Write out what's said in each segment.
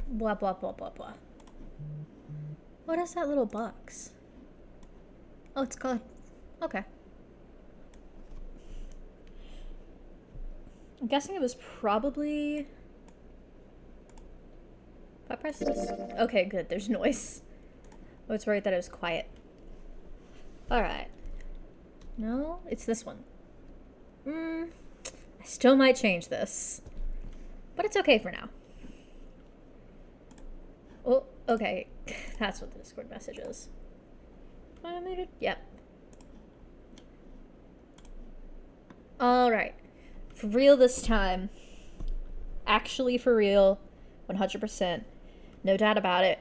Blah, blah, blah, blah, blah. What is that little box? Oh, it's called... Okay. I'm guessing it was probably... If I press this... Okay, good. There's noise. I was worried that it was quiet. Alright. No, it's this one. I still might change this. But it's okay for now. Oh, okay. That's what the Discord message is. Yep. Alright. For real this time. Actually for real. 100%. No doubt about it.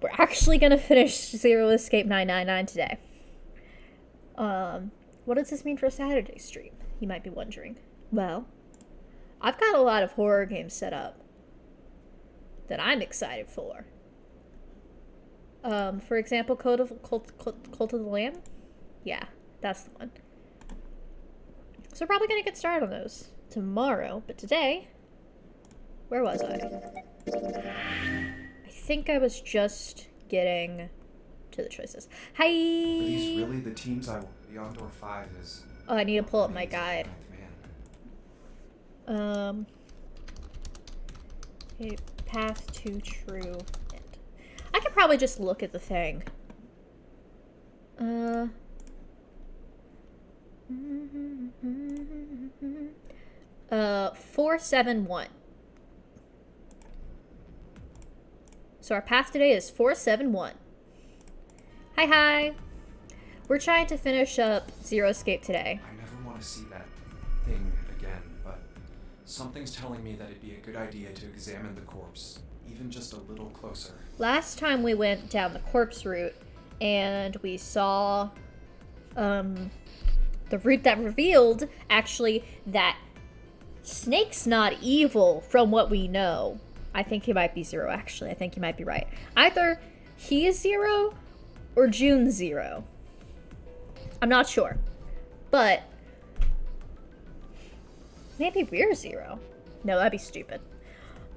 We're actually gonna finish Zero Escape 999 today. What does this mean for a Saturday stream? You might be wondering. Well, I've got a lot of horror games set up that I'm excited for. For example, Cult of the Lamb? Yeah, that's the one. So we're probably gonna get started on those tomorrow, but today, where was I? I think I was just getting to the choices. Hi! Are these really the teams I want? Beyond Door 5 is... Oh, I need to pull up my guide. Man. Okay, path to true end. I could probably just look at the thing. 471. So our path today is 471. Hi, hi. We're trying to finish up Zero Escape today. I never want to see that thing again, but something's telling me that it'd be a good idea to examine the corpse, even just a little closer. Last time we went down the corpse route, and we saw the route that revealed, actually, that Snake's not evil from what we know. I think he might be Zero, actually. I think you might be right. Either he is Zero or June's Zero. I'm not sure. But maybe we're Zero. No, that'd be stupid.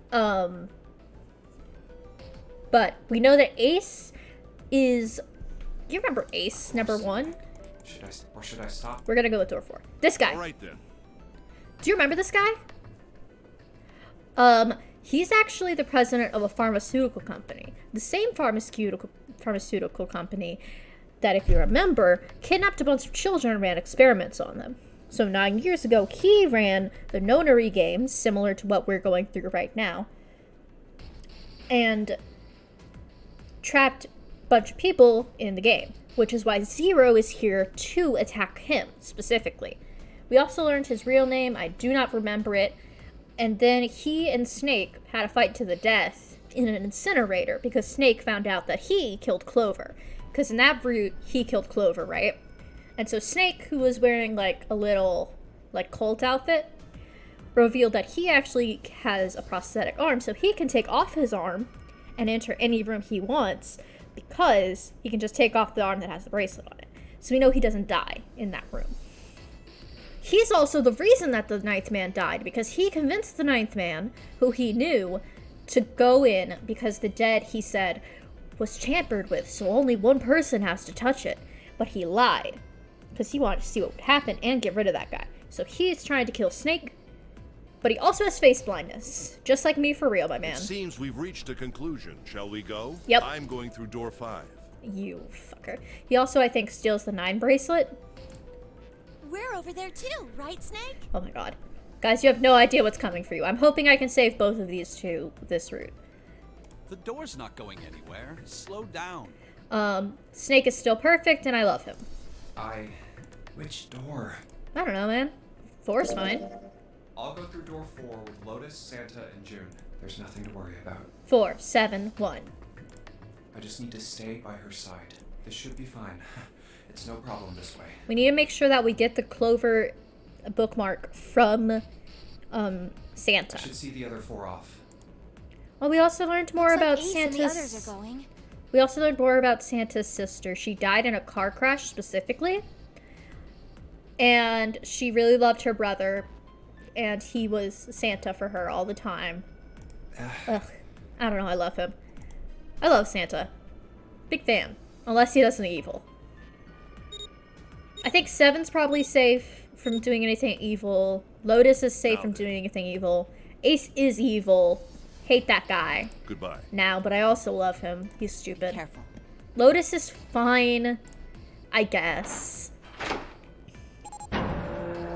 But we know that Ace is... You remember Ace, number 1? Should I stop? We're gonna go with door 4. This guy. All right then. Do you remember this guy? He's actually the president of a pharmaceutical company. The same pharmaceutical company that, if you remember, kidnapped a bunch of children and ran experiments on them. So 9 years ago, he ran the Nonary games, similar to what we're going through right now, and trapped a bunch of people in the game, which is why Zero is here to attack him, specifically. We also learned his real name. I do not remember it. And then he and Snake had a fight to the death in an incinerator because Snake found out that he killed Clover. Because in that route, he killed Clover, right? And so Snake, who was wearing like a little like cult outfit, revealed that he actually has a prosthetic arm, so he can take off his arm and enter any room he wants because he can just take off the arm that has the bracelet on it. So we know he doesn't die in that room. He's also the reason that the Ninth Man died, because he convinced the Ninth Man, who he knew, to go in because the dead, he said, was tampered with, so only one person has to touch it. But he lied, because he wanted to see what would happen and get rid of that guy. So he's trying to kill Snake, but he also has face blindness. Just like me for real, my man. It seems we've reached a conclusion. Shall we go? Yep. I'm going through door 5. You fucker. He also, I think, steals the 9 bracelet. We're over there too, right, Snake? Oh my god. Guys, you have no idea what's coming for you. I'm hoping I can save both of these to this route. The door's not going anywhere. Slow down. Snake is still perfect, and I love him. Which door? I don't know, man. 4's fine. I'll go through door 4 with Lotus, Santa, and June. There's nothing to worry about. 4, 7, 1. I just need to stay by her side. This should be fine. It's no problem this way. We need to make sure that we get the Clover bookmark from Santa. I should see the other 4 off. Well, we also learned more Looks about like Ace Santa's... and the others are going. We also learned more about Santa's sister. She died in a car crash, specifically. And she really loved her brother. And he was Santa for her all the time. Ugh. I don't know, I love him. I love Santa. Big fan. Unless he does something evil. I think Seven's probably safe from doing anything evil. Lotus is safe from doing anything evil. Ace is evil. Hate that guy Goodbye. now, but I also love him. He's stupid. Careful. Lotus is fine, I guess.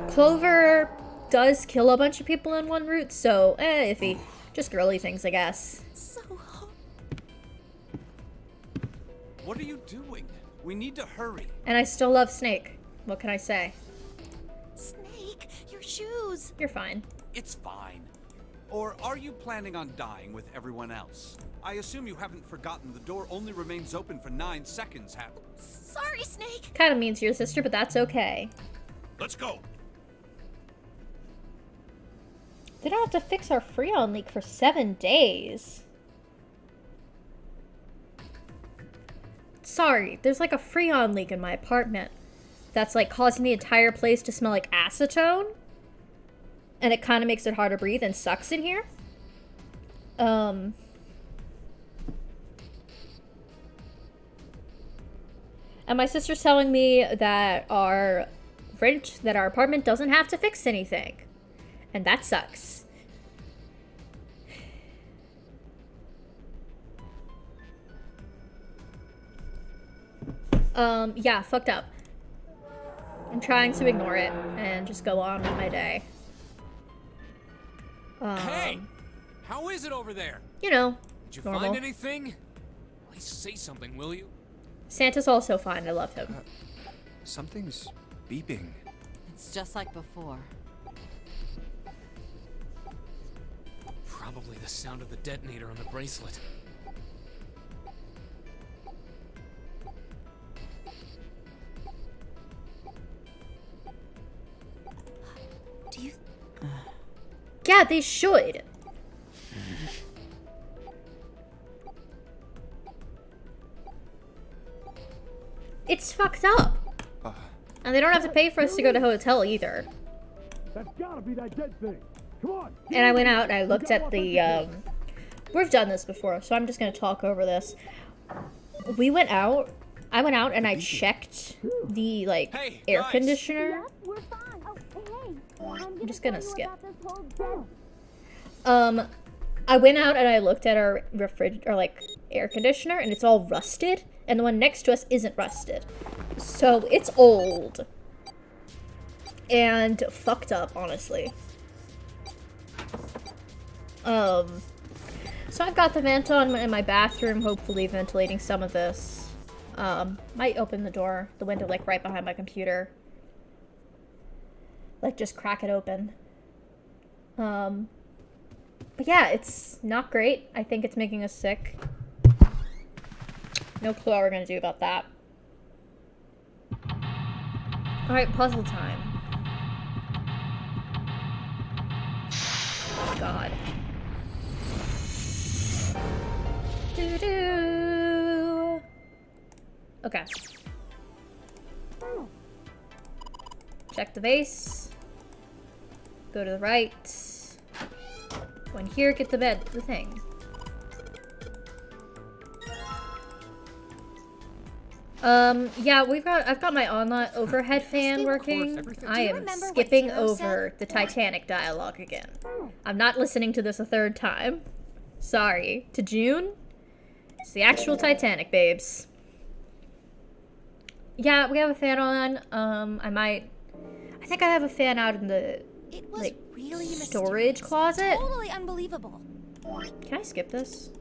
Clover does kill a bunch of people in one route, so iffy. Just girly things, I guess. So hot. What are you doing? We need to hurry. And I still love Snake. What can I say? Snake, your shoes. You're fine. It's fine. Or are you planning on dying with everyone else? I assume you haven't forgotten the door only remains open for 9 seconds, have Sorry, Snake. Kind of mean to your sister, but that's okay. Let's go. They don't have to fix our Freon leak for 7 days. Sorry, there's like a Freon leak in my apartment that's like causing the entire place to smell like acetone. And it kind of makes it hard to breathe and sucks in here. And my sister's telling me that our apartment doesn't have to fix anything. And that sucks. Yeah, fucked up. I'm trying to ignore it and just go on with my day. Hey! How is it over there? You know, Did you normal. find anything? At least say something, will you? Santa's also fine. I love him. Something's beeping. It's just like before. Probably the sound of the detonator on the bracelet. Do you Yeah, they should. It's fucked up. And they don't have to pay for us to go to a hotel either. That's gotta be that dead thing. Come on. And I went out and I looked at the, we've done this before, so I'm just gonna talk over this. I went out and I checked the, like, Hey, air guys. conditioner. We're fine. Oh, hey. I'm just gonna skip. Death. I went out and I looked at our air conditioner, and it's all rusted, and the one next to us isn't rusted. So it's old. And fucked up, honestly. So I've got the vent on in my bathroom, hopefully ventilating some of this. Might open the window, like, right behind my computer. Like, just crack it open. But yeah, it's not great. I think it's making us sick. No clue what we're gonna do about that. Alright, puzzle time. God. Doo-doo. Okay. Check the vase. Go to the right. Go in here, get the thing. Yeah, I've got my online overhead fan working. I am remember what skipping Zero over said? the Titanic dialogue again. I'm not listening to this a third time. Sorry. To June? It's the actual Titanic, babes. Yeah, we have a fan on. I think I have a fan out in the, It was like, really storage mysterious. closet. Totally unbelievable. Can I skip this?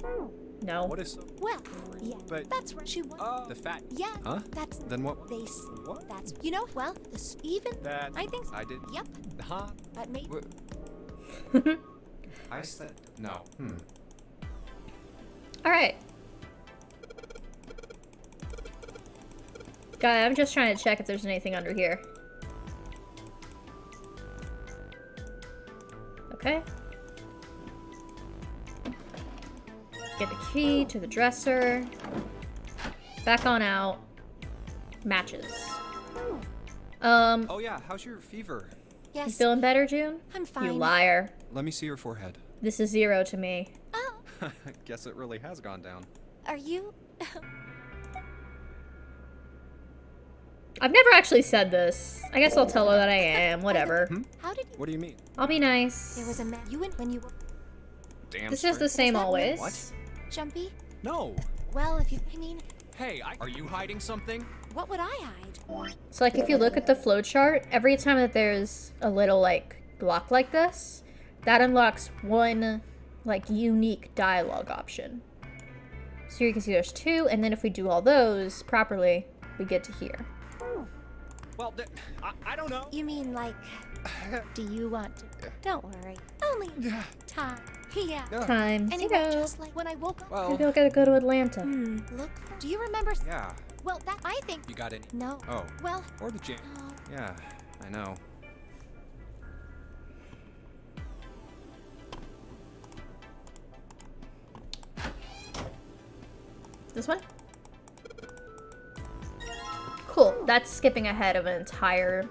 No. What is Well, yeah, But- that's right. She won. the fat? Yeah, Huh? that's Then what? they. What? That's well, this even. That I think. So. I did. Yep, Huh? but maybe. I said no. Alright. God, I'm just trying to check if there's anything under here. Okay. Get the key to the dresser. Back on out. Matches. Oh yeah, how's your fever? You Yes, feeling better, June? I'm fine. You liar. Let me see your forehead. This is 0 to me. Oh, Guess it really has gone down. Are you? I've never actually said this. I guess I'll tell her that I am. Whatever. How did What do you mean? I'll be nice. there was a man you and when you were Damn This is the straight. same that always. What? jumpy? No. Well, if you, I mean, Hey, are you hiding something? what would I hide? So like if you look at the flowchart, every time that there's a little like block like this, that unlocks one like unique dialogue option. So you can see there's two, and then if we do all those properly, we get to here. Well, I don't know. You mean like, do you want to? Don't worry, only time. Yeah. Time Anyway, zero. just like when I woke up. Well, Maybe I'll gotta go to Atlanta. Look, do you remember? yeah. Well, that I think. You got any? No. Oh. Well, Or the jam. no. Yeah, I know. This one? Cool. That's skipping ahead of an entire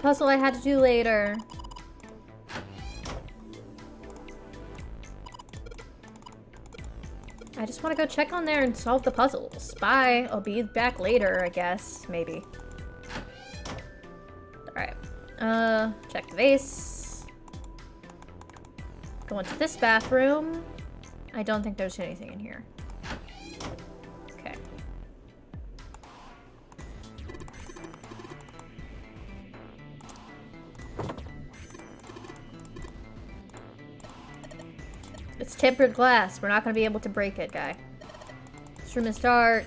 puzzle I had to do later. I just want to go check on there and solve the puzzles. Bye. I'll be back later, I guess. Maybe. Alright. Check the vase. Go into this bathroom. I don't think there's anything in here. Okay. It's tempered glass. We're not going to be able to break it, guy. This room is dark.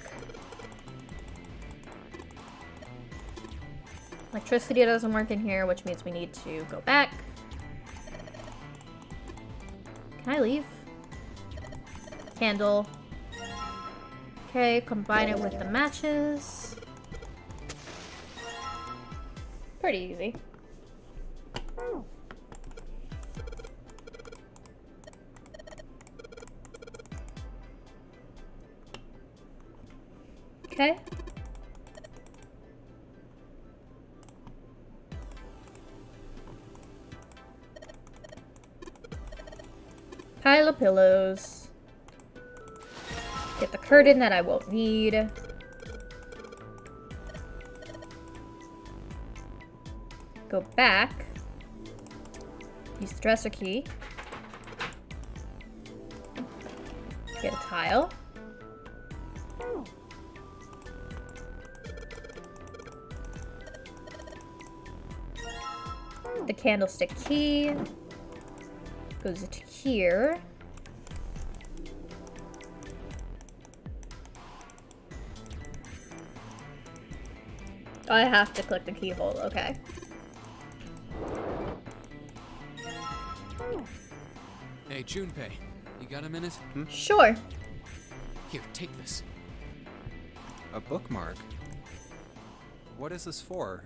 Electricity doesn't work in here, which means we need to go back. Can I leave? Candle. Okay, combine it with the matches. Pretty easy. Okay. Pile of pillows. Get the curtain that I won't need. Go back. Use the dresser key. Get a tile. The candlestick key goes to here. Oh, I have to click the keyhole, okay. Hey, Junpei, you got a minute? Sure. Here, take this. A bookmark? What is this for?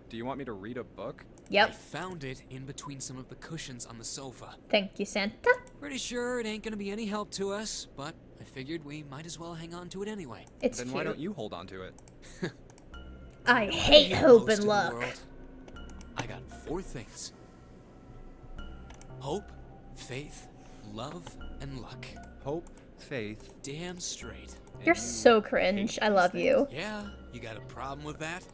Do you want me to read a book? I Yep. found it in between some of the cushions on the sofa. Thank you, Santa. Pretty sure it ain't gonna be any help to us, but I figured we might as well hang on to it anyway. It's Then cute. why don't you hold on to it? I hate Most hope of and the luck. world, I got 4 things. Hope, faith, love, and luck. Hope, faith. Damn straight. And You're you so hate cringe. I these love things? you. Yeah, you got a problem with that?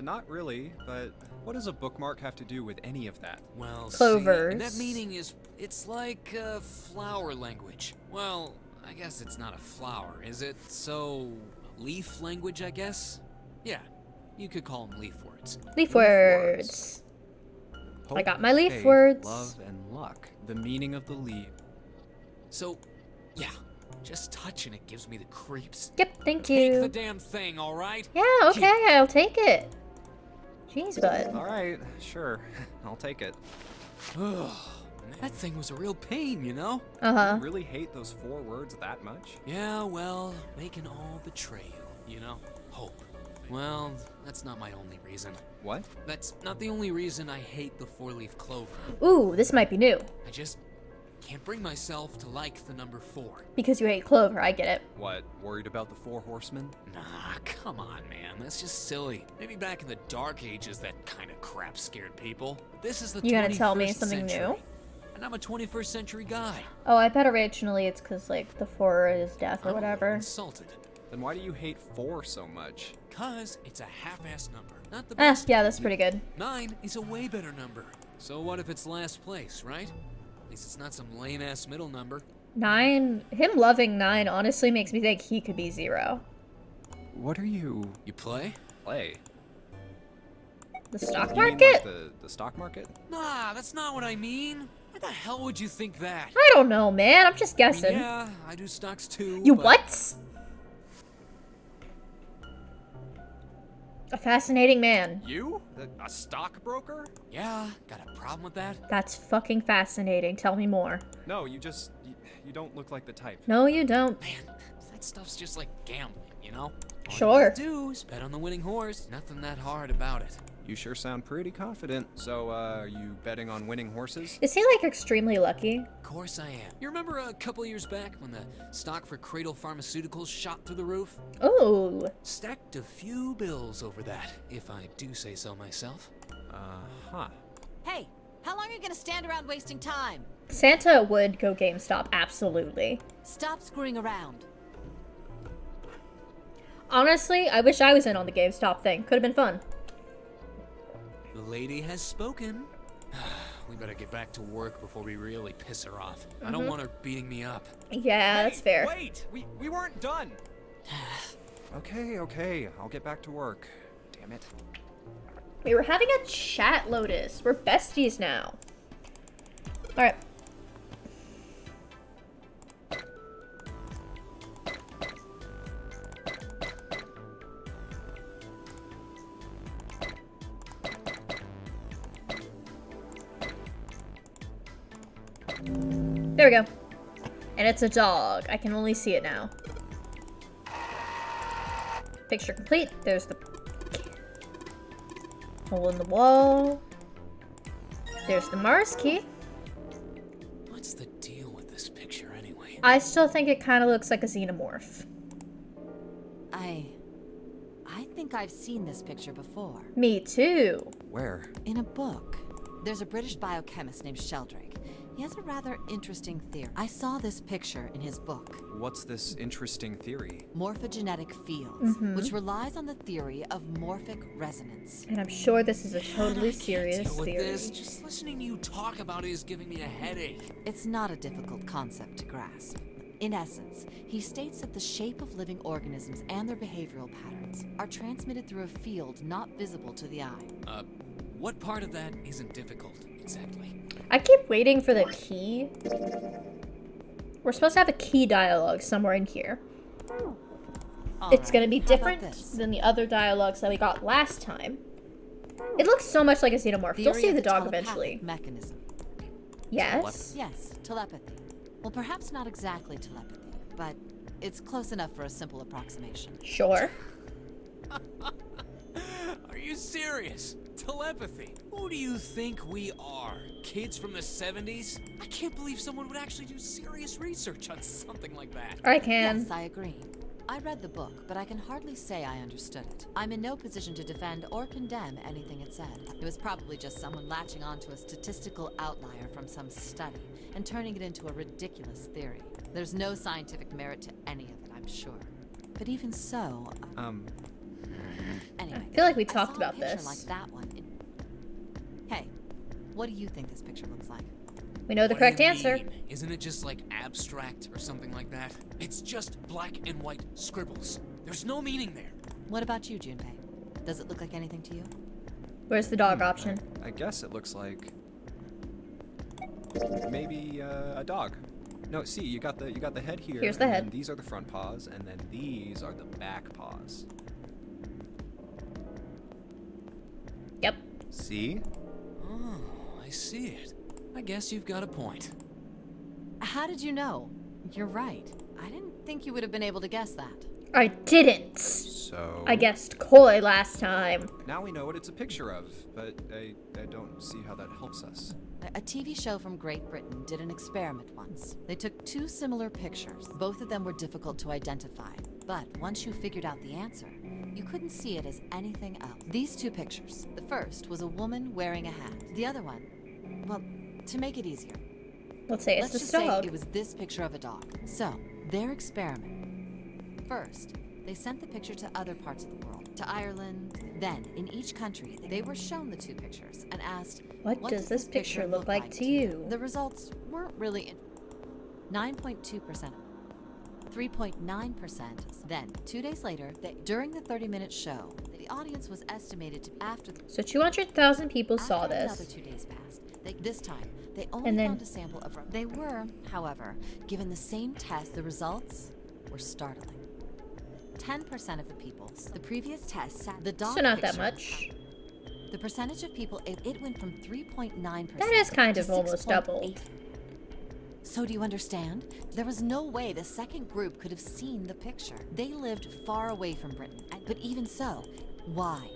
Not really, but what does a bookmark have to do with any of that? Well, Clovers. see, and that meaning is, it's like flower language. Well, I guess it's not a flower, is it? So, leaf language, I guess? Yeah, you could call them leaf words. Leaf words. Hope, got my leaf faith, words. Love and luck. The meaning of the leaf. So, yeah, just touching it gives me the creeps. Yep, thank Take the you. damn thing, alright? Yeah, okay, I'll take it. Jeez, bud. All right, sure. I'll take it. Ugh, that thing was a real pain, you know? Uh-huh. You really hate those 4 words that much? Yeah, well, they can all betray you, you know? Hope. Well, that's not my only reason. What? That's not the only reason I hate the 4-leaf clover. Ooh, this might be new. I just can't bring myself to like the number 4. Because you hate clover, I get it. What, worried about the 4 horsemen? Nah, come on, man. That's just silly. Maybe back in the Dark Ages, that kind of crap scared people. This is the You gonna tell me 21st something new? century. And and I'm a 21st century guy. Oh, I bet originally it's because, like, the 4 is death or I'm a little whatever. insulted. Then why do you hate 4 so much? Cause it's a half-ass number, not the best. Yeah, that's pretty good. 9 is a way better number. So what if it's last place, right? At least it's not some lame-ass middle number. 9, him loving 9 honestly makes me think he could be 0. What are you... You play? play? The stock You mean, market? like, the stock market? Nah, that's not what I mean. Why the hell would you think that? I don't know, man. I'm just I mean, guessing. yeah, I do stocks too. You but what? A fascinating man. You? A stockbroker? Yeah, got a problem with that? That's fucking fascinating. Tell me more. No, you just... You don't look like the type. No, you don't. Man, that stuff's just like gambling, you know? All Sure. you gotta do is bet on the winning horse. Nothing that hard about it. You sure sound pretty confident. So, are you betting on winning horses? Is he, like, extremely lucky? Of course I am. You remember a couple years back when the stock for Cradle Pharmaceuticals shot through the roof? Ooh. Stacked a few bills over that, if I do say so myself. Uh-huh. Hey, how long are you gonna stand around wasting time? Santa would go GameStop, absolutely. Stop screwing around. Honestly, I wish I was in on the GameStop thing. Could have been fun. The lady has spoken. We better get back to work before we really piss her off. I don't want her beating me up. Yeah, that's fair. Wait! We weren't done! Okay. I'll get back to work. Damn it. We were having a chat, Lotus. We're besties now. Alright. There we go. And it's a dog. I can only see it now. Picture complete. There's the hole in the wall. There's the Mars key. What's the deal with this picture anyway? I still think it kind of looks like a xenomorph. I think I've seen this picture before. Me too. Where? In a book. There's a British biochemist named Sheldrake. He has a rather interesting theory. I saw this picture in his book. What's this interesting theory? Morphogenetic fields, which relies on the theory of morphic resonance. And I'm sure this is a totally I can't serious deal with theory. this. Just listening to you talk about it is giving me a headache. It's not a difficult concept to grasp. In essence, he states that the shape of living organisms and their behavioral patterns are transmitted through a field not visible to the eye. What part of that isn't difficult, exactly? I keep waiting for the key. We're supposed to have a key dialogue somewhere in here. It's gonna be different than the other dialogues that we got last time. It looks so much like a xenomorph. You'll see the dog eventually. Mechanism. Yes. Yes, telepathy. Well, perhaps not exactly telepathy, but it's close enough for a simple approximation. Sure. Are you serious? Telepathy? Who do you think we are? Kids from the 70s? I can't believe someone would actually do serious research on something like that. I can. Yes, I agree. I read the book, but I can hardly say I understood it. I'm in no position to defend or condemn anything it said. It was probably just someone latching onto a statistical outlier from some study and turning it into a ridiculous theory. There's no scientific merit to any of it, I'm sure. But even so, anyway, I feel like we I talked saw about a picture this. like that one. Hey, what do you think this picture looks like? We know the What do correct you answer. mean? Isn't it just like abstract or something like that? It's just black and white scribbles. There's no meaning there. What about you, Junpei? Does it look like anything to you? Where's the dog option? I guess it looks like... maybe, a dog. No, see, you got the head here. Here's the and head. then these are the front paws, and then these are the back paws. Yep. See? Oh, I see it. I guess you've got a point. How did you know? You're right. I didn't think you would have been able to guess that. I didn't. So... I guessed koi last time. Now we know what it's a picture of, but I don't see how that helps us. A TV show from Great Britain did an experiment once. They took two similar pictures. Both of them were difficult to identify. But once you figured out the answer, you couldn't see it as anything else. These two pictures. The first was a woman wearing a hat. The other one, well, to make it easier, Let's say it's Let's this just dog. say it was this picture of a dog. So, their experiment. First, they sent the picture to other parts of the world, to Ireland. Then, in each country, they were shown the two pictures and asked, What does this picture look like to you? The results weren't really 9.2%. 3.9%. Then, 2 days later, during the 30-minute show, the audience was estimated to after. So 200,000 people saw Another this. 2 days passed. This time, they only And then- found a sample of. They were, however, given the same test. The results were startling. 10% of the people. The previous test sat the dog. So not that picture. much. The percentage of people it went from 3.9%. That is kind to of almost 6.8. doubled. So do you understand? There was no way the second group could have seen the picture. They lived far away from Britain. But even so, why?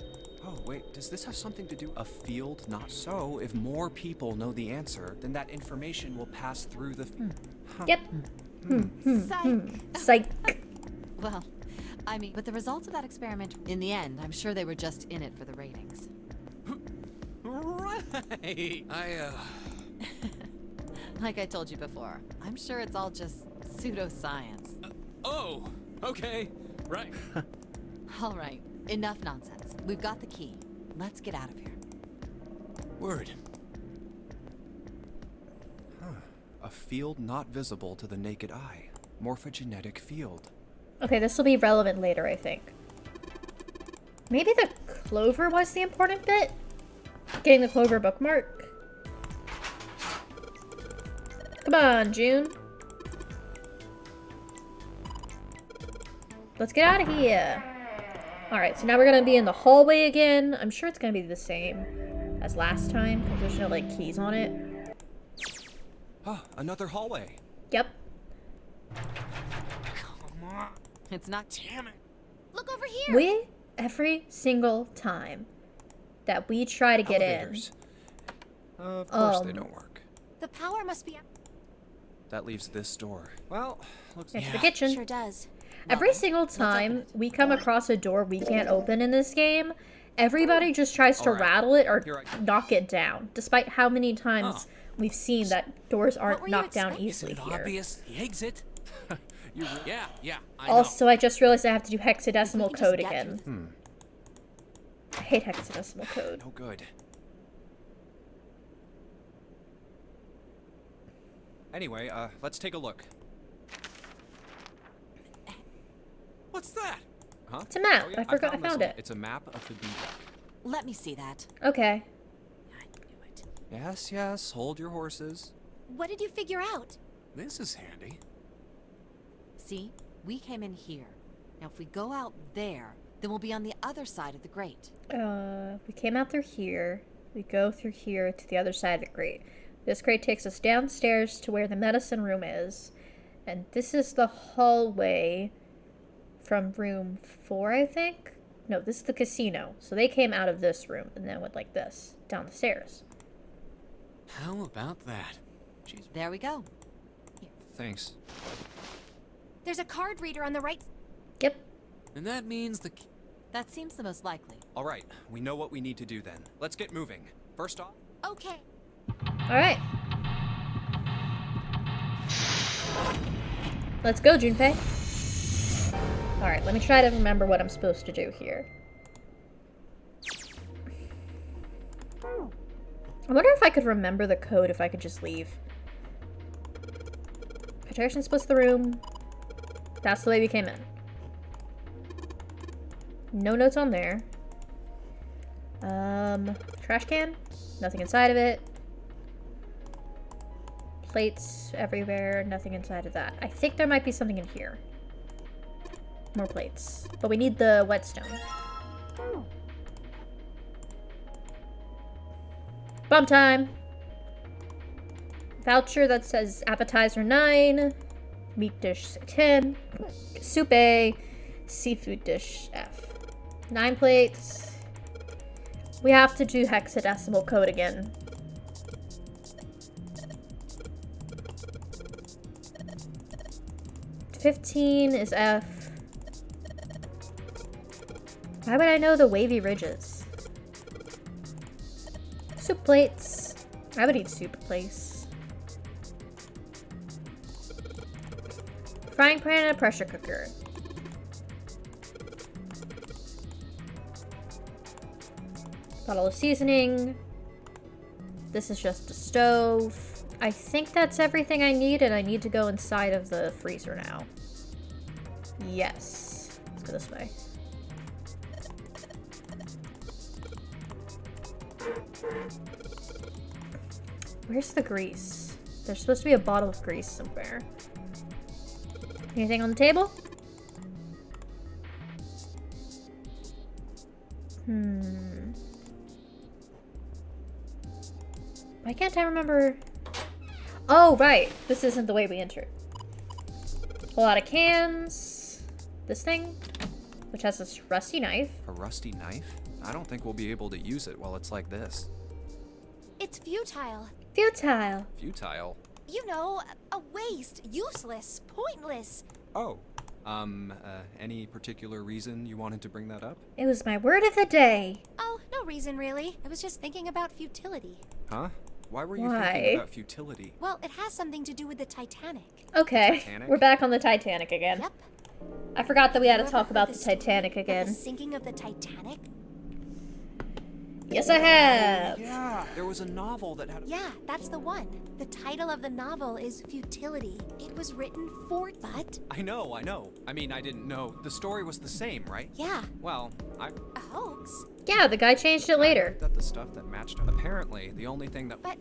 Oh, wait, does this have something to do a field not so? If more people know the answer, then that information will pass through the... Yep. Psych. Psych. Well, I mean, but the results of that experiment, in the end, I'm sure they were just in it for the ratings. Right. Like I told you before, I'm sure it's all just pseudoscience. Oh, okay. Right. All right, enough nonsense. We've got the key. Let's get out of here. Word. A field not visible to the naked eye. Morphogenetic field. Okay, this will be relevant later, I think. Maybe the clover was the important bit? Getting the clover bookmark? Come on, June. Let's get out of here. Alright, so now we're gonna be in the hallway again. I'm sure it's gonna be the same as last time, because there's no, like, keys on it. Ah, another hallway. Yep. Come on. It's not. Damn it. Look over here. We, every single time that we try to get Elevators. Of course they Um, don't work. The power must be. That leaves this door. Well, looks in, it's Yeah. the kitchen. Sure does. Every single time we come across a door we can't open in this game, everybody just tries to Alright, rattle it or here I- knock it down, despite how many times we've seen that doors What aren't were you knocked down expecting? easily Isn't it here. obvious? The exit? Yeah, I Also, I just realized I have to do hexadecimal just code get again. through I hate hexadecimal code. no good. Anyway, let's take a look. What's that? Huh? It's a map. Oh, yeah, I forgot I this found one. it. It's a map of the B-Deck. Let me see that. Okay. I knew it. Yes, yes, hold your horses. What did you figure out? This is handy. See, we came in here. Now, if we go out there, then we'll be on the other side of the grate. We came out through here. We go through here to the other side of the grate. This grate takes us downstairs to where the medicine room is. And this is the hallway from room 4, I think? No, this is the casino. So they came out of this room and then went like this, down the stairs. How about that? Jeez. There we go. Thanks. There's a card reader on the right. Yep. And that means the... That seems the most likely. All right, we know what we need to do then. Let's get moving. First off, Okay. Alright. Let's go, Junpei. Alright, let me try to remember what I'm supposed to do here. I wonder if I could remember the code if I could just leave. Patrician splits the room. That's the way we came in. No notes on there. Trash can? Nothing inside of it. Plates everywhere, nothing inside of that. I think there might be something in here. More plates. But we need the whetstone. Bomb time! Voucher that says appetizer 9, meat dish 10, soup A, seafood dish F. 9 plates. We have to do hexadecimal code again. $15 is F. Why would I know the wavy ridges? Soup plates. I would eat soup plates. Frying pan and a pressure cooker. Bottle of seasoning. This is just a stove. I think that's everything I need, and I need to go inside of the freezer now. Yes. Let's go this way. Where's the grease? There's supposed to be a bottle of grease somewhere. Anything on the table? Why can't I remember? Oh, right. This isn't the way we entered. A lot of cans. This thing, which has this rusty knife. A rusty knife? I don't think we'll be able to use it while it's like this. It's futile. Futile. Futile? You know, a waste, useless, pointless. Oh. Any particular reason you wanted to bring that up? It was my word of the day. Oh, no reason really. I was just thinking about futility. Huh? Why were you Why? thinking about futility? Well, it has something to do with the Titanic. Okay, Titanic? we're back on the Titanic again. Yep. I forgot that we had to You talk ever about heard the story Titanic about again. The sinking of the Titanic? Yes, I have. Yeah, there was a novel that had. Yeah, that's the one. The title of the novel is Futility. It was written for, but... I know. I mean, I didn't know. The story was the same, right? Yeah, Well, I a hoax. Yeah, the guy changed it later. heard that the stuff that matched up. Apparently, the only thing that. But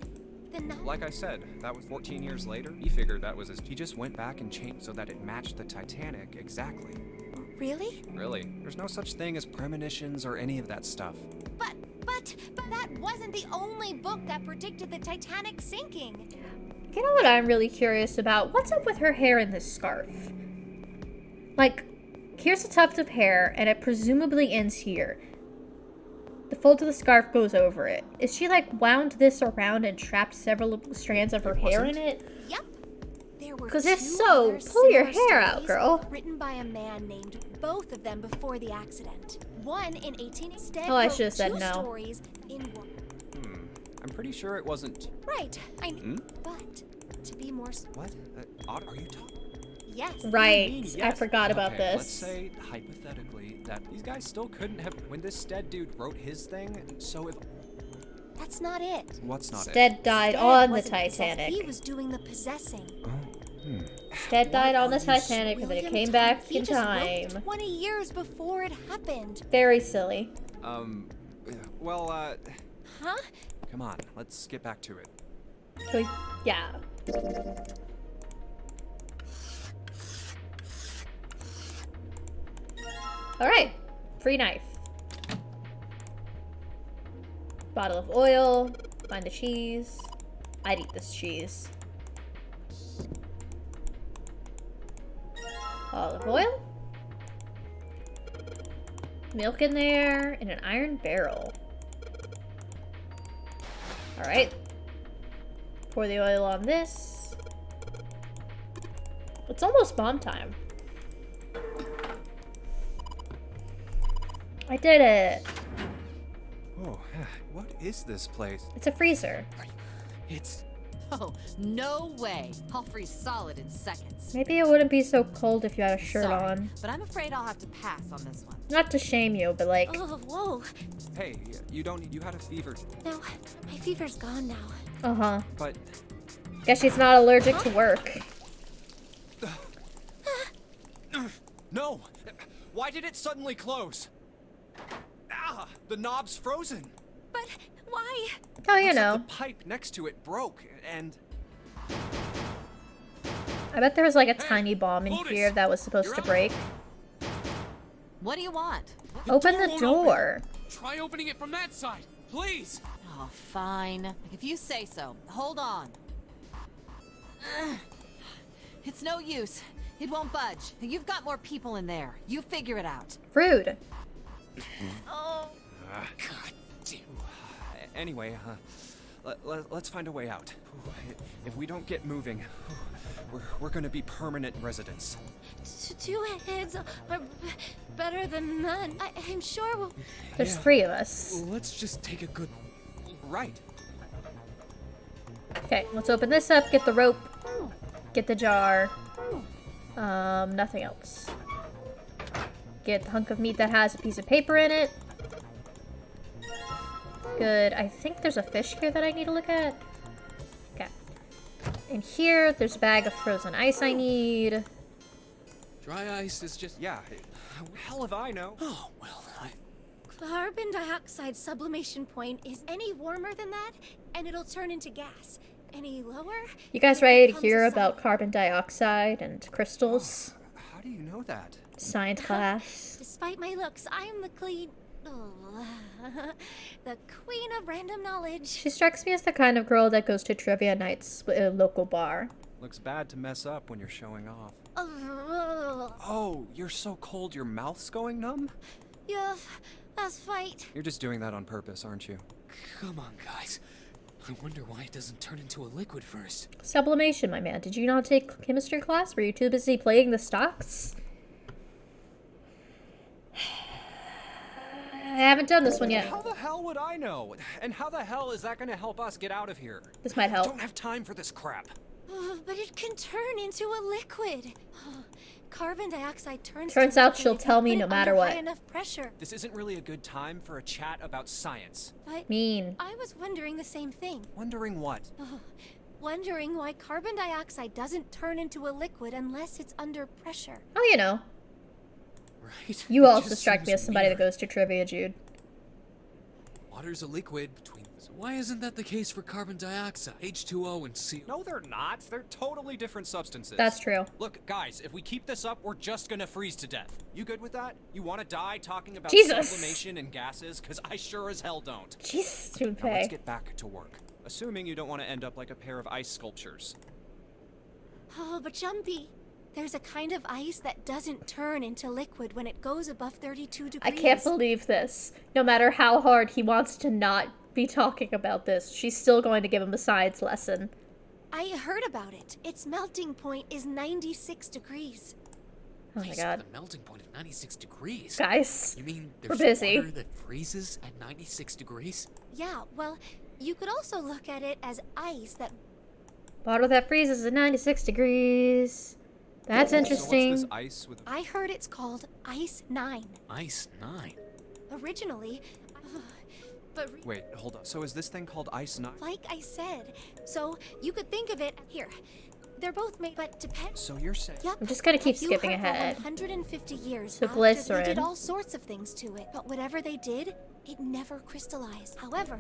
the novel... Like I said, that was 14 years later. He figured that was his. He just went back and changed so that it matched the Titanic exactly. Really? Really, there's no such thing as premonitions or any of that stuff. But that wasn't the only book that predicted the Titanic sinking. You know what I'm really curious about? What's up with her hair in this scarf? Like, here's a tuft of hair, and it presumably ends here. The fold of the scarf goes over it. Is she, like, wound this around and trapped several strands of her hair in it? Yep. There were 'Cause if two so, other pull your similar hair out, stories girl. Written by a man named both of them before the accident. One in 18 instead. Oh, I wrote should've said two no. Stories in one. I'm pretty sure it wasn't. Right. But to be more. What? Odd, are you talking? Yes. Right. Yes. I forgot about Okay, this. Let's say, hypothetically, that these guys still couldn't have. When this Stead dude wrote his thing, so if. That's not it. What's not it? Stead died Stead on the wasn't possessed. Titanic. He was doing the possessing. Stead died on the are you Titanic, and then it William came Tom- back he in just time. wrote 20 years before it happened. Very silly. Well, Huh? come on, let's get back to it. Can we... Yeah. Alright. Free knife. Bottle of oil. Find the cheese. I'd eat this cheese. Olive oil. Milk in there, and an iron barrel. Alright. Pour the oil on this. It's almost bomb time. I did it! Oh, what is this place? It's a freezer. It's. Oh, no way. I'll freeze solid in seconds. Maybe it wouldn't be so cold if you had a shirt Sorry, on. but I'm afraid I'll have to pass on this one. Not to shame you, but like... Oh, whoa. Hey, you don't. You had a fever, No, my fever's gone now. Uh-huh. but. Guess she's not allergic to work. No! Why did it suddenly close? Ah! The knob's frozen! But why? Oh, you Looks like know. the pipe next to it broke, and. I bet there was like a tiny bomb in Otis, here that was supposed you're to up. break. What do you want? Open door the won't door. Try opening it from that side, please. Oh, fine. If you say so. Hold on. Ugh. It's no use. It won't budge. You've got more people in there. You figure it out. Rude. Oh. God damn. Anyway, let's find a way out. If we don't get moving, we're gonna be permanent residents. Two heads are better than none. I'm sure we'll... There's three of us. Let's just take a good. Right. Okay, let's open this up, get the rope, get the jar. Nothing else. Get the hunk of meat that has a piece of paper in it. Good. I think there's a fish here that I need to look at. Okay. In here, there's a bag of frozen ice I need. Dry ice is just... Yeah, hell if I know. Oh, well, Carbon dioxide sublimation point is any warmer than that, and it'll turn into gas. Any lower? You guys ready to hear about carbon dioxide and crystals? How do you know that? Science class. Despite my looks, I am the the queen of random knowledge. She strikes me as the kind of girl that goes to trivia nights at a local bar. Looks bad to mess up when you're showing off. Oh, you're so cold your mouth's going numb? Yeah, that's right. You're just doing that on purpose, aren't you? come on, guys. I wonder why it doesn't turn into a liquid first. Sublimation, my man. Did you not take chemistry class? Were you too busy playing the stocks? I haven't done this one yet. How the hell would I know? And how the hell is that gonna help us get out of here? This might help. I don't have time for this crap. But it can turn into a liquid. Carbon dioxide turns out she'll tell me no matter what. High enough pressure. This isn't really a good time for a chat about science. But mean. I was wondering the same thing. Wondering what? Wondering why carbon dioxide doesn't turn into a liquid unless it's under pressure. Oh, you know. Right? You also strike me as somebody that goes to trivia, Jude. Water's a liquid between... So why isn't that the case for carbon dioxide? H2O and CO. No, they're not. They're totally different substances. That's true. Look, guys, if we keep this up, we're just gonna freeze to death. You good with that? You want to die talking about sublimation and gases? Because I sure as hell don't. Jesus, Junpei. Now let's get back to work. Assuming you don't want to end up like a pair of ice sculptures. Oh, but Jumpy, there's a kind of ice that doesn't turn into liquid when it goes above 32 degrees. I can't believe this. No matter how hard he wants to not be talking about this, she's still going to give him a science lesson. I heard about it. Its melting point is 96 degrees. Oh my god. The melting point of 96 degrees. Guys, you mean we're there's busy. Water that freezes at 96 degrees? Yeah, well, you could also look at it as ice that... Water that freezes at 96 degrees. That's interesting. So what's this ice with... I heard it's called Ice 9. Ice 9? Originally, but... Wait, hold on. So is this thing called Ice 9? Like I said, so you could think of it... Here, they're both made, but depend... So you're saying... Yep. I'm just gonna keep skipping ahead. 150 years So after glycerin. they did all sorts of things to it, but whatever they did, it never crystallized. However,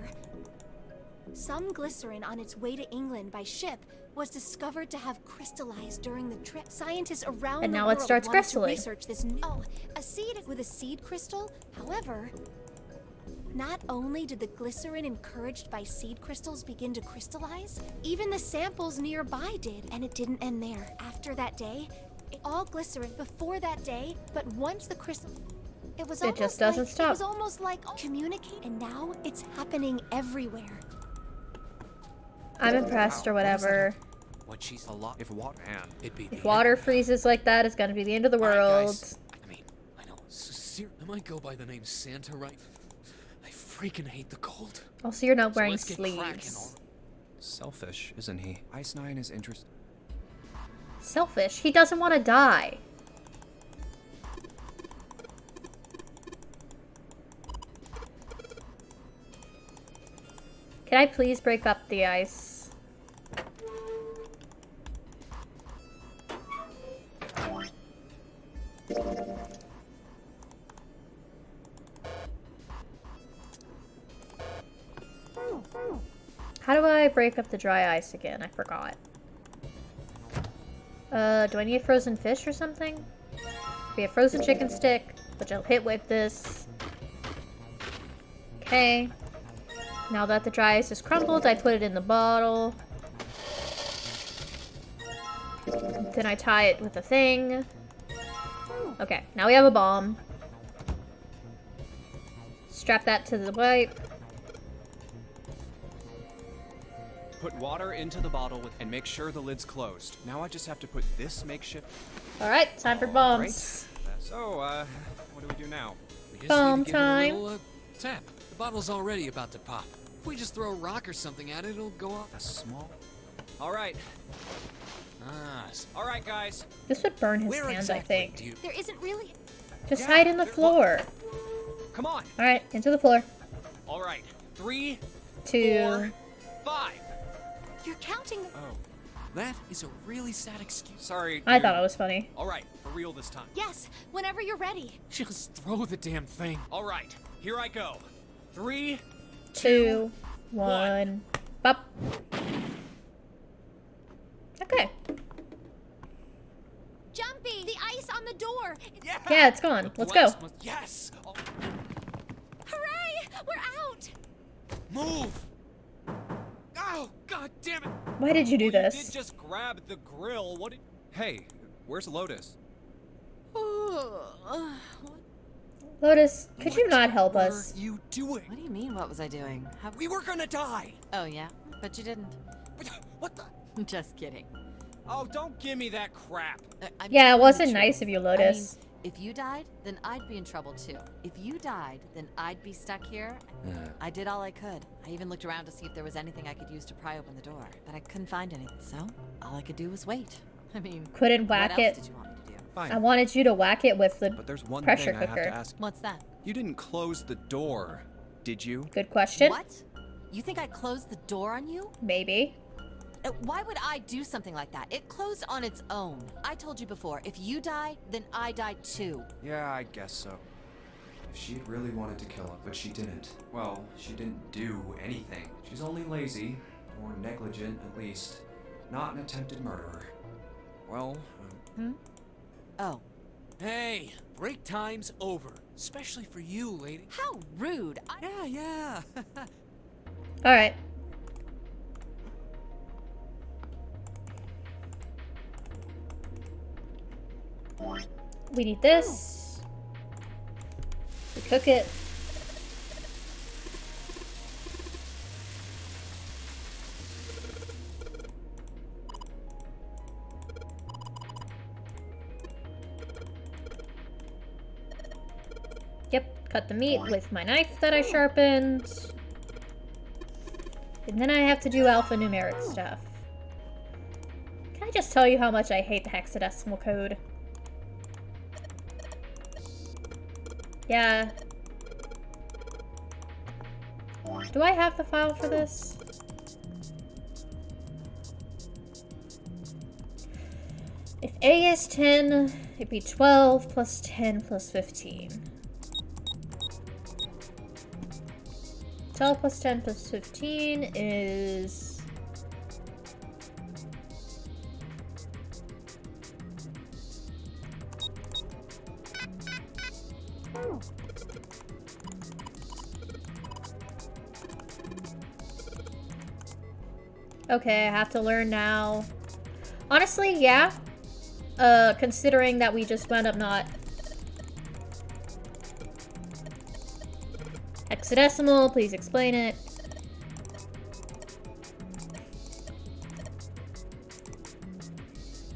some glycerin on its way to England by ship was discovered to have crystallized during the trip. Scientists around And the now world it starts wanted to crystalling. research this new... Oh, a seed with a seed crystal. However, not only did the glycerin encouraged by seed crystals begin to crystallize, even the samples nearby did, and it didn't end there. After that day, all glycerin before that day, but once the crystal... It was almost just doesn't like, stop. It was almost like communicate, and now it's happening everywhere. I'm impressed or whatever. What she's A lot. If water... Man. It'd be If water freezes like that, it's gonna be the end of the Alright, world. guys. I mean, I know. I might go by the name Santa, right? I freaking hate the cold. Also, you're not So wearing let's get cracking sleeves. Selfish, isn't he? Ice 9 is interesting. Selfish. He doesn't want to die. Can I please break up the ice? How do I break up the dry ice again? I forgot. Do I need frozen fish or something? We have frozen chicken stick, which I'll hit with this. Okay. Now that the dry ice is crumbled, I put it in the bottle. Then I tie it with a thing. Okay, now we have a bomb. Strap that to the pipe. Put water into the bottle and make sure the lid's closed. Now I just have to put this makeshift... Alright, time for bombs. Right. So, what do we do now? We just Bomb need to give it time. a little, tap. The bottle's already about to pop. If we just throw a rock or something at it, it'll go off. A small... Alright. Ah, All right, guys. This would burn his where hands, exactly I think. do you... There isn't really. Just Yeah, hide in the look. floor. Come on. Alright, into the floor. All right. 3, 2. 4, 5. You're counting. Oh, that is a really sad excuse. Sorry. I dude. thought it was funny. All right, for real this time. Yes, whenever you're ready. Just throw the damn thing. All right, here I go. 3, 2, 1. Bop. Okay. Jumpy! The ice on the door! Yeah, it's gone. Let's go. Glass must- Yes. Oh, Hooray! We're out! move. Oh, god damn it. Why did you do You this? did just grab the grill. What did... Hey, where's Lotus? Lotus, could you not help What us? were you doing? What do you mean, what was I doing? We were gonna die. Oh, yeah? But you didn't. What the... Just kidding. Oh, don't give me that crap. I'm Yeah, it telling wasn't the nice truth. of you, I Lotus. mean, if you died, then I'd be in trouble too. If you died, then I'd be stuck here. I did all I could. I even looked around to see if there was anything I could use to pry open the door, but I couldn't find anything. So all I could do was wait. I mean, Couldn't what whack else it. did you want me to do? Fine. I wanted you to whack it with the But there's one pressure thing I have cooker. to ask. What's that? You didn't close the door, did you? Good question. What? You think I closed the door on you? Maybe. Why would I do something like that? It closed on its own. I told you before, if you die, then I die too. Yeah, I guess so. If she'd really wanted to kill him, but she didn't. Well, she didn't do anything. She's only lazy, or negligent at least. Not an attempted murderer. Well, Oh, Hey, break time's over. Especially for you, lady. how rude. Yeah. Alright. We need this. We cook it. Yep, cut the meat with my knife that I sharpened. And then I have to do alphanumeric stuff. Can I just tell you how much I hate the hexadecimal code? Yeah. Do I have the file for this? If A is 10, it'd be 12 plus 10 plus 15. 12 plus 10 plus 15 is... Okay, I have to learn now. Honestly, yeah. Considering that we just wound up not... Hexadecimal, please explain it.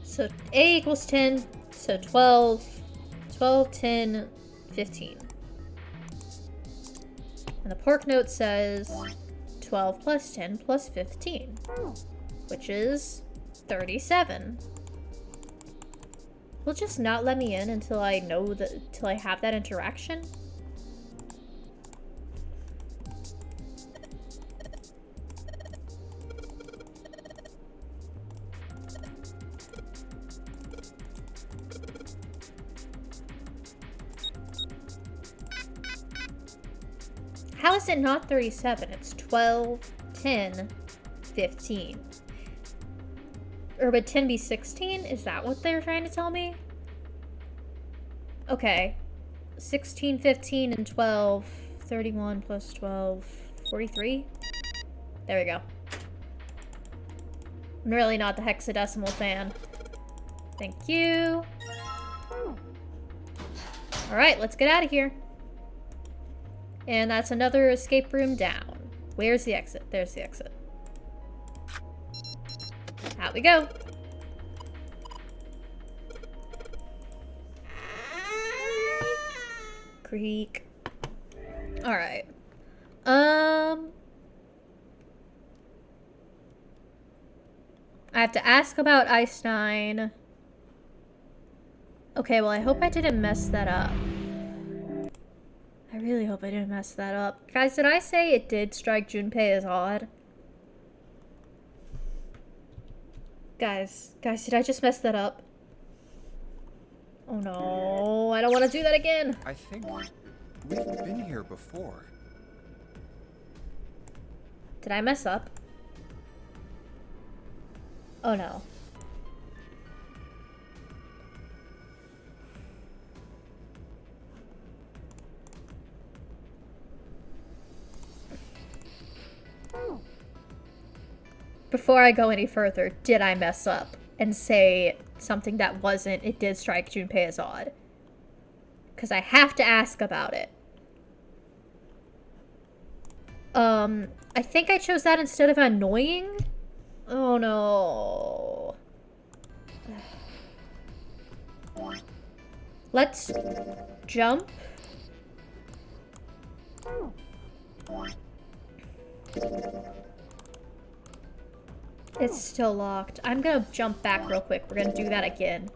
So A equals 10, so 12, 12, 10, 15. And the pork note says 12 plus 10 plus 15, which is 37. Will just not let me in until I know that, until I have that interaction? How is it not 37? It's 12, 10, 15. Or would 10 be 16? Is that what they're trying to tell me? Okay. 16, 15, and 12. 31 plus 12. 43? There we go. I'm really not the hexadecimal fan. Thank you. Alright, let's get out of here. And that's another escape room down. Where's the exit? There's the exit. Out we go. Creek. Alright. I have to ask about Ice 9. Okay, well, I hope I didn't mess that up. I really hope I didn't mess that up. Guys, did I say it did strike Junpei as odd? Guys, did I just mess that up? Oh no, I don't want to do that again. I think we've been here before. Did I mess up? Oh no. Before I go any further, did I mess up and say something that wasn't, it did strike Junpei as odd? Because I have to ask about it. I think I chose that instead of annoying? Oh no. Let's jump. It's still locked. I'm gonna jump back real quick. We're gonna do that again.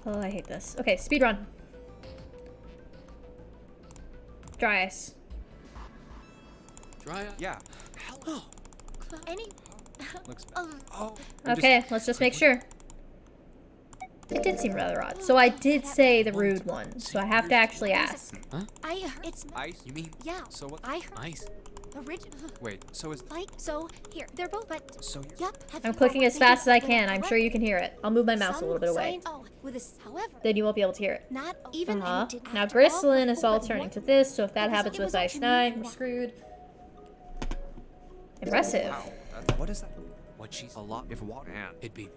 Oh, I hate this. Okay, speedrun. Dry ice. Dry ice? Yeah. Hello. Any... Looks. Oh, Oh. Okay, let's just make sure. It did seem rather odd. So I did say the rude one, so I have to actually ask. Huh? I heard... It's... Ice. You mean Yeah. So what? I heard... ice? Original... Wait. So is. Like, so, here, they're both, but... So you're. Yep. have I'm you clicking ever as fast as I thinking can. about I'm the sure you can hear it. I'll move my mouse a some little bit away. sign- Oh, with this, however... Then you won't be able to hear it. Not even... Uh-huh. and did Now after all Gristlin is all before turning what- to this, so if that It was- happens it with was up Ice to me 9, we're now. screwed. Impressive. Wow. What is that? What she's A lot. If water. Man. It'd be.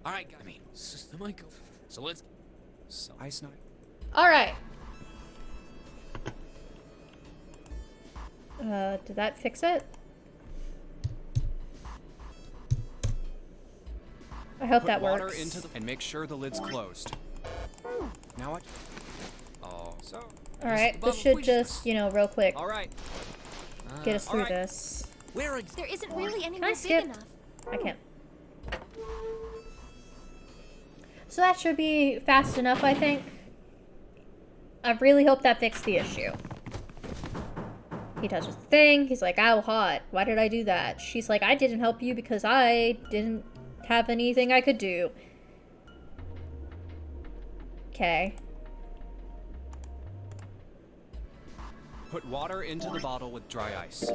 All right, I mean, system I go. So let's. So Ice 9. Alright. Did that fix it? I hope Put that water works. into the and make sure the lid's closed. Now what? Oh. So. Alright, Above this should we just, you know, real quick, All right. get us through alright. this. Where are There isn't really I anywhere big skip? enough. I can't. So that should be fast enough, I think. I really hope that fixed the issue. He touches the thing. He's like, ow, hot. Why did I do that? She's like, I didn't help you because I didn't have anything I could do. Okay. Put water into the bottle with dry ice.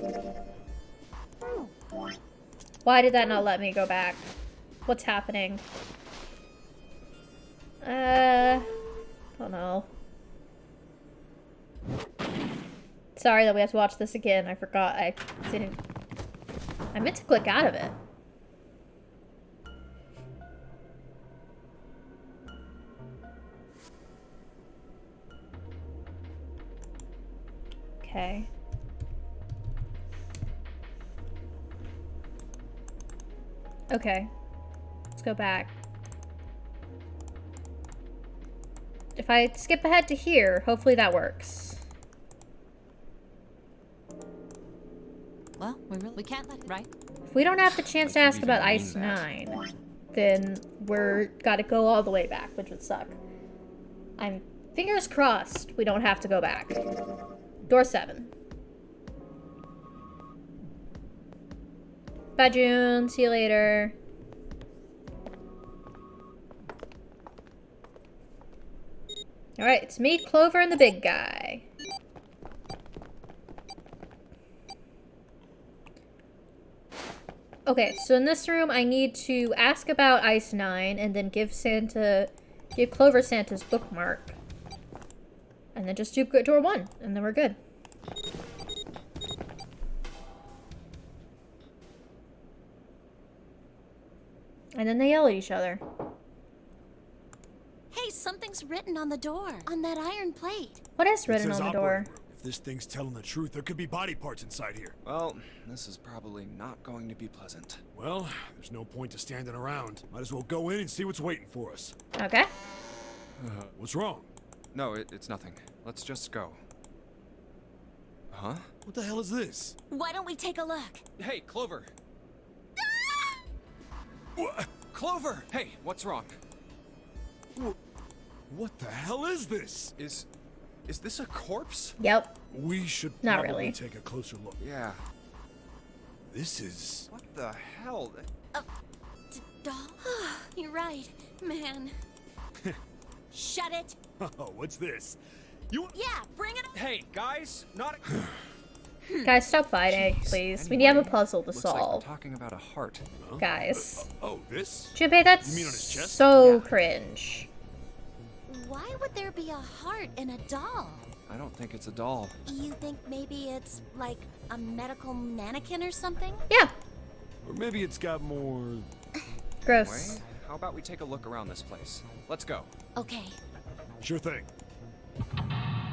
Why did that not let me go back? What's happening? Don't know. Sorry that we have to watch this again. I forgot. I meant to click out of it. Okay. Okay. Let's go back. If I skip ahead to here, hopefully that works. Well, we can't let right. If we don't have the chance to Like you ask about even mean Ice that. 9, then we're gotta go all the way back, which would suck. I'm fingers crossed we don't have to go back. Door 7. Bye, June. See you later. Alright, it's me, Clover, and the big guy. Okay, so in this room, I need to ask about Ice 9 and then give Clover Santa's bookmark. And then just do door 1, and then we're good. And then they yell at each other. Hey, something's written on the door. On that iron plate. What is It written says on the operating door? room. If this thing's telling the truth, there could be body parts inside here. Well, this is probably not going to be pleasant. Well, there's no point to standing around. Might as well go in and see what's waiting for us. Okay. What's wrong? No, it's nothing. Let's just go. Huh? What the hell is this? Why don't we take a look? Hey, Clover. Clover! Hey, what's wrong? What the hell is this? Is this a corpse? Yep. We should Not probably really. take a closer look. Yeah. This is... What the hell? Doll? You're right, man. Shut it. Oh, what's this? You... Yeah, bring it up. Hey, guys, not. Guys, stop fighting, please. We have a puzzle to Looks like we're solve. talking about a heart. Guys. Oh, this? Junpei, that's You mean on his chest? so cringe. Why would there be a heart in a doll? I don't think it's a doll. You think maybe it's like a medical mannequin or something? Yeah. Or maybe it's got more... Gross. Wait, how about we take a look around this place? Let's go. Okay. Sure thing.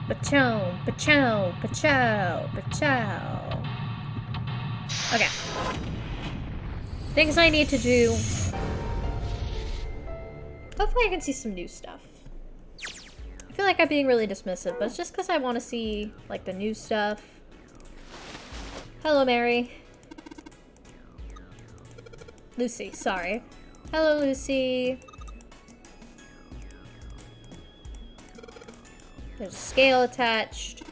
Pachow, pachow, pachow, pachow. Okay. Things I need to do. Hopefully I can see some new stuff. I feel like I'm being really dismissive, but it's just because I want to see, like, the new stuff. Hello, Mary. Lucy, sorry. Hello, Lucy. There's a scale attached.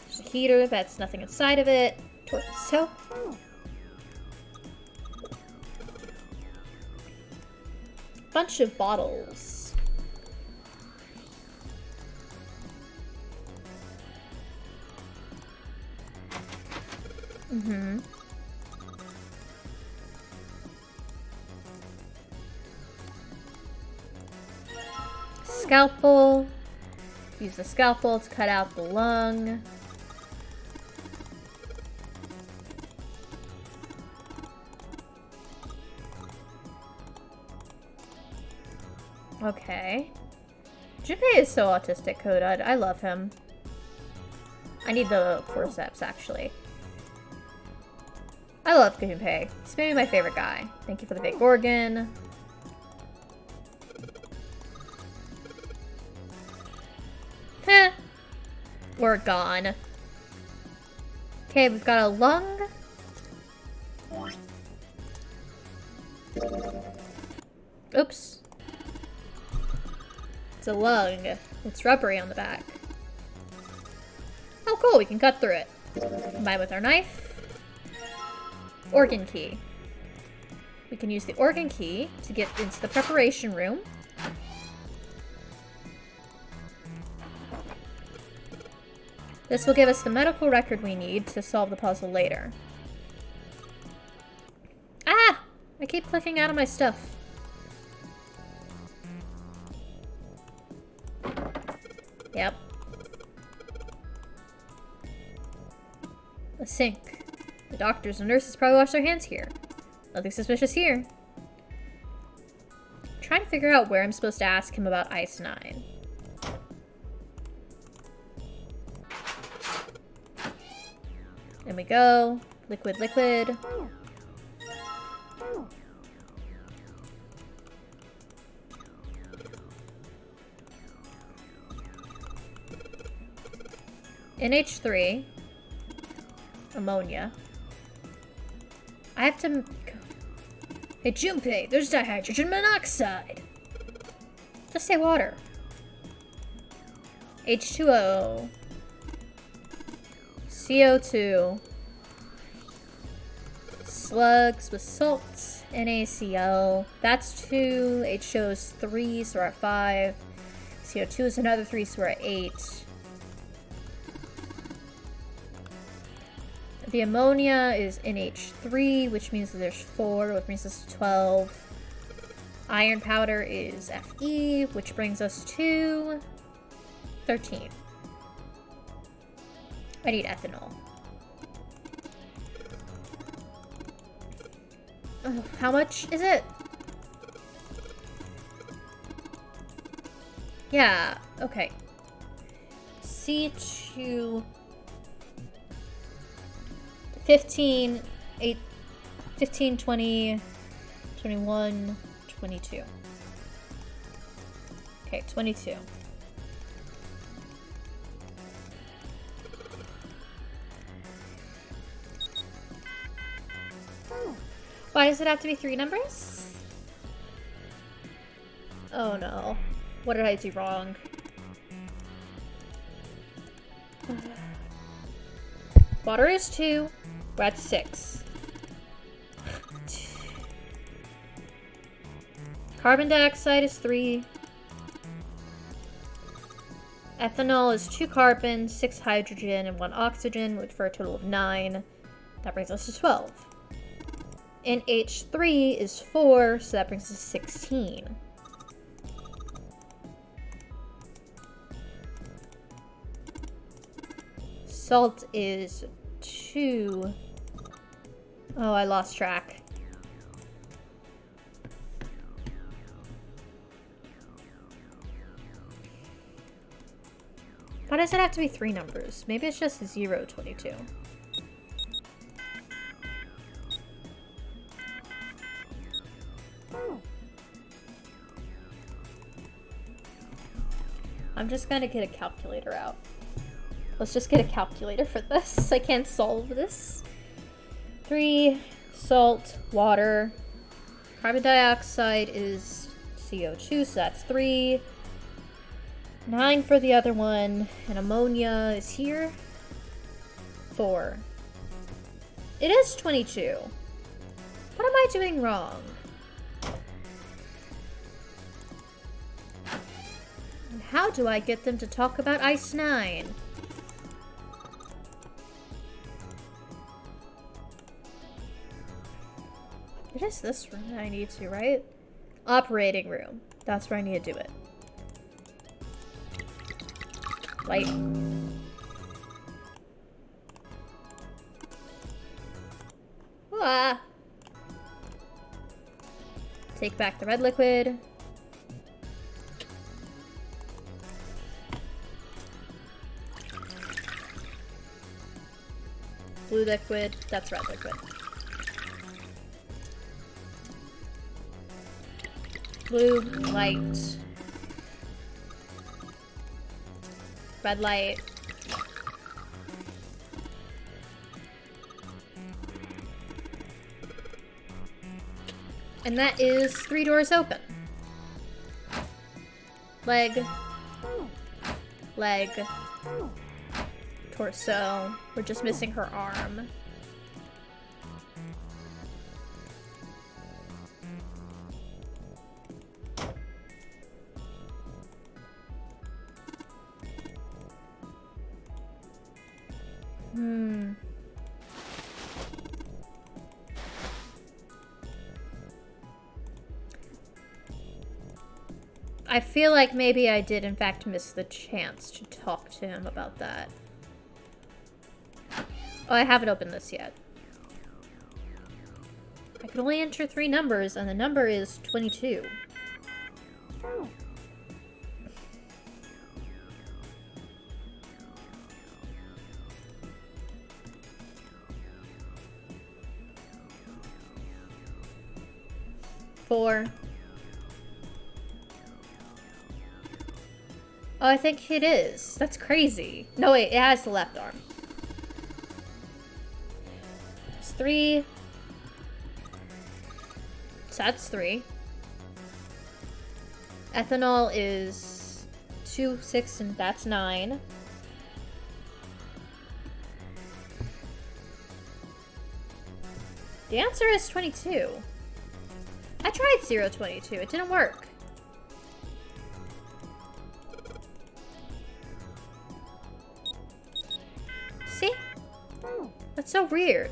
There's a heater that's nothing inside of it. Torso. Bunch of bottles. Mm-hmm. Scalpel. Use the scalpel to cut out the lung. Okay. Junpei is so autistic, Coda. I love him. I need the forceps, actually. I love Junpei. He's maybe my favorite guy. Thank you for the big organ. Heh. We're gone. Okay, we've got a lung. Oops. It's a lung. It's rubbery on the back. Oh, cool. We can cut through it. Combine with our knife. Organ key. We can use the organ key to get into the preparation room. This will give us the medical record we need to solve the puzzle later. Ah! I keep clicking out of my stuff. Yep. A sink. The doctors and nurses probably wash their hands here. Nothing suspicious here. I'm trying to figure out where I'm supposed to ask him about Ice 9. There we go. Liquid, liquid. NH3. Ammonia. I have to... Hey, Junpei, there's dihydrogen monoxide. Just say water. H2O. CO2. Slugs with salt. NaCl. That's 2. H2O is 3, so we're at 5. CO2 is another 3, so we're at 8. The ammonia is NH3, which means that there's 4, which brings us to 12. Iron powder is Fe, which brings us to 13. I need ethanol. How much is it? Yeah, okay. C2... 15, 8, 15, 20, 21, 22. Okay, 22. Why does it have to be 3 numbers? Oh no. What did I do wrong? Water is 2. We're at 6. Carbon dioxide is 3. Ethanol is 2 carbon, 6 hydrogen, and 1 oxygen, for a total of 9. That brings us to 12. NH3 is 4, so that brings us to 16. Salt is 2. Oh, I lost track. Why does it have to be 3 numbers? Maybe it's just 0, 22. I'm just gonna get a calculator out. Let's just get a calculator for this. I can't solve this. 3, salt, water. Carbon dioxide is CO2, so that's 3. 9 for the other one. And ammonia is here. 4. It is 22. What am I doing wrong? And how do I get them to talk about Ice 9? It is this room that I need to, right? Operating room. That's where I need to do it. Light. Ah. Take back the red liquid. Blue liquid. That's red liquid. Blue light. Red light. And that is 3 doors open. Leg. Leg. Torso. We're just missing her arm. I feel like maybe I did in fact miss the chance to talk to him about that. Oh, I haven't opened this yet. I can only enter 3 numbers, and the number is 22. Four. Oh, I think it is. That's crazy. No, wait, it has the left arm. It's 3. So that's 3. Ethanol is 2, 6, and that's 9. The answer is 22. I tried 022. It didn't work. See? That's so weird.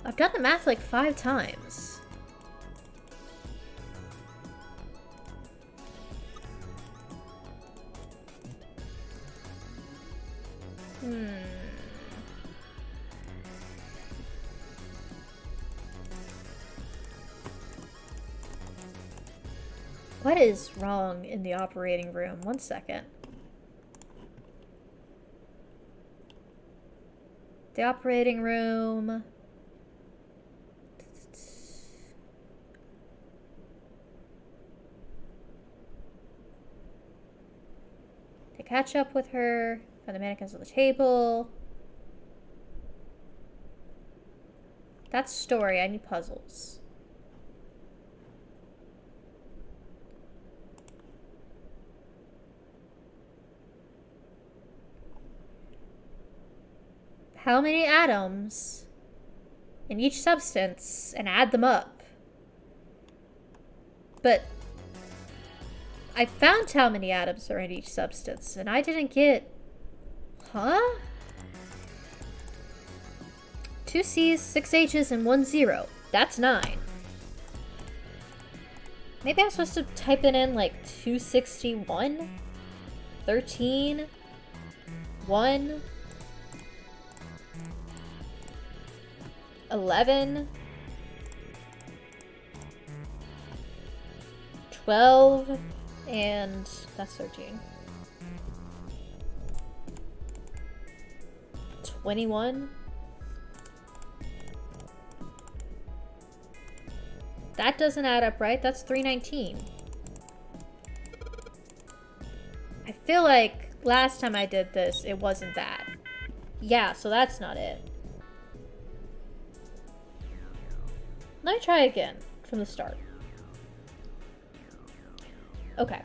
I've done the math like 5 times. What is wrong in the operating room? 1 second. The operating room. To catch up with her. Find the mannequins on the table. That's story. I need puzzles. How many atoms in each substance and add them up? But I found how many atoms are in each substance, and I didn't get... Huh? 2 C's, 6 H's, and 1 0. That's 9. Maybe I'm supposed to type it in like 261? 13? 1? 11? 12? And that's 13. 21? That doesn't add up, right? That's 319. I feel like last time I did this, it wasn't that. Yeah, so that's not it. Let me try again from the start. Okay.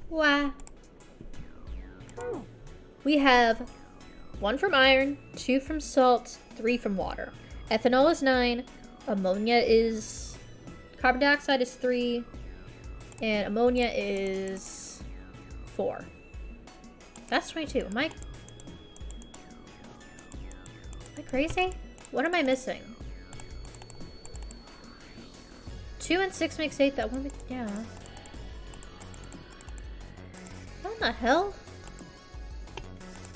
Wow. We have 1 from iron, 2 from salt, 3 from water. Ethanol is 9. Ammonia is... Carbon dioxide is 3. And ammonia is 4. That's 22. Am I crazy? What am I missing? 2 and 6 makes 8. That one, yeah. What the hell?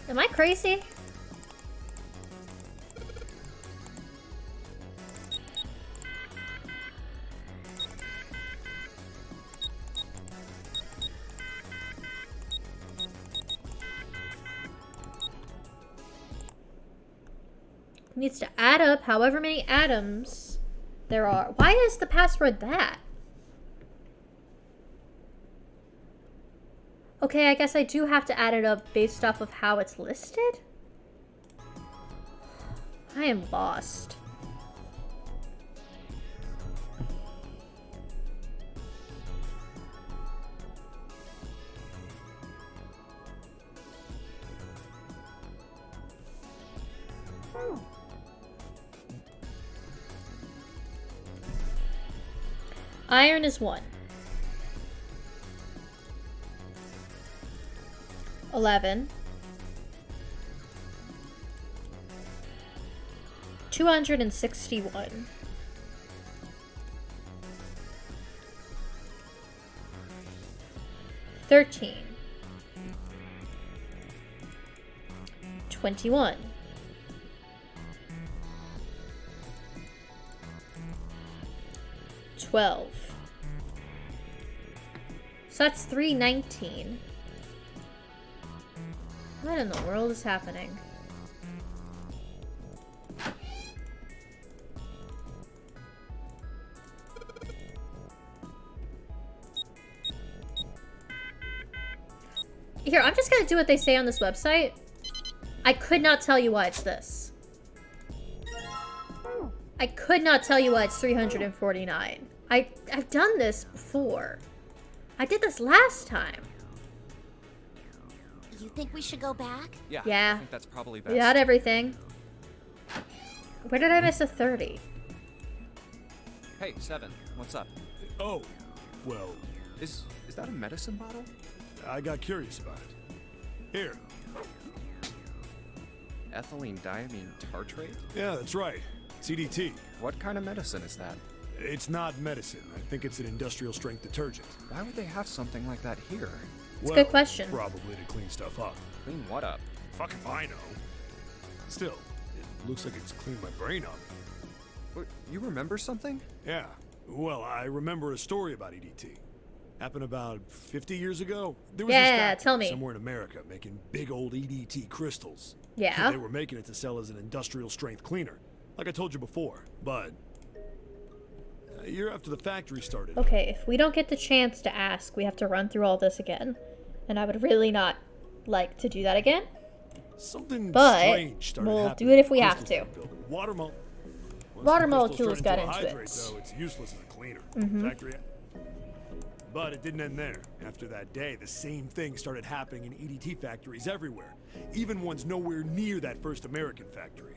Am I crazy? Needs to add up however many atoms there are. Why is the password that? Okay, I guess I do have to add it up based off of how it's listed? I am lost. Iron is 1. 11. 261. 13. 21. 12. So that's 319. What in the world is happening? Here, I'm just gonna do what they say on this website. I could not tell you why it's this. I could not tell you why it's 349. I've done this before. I did this last time. You think we should go back? Yeah. Yeah. I think that's probably best. We got everything. Where did I miss a 30? Hey, 7. What's up? Oh, well, Is that a medicine bottle? I got curious about it. Here. Ethylene diamine tartrate? Yeah, that's right. CDT. What kind of medicine is that? It's not medicine. I think it's an industrial strength detergent. Why would they have something like that here? It's a good question. Probably to clean stuff up. Clean what up? Fuck if I know. Still, it looks like it's cleaned my brain up. What, you remember something? Yeah. Well, I remember a story about EDT. Happened about 50 years ago. There was this Yeah, factory tell me. somewhere in America making big old EDT crystals. Yeah. They were making it to sell as an industrial strength cleaner, like I told you before. But a year after the factory started, Okay, if we don't get the chance to ask, we have to run through all this again. And I would really not like to do that again. something But strange started we'll happening do it if we in the have crystal to. building. Water water the crystals molecules turn got into a into hydrate, it. though, it's useless as a cleaner. Mhm. Factory. But it didn't end there. After that day, the same thing started happening in EDT factories everywhere, even ones nowhere near that first American factory.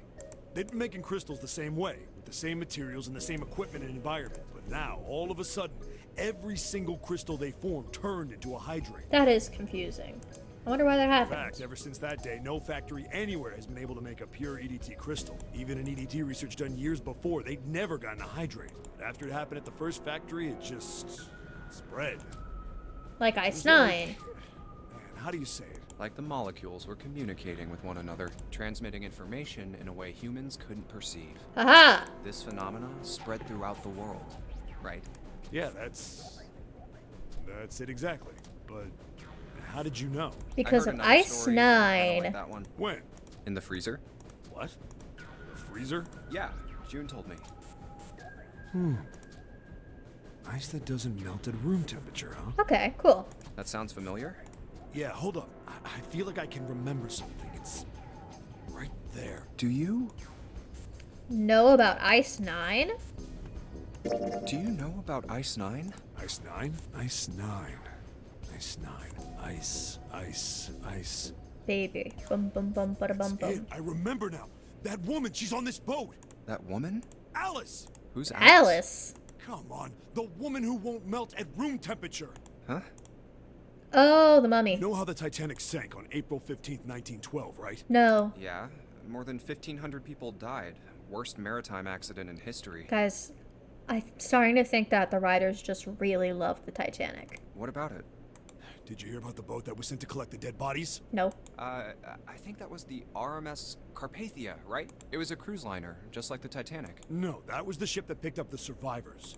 They'd been making crystals the same way, with the same materials and the same equipment and environment. But now, all of a sudden, every single crystal they formed turned into a hydrate. That is confusing. I wonder why that In happened. fact, ever since that day, no factory anywhere has been able to make a pure EDT crystal. Even in EDT research done years before, they'd never gotten a hydrate. But after it happened at the first factory, it just spread. Like It Ice was 9. Man, how do you say it? Like the molecules were communicating with one another, transmitting information in a way humans couldn't perceive. Haha! This phenomenon spread throughout the world, right? Yeah, that's it exactly. But how did you know? Because I of heard another Ice story kinda 9. like that one. When? In the freezer? What? The freezer? Yeah, June told me. Ice that doesn't melt at room temperature, huh? Okay, cool. That sounds familiar? Yeah, hold up. I feel like I can remember something. It's right there. Do you? Know about Ice 9? Do you know about Ice 9? Ice 9? Ice 9. Ice 9. Ice. Baby. Bum bum bum bada bum That's it. bum. I remember now. That woman, she's on this boat. That woman? Alice! Who's Alice. Come on. The woman who won't melt at room temperature. Huh? Oh, the mummy. You know how the Titanic sank on April 15th, 1912, right? No. Yeah, more than 1,500 people died. Worst maritime accident in history. Guys, I'm starting to think that the writers just really love the Titanic. What about it? Did you hear about the boat that was sent to collect the dead bodies? No. I think that was the RMS Carpathia, right? It was a cruise liner, just like the Titanic. No, that was the ship that picked up the survivors.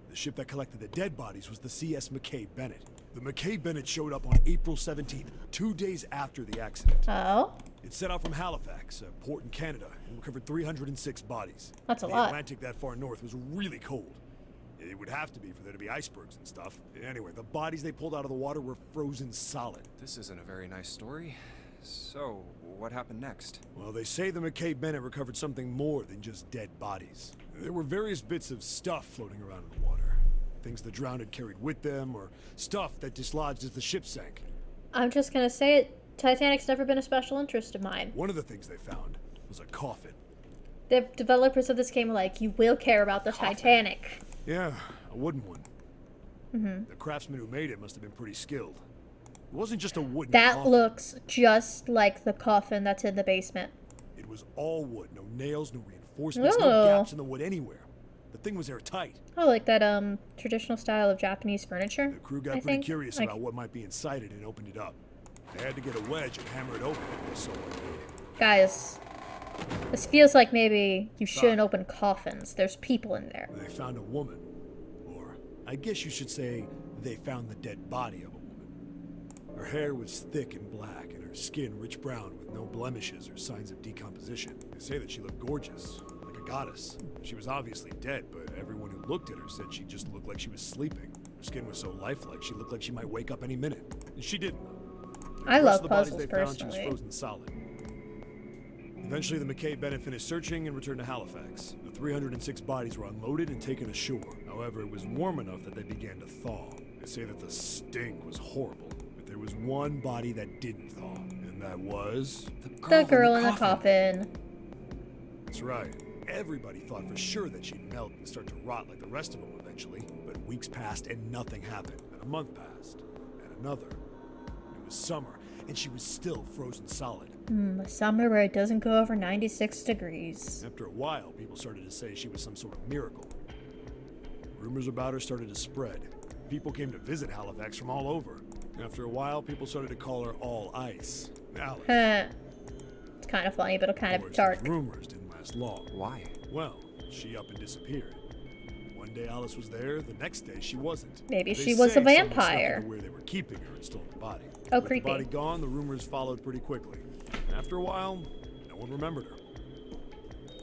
The ship that collected the dead bodies was the CS McKay Bennett. The McKay Bennett showed up on April 17th, 2 days after the accident. Oh? It set out from Halifax, a port in Canada, and recovered 306 bodies. That's a the lot. Atlantic that far north was really cold. It would have to be for there to be icebergs and stuff. Anyway, the bodies they pulled out of the water were frozen solid. This isn't a very nice story. So, what happened next? Well, they say the McKay Bennett recovered something more than just dead bodies. There were various bits of stuff floating around in the water. Things the drowned had carried with them, or stuff that dislodged as the ship sank. I'm just gonna say it. Titanic's never been a special interest of mine. One of the things they found was a coffin. The developers of this game were like, you will care about the Titanic. Yeah, a wooden one. The craftsman who made it must have been pretty skilled. It wasn't just a wooden That coffin. looks just like the coffin that's in the basement. It was all wood. No nails, no reinforcements, no Ooh. gaps in the wood anywhere. The thing was airtight. Oh, like that traditional style of Japanese furniture. The crew got I pretty think. curious Like, about what might be inside it and opened it up. They had to get a wedge and hammer it open. So guys, this feels like maybe you shouldn't open coffins. There's people in there. they found a woman. Or, I guess you should say, they found the dead body of a woman. Her hair was thick and black, and her skin rich brown with no blemishes or signs of decomposition. They say that she looked gorgeous, like a goddess. She was obviously dead, but everyone who looked at her said she just looked like she was sleeping. Her skin was so lifelike, she looked like she might wake up any minute. And she didn't, though. I The rest love of the bodies puzzles they found, she was personally. frozen solid. Eventually, the McKay Bennett finished searching and returned to Halifax. The 306 bodies were unloaded and taken ashore. However, it was warm enough that they began to thaw. They say that the stink was horrible, but there was one body that didn't thaw, and that was... The girl in the coffin. That's right. Everybody thought for sure that she'd melt and start to rot like the rest of them eventually, but weeks passed and nothing happened. And a month passed, and another. It was summer, and she was still frozen solid. A summer where it doesn't go over 96 degrees. After a while, people started to say she was some sort of miracle. Rumors about her started to spread. People came to visit Halifax from all over. After a while, people started to call her All Ice. Alice. It's kind of funny, but kind of course, dark. those rumors didn't last long. Why? Well, she up and disappeared. One day Alice was there, the next day she wasn't. Maybe They she was a say someone snuck vampire. into where they were keeping her and stole the body. Oh, With creepy. the body gone, the rumors followed pretty quickly. After a while, no one remembered her.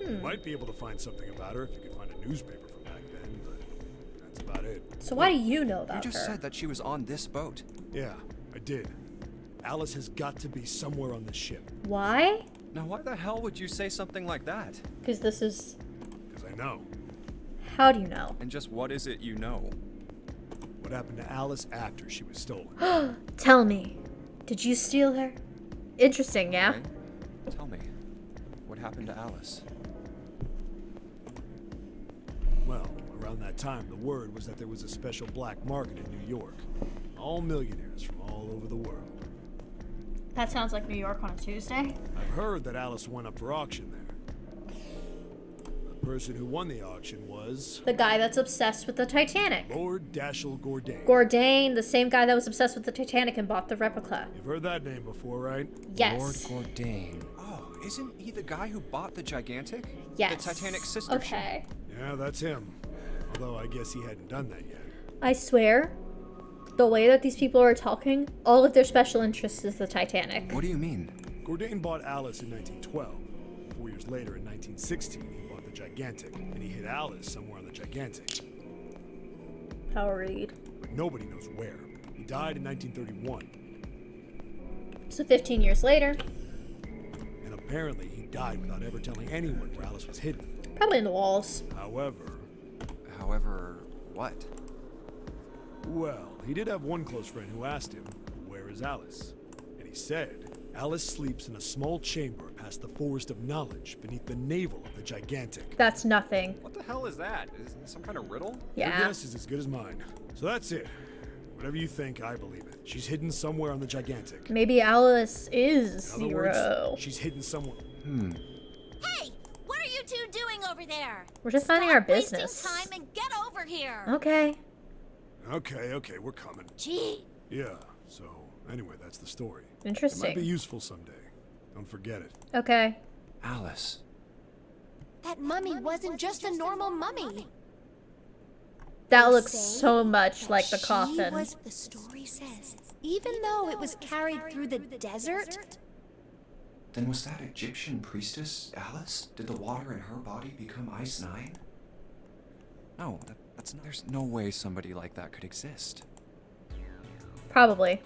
You might be able to find something about her if you could find a newspaper from back then, but that's about it. So why do you know You about just her? said that she was on this boat. Yeah, I did. Alice has got to be somewhere on this ship. Why? Now, why the hell would you say something like that? Because this is... Because I I know. How do you know? And just what is it you know? What happened to Alice after she was stolen? Tell me. Did you steal her? Interesting, yeah? Okay. Tell me, what happened to Alice? Well, around that time, the word was that there was a special black market in New York. All millionaires from all over the world. That sounds like New York on a Tuesday. I've heard that Alice went up for auction there. The person who won the auction was The guy that's obsessed with the Titanic. Lord Dashiell Gordain. Gordain, the same guy that was obsessed with the Titanic and bought the replica. You've heard that name before, right? Yes. Lord Gordain. Oh, isn't he the guy who bought the Gigantic? Yes. The Titanic sister Okay. Yeah, that's him. Although I guess he hadn't done that yet. I swear, the way that these people are talking, all of their special interest is the Titanic. What do you mean? Gordain bought Alice in 1912. 4 years later, in 1916, he bought the Gigantic, and he hid Alice somewhere on the Gigantic. Power read. But nobody knows where. He died in 1931, So 15 years later, and apparently he died without ever telling anyone where Alice was hidden. probably in the walls. However, what? Well, he did have one close friend who asked him, "Where is Alice?" And he said, "Alice sleeps in a small chamber past the Forest of Knowledge beneath the navel of the Gigantic." That's nothing. What the hell is that? Is it some kind of riddle? Your Yeah. guess is as good as mine. So that's it. Whatever you think, I believe it. She's hidden somewhere on the Gigantic. Maybe Alice is In other Zero. words, she's hidden somewhere. Hey, what are you two doing over there? We're just minding our Stop wasting business. time and get over here. Okay. Okay, we're coming. Gee, Yeah, so anyway, that's the story. It might be Interesting. useful someday. Don't forget it. Okay. Alice. that mummy wasn't just a normal mummy. That They looks say so much that like the she coffin. was, the story says, even though it was carried through the desert. Then was that Egyptian priestess Alice? Did the water in her body become Ice 9? No, that's not. There's no way somebody like that could exist. Probably.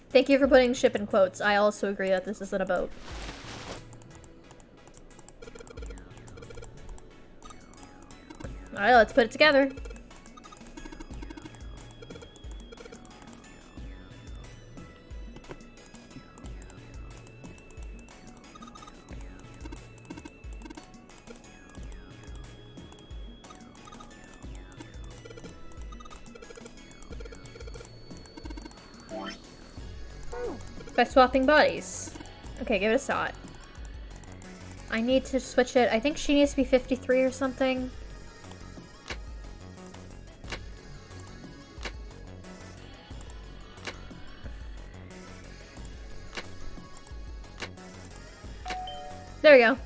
Thank you for putting ship in quotes. I also agree that this isn't a boat. Alright, let's put it together. By swapping bodies. Okay, give it a shot. I need to switch it. I think she needs to be 53 or something. There we go.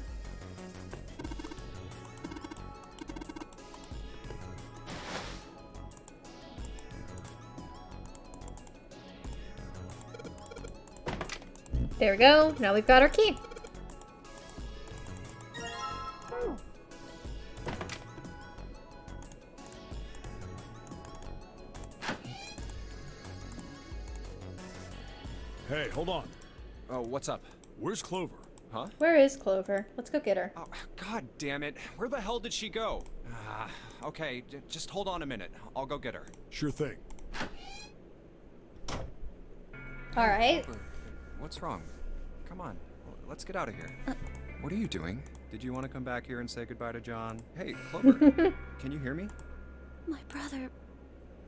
There we go. Now we've got our key. Hey, hold on. Oh, what's up? Where's Clover? Huh? Where is Clover? Let's go get her. Oh, god damn it. Where the hell did she go? Okay, just hold on a minute. I'll go get her. Sure thing. Alright. What's wrong? Come on, let's get out of here. What are you doing? Did you want to come back here and say goodbye to John? Hey, Clover, can you hear me? My brother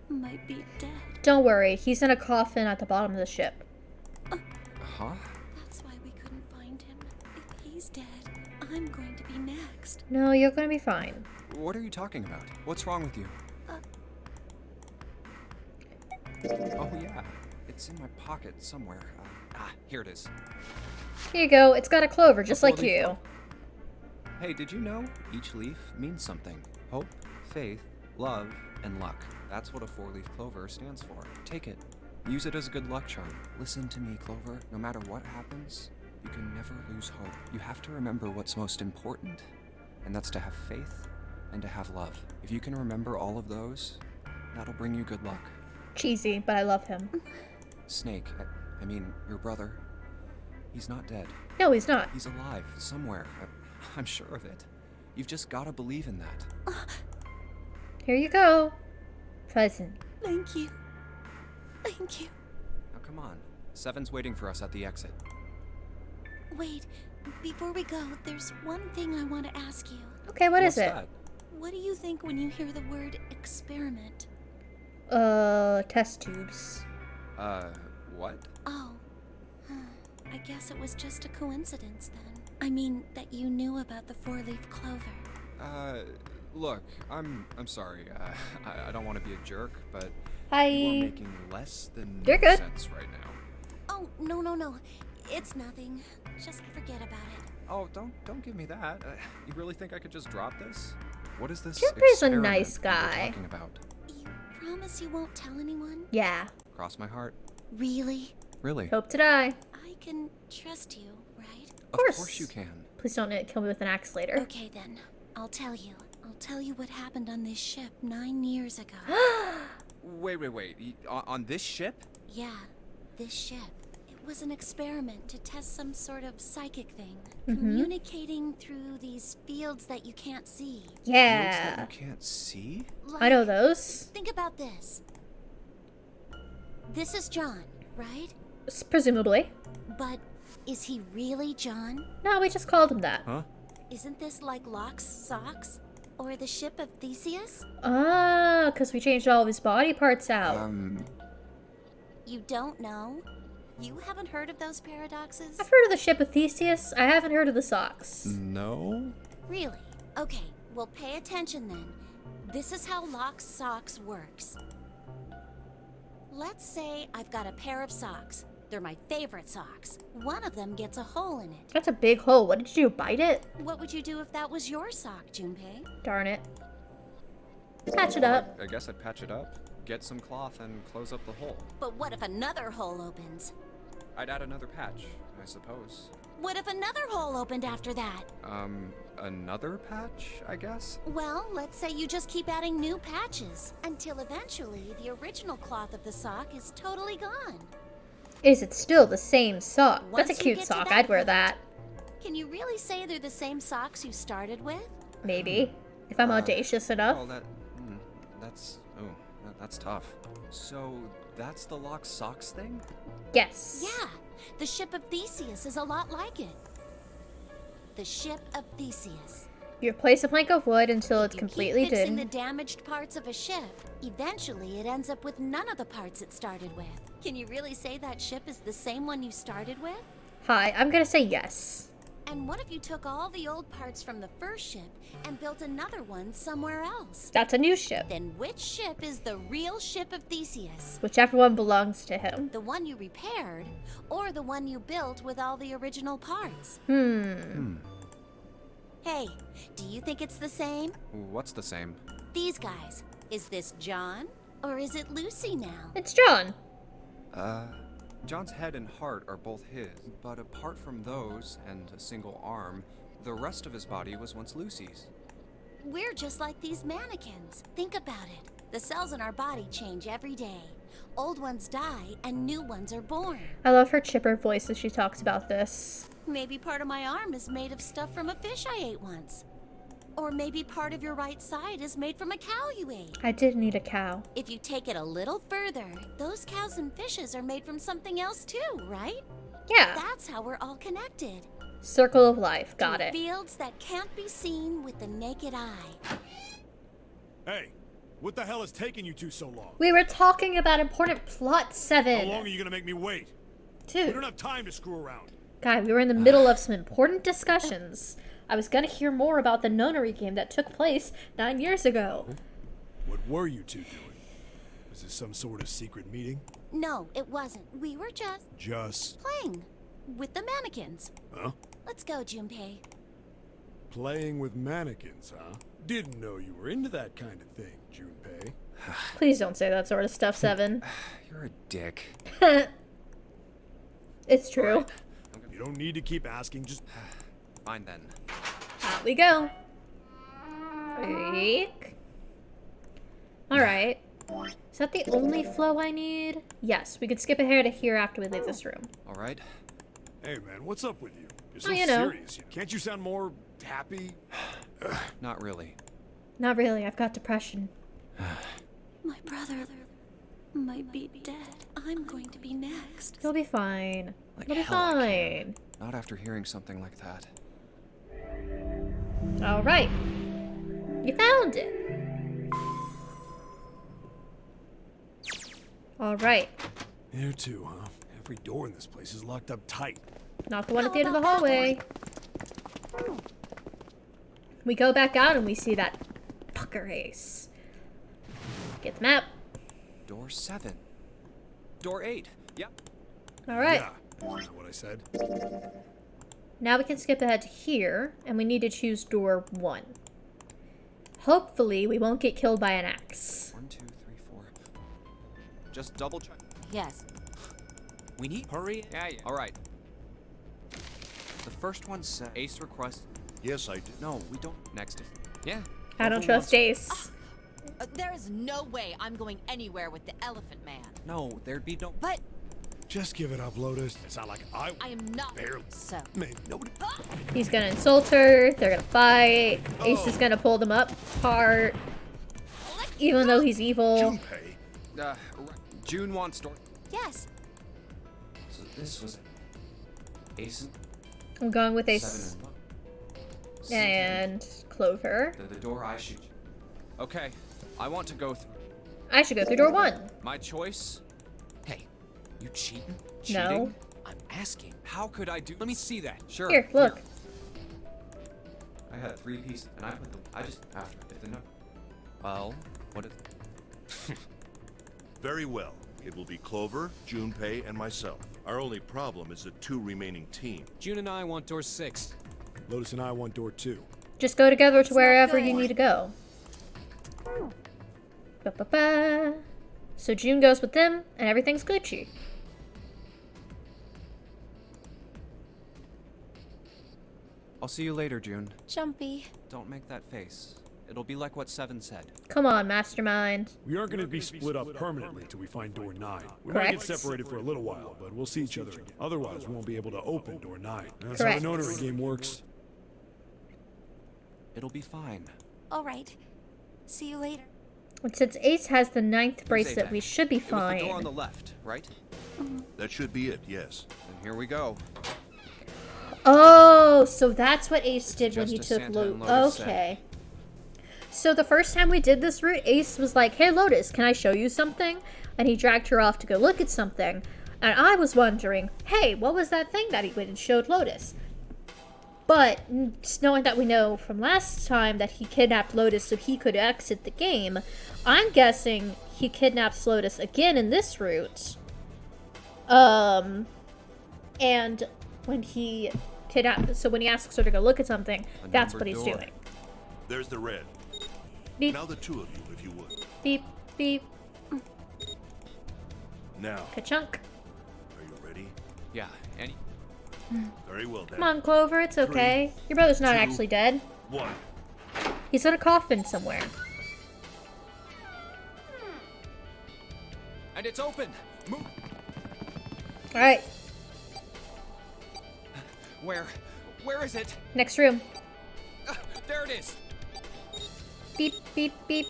might be dead. Don't worry. He's in a coffin at the bottom of the ship. Huh? That's why we couldn't find him. If he's dead, I'm going to be next. No, you're gonna be fine. What are you talking about? What's wrong with you? Oh yeah, it's in my pocket somewhere. Here it is. Here you go. It's got a clover, just like Four-leaf you. clover. Hey, did you know each leaf means something? Hope, faith, love, and luck. That's what a four-leaf clover stands for. Take it. Use it as a good luck charm. Listen to me, Clover. No matter what happens, you can never lose hope. You have to remember what's most important, and that's to have faith and to have love. If you can remember all of those, that'll bring you good luck. Cheesy, but I love him. Snake, I mean, your brother, he's not dead. No, he's not. He's alive somewhere. I'm sure of it. You've just gotta believe in that. Here you go. Present. Thank you. Thank you. Now come on. Seven's waiting for us at the exit. Wait, before we go, there's one thing I want to ask you. Okay, what is What's it? that? What do you think when you hear the word experiment? Test tubes. What? Oh, I guess it was just a coincidence then. I mean, that you knew about the four-leaf clover. Look, I'm sorry. I don't want to be a jerk, but Hi. you are making less than You're no good. sense right now. Oh, no. It's nothing. Just forget about it. Oh, don't give me that. You really think I could just drop this? What is this? Jupiter's a experiment nice you're guy. talking about? You promise you won't tell anyone? Yeah. Cross my heart. Really? Really? Hope to die. I can trust you, right? Of course you can. Please don't kill me with an axe later. Okay then. I'll tell you. I'll tell you what happened on this ship 9 years ago. Wait. On this ship? Yeah, this ship. It was an experiment to test some sort of psychic thing. Mm-hmm. Communicating through these fields that you can't see. Fields Yeah. that you can't see? I know those. Think about this. This is John, right? Presumably. But is he really John? No, we just called him that. Huh? Isn't this like Locke's socks? Or the ship of Theseus? Ah, because we changed all of his body parts out. You don't know? You haven't heard of those paradoxes? I've heard of the ship of Theseus. I haven't heard of the socks. No? Really? Okay, well pay attention then. This is how Locke's socks works. Let's say I've got a pair of socks. They're my favorite socks. One of them gets a hole in it. That's a big hole. What did you do? Bite it? What would you do if that was your sock, Junpei? Darn it. Patch it up. I guess I'd patch it up, get some cloth, and close up the hole. But what if another hole opens? I'd add another patch, I suppose. What if another hole opened after that? Another patch, I guess? Well, let's say you just keep adding new patches until eventually the original cloth of the sock is totally gone. Is it still the same sock? Once That's a you cute get to sock. that I'd wear point- that. Can you really say they're the same socks you started with? Maybe. If I'm audacious enough. Oh, that's tough. So, that's the Locke Socks thing? Yes. Yeah, the ship of Theseus is a lot like it. The ship of Theseus. You replace a plank of wood until it's You completely keep fixing dead. the damaged parts of a ship. Eventually, it ends up with none of the parts it started with. Can you really say that ship is the same one you started with? Hi, I'm gonna say yes. And what if you took all the old parts from the first ship and built another one somewhere else? That's a new ship. Then which ship is the real ship of Theseus? Whichever one belongs to him. The one you repaired, or the one you built with all the original parts? Hey, do you think it's the same? What's the same? These guys. Is this John? Or is it Lucy now? It's John. John's head and heart are both his, but apart from those, and a single arm, the rest of his body was once Lucy's. We're just like these mannequins. Think about it. The cells in our body change every day. Old ones die, and new ones are born. I love her chipper voice as she talks about this. Maybe part of my arm is made of stuff from a fish I ate once. Or maybe part of your right side is made from a cow you ate. I did need a cow. If you take it a little further, those cows and fishes are made from something else too, right? Yeah. That's how we're all connected. Circle of life. Got Through it. Fields that can't be seen with the naked eye. Hey, what the hell is taking you two so long? We were talking about important plot 7. How long are you gonna make me wait? We Dude. don't have time to screw around. God, we were in the middle of some important discussions. I was gonna hear more about the nunnery game that took place 9 years ago. What were you two doing? Was this some sort of secret meeting? No, it wasn't. We were just playing with the mannequins. Huh? Let's go, Junpei. Playing with mannequins, huh? Didn't know you were into that kind of thing, Junpei. Please don't say that sort of stuff, Seven. You're a dick. It's true. You don't need to keep asking, just... Fine then. Out we go. Freak. Alright. Is that the only flow I need? Yes, we could skip ahead to here after we leave this room. Alright. Hey man, what's up with you? You're so Oh, you know. serious. Can't you sound more happy? Not really. Not really, I've got depression. My brother might be dead. I'm going to be next. You'll be fine. Like You'll be hell I fine. Not after hearing something like that. Alright. You found it. Alright. There too, huh? Every door in this place is locked up tight. Not the one at the end of the hallway. We go back out and we see that pucker Ace. Get the map. Door 7. Door 8. Yep. Alright. Yeah, isn't that what I said? Now we can skip ahead to here, and we need to choose door 1. Hopefully, we won't get killed by an axe. 1, 2, 3, 4. Just double check. Yes. We need. Hurry. Yeah. All right. The first one said Ace request. Yes, I did. No, we don't. Next. Yeah. I don't trust Ace. There is no way I'm going anywhere with the Elephant Man. No, there'd be no. But Just give it up, Lotus. It's not like I I am not. barely. So. Man, nobody. He's gonna insult her, they're gonna fight, Ace is gonna pull them apart, even though he's evil. Junpei. June wants door. Yes. So this was Ace I'm going with 7 Ace and 1. and Clover. The door I should. Okay, I want to go through. I should go through door 1. My choice. Hey, you cheating? No. I'm asking. How could I do? Let me see that. Sure. Here, look. I had 3 pieces, and I put them. I just after if the no. Well, what is? Very well. It will be Clover, Junpei, and myself. Our only problem is the 2 remaining teams. June and I want door 6. Lotus and I want door 2. Just go together to not wherever good. you need to go. Ba-ba-ba. So June goes with them, and everything's Gucci. I'll see you later, June. Jumpy. Don't make that face. It'll be like what 7 said. Come on, mastermind. We aren't going to be split up permanently till we find door 9. We might Correct. get separated for a little while, but we'll see each other again. Otherwise, we won't be able to open door 9. That's Correct. how the notary game works. It'll be fine. All right. See you later. And since Ace has the 9th bracelet, Zadak. we should be It was the door on fine. the left, right? That should be it, yes. And here we go. Oh, so that's what Ace did when just he as took Santa and Lotus. Lotus said. Okay. So the first time we did this route, Ace was like, "Hey Lotus, can I show you something?" And he dragged her off to go look at something. And I was wondering, hey, what was that thing that he went and showed Lotus? But just knowing that we know from last time that he kidnapped Lotus so he could exit the game, I'm guessing he kidnaps Lotus again in this route. And when he when he asks her to go look at something, A that's what numbered he's door. doing. There's the red. Beep, Now the 2 of you, if you would. beep, beep, Now, ka-chunk. are you ready? Yeah. Any. Very well then. Come on, Clover, it's okay. Your brother's not 2, actually dead. 1. He's in a coffin somewhere. And it's open. Move. Alright, Where is it? next room. There it is. Beep, beep, beep.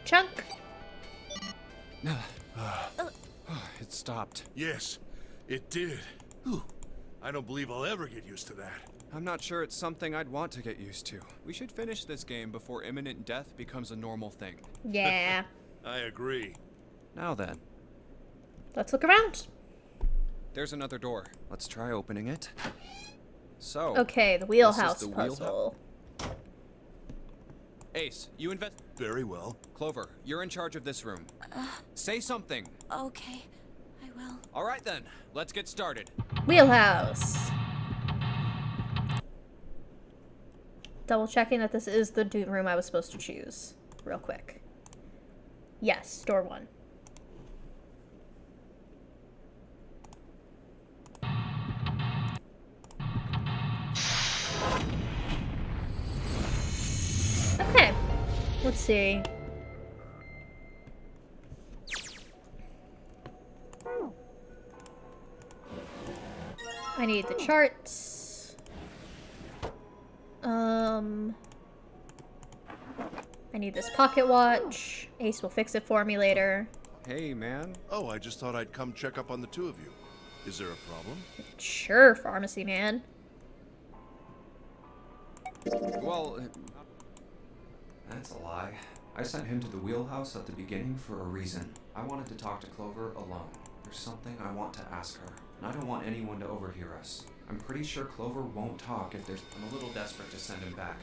Chunk. It stopped. Yes, it did. Whew. I don't believe I'll ever get used to that. I'm not sure it's something I'd want to get used to. We should finish this game before imminent death becomes a normal thing. Yeah. I agree. Now then, Let's look around. there's another door. Let's try opening it. So. Okay, the wheelhouse the puzzle. Ace, you invest. Very well. Clover, you're in charge of this room. Say something. Okay. I will. All right then, let's get started. Wheelhouse. Double checking that this is the room I was supposed to choose. Real quick. Yes, door 1. Okay. Let's see. I need the charts. I need this pocket watch. Ace will fix it for me later. Hey, man. Oh, I just thought I'd come check up on the two of you. Is there a problem? Sure, pharmacy man. Well, that's a lie. I sent him to the wheelhouse at the beginning for a reason. I wanted to talk to Clover alone. There's something I want to ask her, and I don't want anyone to overhear us. I'm pretty sure Clover won't talk if there's... I'm a little desperate to send him back.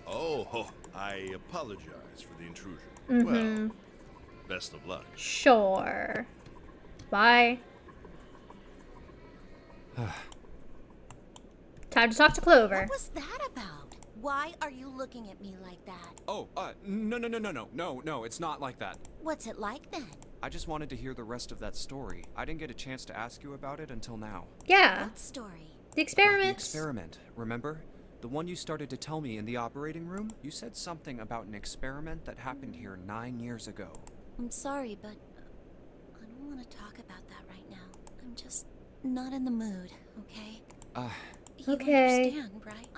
Oh, I apologize for the intrusion. Mm-hmm. Well, best of luck. Sure. Bye. Time to talk to Clover. What was that about? Why are you looking at me like that? Oh, no, it's not like that. What's it like then? I just wanted to hear the rest of that story. I didn't get a chance to ask you about it until now. Yeah. What story? The experiment. The experiment, remember? The one you started to tell me in the operating room? You said something about an experiment that happened here 9 years ago. I'm sorry, but I don't want to talk about that right now. I'm just not in the mood, okay? You Okay. understand, right?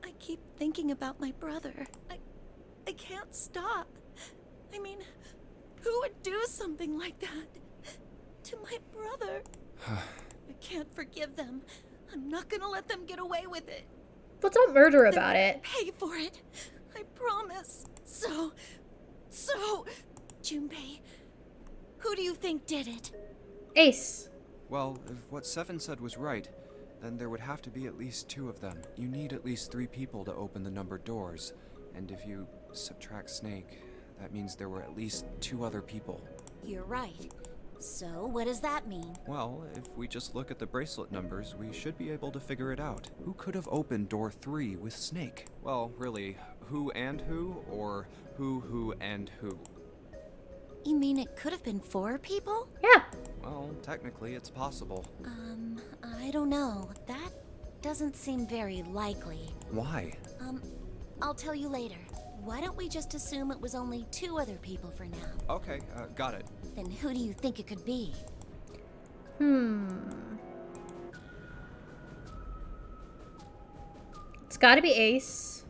I keep thinking about my brother. I can't stop. I mean, who would do something like that to my brother? I can't forgive them. I'm not gonna let them get away with it. Well, don't murder They're about gonna it. Pay for it. I promise. So, Junpei, who do you think did it? Ace. Well, if what Seven said was right, then there would have to be at least 2 of them. You need at least 3 people to open the numbered doors. And if you subtract Snake, that means there were at least 2 other people. You're right. So, what does that mean? Well, if we just look at the bracelet numbers, we should be able to figure it out. Who could have opened door 3 with Snake? Well, really, who and who, or who and who? You mean it could have been 4 people? Yeah. Well, technically, it's possible. I don't know. That doesn't seem very likely. Why? I'll tell you later. Why don't we just assume it was only 2 other people for now? Okay, got it. Then who do you think it could be? It's gotta be Ace.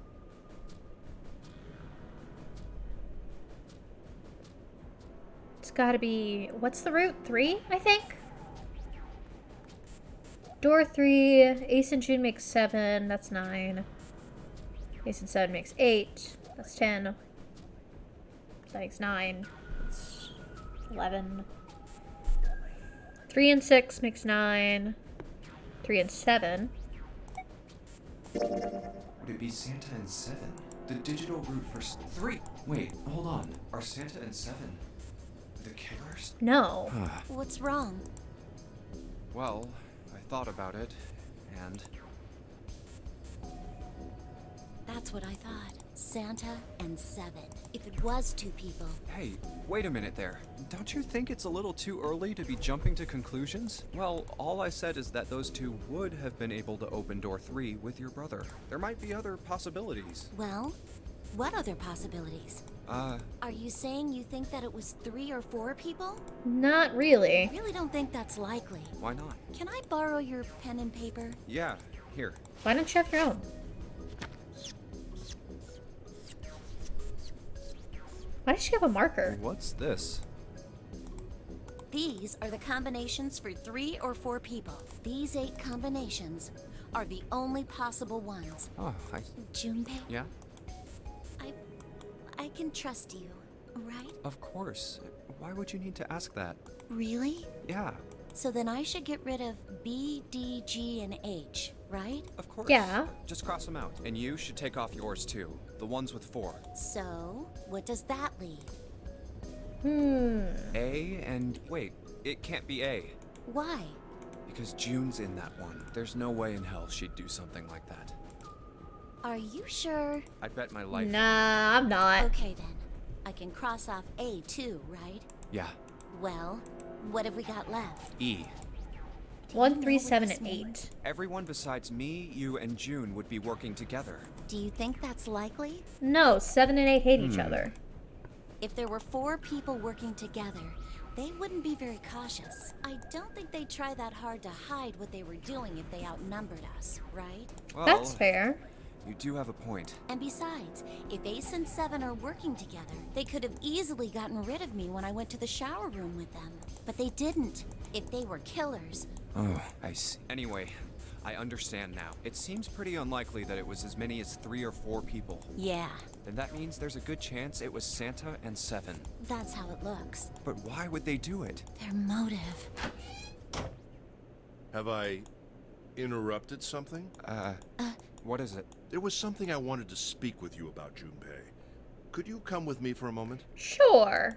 It's gotta be... What's the route? 3, I think? Door 3. Ace and June makes 7. That's 9. Ace and 7 makes 8. That's 10. That makes 9. That's 11. 3 and 6 makes 9. 3 and 7. Would it be Santa and 7? The digital route for 3. Wait, hold on. Are Santa and 7 the killers? No. What's wrong? Well, I thought about it, and... That's what I thought. Santa and 7. If it was 2 people. Hey, wait a minute there. Don't you think it's a little too early to be jumping to conclusions? Well, all I said is that those 2 would have been able to open door 3 with your brother. There might be other possibilities. Well, what other possibilities? Are you saying you think that it was 3 or 4 people? Not really. I really don't think that's likely. Why not? Can I borrow your pen and paper? Yeah, here. Why don't you have your own? Why does she have a marker? What's this? These are the combinations for 3 or 4 people. These 8 combinations are the only possible ones. Oh, Junpei? Yeah? I can trust you, right? Of course. Why would you need to ask that? Really? Yeah. So then I should get rid of B, D, G, and H, right? Of course. Yeah. Just cross them out. And you should take off yours too. The ones with 4. So, what does that leave? A and... Wait, it can't be A. Why? Because June's in that one. There's no way in hell she'd do something like that. Are you sure? I'd bet my life. Nah, I'm not. Okay then. I can cross off A too, right? Yeah. Well, what have we got left? E. 1, 3, 7, and 8. Everyone besides me, you, and June would be working together. Do you think that's likely? No, 7 and 8 hate each other. If there were 4 people working together, they wouldn't be very cautious. I don't think they'd try that hard to hide what they were doing if they outnumbered us, right? Well, That's fair. you do have a point. And besides, if Ace and Seven are working together, they could have easily gotten rid of me when I went to the shower room with them. But they didn't. If they were killers. Oh, I see. Anyway, I understand now. It seems pretty unlikely that it was as many as 3 or 4 people. Yeah, Then that means there's a good chance it was Santa and Seven. that's how it looks. But why would they do it? Their motive. Have I interrupted something? What is it? There was something I wanted to speak with you about, Junpei. Could you come with me for a moment? Sure.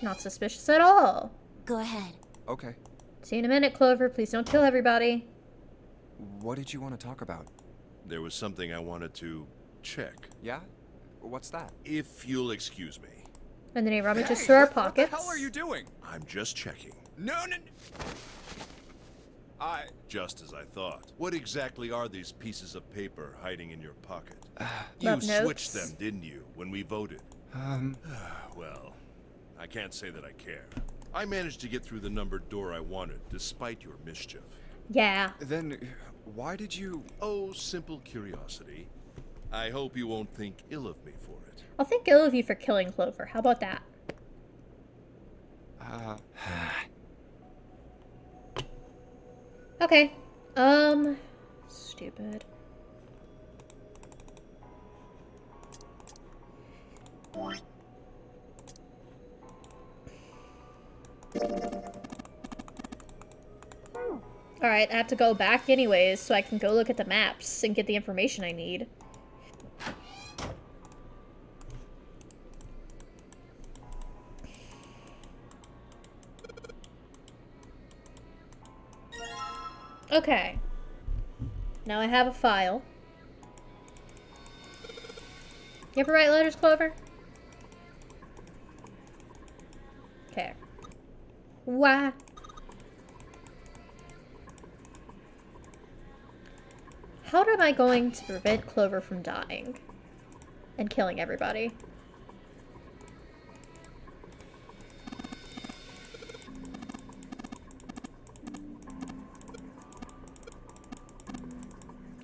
Not suspicious at all. Go ahead. Okay. See you in a minute, Clover. Please don't kill everybody. What did you want to talk about? There was something I wanted to check. Yeah? What's that? If you'll excuse me. And then he rummages through our pockets. What the hell are you doing? I'm just checking. No. Just as I thought. What exactly are these pieces of paper hiding in your pocket? Love You notes. switched them, didn't you, when we voted? Well, I can't say that I care. I managed to get through the numbered door I wanted, despite your mischief. Yeah. Then, why did you... Oh, simple curiosity. I hope you won't think ill of me for it. I'll think ill of you for killing Clover. How about that? Okay. Stupid. Alright, I have to go back anyways, so I can go look at the maps and get the information I need. Okay. Now I have a file. You ever write letters, Clover? Okay. Why? How am I going to prevent Clover from dying and killing everybody?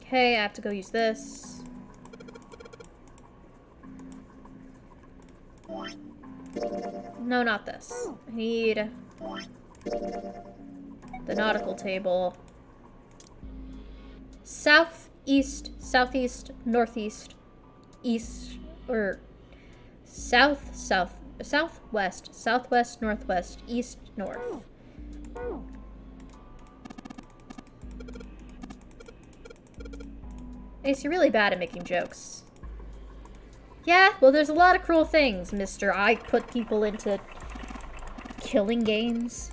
Okay, I have to go use this. No, not this. I need the nautical table. Southeast, southeast, northeast, east, or southwest, southwest, northwest, east, north. Ace, you're really bad at making jokes. Yeah, well, there's a lot of cruel things, mister. I put people into killing games.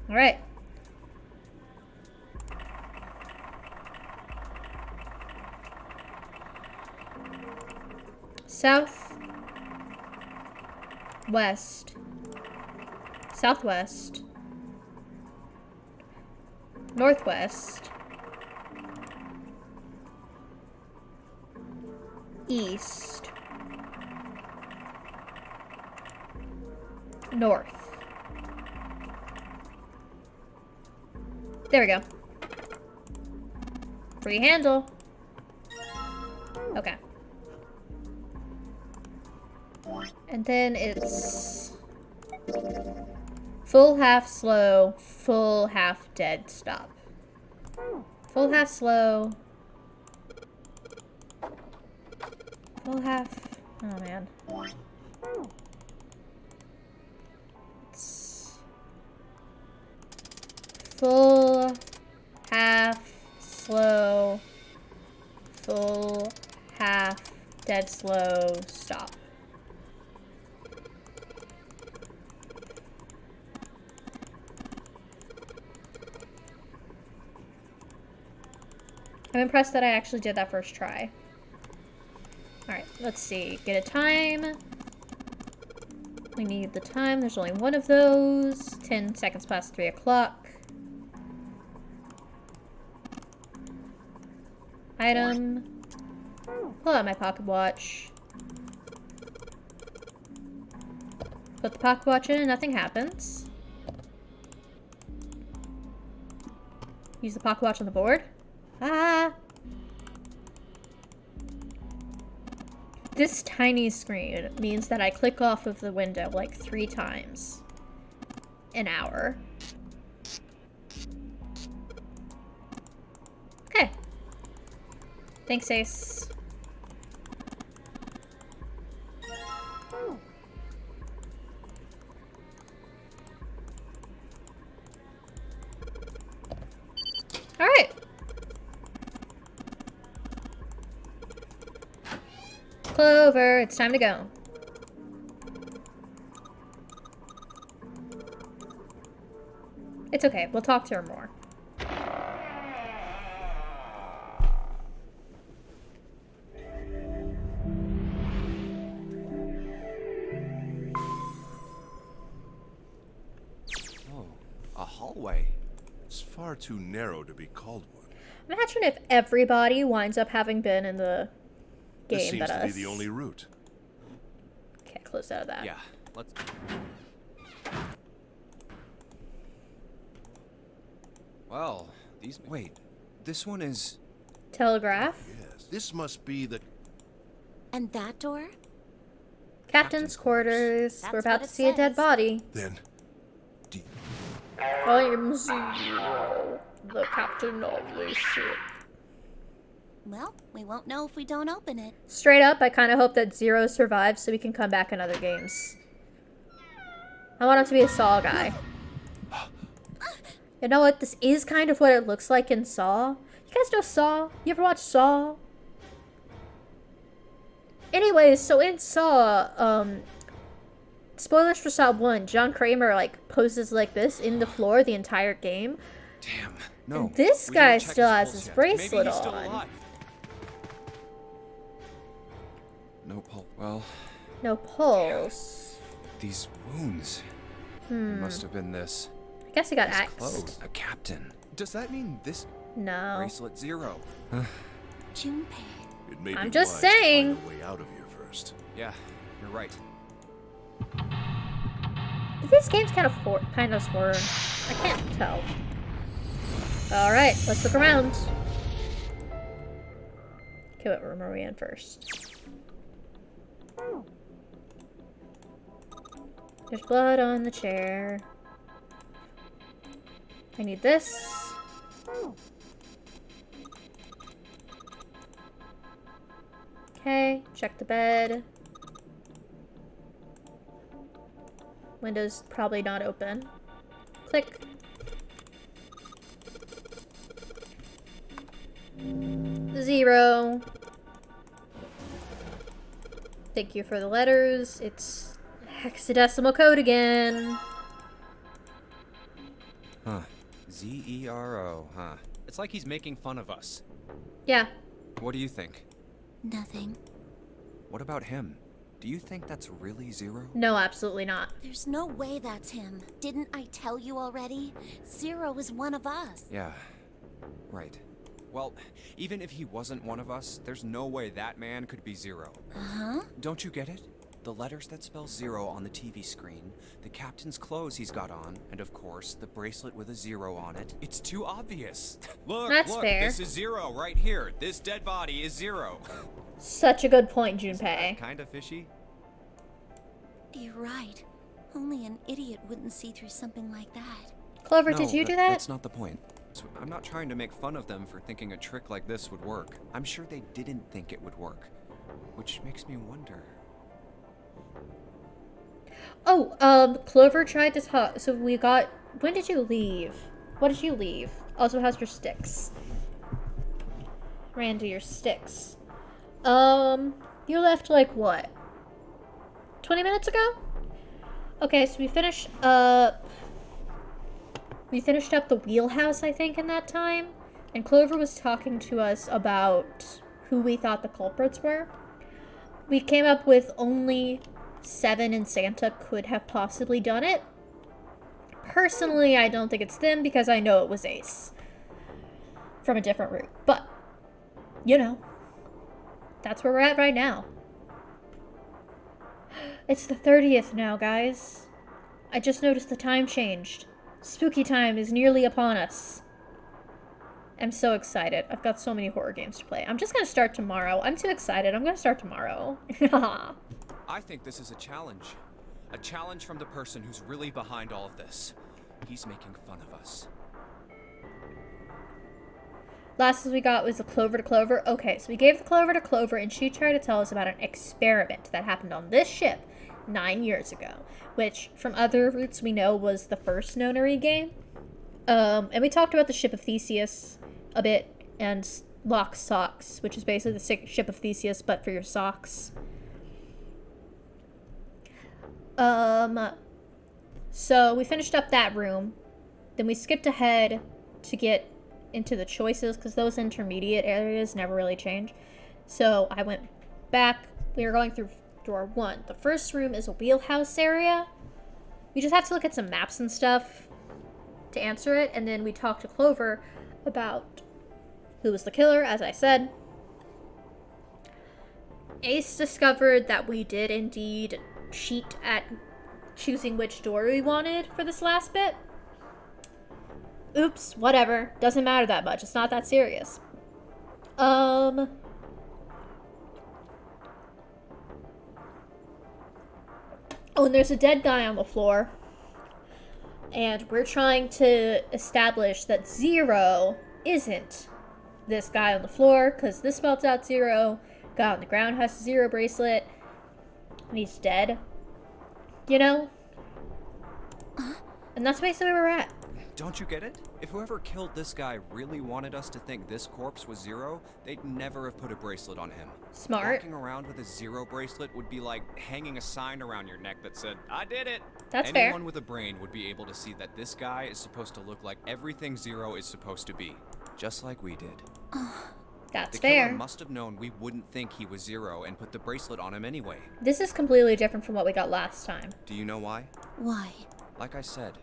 Alright. South. West. Southwest. Northwest. East. North. There we go. Free handle. Okay. And then it's full, half slow, full, half dead, stop. Full, half slow. Full, half... Oh, man. It's full, half, slow, full, half, dead, slow, stop. I'm impressed that I actually did that first try. Alright, let's see. Get a time. We need the time. There's only one of those. 10 seconds past 3 o'clock. Item. Pull out my pocket watch. Put the pocket watch in and nothing happens. Use the pocket watch on the board. Ah! This tiny screen means that I click off of the window like 3 times an hour. Okay. Thanks, Ace. Alright. Clover, it's time to go. It's okay, we'll talk to her more. Oh, a hallway. It's far too narrow to be called one. Imagine if everybody winds up having been in the game This seems that to us. be the only route. Okay, close out of that. Yeah, let's... Well, these... Wait, this one is... Telegraph. Yes, this must be the... And that door? Captain's quarters. That's We're about what to it see a dead says. Then... body. I am Zero, the captain of this ship. Well, we won't know if we don't open it. Straight up, I kind of hope that Zero survives so we can come back in other games. I want him to be a Saw guy. You know what? This is kind of what it looks like in Saw. You guys know Saw? You ever watch Saw? Anyways, so in Saw, spoilers for Saw 1, John Kramer, like, poses like this in the floor the entire game. Damn, no. And this we guy didn't check still has pulse his yet. bracelet Maybe he's still on. alive. No pulse. Well, No pulse. these wounds. It must have been this. I guess he got His axed. clothes. A captain. Does that mean this No. bracelet Zero? Junpei. It may I'm be just wise to saying. find a way out of here first. Yeah, you're right. This game's kind of horror. I can't tell. All right, let's look around. Okay, what room are we in first? There's blood on the chair. I need this. Okay, check the bed. Window's probably not open. Click. Zero. Thank you for the letters. It's hexadecimal code again. Huh. Z-E-R-O, huh? It's like he's making fun of us. Yeah. What do you think? Nothing. What about him? Do you think that's really Zero? No, absolutely not. There's no way that's him. Didn't I tell you already? Zero is one of us. Yeah. Right. Well, even if he wasn't one of us, there's no way that man could be Zero. Uh-huh. Don't you get it? The letters that spell Zero on the TV screen, the captain's clothes he's got on, and of course, the bracelet with a 0 on it. It's too obvious. Look, That's look, fair. this is Zero right here. This dead body is Zero. Such a good point, Junpei. Kind of fishy. You're right. Only an idiot wouldn't see through something like that. Clover, No, did you do that? That's not the point. So I'm not trying to make fun of them for thinking a trick like this would work. I'm sure they didn't think it would work. Which makes me wonder. Oh, Clover tried to talk. So we got. When did you leave? What did you leave? Also has your sticks. Randy, your sticks. You left like what? 20 minutes ago? Okay, so we finished up. We finished up the wheelhouse, I think, in that time. And Clover was talking to us about who we thought the culprits were. We came up with only 7 and Santa could have possibly done it. Personally, I don't think it's them because I know it was Ace from a different route. But, you know, that's where we're at right now. It's the 30th now, guys. I just noticed the time changed. Spooky time is nearly upon us. I'm so excited. I've got so many horror games to play. I'm just gonna start tomorrow. I'm too excited. I'm gonna start tomorrow. I think this is a challenge. A challenge from the person who's really behind all of this. He's making fun of us. Last we got was the Clover to Clover. Okay, so we gave the Clover to Clover, and she tried to tell us about an experiment that happened on this ship 9 years ago, which, from other routes we know, was the first Nonary game. And we talked about the ship of Theseus a bit, and Lock's Socks, which is basically the ship of Theseus, but for your socks. So we finished up that room. Then we skipped ahead to get into the choices, because those intermediate areas never really change. So I went back. We were going through door 1. The first room is a wheelhouse area. We just have to look at some maps and stuff to answer it, and then we talked to Clover about who was the killer, as I said. Ace discovered that we did indeed cheat at choosing which door we wanted for this last bit. Oops, whatever. Doesn't matter that much. It's not that serious. Oh, and there's a dead guy on the floor. And we're trying to establish that Zero isn't this guy on the floor, because this spells out Zero. Guy on the ground has a Zero bracelet. And he's dead. You know? And that's basically where we're at. Don't you get it? If whoever killed this guy really wanted us to think this corpse was Zero, they'd never have put a bracelet on him. Smart. Walking around with a Zero bracelet would be like hanging a sign around your neck that said, "I did it." That's fair. Anyone with a brain would be able to see that this guy is supposed to look like everything Zero is supposed to be. Just like we did. That's the killer fair. must have known we wouldn't think he was Zero and put the bracelet on him anyway. This is completely different from what we got last time. Do you know why? Why? Like I said,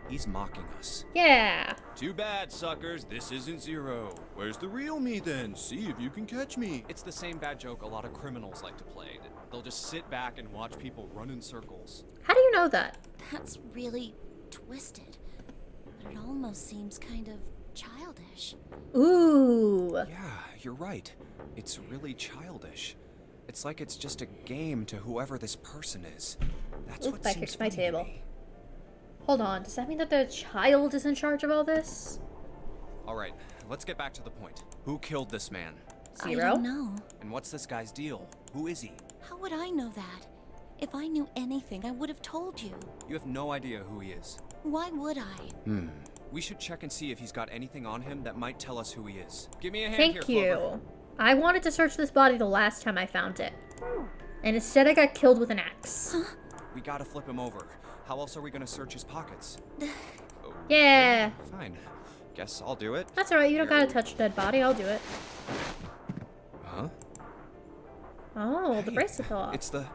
he's mocking us. Yeah. Too bad, suckers. This isn't Zero. Where's the real me then? See if you can catch me. It's the same bad joke a lot of criminals like to play. They'll just sit back and watch people run in circles. How do you know that? That's really twisted. But it almost seems kind of childish. Ooh. Yeah, you're right. It's really childish. It's like it's just a game to whoever this person is. That's what I seems kicked my funny to table. me. Hold on. Does that mean that the child is in charge of all this? All right, let's get back to the point. Who killed this man? Zero? I don't know. And what's this guy's deal? Who is he? How would I know that? If I knew anything, I would have told you. You have no idea who he is. Why would I? We should check and see if he's got anything on him that might tell us who he is. Give me a hand Thank here, Clover. you. I wanted to search this body the last time I found it. And instead I got killed with an axe. We gotta flip him over. How else are we gonna search his pockets? Yeah. Fine. Guess I'll do it. That's alright. You don't gotta touch a dead body. I'll do it. Huh? Oh, the bracelet fell off. It's the...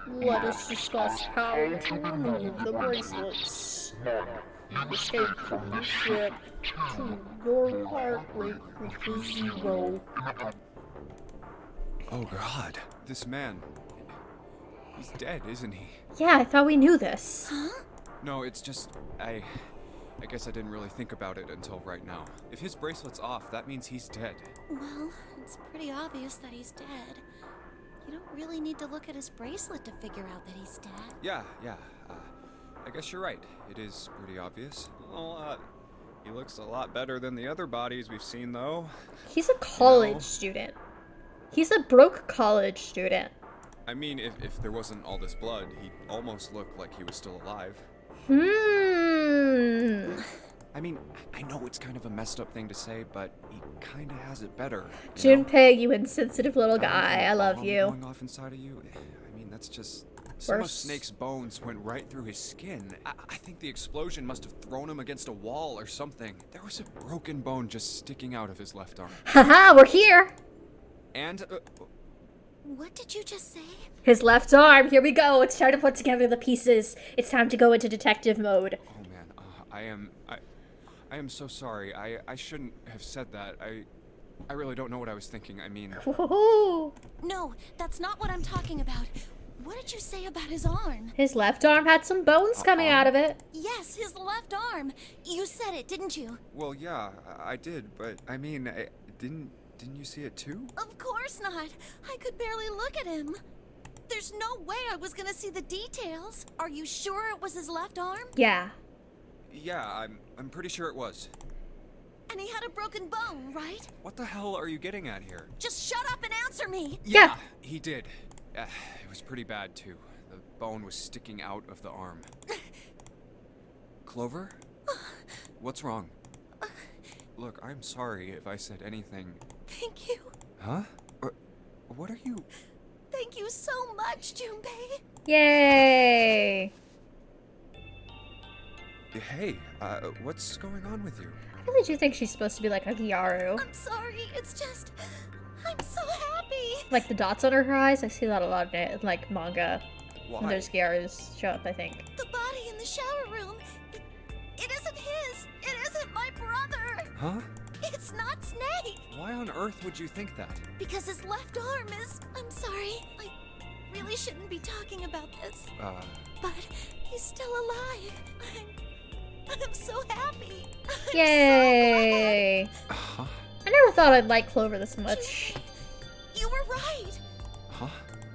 Let us discuss how to remove the bracelets. You escape from the ship to your heart rate, which is 0. Oh god. This man... He's dead, isn't he? Yeah, I thought we knew this. No, it's just... I guess I didn't really think about it until right now. If his bracelet's off, that means he's dead. Well, it's pretty obvious that he's dead. You don't really need to look at his bracelet to figure out that he's dead. Yeah. I guess you're right. It is pretty obvious. Well, he looks a lot better than the other bodies we've seen, though. He's a college student. He's a broke college student. I mean, if there wasn't all this blood, he'd almost look like he was still alive. I mean, I know it's kind of a messed up thing to say, but he kind of has it better. Junpei, you insensitive little guy. I love you. Going off inside of you. I mean, that's just... Some of Snake's bones went right through his skin. I think the explosion must have thrown him against a wall or something. There was a broken bone just sticking out of his left arm. Haha, we're here. And... What did you just say? His left arm. Here we go. It's time to put together the pieces. It's time to go into detective mode. Oh man, I am so sorry. I shouldn't have said that. I really don't know what I was thinking. I mean... Woohoo! No, that's not what I'm talking about. What did you say about his arm? His left arm had some bones coming out of it. Yes, his left arm. You said it, didn't you? Well, yeah, I did, but I mean, didn't you see it too? Of course not. I could barely look at him. There's no way I was gonna see the details. Are you sure it was his left arm? Yeah. Yeah, I'm pretty sure it was. And he had a broken bone, right? What the hell are you getting at here? Just shut up and answer me. Yeah. He did. It was pretty bad too. The bone was sticking out of the arm. Clover? What's wrong? Look, I'm sorry if I said anything. Thank you. Huh? What are you... Thank you so much, Junpei. Yay! Hey, what's going on with you? I really do think she's supposed to be like a Gyaru. I'm sorry, it's just... I'm so happy. Like the dots under her eyes, I see that a lot in like manga. Why? When those Gyarus show up, I think. The body in the shower room. It isn't his. It isn't my brother. Huh? It's not Snake. Why on earth would you think that? Because his left arm is... I'm sorry. I really shouldn't be talking about this. But he's still alive. I'm so happy. I'm Yay! So glad. Huh? I never thought I'd like Clover this much. You were right. Huh?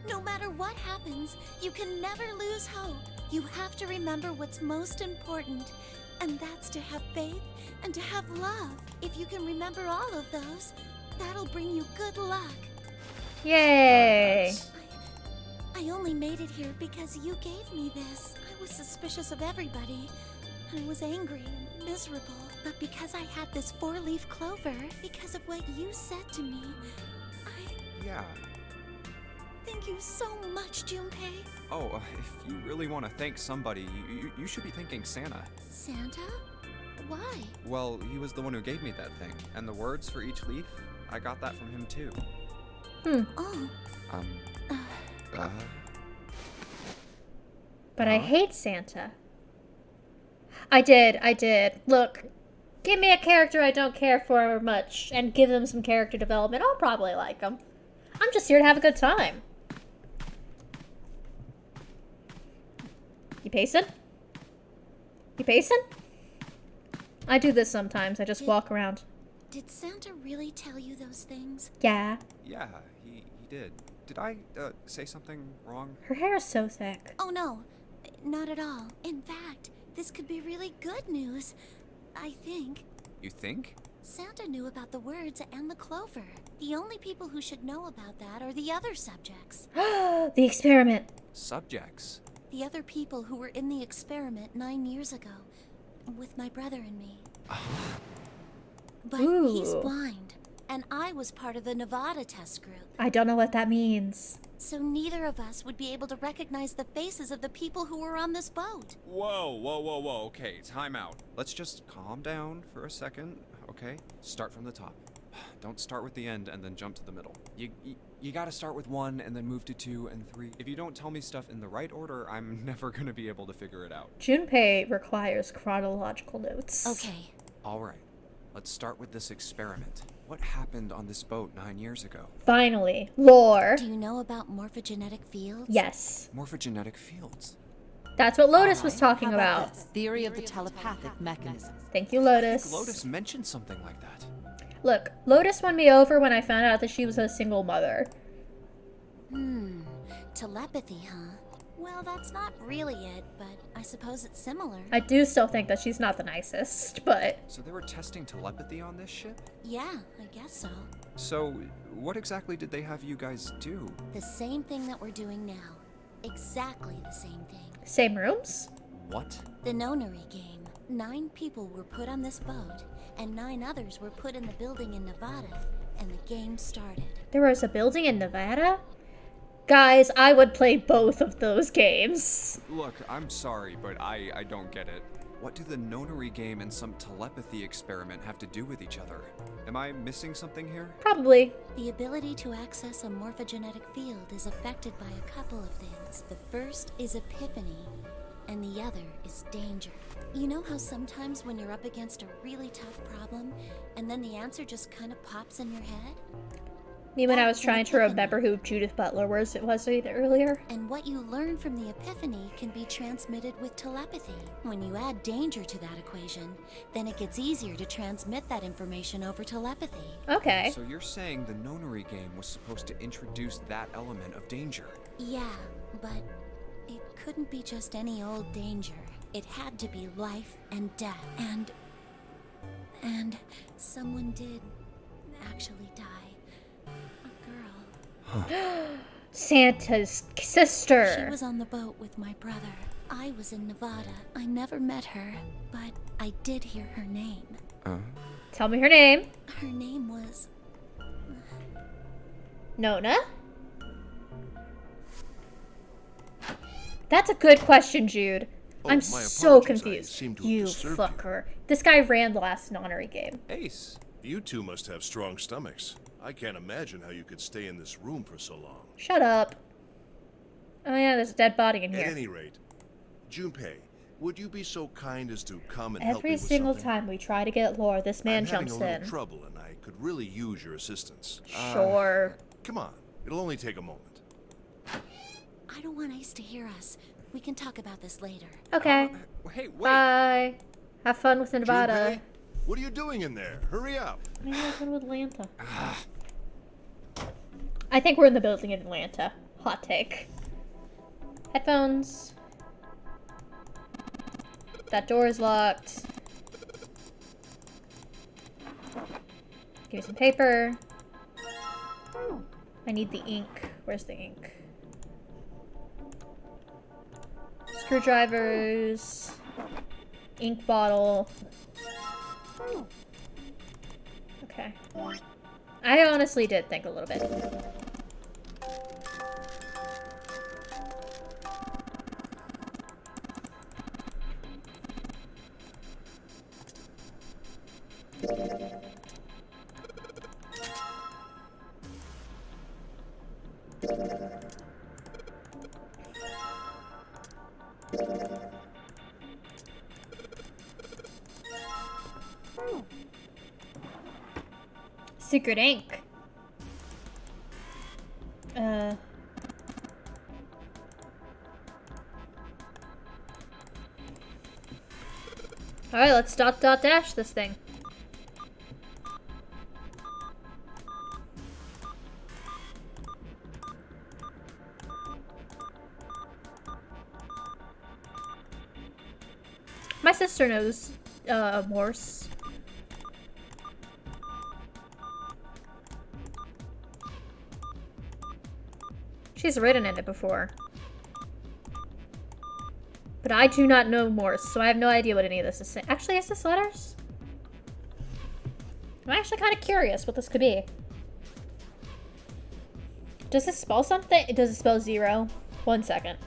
No matter what happens, you can never lose hope. You have to remember what's most important, and that's to have faith and to have love. If you can remember all of those, that'll bring you good luck. Yay! I only made it here because you gave me this. I was suspicious of everybody. I was angry and miserable. But because I had this 4-leaf clover, because of what you said to me, Yeah. Thank you so much, Junpei. Oh, if you really want to thank somebody, you should be thanking Santa. Santa? Why? Well, he was the one who gave me that thing. And the words for each leaf, I got that from him too. Oh. But I hate Santa. I did. Look, give me a character I don't care for much and give them some character development. I'll probably like them. I'm just here to have a good time. You pacing? You pacing? I do this sometimes. I just walk around. Did Santa really tell you those things? Yeah. Yeah, he did. Did I say something wrong? Her hair is so thick. Oh no, not at all. In fact, this could be really good news. I think. You think? Santa knew about the words and the clover. The only people who should know about that are the other subjects. The experiment. Subjects? The other people who were in the experiment 9 years ago. With my brother and me. But he's blind. And I was part of the Nevada test group. I don't know what that means. So neither of us would be able to recognize the faces of the people who were on this boat. Whoa. Okay, time out. Let's just calm down for a second, okay? Start from the top. Don't start with the end and then jump to the middle. You gotta start with 1 and then move to 2 and 3. If you don't tell me stuff in the right order, I'm never gonna be able to figure it out. Junpei requires chronological notes. Okay. Alright, let's start with this experiment. What happened on this boat 9 years ago? Finally. Lore. Do you know about morphogenetic fields? Yes. Morphogenetic fields. That's what Lotus was talking about. Theory of the telepathic mechanism. Thank you, Lotus. I think Lotus mentioned something like that. Look, Lotus won me over when I found out that she was a single mother. Telepathy, huh? Well, that's not really it, but I suppose it's similar. I do still think that she's not the nicest, but... So they were testing telepathy on this ship? Yeah, I guess so. So, what exactly did they have you guys do? The same thing that we're doing now. Exactly the same thing. Same rooms? What? The Nonary game. 9 people were put on this boat, and 9 others were put in the building in Nevada, and the game started. There was a building in Nevada? Guys, I would play both of those games. Look, I'm sorry, but I don't get it. What do the Nonary game and some telepathy experiment have to do with each other? Am I missing something here? Probably. The ability to access a morphogenetic field is affected by a couple of things. The first is epiphany. and the other is danger. You know how sometimes when you're up against a really tough problem, and then the answer just kind of pops in your head? Me when I was That's an trying to epiphany. remember who Judith Butler was earlier. And what you learn from the epiphany can be transmitted with telepathy. When you add danger to that equation, then it gets easier to transmit that information over telepathy. Okay. So you're saying the nonary game was supposed to introduce that element of danger? Yeah, but it couldn't be just any old danger. It had to be life and death. And someone did actually die. A girl. Santa's sister. She was on the boat with my brother. I was in Nevada. I never met her, but I did hear her name. Tell me her name. Her name was... Nona? That's a good question, Jude. Oh, I'm my so apologies. I confused. seem to have You disturbed fucker. This guy ran the last nonary game. Ace. You two must have strong stomachs. I can't imagine how you could stay in this room for so long. Shut up. Oh yeah, there's a dead body in At here. any rate, Junpei, would you be so kind as to come and help me Every with single something? time we try to get lore, this man I'm having jumps a little in. trouble, and I could really use your assistance. Sure. Come on, it'll only take a moment. I don't want Ace to hear us. We can talk about this later. Okay. Hey, wait. Bye. Have fun with Nevada. Junpei, what are you doing in there? Hurry up. Maybe I'll go to Atlanta. I think we're in the building in Atlanta. Hot take. Headphones. That door is locked. Give me some paper. I need the ink. Where's the ink? Screwdrivers. Ink bottle. Okay. I honestly did think a little bit. Secret ink. Alright, let's dot dot dash this thing. My sister knows Morse. She's written in it before. But I do not know Morse, so I have no idea what any of this is saying. Actually, is this letters? I'm actually kind of curious what this could be. Does this spell something? Does it spell 0? 1 second.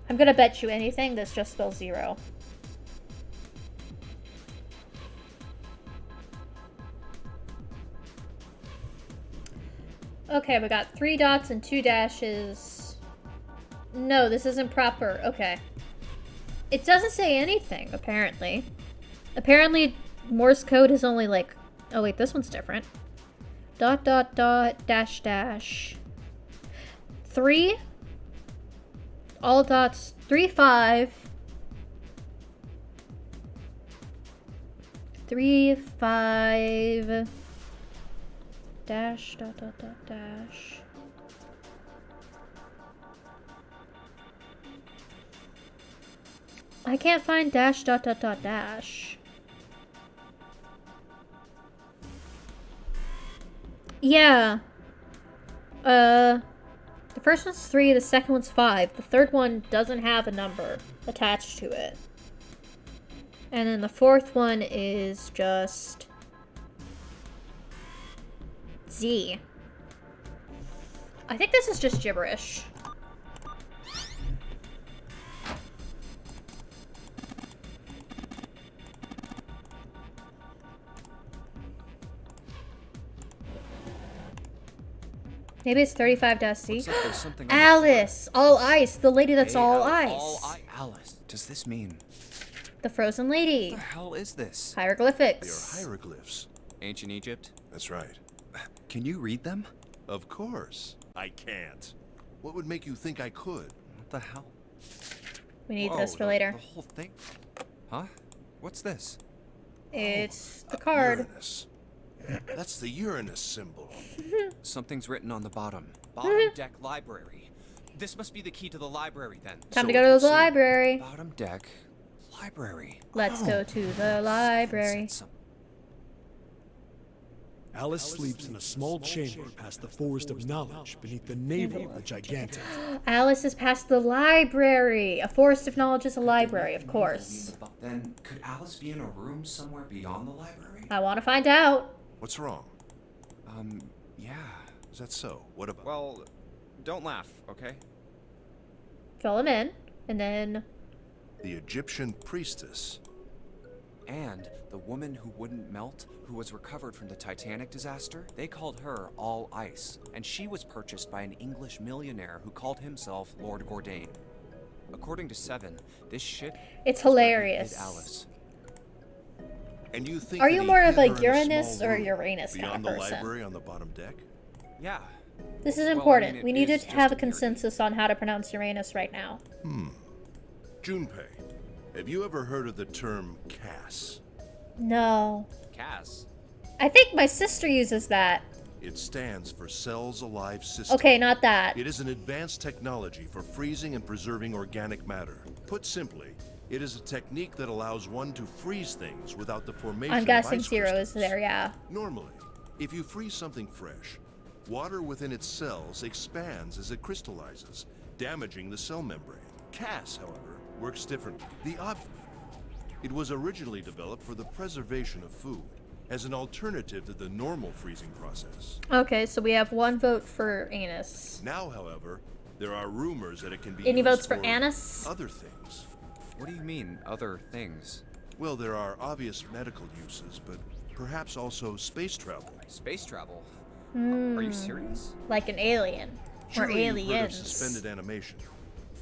I'm gonna bet you anything this just spells 0. Okay, we got 3 dots and 2 dashes. No, this isn't proper. Okay. It doesn't say anything, apparently. Apparently, Morse code is only like... Oh, wait, this one's different. Dot, dot, dot, dash, dash. 3. All dots. 3, 5. 3, 5. Dash, dot, dot, dot, dash. I can't find dash, dot, dot, dot, dash. Yeah. The first one's 3, the second one's 5. The third one doesn't have a number attached to it. And then the fourth one is just... Z. I think this is just gibberish. Maybe it's 35-C. Looks like there's something on Alice! All ice! The lady that's all All ice. Alice. Does this mean? The frozen lady. What the hell is this? They Hieroglyphics. are hieroglyphs. Ancient Egypt? That's right. Can you read them? Of course. I can't. What would make you think I could? What the hell? We need Whoa, this for the- later. The whole thing? Huh? What's this? It's the card. Uranus. That's the Uranus symbol. Something's written on the bottom. Bottom deck library. This must be the key to the library then. Time to So go to let's the see. library. Bottom deck library. Let's go to the library. Alice sleeps in a small chamber past the Forest of Knowledge beneath the navel of the Gigantic. Alice is past the library. A forest of knowledge is a library, of course. Then could Alice be in a room somewhere beyond the library? I want to find out. What's wrong? Yeah. Is that so? What about? Well, don't laugh, okay? Fill him in. And then... The Egyptian priestess. And the woman who wouldn't melt, who was recovered from the Titanic disaster, they called her All Ice, and she was purchased by an English millionaire who called himself Lord Gordain. According to Seven, this ship It's is where he hid hilarious. Alice. And you think Are that you he more of hid a her in Uranus small or room Uranus kind beyond of the person? library on the bottom deck? Yeah. This is Well, I important. mean, We it need is to just have a weird. consensus on how to pronounce Uranus right now. Junpei, have you ever heard of the term CAS? No. Cass. I think my sister uses that. It stands for Cells Alive System. Okay, not that. It is an advanced technology for freezing and preserving organic matter. Put simply, it is a technique that allows one to freeze things without the formation I'm of guessing ice Zero is crystals. there, yeah. Normally, if you freeze something fresh, water within its cells expands as it crystallizes, damaging the cell membrane. CAS, however, works differently. It was originally developed for the preservation of food, as an alternative to the normal freezing process. Okay, so we have one vote for Anus. Now, however, there are rumors that it can be Any used votes for Anus? other things. What do you mean, other things? Well, there are obvious medical uses, but perhaps also space travel. Space travel? Are you serious? Like an alien. Or Surely you've heard of aliens. suspended animation.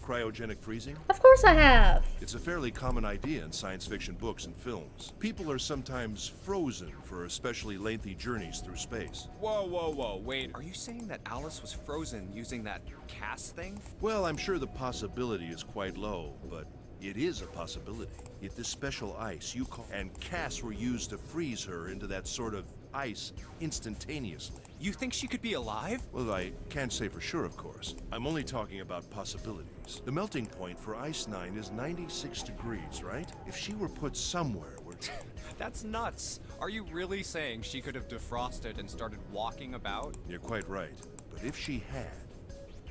Cryogenic freezing? Of course I have. It's a fairly common idea in science fiction books and films. People are sometimes frozen for especially lengthy journeys through space. Whoa, wait. Are you saying that Alice was frozen using that Cass thing? Well, I'm sure the possibility is quite low, but it is a possibility. If this special ice you call and Cass were used to freeze her into that sort of ice instantaneously. You think she could be alive? Well, I can't say for sure, of course. I'm only talking about possibilities. The melting point for Ice 9 is 96 degrees, right? If she were put somewhere where... That's nuts. Are you really saying she could have defrosted and started walking about? You're quite right. But if she had,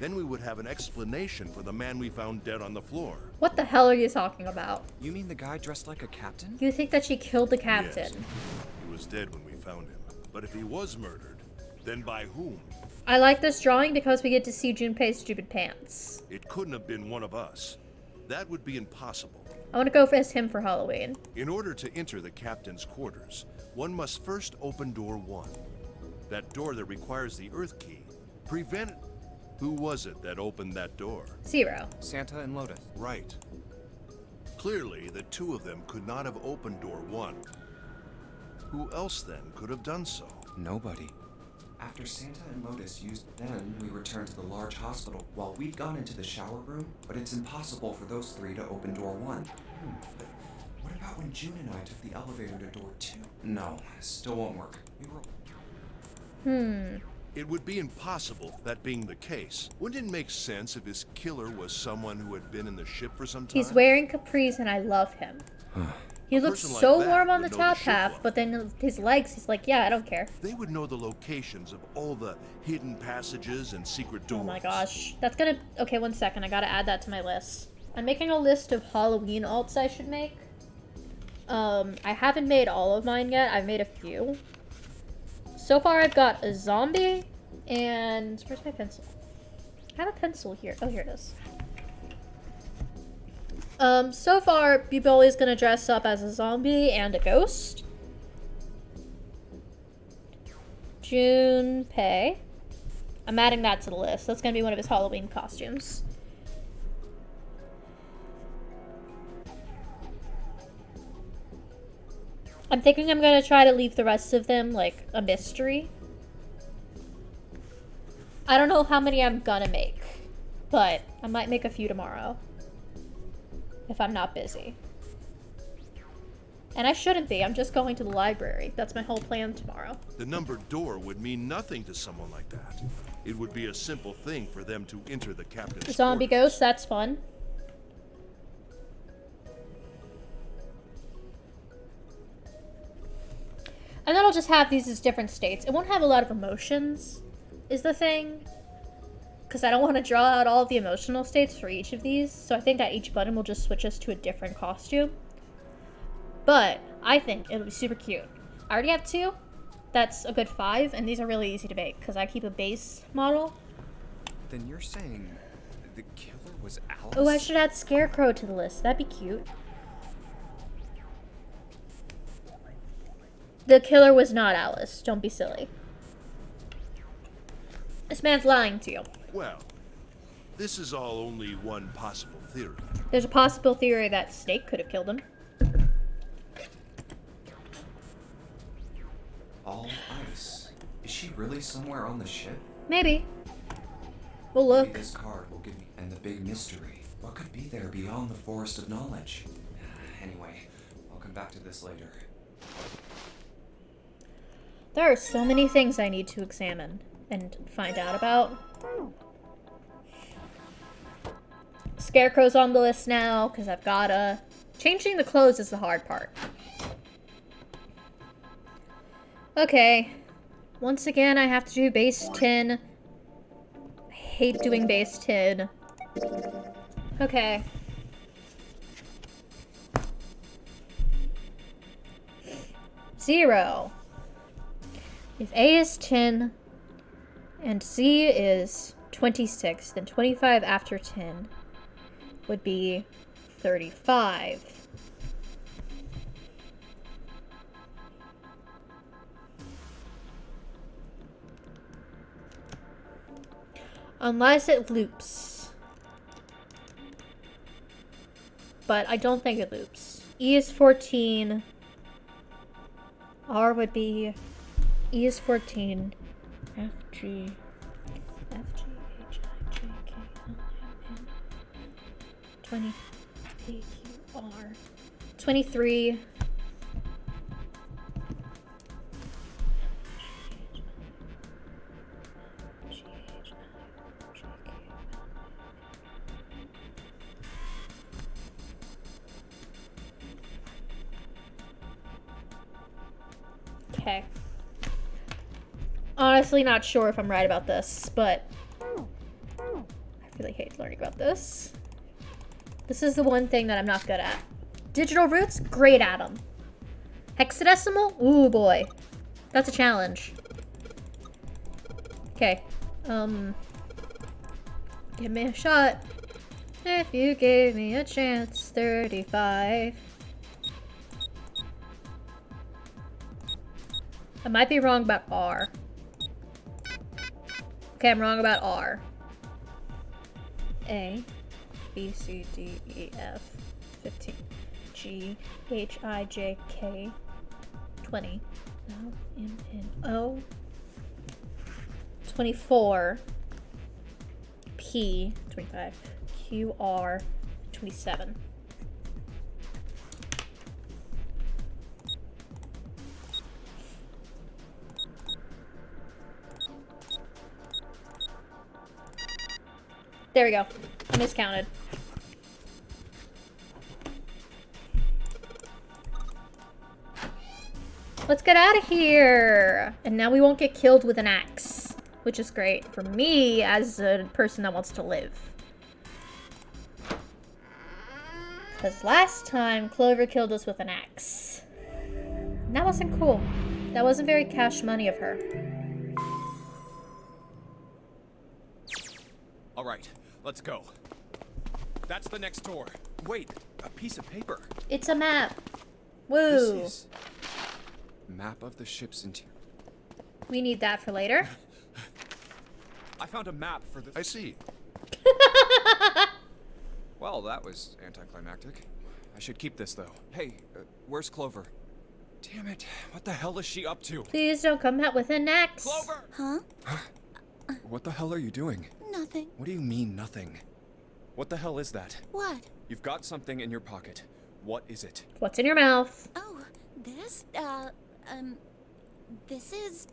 then we would have an explanation for the man we found dead on the floor. What the hell are you talking about? You mean the guy dressed like a captain? You think that she killed the captain? Yes. He was dead when we found him. But if he was murdered, then by whom? I like this drawing because we get to see Junpei's stupid pants. It couldn't have been one of us. That would be impossible. I want to go as him for Halloween. In order to enter the captain's quarters, one must first open door 1. That door that requires the Earth key. Prevent... Who was it that opened that door? Zero. Santa and Lotus. Right. Clearly, the two of them could not have opened door 1. Who else then could have done so? Nobody. After Santa and Lotus used then, we returned to the large hospital while we'd gone into the shower room, but it's impossible for those three to open door 1. But what about when June and I took the elevator to door 2? No, still won't work. We were... It would be impossible, that being the case. Wouldn't it make sense if his killer was someone who had been in the ship for some time? He's wearing capris and I love him. He looks person like so that warm on the would know the top ship half, well. but then his legs, he's like, yeah, I don't care. They would know the locations of all the hidden passages and secret doors. Oh my gosh. That's gonna... Okay, 1 second. I gotta add that to my list. I'm making a list of Halloween alts I should make. I haven't made all of mine yet. I've made a few. So far, I've got a zombie and... Where's my pencil? I have a pencil here. Oh, here it is. So far, Buboli is gonna dress up as a zombie and a ghost. Junpei I'm adding that to the list. That's gonna be one of his Halloween costumes. I'm thinking I'm gonna try to leave the rest of them like a mystery. I don't know how many I'm gonna make, but I might make a few tomorrow if I'm not busy. And I shouldn't be. I'm just going to the library. That's my whole plan tomorrow. The numbered door would mean nothing to someone like that. It would be a simple thing for them to enter the captain's Zombie quarters. ghost, that's fun. And then I'll just have these as different states. It won't have a lot of emotions, is the thing. Because I don't want to draw out all of the emotional states for each of these. So I think that each button will just switch us to a different costume. But I think it'll be super cute. I already have 2. That's a good 5. And these are really easy to make because I keep a base model. Then you're saying the killer was Alice? Oh, I should add Scarecrow to the list. That'd be cute. The killer was not Alice. Don't be silly. This man's lying to you. Well, this is all only one possible theory. There's a possible theory that Snake could have killed him. All ice. Is she really somewhere on the ship? Maybe. We'll Maybe look. this card will give me... And the big mystery. What could be there beyond the forest of knowledge? Anyway, I'll come back to this later. There are so many things I need to examine and find out about. Scarecrow's on the list now, because I've gotta... Changing the clothes is the hard part. Okay. Once again, I have to do base 10. I hate doing base 10. Okay. Zero. If A is 10 and Z is 26, then 25 after 10 would be 35. Unless it loops. But I don't think it loops. E is 14. R would be... E is 14. F, G, H, I, J, K, L, M, N, 20, P, Q, R. 23. Okay. Honestly, not sure if I'm right about this, but I really hate learning about this. This is the one thing that I'm not good at. Digital roots, great at them. Hexadecimal, ooh boy, that's a challenge. Okay, give me a shot. If you gave me a chance, 35. I might be wrong about R. Okay, I'm wrong about R. A, B, C, D, E, F, 15. G, H, I, J, K, 20. L, M, N, O. 24. P, 25. Q, R, 27. There we go. I miscounted. Let's get out of here. And now we won't get killed with an axe, which is great for me as a person that wants to live. Because last time, Clover killed us with an axe. And that wasn't cool. That wasn't very cash money of her. All right, let's go. That's the next door. Wait, a piece of paper. It's a map. Woo. This is map of the ship's interior. We need that for later. I found a map for the. I see. Well, that was anticlimactic. I should keep this though. Hey, where's Clover? Damn it! What the hell is she up to? Please don't come out with an axe. Clover! Huh? What the hell are you doing? Nothing. What do you mean nothing? What the hell is that? What? You've got something in your pocket. What is it? What's in your mouth? Oh, this, this is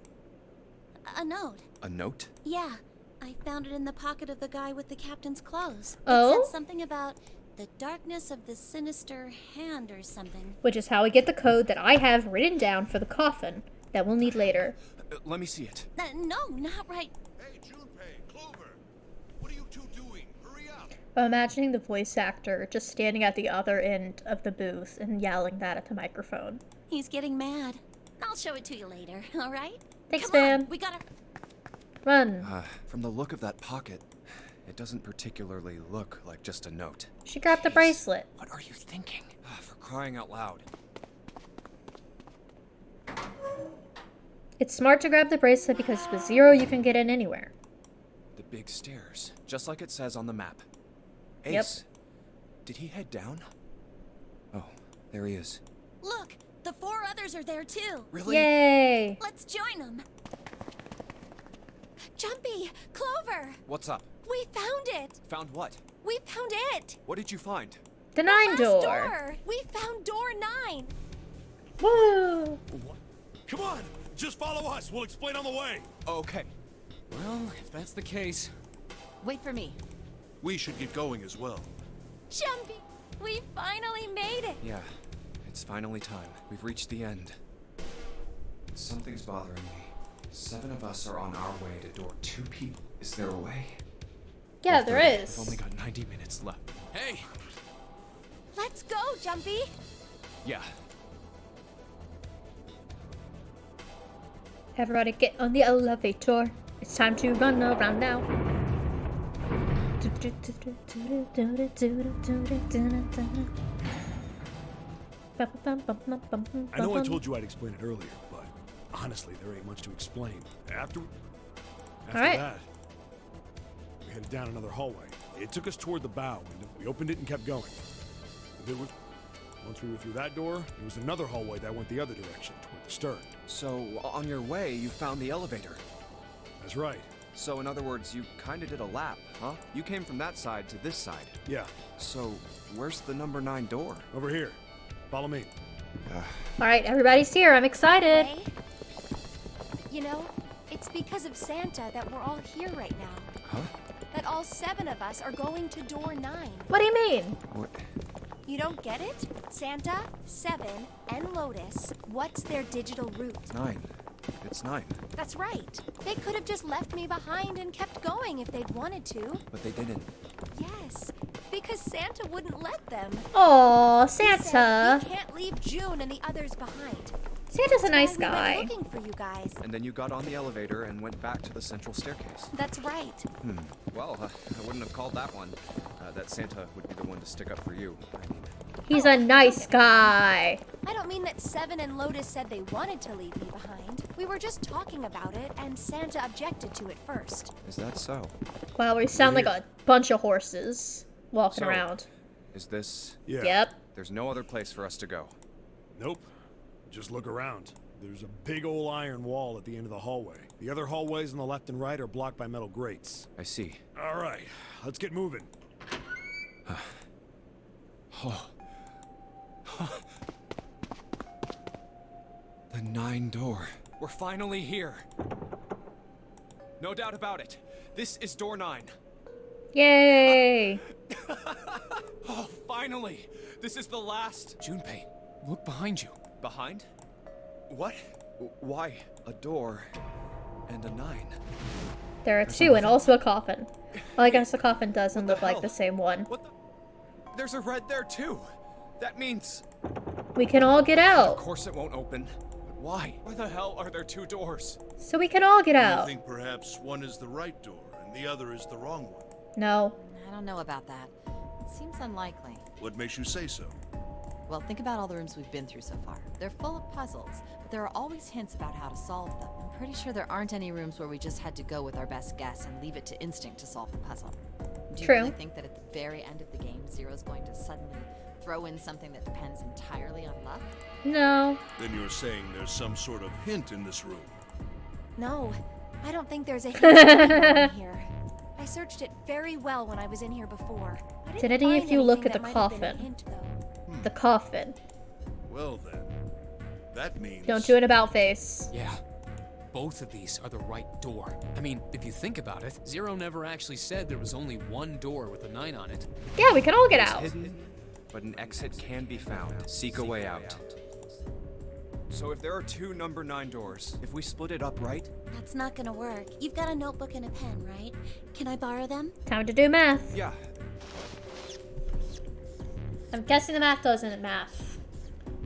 a note. A note? Yeah, I found it in the pocket of the guy with the captain's clothes. Oh? It said something about the darkness of the sinister hand or something. Which is how we get the code that I have written down for the coffin that we'll need later. Let me see it. No, not right. Hey, Junpei, Clover! What are you two doing? Hurry up! I'm imagining the voice actor just standing at the other end of the booth and yelling that at the microphone. He's getting mad. I'll show it to you later, all right? Thanks, Come on, man. we gotta... Run. From the look of that pocket, it doesn't particularly look like just a note. She grabbed the bracelet. What are you thinking? For crying out loud. It's smart to grab the bracelet because with Zero you can get in anywhere. The big stairs, just like it says on the map. Ace, Yep. did he head down? Oh, there he is. Look, the 4 others are there too. Really? Yay! Let's join them. Jumpy, Clover, What's up? we found it. Found what? We found it. What did you find? The 9 Last door. We found door 9. Woo! Come on! Just follow us. We'll explain on the way. Okay. Well, if that's the case. Wait for me. We should get going as well. Jumpy, we finally made it. Yeah, it's finally time. We've reached the end. Something's bothering me. 7 of us are on our way to door 2 people. Is there a way? Yeah, there We've is. only got 90 minutes left. Hey! Let's go, Jumpy. Yeah. Everybody get on the elevator. It's time to run around now. I know I told you I'd explain it earlier, but honestly, there ain't much to explain. After Alright. that, we headed down another hallway. It took us toward the bow window. We opened it and kept going. Once we were through that door, there was another hallway that went the other direction, toward the stern. So, on your way, you found the elevator. That's right. So, in other words, you kinda did a lap, huh? You came from that side to this side. Yeah, So, where's the number 9 door? over here. Follow me. Alright, everybody's here. I'm excited. Ray? You know, it's because of Santa that we're all here right now. Huh? That all 7 of us are going to door 9. What do you mean? What? You don't get it? Santa, 7, and Lotus. What's their digital route? 9. It's 9. That's right. They could have just left me behind and kept going if they'd wanted to. But they didn't. Yes, because Santa wouldn't let them. Aw, He said, Santa. "We can't leave June and the others behind." Santa's a nice That's why we guy. went looking for you guys. And then you got on the elevator and went back to the central staircase. That's right. Well, I wouldn't have called that one. That Santa would be the one to stick up for you. I mean, He's a nice guy. I don't mean that 7 and Lotus said they wanted to leave me behind. We were just talking about it, and Santa objected to it first. is that so? Wow, we sound like a bunch of horses walking So- around. Is this... Yeah. Yep. There's no other place for us to go. Nope. Just look around. There's a big old iron wall at the end of the hallway. The other hallways on the left and right are blocked by metal grates. I see. All right, let's get moving. Oh. The 9 door. We're finally here. No doubt about it. This is door 9. Yay. Oh, finally! This is the last. Junpei, look behind you. Behind? What? Why? A door and a 9. There are 2 and also a coffin. Well, I guess the coffin doesn't look like hell? the same one. What the? There's a red there too. That means. We can all get Of out. course it won't open. But why? Why the hell are there 2 doors? So we can all get I out. think perhaps one is the right door and the other is the wrong one. No. I don't know about that. It seems unlikely. What makes you say so? Well, think about all the rooms we've been through so far. They're full of puzzles, but there are always hints about how to solve them. I'm pretty sure there aren't any rooms where we just had to go with our best guess and leave it to instinct to solve the puzzle. Do you True. really think that at the very end of the game, Zero's going to suddenly throw in something that depends entirely on luck? No. Then you're saying there's some sort of hint in this room. No, I don't think there's a hint anywhere in here. I searched it very well when I was in here before. I didn't Did any of find you look anything at the that might have been a coffin? hint, though. The coffin. Well then, that means... Don't do an about face. Yeah. Both of these are the right door. I mean, if you think about it, Zero never actually said there was only one door with a 9 on it. Yeah, we can all get It's out. hidden, but an exit can be found. Seek a way out. So if there are 2 number 9 doors, if we split it up right, That's not gonna work. You've got a notebook and a pen, right? Can I borrow them? Time to do math. yeah. I'm guessing the math doesn't math.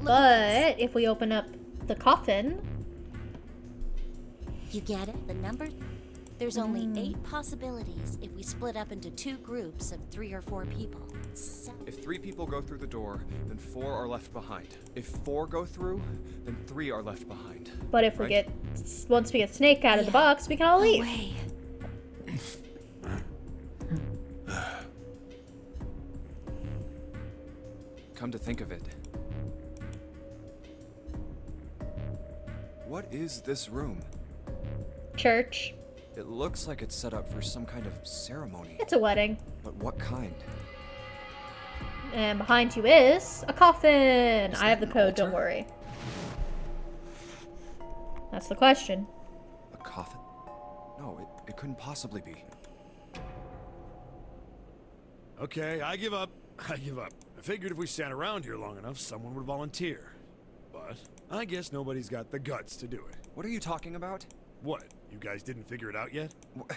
But if we open up the coffin, You get it? The number? There's only 8 possibilities if we split up into 2 groups of 3 or 4 people. So, If 3 people go through the door, then 4 are left behind. If 4 go through, then 3 are left behind. but if we Right. once we get Snake out of the box, we can all No leave. way. Come to think of it. What is this room? Church. It looks like it's set up for some kind of ceremony. It's a wedding. But what kind? And behind you is a coffin. I have the an code, don't altar? worry. That's the question. A coffin? No, it couldn't possibly be. Okay, I give up. I give up. I figured if we sat around here long enough, someone would volunteer. But I guess nobody's got the guts to do it. What are you talking about? What? You guys didn't figure it out yet? Wh-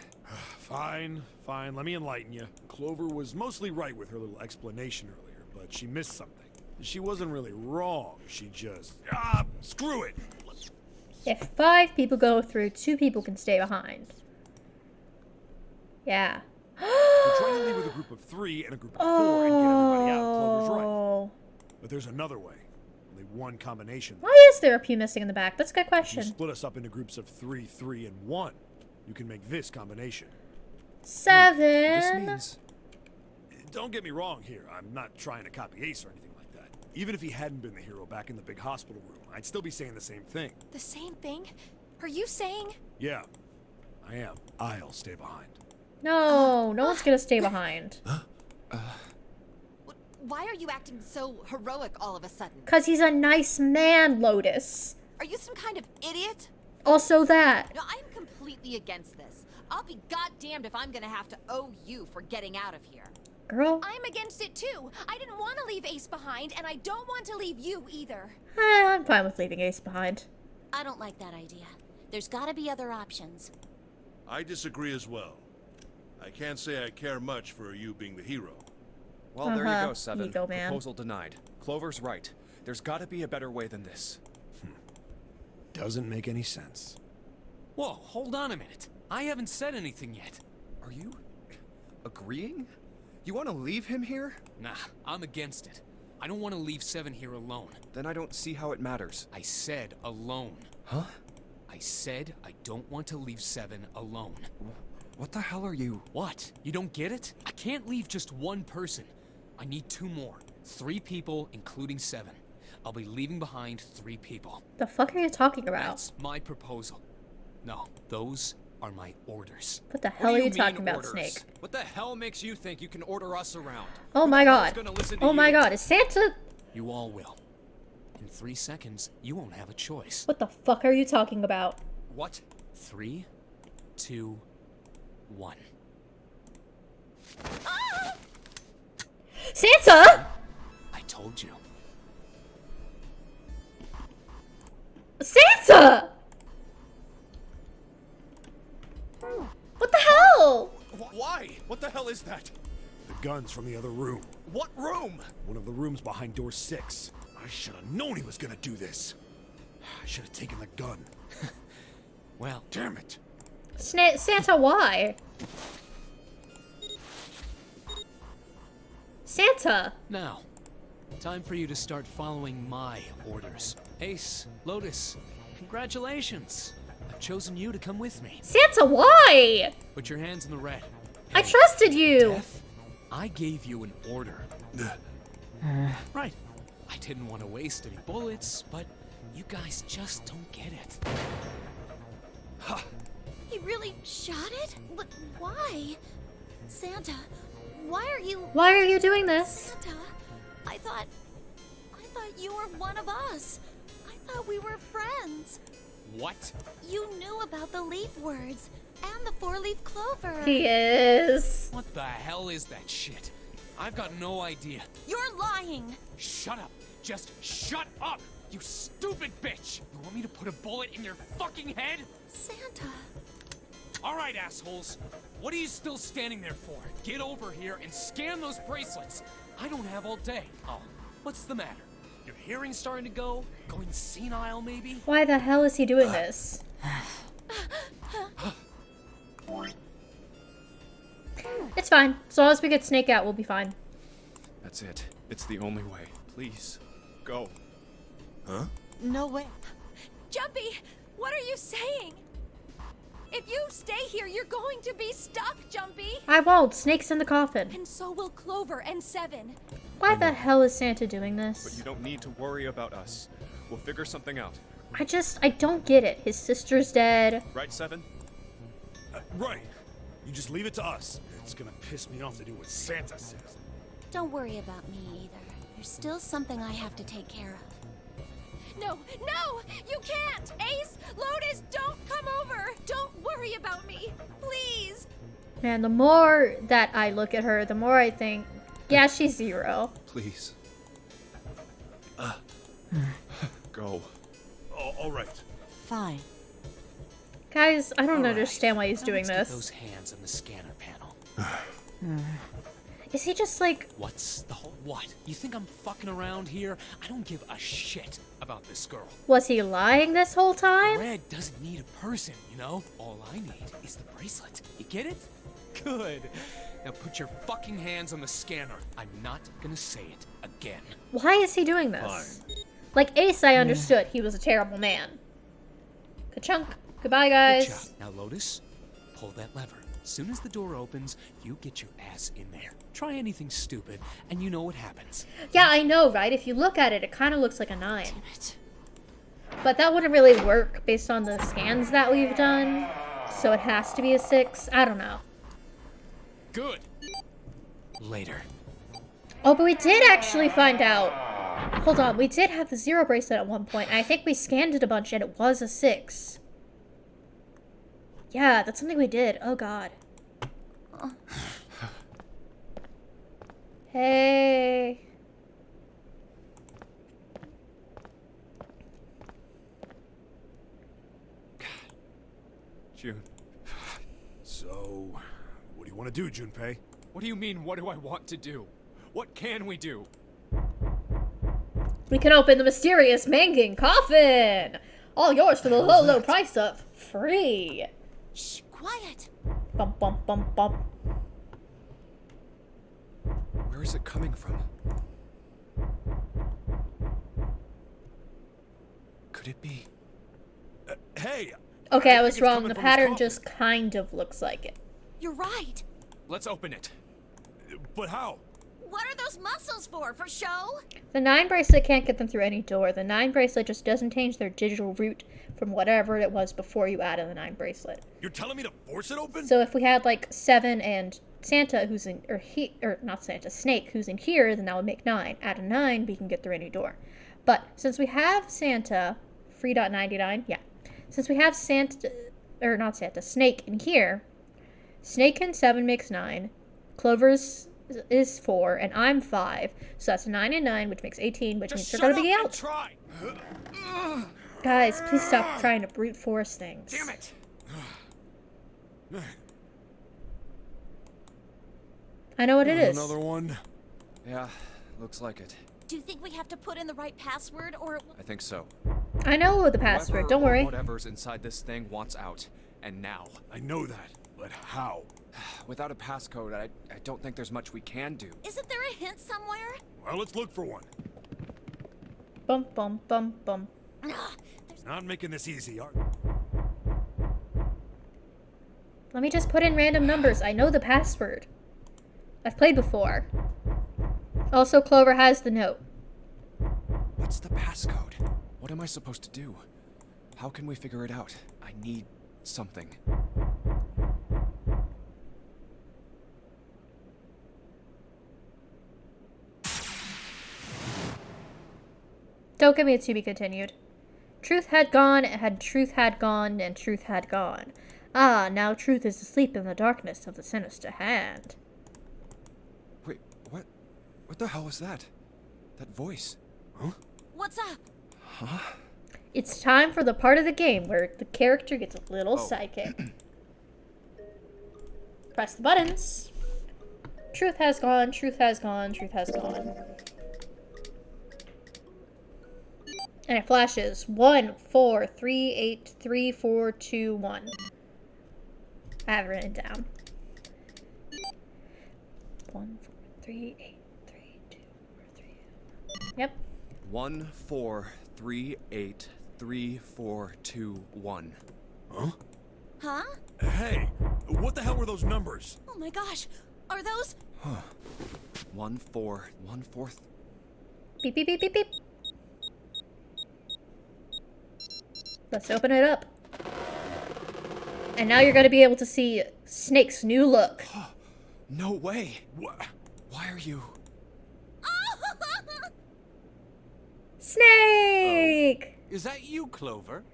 Fine, fine. Let me enlighten you. Clover was mostly right with her little explanation earlier, but she missed something. She wasn't really wrong. She just... screw it! If 5 people go through, 2 people can stay behind. Yeah. We're trying to leave with a group of 3 and a group of 4 and get everybody out. Clover's right. Oh. But there's another way. Only one combination. Why is there a P missing in the back? That's a good If you question. split us up into groups of 3, 3, and 1, you can make this combination. 7. This means... Don't get me wrong here. I'm not trying to copy Ace or anything like that. Even if he hadn't been the hero back in the big hospital room, I'd still be saying the same thing. The same thing? Are you saying? Yeah, I am. I'll stay behind. No, no one's gonna stay behind. Why are you acting so heroic all of a sudden? Cause he's a nice man, Lotus. Are you some kind of idiot? Also that. No, I'm completely against this. I'll be goddamned if I'm gonna have to owe you for getting out of here. Girl. I'm against it too. I didn't want to leave Ace behind, and I don't want to leave you either. I'm fine with leaving Ace behind. I don't like that idea. There's gotta be other options. I disagree as well. I can't say I care much for you being the hero. Well, there you go, Seven. Ego man. Proposal denied. Clover's right. There's gotta be a better way than this. Doesn't make any sense. Whoa, hold on a minute. I haven't said anything yet. Are you... agreeing? You want to leave him here? Nah, I'm against it. I don't want to leave Seven here alone. Then I don't see how it matters. I said alone. Huh? I said I don't want to leave Seven alone. What the hell are you... What? You don't get it? I can't leave just one person. I need 2 more. 3 people, including Seven. I'll be leaving behind 3 people. The fuck are you talking about? That's my proposal. No, those are my orders. What the What hell do are you mean talking about, orders? Snake? What the hell makes you think you can order us around? Oh my god. gonna listen to Oh my you? god, is Santa... You all will. In 3 seconds, you won't have a choice. What the fuck are you talking about? What? 3, 2, 1. Santa! I told you. Santa! What the hell? Why? What the hell is that? The gun's from the other room. What room? One of the rooms behind door 6. I should have known he was gonna do this. I should have taken the gun. Well, Damn it. Santa, why? Santa! now, time for you to start following my orders. Ace, Lotus, congratulations. I've chosen you to come with me. Santa, why? Put your hands in the red. I trusted you. Death, I gave you an order. Right. I didn't want to waste any bullets, but you guys just don't get it. He really shot it? But why? Santa, why are you... Why are you doing this? Santa, I thought you were one of us. I thought we were friends. What? You knew about the leaf words and the four-leaf clover. He is. What the hell is that shit? I've got no idea. You're lying. Shut up. Just shut up, you stupid bitch. You want me to put a bullet in your fucking head? Santa. All right, assholes. What are you still standing there for? Get over here and scan those bracelets. I don't have all day. Oh, what's the matter? Your hearing's starting to go? Going senile, maybe? Why the hell is he doing this? It's fine. As long as we get Snake out, we'll be fine. That's it. It's the only way. Please, go. Huh? No way. Jumpy, what are you saying? If you stay here, you're going to be stuck, Jumpy. I won't. Snake's in the coffin. And so will Clover and Seven. Why the hell is Santa doing this? But you don't need to worry about us. We'll figure something out. I don't get it. His sister's dead. Right, Seven? Right. You just leave it to us. It's gonna piss me off to do what Santa says. Don't worry about me either. There's still something I have to take care of. No, you can't! Ace, Lotus, don't come over! Don't worry about me, please! Man, the more that I look at her, the more I think, yeah, she's Zero. Please. Go. All right. Fine. Guys, I don't All right. understand why he's Now doing let's this. Get those hands on the scanner panel. Is he just like... What's the whole... What? You think I'm fucking around here? I don't give a shit about this girl. Was he lying this whole time? Red doesn't need a person, you know? All I need is the bracelet. You get it? Good. Now put your fucking hands on the scanner. I'm not gonna say it again. Why is he doing this? Like Ace, I understood. He was a terrible man. Ka-chunk. Goodbye, Good guys. job. Now, Lotus, pull that lever. As soon as the door opens, you get your ass in there. Try anything stupid, and you know what happens. Yeah, I know, right? If you look at it, it kind of looks like a 9. Damn it. But that wouldn't really work based on the scans that we've done. So it has to be a 6. I don't know. Good. Later. Oh, but we did actually find out. Hold on, we did have the 0 bracelet at one point. And I think we scanned it a bunch and it was a 6. Yeah, that's something we did. Oh, God. Hey. June. So, what do you want to do, Junpei? What do you mean, what do I want to do? What can we do? We can open the mysterious Manging coffin. All yours for the low price of free. Shh, quiet. Bump, bump, bump, bump. Where is it coming from? Could it be? Hey! Okay, I was think it's wrong. coming The from his pattern coffin. just kind of looks like it. You're right. Let's open it. But how? What are those muscles for? For show? The 9 bracelet can't get them through any door. The 9 bracelet just doesn't change their digital root from whatever it was before you added the 9 bracelet. You're telling me to force it open? So if we had like 7 and Santa who's in, or not Santa, Snake who's in here, then that would make 9. Add a 9, we can get through any door. But since we have Santa, free.99, yeah. Since we have Santa, or not Santa, Snake in here, Snake and 7 makes 9. Clover's is 4, and I'm 5. So that's 9 and 9, which makes 18, which means Just they're shut gonna be up and out. try. Guys, please stop trying to brute force things. Damn it! I know what it is. Another one? Yeah, looks like it. Do you think we have to put in the right password or... I think so. I know the password, Whoever don't or worry. Whatever's inside this thing wants out, and now. I know that, but how? Without a passcode, I don't think there's much we can do. Isn't there a hint somewhere? Well, let's look for one. Bum, bum, bum, bum. Ugh, Not making this easy, are Let me just put in random numbers. I know the password. I've played before. Also, Clover has the note. What's the passcode? What am I supposed to do? How can we figure it out? I need something. Don't give me a to be continued. Truth had gone, and truth had gone, and truth had gone. Ah, now truth is asleep in the darkness of the sinister hand. Wait, what? What the hell was that? That voice? Huh? What's up? Huh? It's time for the part of the game where the character gets a little psychic. Press the buttons. Truth has gone, truth has gone, truth has gone. And it flashes 1 4 3 8 3 4 2 1. I have it written down. 1 4 3 8 3 2 4 3. Yep. 1 4 3 8 3 4 2 1. Huh? Huh? Hey, what the hell were those numbers? Oh my gosh. Are those? 1 4 1 4. Beep beep beep beep beep. Let's open it up. And now you're going to be able to see Snake's new look. No way. Why are you? Snake! Is that you, Clover?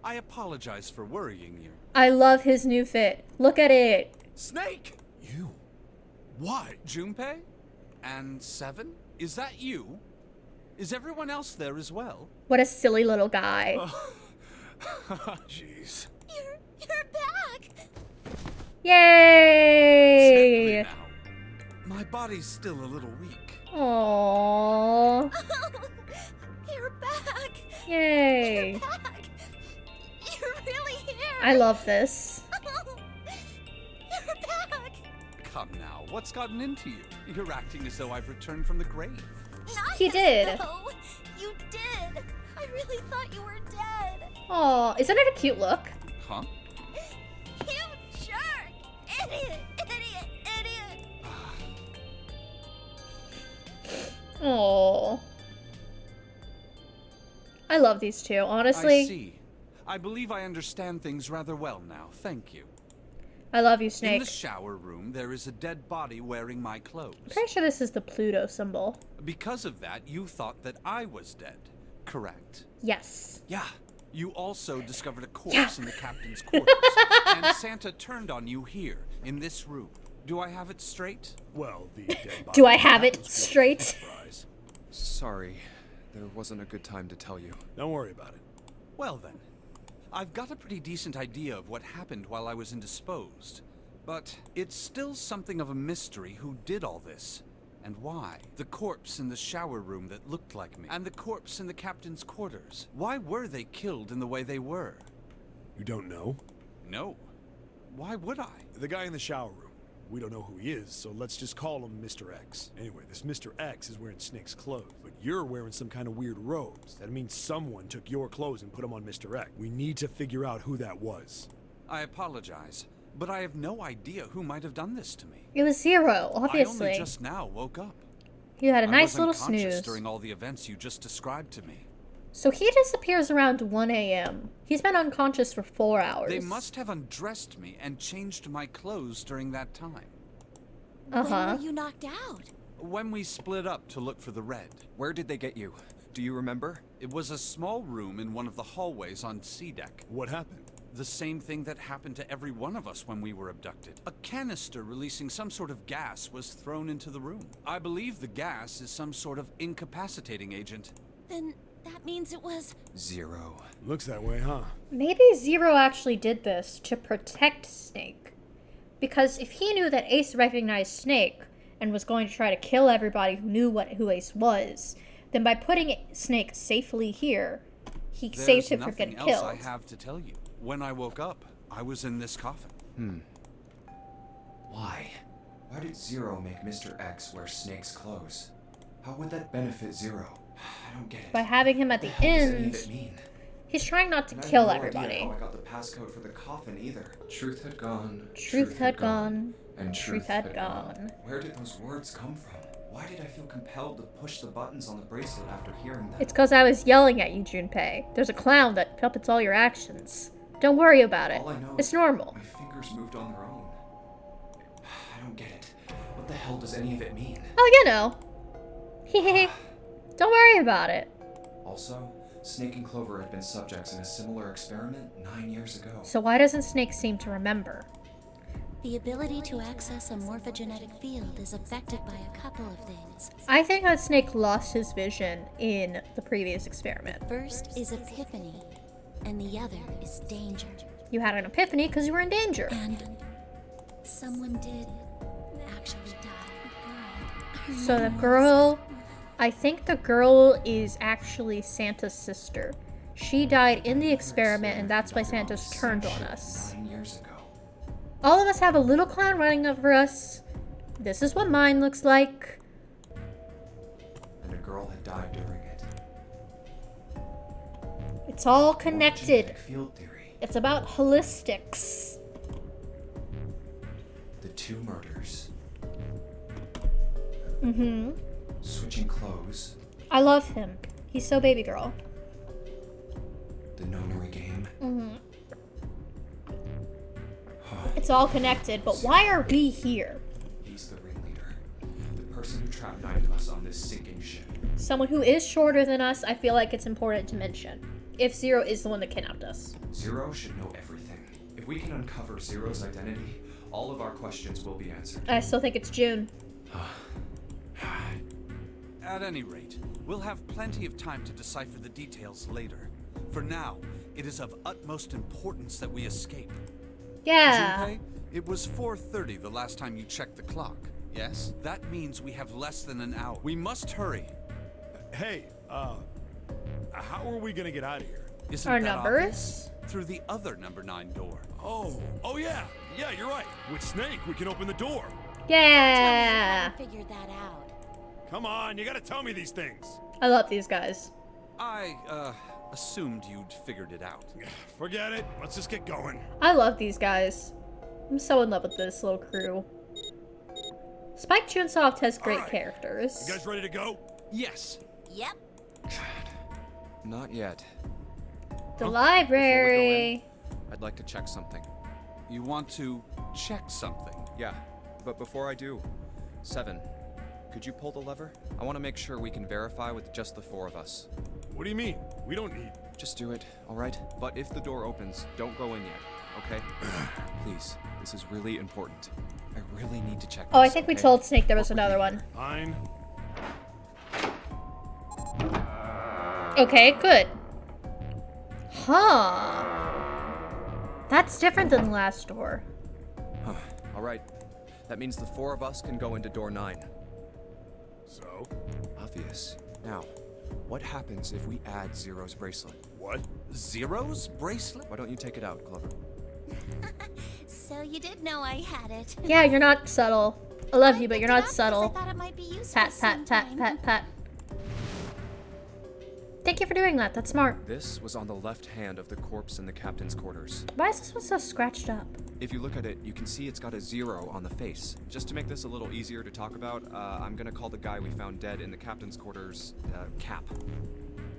I apologize for worrying you. I love his new fit. Look at it. Snake! You? Why? Junpei? And Seven? Is that you? Is everyone else there as well? What a silly little guy. Jeez. You're back! Yay! Gently now. My body's still a little weak. Aww. You're back! Yay. You're back! You're really here! I love this. You're back! Come now, what's gotten into you? You're acting as though I've returned from the grave. Not He as did. though. You did! I really thought you were dead! Aw, isn't it a cute look? Huh? You jerk! Idiot! Idiot! Idiot! Aww. I love these two, honestly. I see. I believe I understand things rather well now. Thank you. I love you, In Snake. the shower room, there is a dead body wearing my clothes. I'm pretty sure this is the Pluto symbol. Because of that, you thought that I was dead, correct? Yes. Yeah. You also discovered a corpse Yeah. in the captain's quarters. And Santa turned on you here, in this room. Do I have it straight? Well, the dead body. Do I have it straight? Surprise. Sorry. There wasn't a good time to tell you. Don't worry about it. Well then, I've got a pretty decent idea of what happened while I was indisposed. But it's still something of a mystery who did all this, and why. The corpse in the shower room that looked like me, and the corpse in the captain's quarters. Why were they killed in the way they were? You don't know? No. Why would I? The guy in the shower room. We don't know who he is, so let's just call him Mr. X. Anyway, this Mr. X is wearing Snake's clothes, but you're wearing some kind of weird robes. That means someone took your clothes and put them on Mr. X. We need to figure out who that was. I apologize, but I have no idea who might have done this to me. It was Zero, I obviously. only just now woke up. You had a nice I was little unconscious snooze. during all the events you just described to me. So he disappears around 1 a.m. He's been unconscious for 4 hours. They must have undressed me and changed my clothes during that time. When were you knocked out? When we split up to look for the red. Where did they get you? Do you remember? It was a small room in one of the hallways on C deck. What happened? The same thing that happened to every one of us when we were abducted. A canister releasing some sort of gas was thrown into the room. I believe the gas is some sort of incapacitating agent. Then that means it was... Zero. Looks that way, huh? Maybe Zero actually did this to protect Snake. Because if he knew that Ace recognized Snake and was going to try to kill everybody who knew who Ace was, then by putting Snake safely here, he saved him from getting There's nothing killed. else I have to tell you. When I woke up, I was in this coffin. Why? Why did Zero make Mr. X wear Snake's clothes? How would that benefit Zero? I don't get it. By having him at the What the hell does any end, of it mean? He's trying not to And I have kill no everybody. idea how I got the passcode for the coffin either. Truth had gone. Truth had gone. And Truth had gone. Where did those words come from? Why did I feel compelled to push the buttons on the bracelet after hearing them? It's because I was yelling at you, Junpei. There's a clown that puppets all your actions. Don't worry about it. All I know It's is normal. My fingers moved on their own. I don't get it. What the hell does any of it mean? Oh, you know. Hehe. Don't worry about it. Also, Snake and Clover had been subjects in a similar experiment 9 years ago. So why doesn't Snake seem to remember? The ability to access a morphogenetic field is affected by a couple of things. I think that Snake lost his vision in the previous experiment. First is epiphany, and the other is danger. You had an epiphany because you were in danger. And someone did actually die. So the girl, I think the girl is actually Santa's sister. She died in the experiment, and that's why Santa's turned on us. 9 years ago. All of us have a little clown running over us. This is what mine looks like. And a girl had died during it. It's all connected. Morphogenetic field theory. It's about holistics. The two murders. Mm-hmm. Switching clothes. I love him. He's so baby girl. The nonary game. Mm-hmm. It's all connected, but why are we here? He's the ringleader. The person who trapped 9 of us on this sinking ship. Someone who is shorter than us, I feel like it's important to mention. If Zero is the one that kidnapped us. Zero should know everything. If we can uncover Zero's identity, all of our questions will be answered. I still think it's June. At any rate, we'll have plenty of time to decipher the details later. For now, it is of utmost importance that we escape. Yeah. Junpei, it was 4:30 the last time you checked the clock, yes? That means we have less than an hour. We must hurry. Hey, how are we gonna get out of here? Isn't Our that numbers? obvious? Through the other number 9 door. Oh yeah, you're right. With Snake, we can open the door. Yeah. Figured that out. Come on, you gotta tell me these things. I love these guys. I, assumed you'd figured it out. Forget it. Let's just get going. I love these guys. I'm so in love with this little crew. Spike Chunsoft has great Alright. characters. You guys ready to go? Yes. Yep. Not yet. The library. I'd like to check something. You want to check something? Yeah, but before I do, 7. Could you pull the lever? I want to make sure we can verify with just the 4 of us. What do you mean? We don't need... Just do it, alright? But if the door opens, don't go in yet, okay? Please, this is really important. I really need to check this, Oh, I think we okay? told Snake there was another one. Fine. Okay, good. Huh. That's different than the last door. Huh. Alright. That means the 4 of us can go into door 9. So? Obvious. Now, what happens if we add Zero's bracelet? What? Zero's bracelet? Why don't you take it out, Clover? So you did know I had it. Yeah, you're not subtle. I love you, but you're picked it not up 'cause subtle. I thought it might be useful Pat, pat, pat, sometime. pat, pat. Thank you for doing that. That's smart. This was on the left hand of the corpse in the captain's quarters. Why is this one so scratched up? If you look at it, you can see it's got a 0 on the face. Just to make this a little easier to talk about, I'm gonna call the guy we found dead in the captain's quarters, Cap.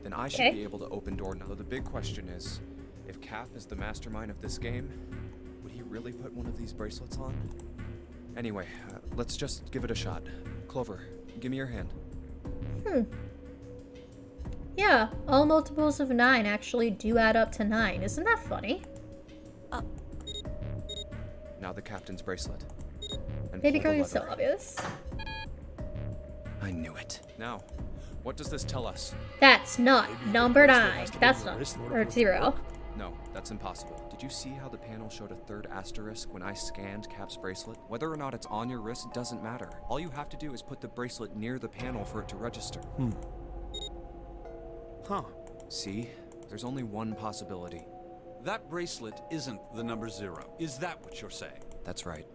Then I should Okay. be able to open door now. The big question is, if Cap is the mastermind of this game, would he really put one of these bracelets on? Anyway, let's just give it a shot. Clover, give me your hand. Yeah, all multiples of 9 actually do add up to 9. Isn't that funny? Now the captain's bracelet. And Baby pull girl, the you're so lever. obvious. I knew it. Now, what does this tell us? That's not Maybe the number bracelet 9. has to be That's on the not. wrist in order Or for it to 0. work. No, that's impossible. Did you see how the panel showed a 3rd asterisk when I scanned Cap's bracelet? Whether or not it's on your wrist doesn't matter. All you have to do is put the bracelet near the panel for it to register. Huh. See? There's only one possibility. That bracelet isn't the number 0. Is that what you're saying? That's right.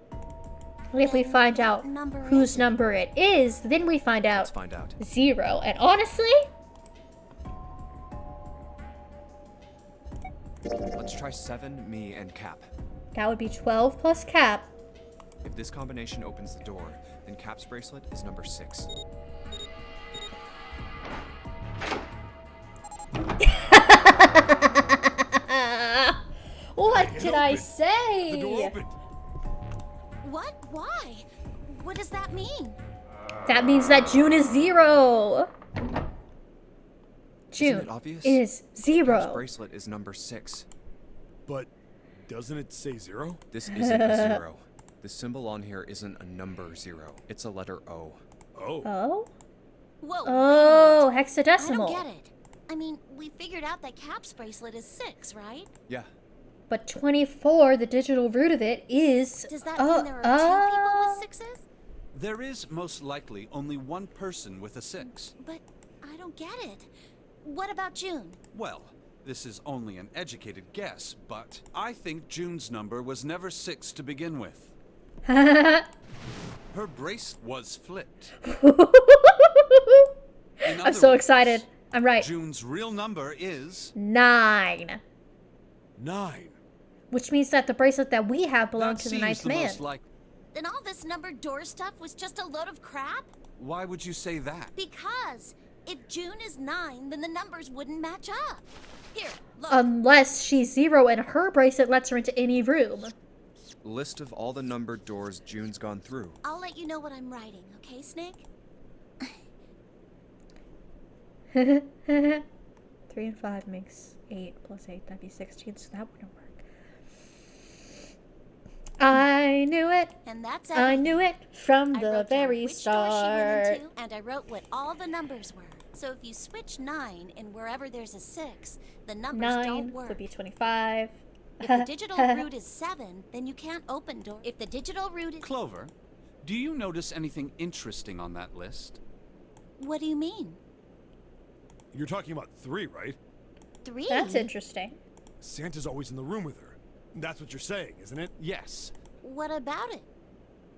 What if we find out number whose is it? number it is? Then we find out Let's find out. 0. And honestly, Let's try 7, me, and Cap. That would be 12 plus Cap. If this combination opens the door, then Cap's bracelet is number 6. What did I say? The door opened. What? Why? What does that mean? That means that June is 0. Isn't June it obvious? is Cap's 0. bracelet is number 6. But doesn't it say 0? This isn't a 0. The symbol on here isn't a number 0. It's a letter O. Oh. Oh? Whoa. Oh, I hexadecimal. don't get it. I mean, we figured out that Cap's bracelet is 6, right? Yeah. But 24, the digital root of it, is... Does that mean there are 2 people with 6s? There is most likely only one person with a 6. But I don't get it. What about June? Well, this is only an educated guess, but I think June's number was never 6 to begin with. Her brace was flipped. I'm so excited. I'm right. June's real number is 9. 9. Which means that the bracelet that we have belonged that to the seems ninth the man. most like. Then all this numbered door stuff was just a load of crap? Why would you say that? Because if June is 9, then the numbers wouldn't match up. Here, look. Unless she's 0 and her bracelet lets her into any room. List of all the numbered doors June's gone through. I'll let you know what I'm writing, okay, Snake? 3 and 5 makes 8 plus 8. That'd be 16, so that wouldn't work. I knew it. And that's I everything. knew it from I the wrote down very which door she went start. into, and I wrote what all the numbers were. So if you switch 9 and wherever there's a 6, the numbers 9 don't work. would be 25. If the digital root is 7, then you can't open door. If the digital root is... Clover, do you notice anything interesting on that list? What do you mean? You're talking about 3, right? 3? That's interesting. Santa's always in the room with her. That's what you're saying, isn't it? Yes. What about it?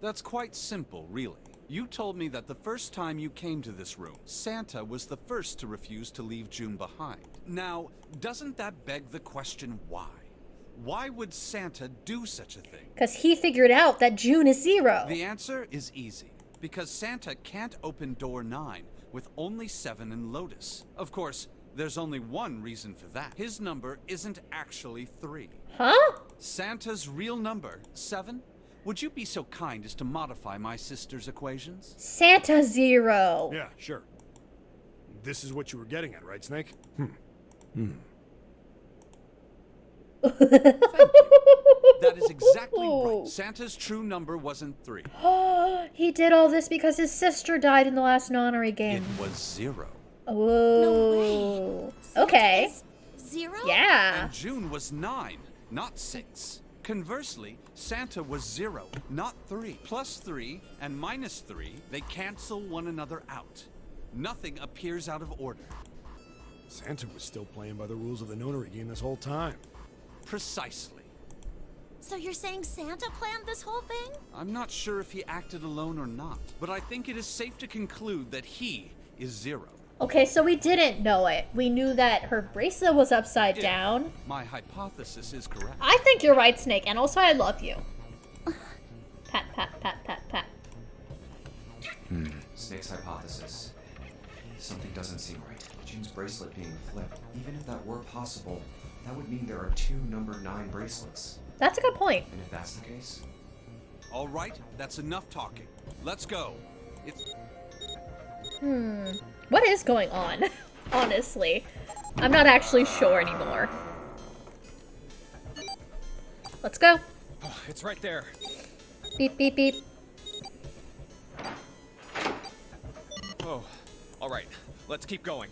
That's quite simple, really. You told me that the first time you came to this room, Santa was the first to refuse to leave June behind. Now, doesn't that beg the question why? Why would Santa do such a thing? Because he figured out that June is 0. The answer is easy. Because Santa can't open door 9 with only 7 and Lotus. Of course, there's only one reason for that. His number isn't actually 3. Huh? Santa's real number, 7? Would you be so kind as to modify my sister's equations? Santa 0. Yeah, sure. This is what you were getting at, right, Snake? Thank you. That is exactly right. Santa's true number wasn't 3. He did all this because his sister died in the last nonary game. It was 0. Oh. No way. Okay. Santa's 0? Yeah. And June was 9, not 6. Conversely, Santa was 0, not 3. Plus 3 and minus 3, they cancel one another out. Nothing appears out of order. Santa was still playing by the rules of the nonary game this whole time. Precisely. So you're saying Santa planned this whole thing? I'm not sure if he acted alone or not, but I think it is safe to conclude that he is 0. Okay, so we didn't know it. We knew that her bracelet was upside If down. my hypothesis is correct. I think you're right, Snake, and also I love you. Pat, pat, pat, pat, pat. Snake's hypothesis. Something doesn't seem right. June's bracelet being flipped. Even if that were possible, that would mean there are 2 number 9 bracelets. That's a good point. And if that's the case, All right, that's enough talking. Let's go. It's What is going on? Honestly. I'm not actually sure anymore. Let's go. oh, it's right there. Beep, beep, beep. Oh, all right. Let's keep going.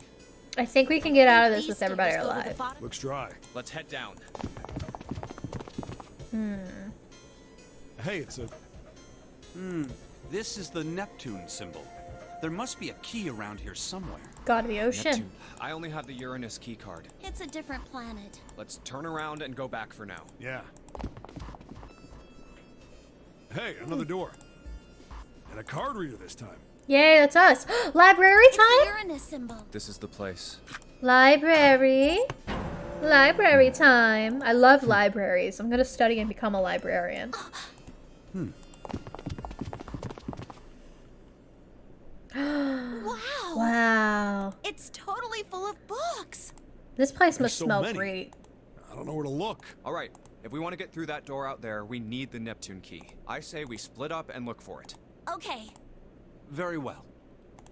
I think we can get out of this East with everybody of us go to the alive. bottom. Looks dry. Let's head down. Hey, it's a... This is the Neptune symbol. There must be a key around here somewhere. Gotta be ocean. Neptune. I only have the Uranus key card. It's a different planet. Let's turn around and go back for now. Yeah. Hey, another door. And a card reader this time. Yay, that's us. Library It's the time? Uranus symbol. This is the place. Library. Library time. I love libraries. I'm gonna study and become a librarian. Wow! Wow. It's totally full of books. This place There's must so smell many. great. I don't know where to look. All right, if we want to get through that door out there, we need the Neptune key. I say we split up and look for it. Okay. Very well.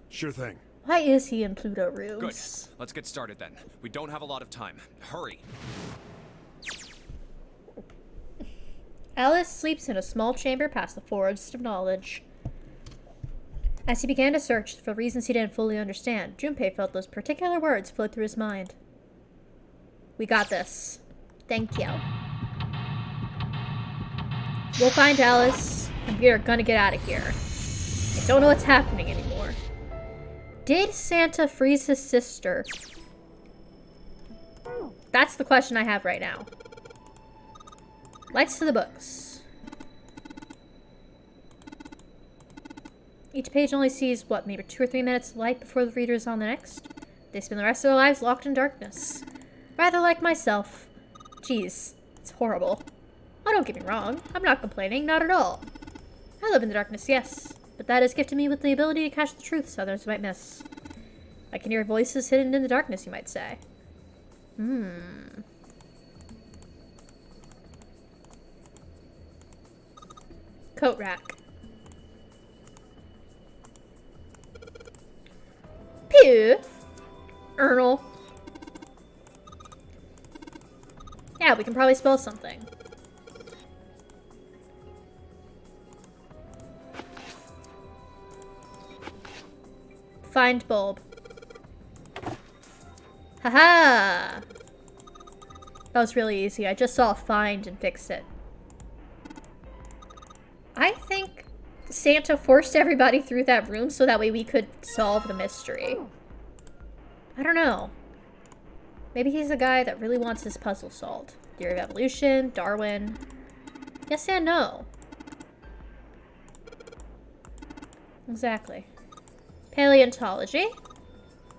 Sure thing. Why is he in Pluto Good. rooms? Let's get started then. We don't have a lot of time. Hurry. Alice sleeps in a small chamber past the Forest of Knowledge. As he began to search for reasons he didn't fully understand, Junpei felt those particular words float through his mind. We got this. Thank you. We'll find Alice, and we are gonna get out of here. I don't know what's happening anymore. Did Santa freeze his sister? That's the question I have right now. Lights to the books. Each page only sees, what, maybe 2 or 3 minutes of light before the reader is on the next? They spend the rest of their lives locked in darkness. Rather like myself. Jeez, it's horrible. Oh, don't get me wrong. I'm not complaining, not at all. I live in the darkness, yes. But that has gifted me with the ability to catch the truths others might miss. I can hear voices hidden in the darkness, you might say. Coat rack. Pew! Ernal. Yeah, we can probably spell something. Find bulb. Haha! That was really easy. I just saw find and fixed it. I think Santa forced everybody through that room so that way we could solve the mystery. I don't know. Maybe he's a guy that really wants his puzzle solved. Theory of evolution, Darwin. Yes and no. Exactly. Paleontology.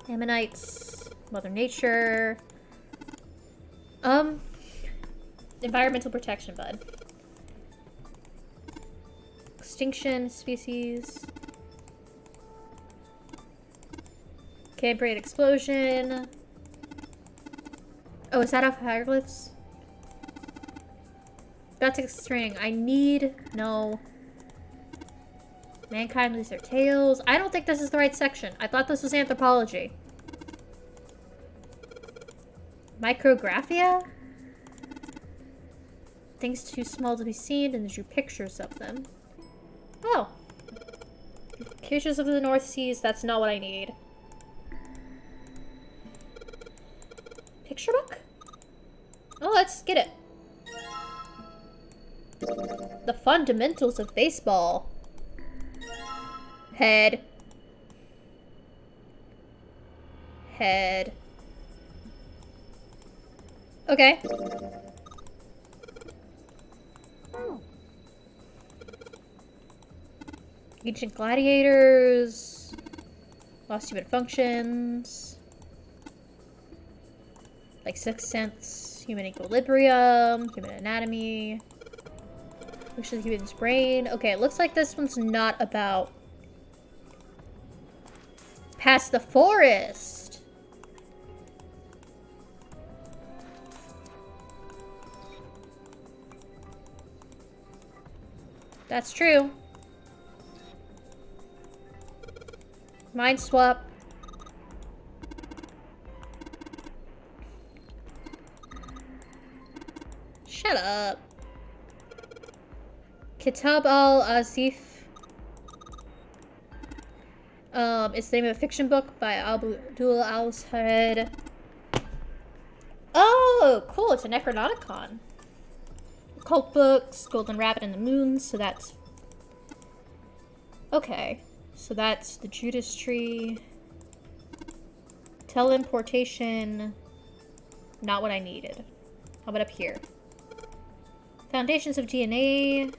Ammonites. Mother Nature. Environmental protection, bud. Extinction, species. Cambrian explosion. Oh, is that off hieroglyphs? That's a string. I need... No. Mankind lose their tails. I don't think this is the right section. I thought this was anthropology. Micrographia? Things too small to be seen and drew pictures of them. Oh. Pictures of the North Seas. That's not what I need. Picture book? Oh, let's get it. The fundamentals of baseball. Head. Head. Okay. Ancient gladiators. Lost human functions. Like Sixth Sense, human equilibrium, human anatomy. Which is the human's brain. Okay, it looks like this one's not about past the forest. That's true. Mind swap. Shut up. Kitab al-Azif. It's the name of a fiction book by Abdul al-Said. Oh, cool. It's a Necronomicon. Cult books, Golden Rabbit and the Moon, so that's... Okay. So that's the Judas Tree. Teleportation. Not what I needed. How about up here? Foundations of DNA.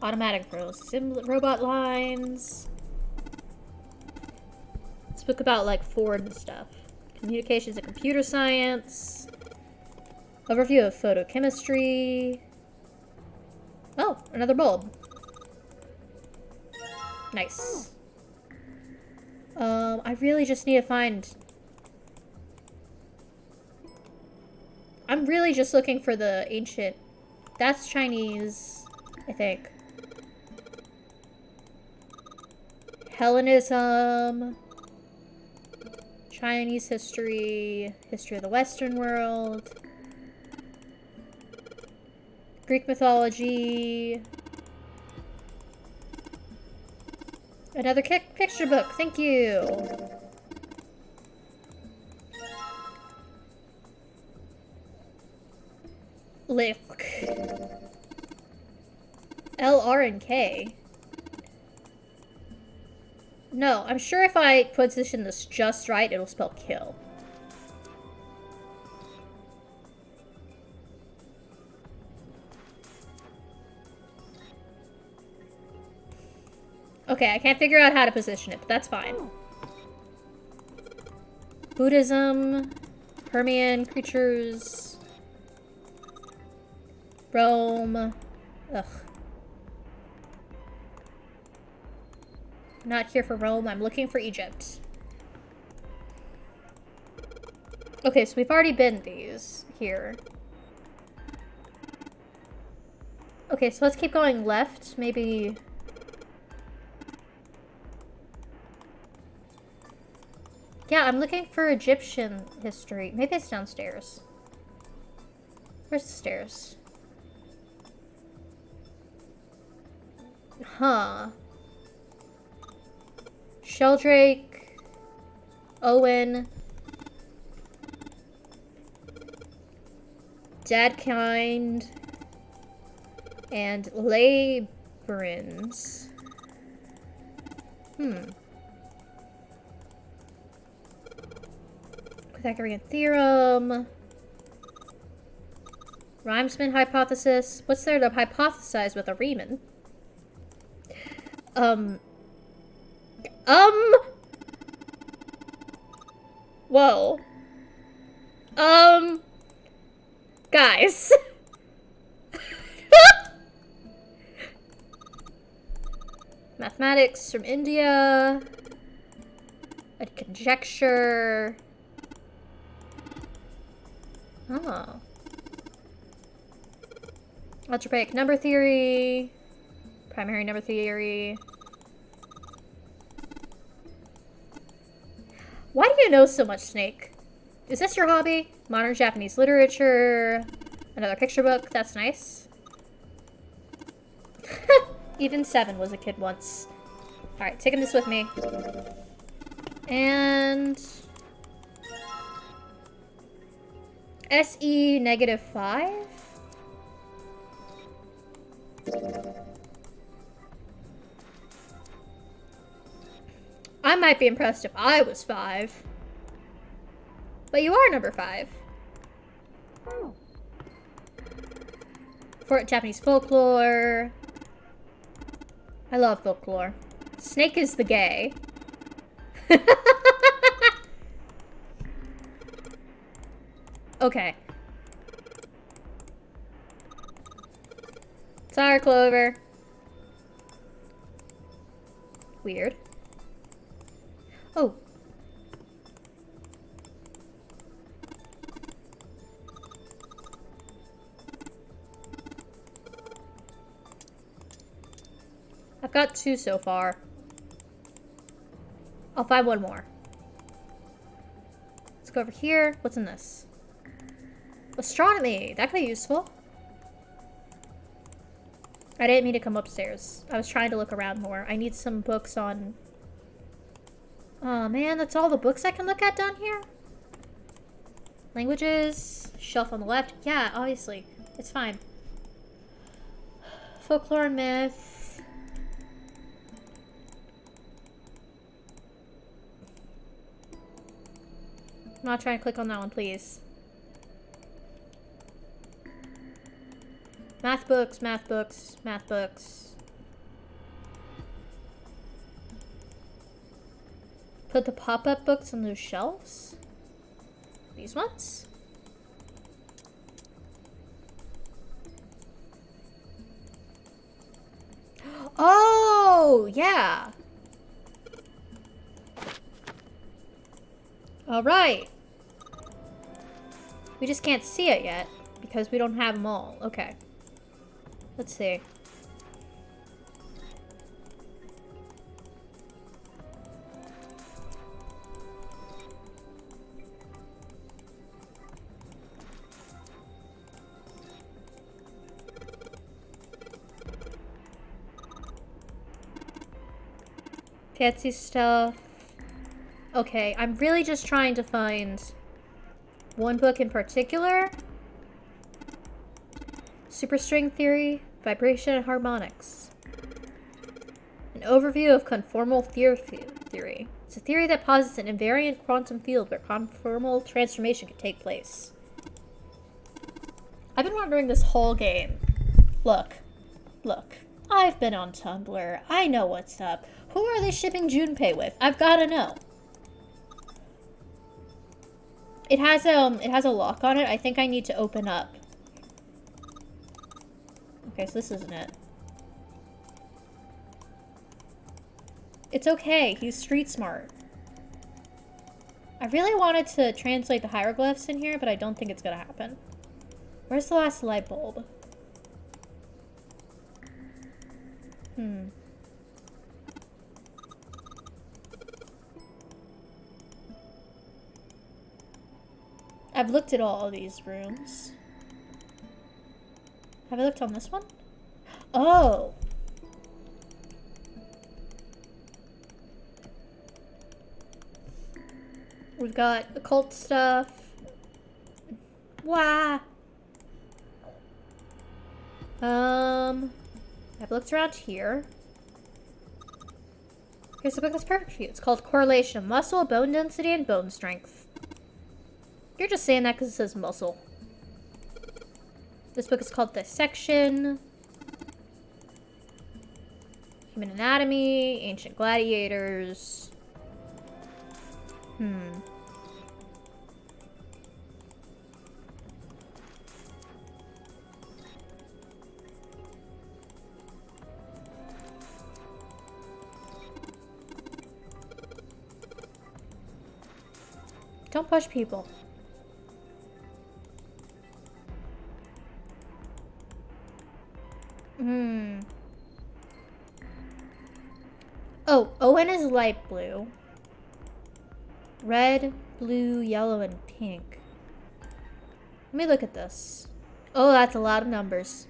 Automatic robot lines. This book about like Ford and stuff. Communications and computer science. Overview of photochemistry. Oh, another bulb. Nice. I really just need to find... I'm really just looking for the ancient... That's Chinese, I think. Hellenism. Chinese history. History of the Western world. Greek mythology. Another picture book, thank you. Look. L, R, and K. No, I'm sure if I position this just right, it'll spell kill. Okay, I can't figure out how to position it, but that's fine. Buddhism, Permian creatures, Rome. Ugh. Not here for Rome, I'm looking for Egypt. Okay, so we've already been these here. Okay, so let's keep going left, maybe... Yeah, I'm looking for Egyptian history. Maybe it's downstairs. Where's the stairs? Huh. Sheldrake. Owen. Dadkind. And Labyrinths. Pythagorean theorem. Riemann hypothesis. What's there to hypothesize with a Riemann? Whoa. Guys. Mathematics from India. A conjecture. Oh. Algebraic number theory. Primary number theory. Why do you know so much, Snake? Is this your hobby? Modern Japanese literature. Another picture book. That's nice. Even 7 was a kid once. Alright, taking this with me. And... SE -5? I might be impressed if I was 5. But you are number 5. For Japanese folklore. I love folklore. Snake is the gay. Okay. Sorry, Clover. Weird. Oh. I've got 2 so far. I'll find one more. Let's go over here. What's in this? Astronomy. That could be useful. I didn't mean to come upstairs. I was trying to look around more. I need some books on... Oh man, that's all the books I can look at down here? Languages. Shelf on the left. Yeah, obviously. It's fine. Folklore and myth. I'm not trying to click on that one, please. Math books, math books, math books. Put the pop-up books on those shelves? These ones? Oh, yeah. All right. We just can't see it yet because we don't have them all. Okay. Let's see. Fancy stuff. Okay, I'm really just trying to find one book in particular. Superstring theory, vibration and harmonics. An overview of conformal theory. It's a theory that posits an invariant quantum field where conformal transformation can take place. I've been wondering this whole game. Look. I've been on Tumblr. I know what's up. Who are they shipping Junpei with? I've gotta know. It has a lock on it. I think I need to open up. Okay, so this isn't it. It's okay. He's street smart. I really wanted to translate the hieroglyphs in here, but I don't think it's gonna happen. Where's the last light bulb? I've looked at all of these rooms. Have I looked on this one? Oh! We've got occult stuff. Wah! I've looked around here. Here's a book that's perfect for you. It's called Correlation of Muscle, Bone Density, and Bone Strength. You're just saying that because it says muscle. This book is called Dissection. Human Anatomy, Ancient Gladiators. Don't push people. Oh, Owen is light blue. Red, blue, yellow, and pink. Let me look at this. Oh, that's a lot of numbers.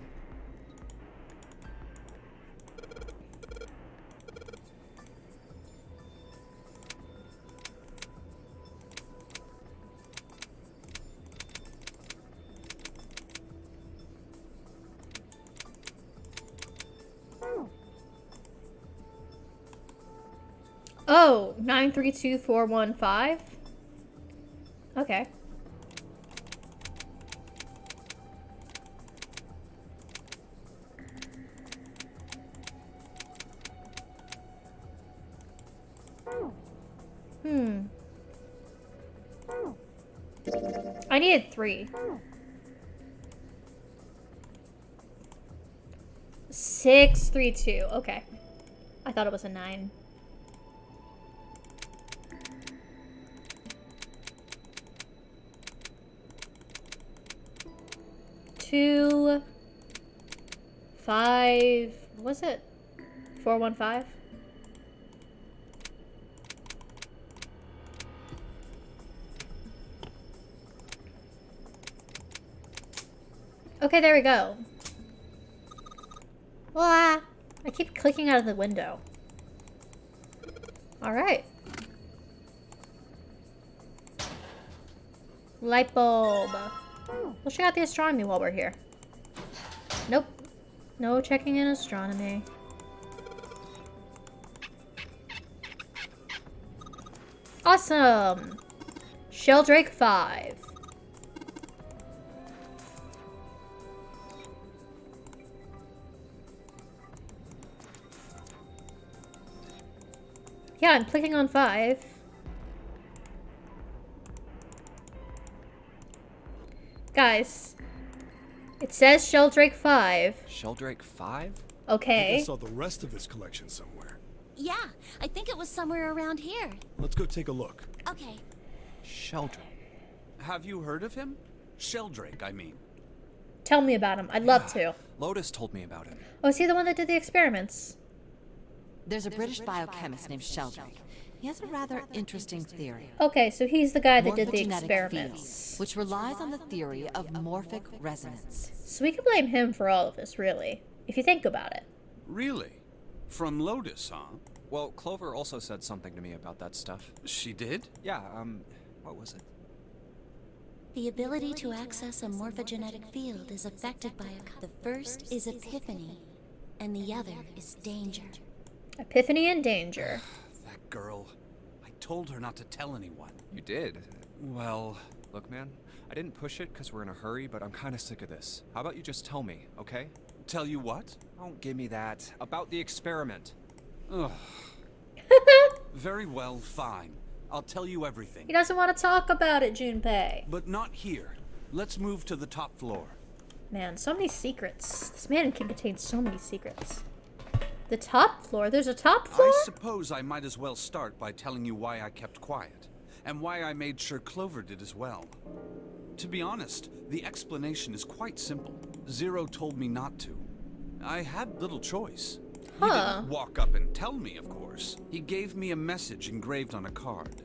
Oh, 932415. Okay. I needed 3. 632. Okay. I thought it was a 9. Two, 5, what was it? 415? Okay, there we go. Voila! I keep clicking out of the window. Alright. Light bulb. We'll check out the astronomy while we're here. Nope. No checking in astronomy. Awesome! Sheldrake 5. Yeah, I'm clicking on 5. Guys, it says Sheldrake 5. Sheldrake 5? I Okay. saw the rest of his collection somewhere. Yeah, I think it was somewhere around here. Let's go take a look. Okay. Sheldrake. Have you heard of him? Sheldrake, I mean. Tell me about him. I'd love to. Lotus told me about him. Oh, is he the one that did the experiments? There's a British biochemist named Sheldrake. He has a rather interesting theory. Okay, so he's the guy that did the Morphogenetic experiments. field, which relies on the theory of morphic resonance. So we can blame him for all of this, really, if you think about it. Really? From Lotus, huh? Well, Clover also said something to me about that stuff. She did? Yeah, what was it? The ability to access a morphogenetic field is affected by the first is epiphany, and the other is danger. Epiphany and danger. That girl. I told her not to tell anyone. You did? Well, Look, man, I didn't push it because we're in a hurry, but I'm kind of sick of this. How about you just tell me, okay? tell you what? Don't give me that. About the experiment. Ugh. Very well, fine. I'll tell you everything. He doesn't want to talk about it, Junpei. But not here. Let's move to the top floor. Man, so many secrets. This man can contain so many secrets. The top floor? There's a top floor? I suppose I might as well start by telling you why I kept quiet, and why I made sure Clover did as well. To be honest, the explanation is quite simple. Zero told me not to. I had little choice. He didn't walk up and tell me, of course. He gave me a message engraved on a card.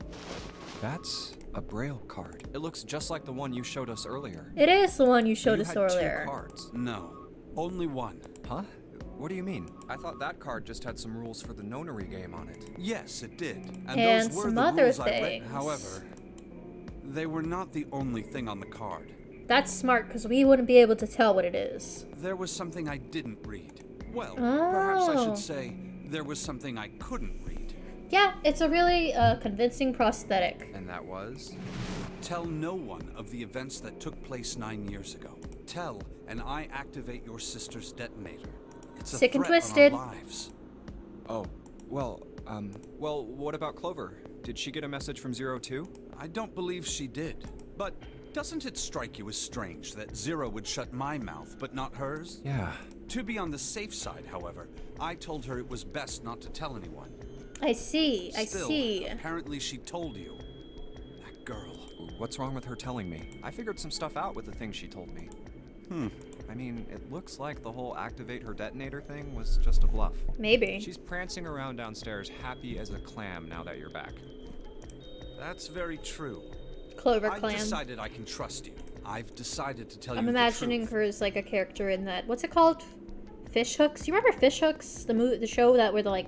That's a Braille card. It looks just like the one you showed us earlier. It is the one you showed You us had earlier. 2 cards. No, only one. Huh? What do you mean? I thought that card just had some rules for the nonary game on it. Yes, it did. And those were some the other rules I read. things. However, they were not the only thing on the card. That's smart, because we wouldn't be able to tell what it is. There was something I didn't read. Well, perhaps I Oh. should say there was something I couldn't read. Yeah, it's a really convincing prosthetic. And that was? Tell no one of the events that took place 9 years ago. Tell, and I activate your sister's detonator. It's a Sick and threat twisted. on our lives. Oh, well, what about Clover? Did she get a message from Zero too? I don't believe she did. But doesn't it strike you as strange that Zero would shut my mouth, but not hers? Yeah. To be on the safe side, however, I told her it was best not to tell anyone. I see, I Still, see. apparently she told you. That girl. What's wrong with her telling me? I figured some stuff out with the things she told me. I mean, it looks like the whole activate her detonator thing was just a bluff. Maybe. She's prancing around downstairs happy as a clam now that you're back. That's very true. Clover I've Clan. decided I can trust you. I've decided to tell I'm you imagining the truth. her as like a character in that. What's it called? Fish Hooks? You remember Fish Hooks? The show that where they're like,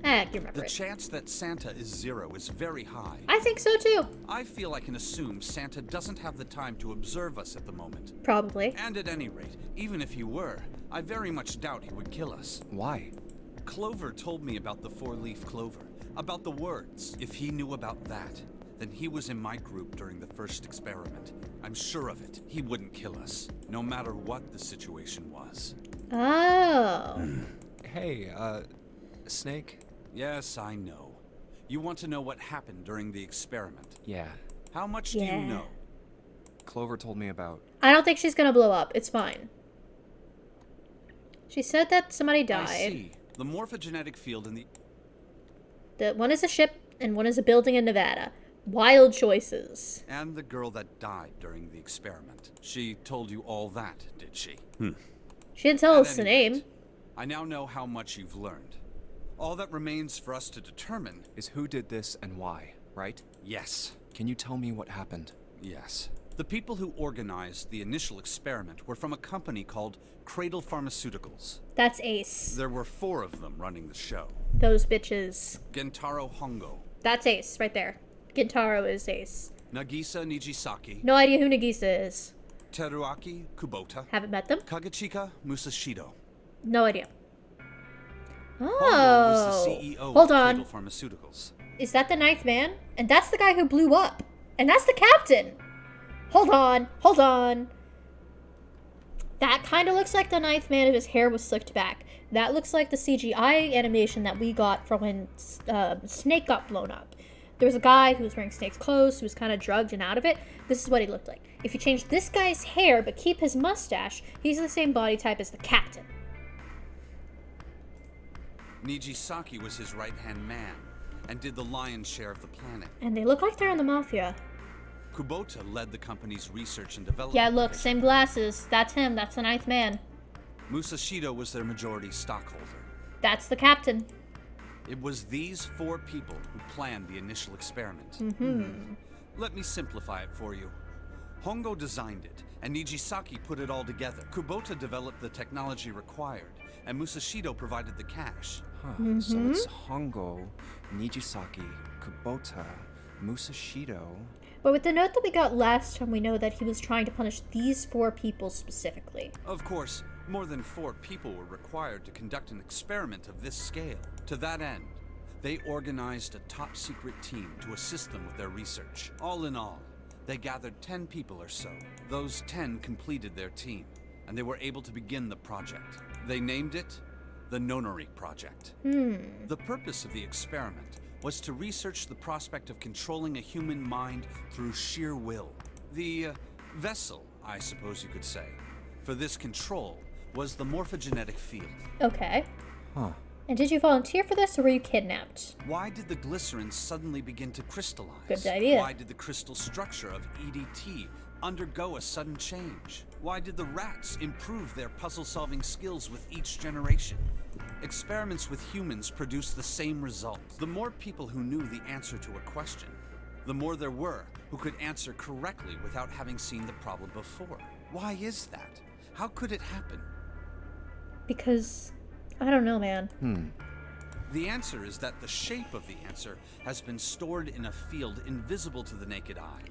you remember The it. chance that Santa is Zero is very high. I think so too. I feel I can assume Santa doesn't have the time to observe us at the moment. Probably. And at any rate, even if he were, I very much doubt he would kill us. Why? Clover told me about the 4-leaf clover, about the words. If he knew about that, then he was in my group during the first experiment. I'm sure of it. He wouldn't kill us, no matter what the situation was. Oh. Hey, Snake? Yes, I know. You want to know what happened during the experiment. Yeah. How much do Yeah. you know? Clover told me about... I don't think she's gonna blow up. It's fine. She said that somebody I died. see. The morphogenetic field in the... That one is a ship and one is a building in Nevada. Wild choices. And the girl that died during the experiment. She told you all that, did she? She didn't tell At us the any rate, name. I now know how much you've learned. All that remains for us to determine Is who did this and why, right? yes. Can you tell me what happened? Yes. The people who organized the initial experiment were from a company called Cradle Pharmaceuticals. That's Ace. There were 4 of them running the show. Those bitches. Gentaro Hongo, That's Ace right there. Gintaro is Ace. Nagisa Nijisaki, No idea who Nagisa is. Teruaki Kubota, Haven't met them. Kagechika Musashido. No idea. Hongo was the Oh. CEO Hold of on. Cradle Pharmaceuticals. Is that the 9th man? And that's the guy who blew up. And that's the captain. Hold on. Hold on. That kind of looks like the 9th man if his hair was slicked back. That looks like the CGI animation that we got from when Snake got blown up. There was a guy who was wearing Snake's clothes, who was kind of drugged and out of it. This is what he looked like. If you change this guy's hair but keep his mustache, he's the same body type as the captain. Nijisaki was his right-hand man, and did the lion's share of the planet. And they look like they're in the Mafia. Kubota led the company's research and development. Yeah, look, same glasses. That's him. That's the ninth man. Musashido was their majority stockholder. That's the captain. It was these 4 people who planned the initial experiment. Let me simplify it for you. Hongo designed it, and Nijisaki put it all together. Kubota developed the technology required, and Musashido provided the cash. So it's Hongo, Nijisaki, Kubota, Musashido. But with the note that we got last time, we know that he was trying to punish these 4 people specifically. Of course, more than 4 people were required to conduct an experiment of this scale. To that end, they organized a top-secret team to assist them with their research. All in all, they gathered 10 people or so. Those 10 completed their team, and they were able to begin the project. They named it the Nonori Project. The purpose of the experiment was to research the prospect of controlling a human mind through sheer will. The vessel, I suppose you could say, for this control was the morphogenetic field. Okay. And did you volunteer for this, or were you kidnapped? Why did the glycerin suddenly begin to crystallize? Good idea. Why did the crystal structure of EDT undergo a sudden change? Why did the rats improve their puzzle-solving skills with each generation? Experiments with humans produce the same results. The more people who knew the answer to a question, the more there were who could answer correctly without having seen the problem before. Why is that? How could it happen? Because, I don't know, man. The answer is that the shape of the answer has been stored in a field invisible to the naked eye.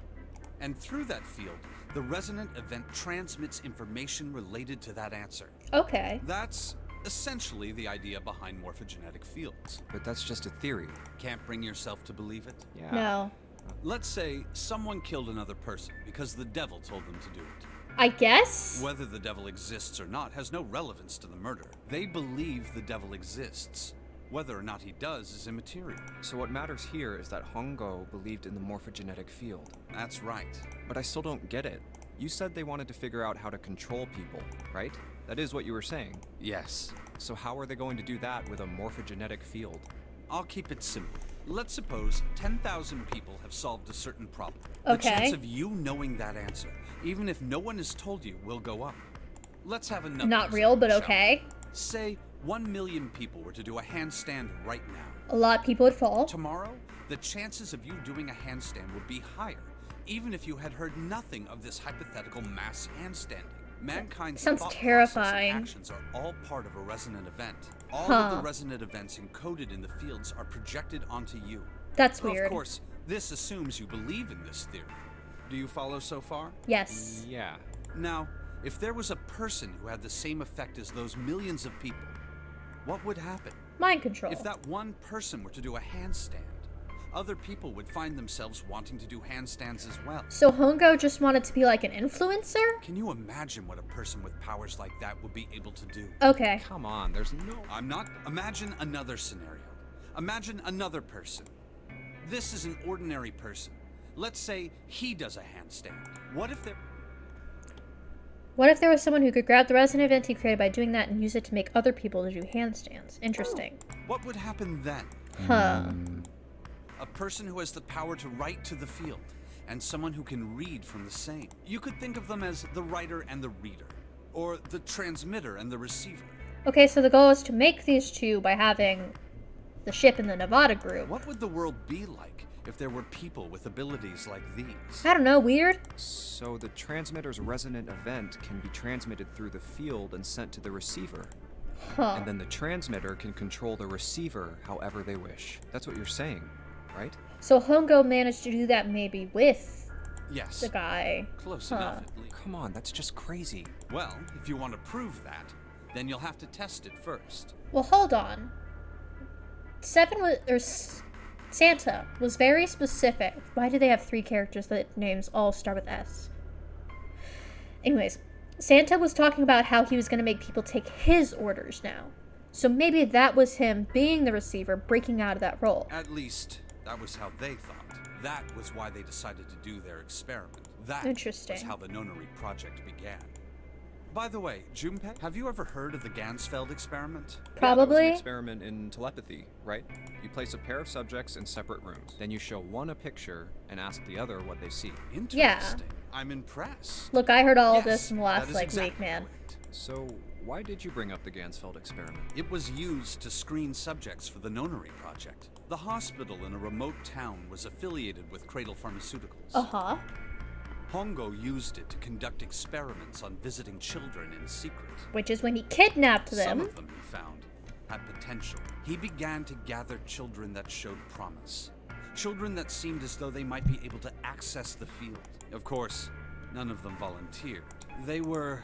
And through that field, the resonant event transmits information related to that answer. Okay. That's essentially the idea behind morphogenetic fields. But that's just a theory. Can't bring yourself to believe it? Yeah. No. Let's say someone killed another person because the devil told them to do it. I guess? Whether the devil exists or not has no relevance to the murder. They believe the devil exists. Whether or not he does is immaterial. So what matters here is that Hongo believed in the morphogenetic field. That's right. But I still don't get it. You said they wanted to figure out how to control people, right? That is what you were saying. Yes. So how are they going to do that with a morphogenetic field? I'll keep it simple. Let's suppose 10,000 people have solved a certain problem. Okay. The chance of you knowing that answer, even if no one has told you, will go up. Let's have another. Not real, but shall we? okay. Say 1 million people were to do a handstand right now. A lot of people would fall. Tomorrow, the chances of you doing a handstand would be higher, even if you had heard nothing of this hypothetical mass handstanding. Mankind's Sounds thought terrifying. process and actions are all part of a resonant event. All of the resonant events encoded in the fields are projected onto you. That's weird. Of course, this assumes you believe in this theory. Do you follow so far? Yes. Yeah. Now, if there was a person who had the same effect as those millions of people, what would happen? Mind control. If that one person were to do a handstand, other people would find themselves wanting to do handstands as well. So Hongo just wanted to be like an influencer? Can you imagine what a person with powers like that would be able to do? Okay. Come on, there's no... I'm not... Imagine another scenario. Imagine another person. This is an ordinary person. Let's say he does a handstand. What if there was someone who could grab the resonant event he created by doing that and use it to make other people to do handstands? Interesting. What would happen then? A person who has the power to write to the field, and someone who can read from the same. You could think of them as the writer and the reader, or the transmitter and the receiver. Okay, so the goal is to make these two by having the ship in the Nevada group. What would the world be like if there were people with abilities like these? I don't know, weird? So the transmitter's resonant event can be transmitted through the field and sent to the receiver. And then the transmitter can control the receiver however they wish. That's what you're saying, right? So Hongo managed to do that maybe with Yes. the guy. Close enough, at least. Come on, that's just crazy. Well, if you want to prove that, then you'll have to test it first. Well, hold on. Santa was very specific. Why do they have 3 characters that names all start with S? Anyways, Santa was talking about how he was going to make people take his orders now. So maybe that was him being the receiver, breaking out of that role. At least, that was how they thought. That was why they decided to do their experiment. That Interesting. was how the Nonori Project began. By the way, Junpei, have you ever heard of the Gansfeld experiment? Yeah, that was Probably. an experiment in telepathy, right? You place a pair of subjects in separate rooms. Then you show one a picture and ask the other what they see. Interesting. I'm impressed. Look, I heard all of Yes, this in the that last is like exactly week, man. correct. So, why did you bring up the Gansfeld experiment? It was used to screen subjects for the Nonary Project. The hospital in a remote town was affiliated with Cradle Pharmaceuticals. Uh-huh. Hongo used it to conduct experiments on visiting children in secret. Which is when he kidnapped them. Some of them, he found, had potential. He began to gather children that showed promise. Children that seemed as though they might be able to access the field. Of course, none of them volunteered. They were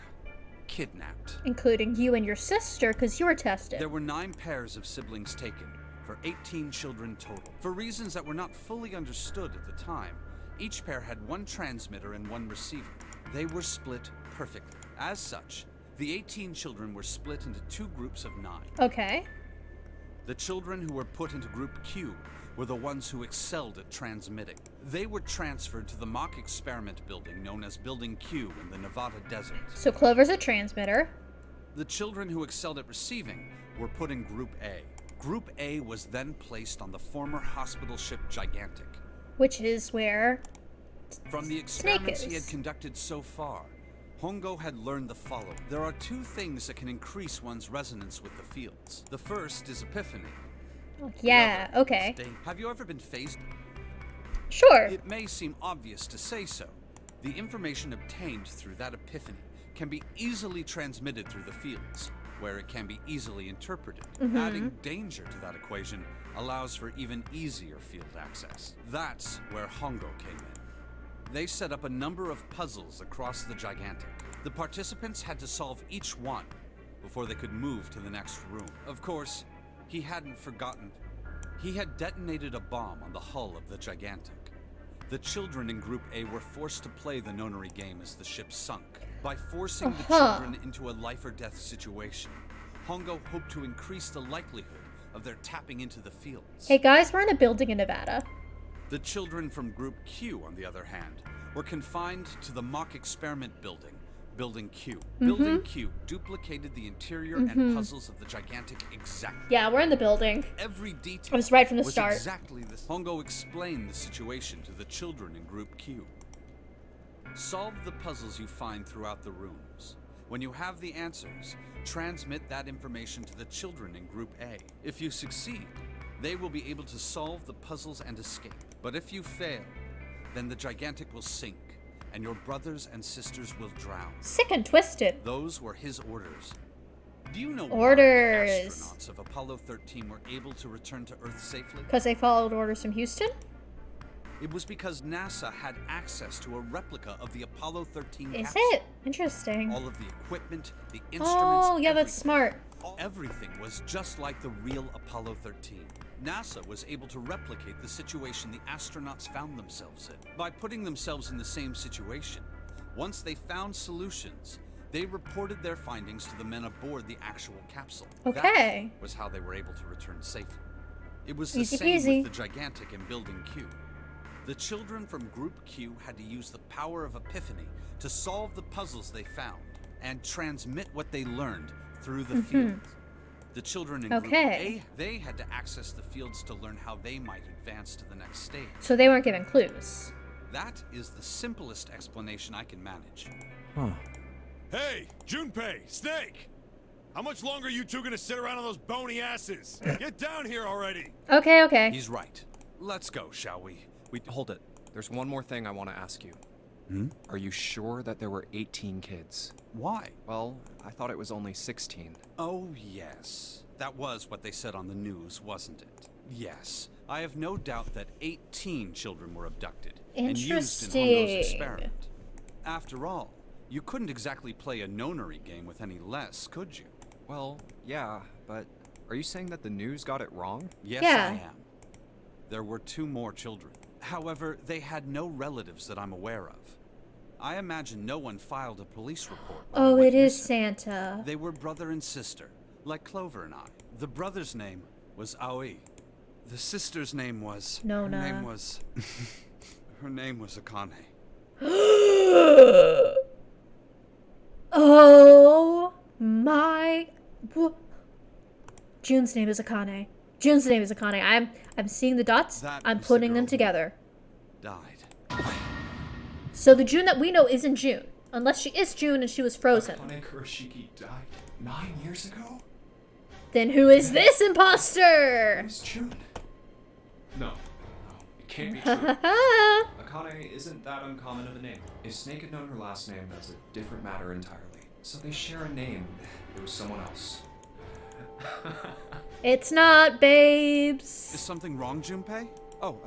kidnapped. Including you and your sister, because you were tested. There were 9 pairs of siblings taken, for 18 children total. For reasons that were not fully understood at the time, each pair had 1 transmitter and 1 receiver. They were split perfectly. As such, the 18 children were split into 2 groups of 9. Okay. The children who were put into Group Q were the ones who excelled at transmitting. They were transferred to the mock experiment building known as Building Q in the Nevada desert. So Clover's a transmitter. The children who excelled at receiving were put in Group A. Group A was then placed on the former hospital ship Gigantic. Which is where From the Snake experiments he had is. conducted so far, Hongo had learned the following. There are 2 things that can increase one's resonance with the fields. The first is epiphany. Yeah, The other okay. is have you ever been phased? Sure. It may seem obvious to say so. The information obtained through that epiphany can be easily transmitted through the fields, where it can be easily interpreted. Adding danger to that equation allows for even easier field access. That's where Hongo came in. They set up a number of puzzles across the Gigantic. The participants had to solve each one before they could move to the next room. Of course, he hadn't forgotten. He had detonated a bomb on the hull of the Gigantic. The children in Group A were forced to play the Nonary game as the ship sunk. By forcing the children into a life-or-death situation, Hongo hoped to increase the likelihood of their tapping into the fields. Hey guys, we're in a building in Nevada. The children from Group Q, on the other hand, were confined to the mock experiment building, Building Q. Building Q duplicated the interior and puzzles of the Gigantic exactly. Yeah, we're in the building. Every detail I was right from the was start. exactly this. Hongo explained the situation to the children in Group Q. Solve the puzzles you find throughout the rooms. When you have the answers, transmit that information to the children in Group A. If you succeed, they will be able to solve the puzzles and escape. But if you fail, then the Gigantic will sink, and your brothers and sisters will drown. Sick and twisted. Those were his orders. Do you know Orders. why the astronauts of Apollo 13 were able to return to Earth safely? Because they followed orders from Houston? It was because NASA had access to a replica of the Apollo 13 Is capsule. it? Interesting. All of the equipment, the instruments, Oh, yeah, that's everything. smart. Everything was just like the real Apollo 13. NASA was able to replicate the situation the astronauts found themselves in. By putting themselves in the same situation, once they found solutions, they reported their findings to the men aboard the actual capsule. Okay. That was how they were able to return safely. It was the Easy same peasy. with the Gigantic in Building Q. The children from Group Q had to use the power of Epiphany to solve the puzzles they found and transmit what they learned through the fields. The children in Group A, they had to access the fields to learn how they might advance to the next stage. So they weren't given clues. That is the simplest explanation I can manage. Huh. Hey, Junpei, Snake! How much longer are you two gonna sit around on those bony asses? Get down here already! Okay, okay. He's right. Let's go, shall we? Hold it. There's one more thing I want to ask you. Are you sure that there were 18 kids? Why? Well, I thought it was only 16. Oh, yes. That was what they said on the news, wasn't it? Yes. I have no doubt that 18 children were abducted and used in Hongo's experiment. After all, you couldn't exactly play a Nonary game with any less, could you? Well, yeah, but are you saying that the news got it wrong? Yes, Yeah. I am. There were 2 more children. However, they had no relatives that I'm aware of. I imagine no one filed a police report. when Oh, they went it is missing. Santa. They were brother and sister, like Clover and I. The brother's name was Aoi. The sister's name was... Nona. Her name was... her name was Akane. Oh my... June's name is Akane. June's name is Akane. I'm seeing the dots. I'm putting them together. Died. So the June that we know isn't June. Unless she is June and she was frozen. Akane Kurashiki died 9 years ago? Then who is this imposter? Who's June? No, it can't be true. Akane isn't that uncommon of a name. If Snake had known her last name, that's a different matter entirely. So they share a name. It was someone else. It's not, babes. Is something wrong, Junpei? Oh,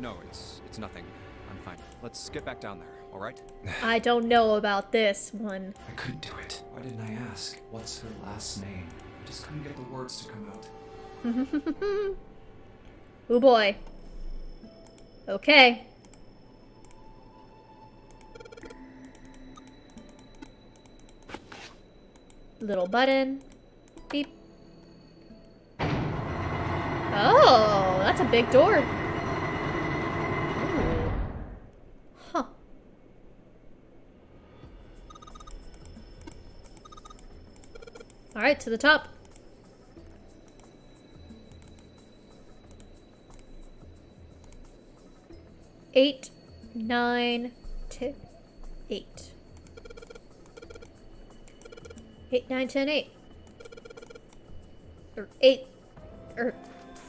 no, it's nothing. I'm fine. Let's get back down there, all right? I don't know about this one. I couldn't do it. Why didn't I ask? What's her last name? I just couldn't get the words to come out. Oh boy. Okay. Little button. Beep. Oh, that's a big door. Ooh. Huh. All right, to the top. Eight, 9, 10, 8. 8, 9, 10, 8. Or 8, or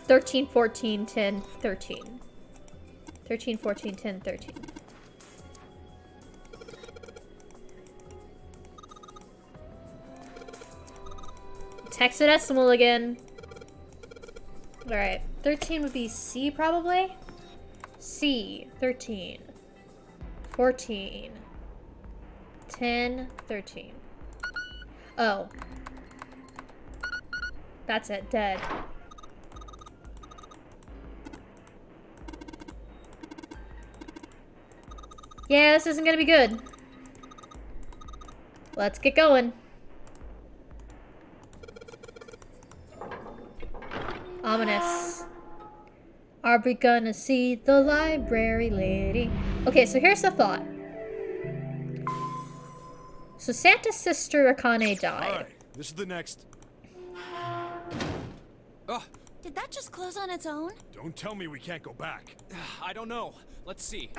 13, 14, 10, 13. 13, 14, 10, 13. Hexadecimal again. Alright, 13 would be C probably? C, 13, 14, 10, 13. Oh. That's it, dead. Yeah, this isn't gonna be good. Let's get going. Ominous. Are we gonna see the library lady? Okay, so here's the thought. So Santa's sister Akane died. Alright, this is the next. Did that just close on its own? Don't tell me we can't go back. I don't know. Let's see.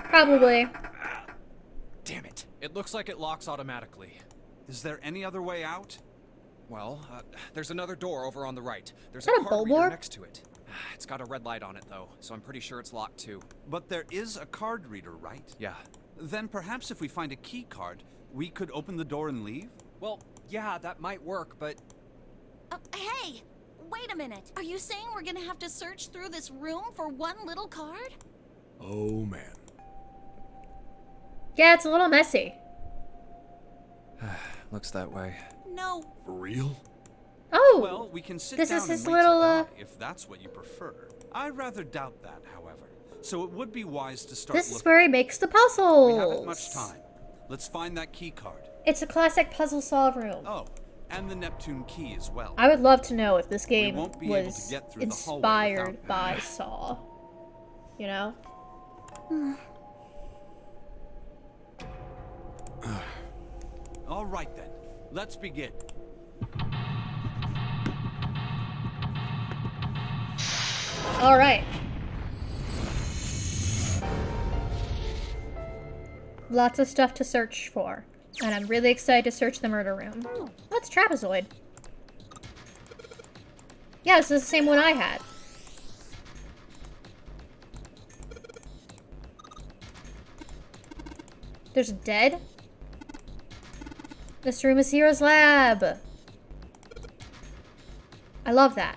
Probably. Damn it. It looks like it locks automatically. Is there any other way out? Well, there's another door over on the right. There's Is that a a card Bulbor? reader next to it. It's got a red light on it, though, so I'm pretty sure it's locked, too. But there is a card reader, right? Yeah. Then perhaps if we find a key card, we could open the door and leave? Well, yeah, that might work, but... Hey! Wait a minute. Are you saying we're gonna have to search through this room for one little card? Oh, man. Yeah, it's a little messy. Looks that way. No. For real? Oh! Well, we can sit this down is his and wait little, to die, if that's what you prefer. I rather doubt that, however. So it would be wise to start This is looking. where he makes the puzzles. We haven't much time. Let's find that key card. It's a classic puzzle solve room. Oh, and the Neptune key as well. I would love to know if this game won't be able to was get through the hallway inspired without- by Saw. You know? All right then, let's begin. All right. Lots of stuff to search for. And I'm really excited to search the murder room. Oh, that's trapezoid. Yeah, this is the same one I had. There's a dead? This room is Hero's lab. I love that.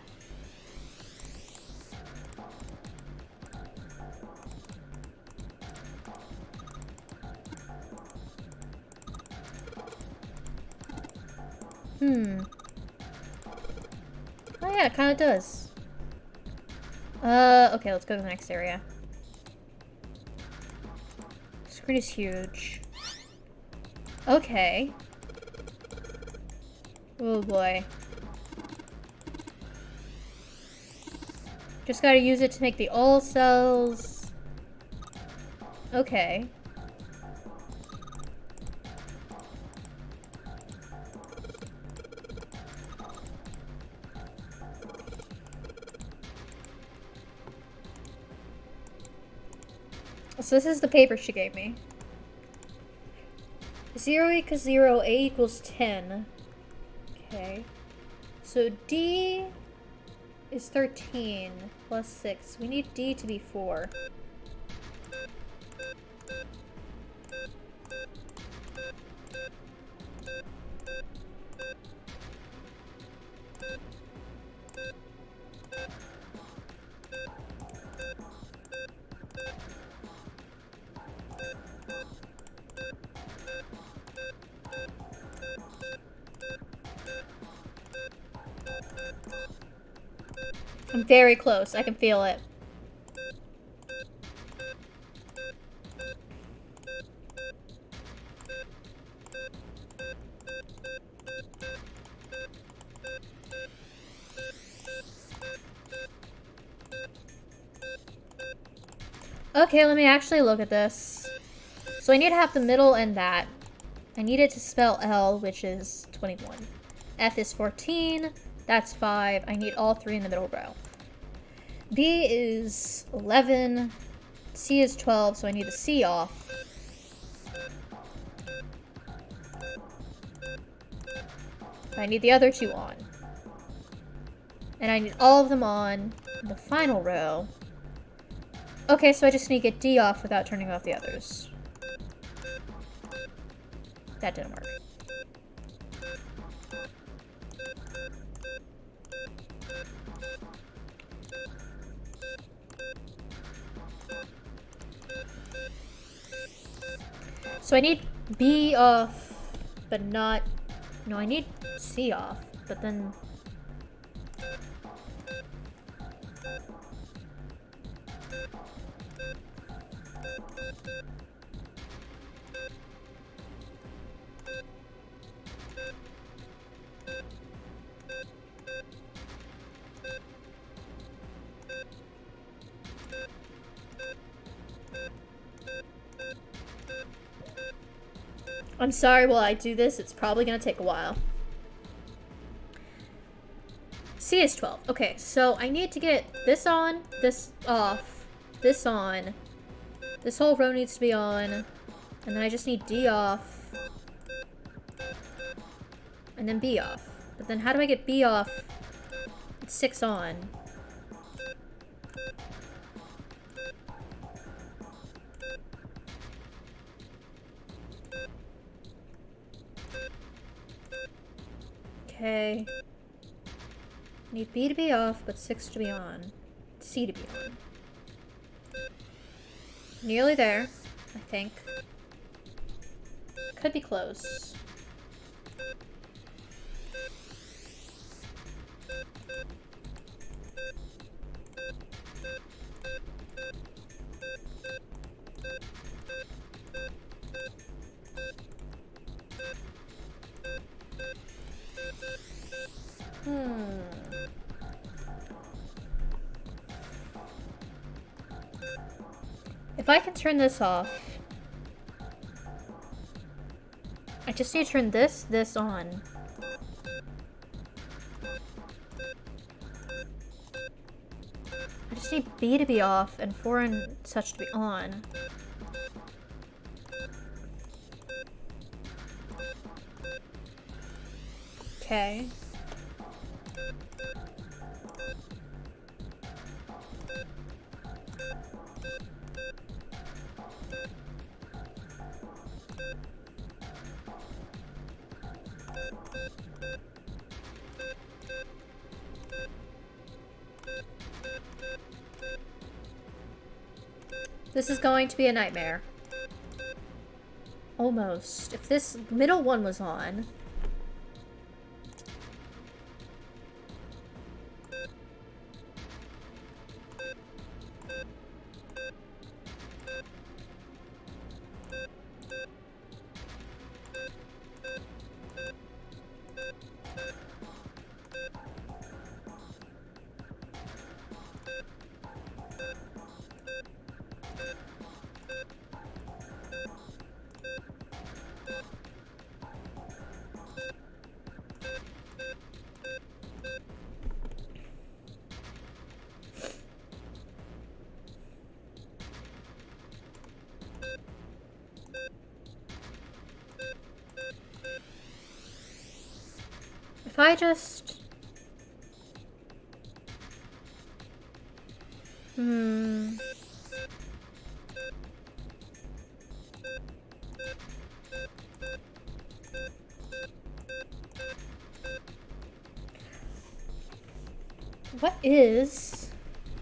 Oh yeah, it kind of does. Okay, let's go to the next area. Screen is huge. Okay. Oh boy. Just gotta use it to make the all cells. Okay. So this is the paper she gave me. 0 equals 0, A equals 10. Okay. So D is 13 plus 6. We need D to be 4. I'm very close. I can feel it. Okay, let me actually look at this. So I need to have the middle and that. I need it to spell L, which is 21. F is 14. That's 5. I need all 3 in the middle row. B is 11. C is 12, so I need the C off. I need the other 2 on. And I need all of them on the final row. Okay, so I just need to get D off without turning off the others. That didn't work. So I need B off, but not... No, I need C off, but then... I'm sorry while I do this, it's probably gonna take a while. C is 12. Okay, so I need to get this on, this off, this on. This whole row needs to be on. And then I just need D off. And then B off. But then how do I get B off? It's 6 on. Okay. Need B to be off, but 6 to be on. C to be on. Nearly there, I think. Could be close. If I can turn this off, I just need to turn this on. I just need B to be off and 4 and such to be on. Okay. This is going to be a nightmare. Almost. If this middle one was on... If I just... What is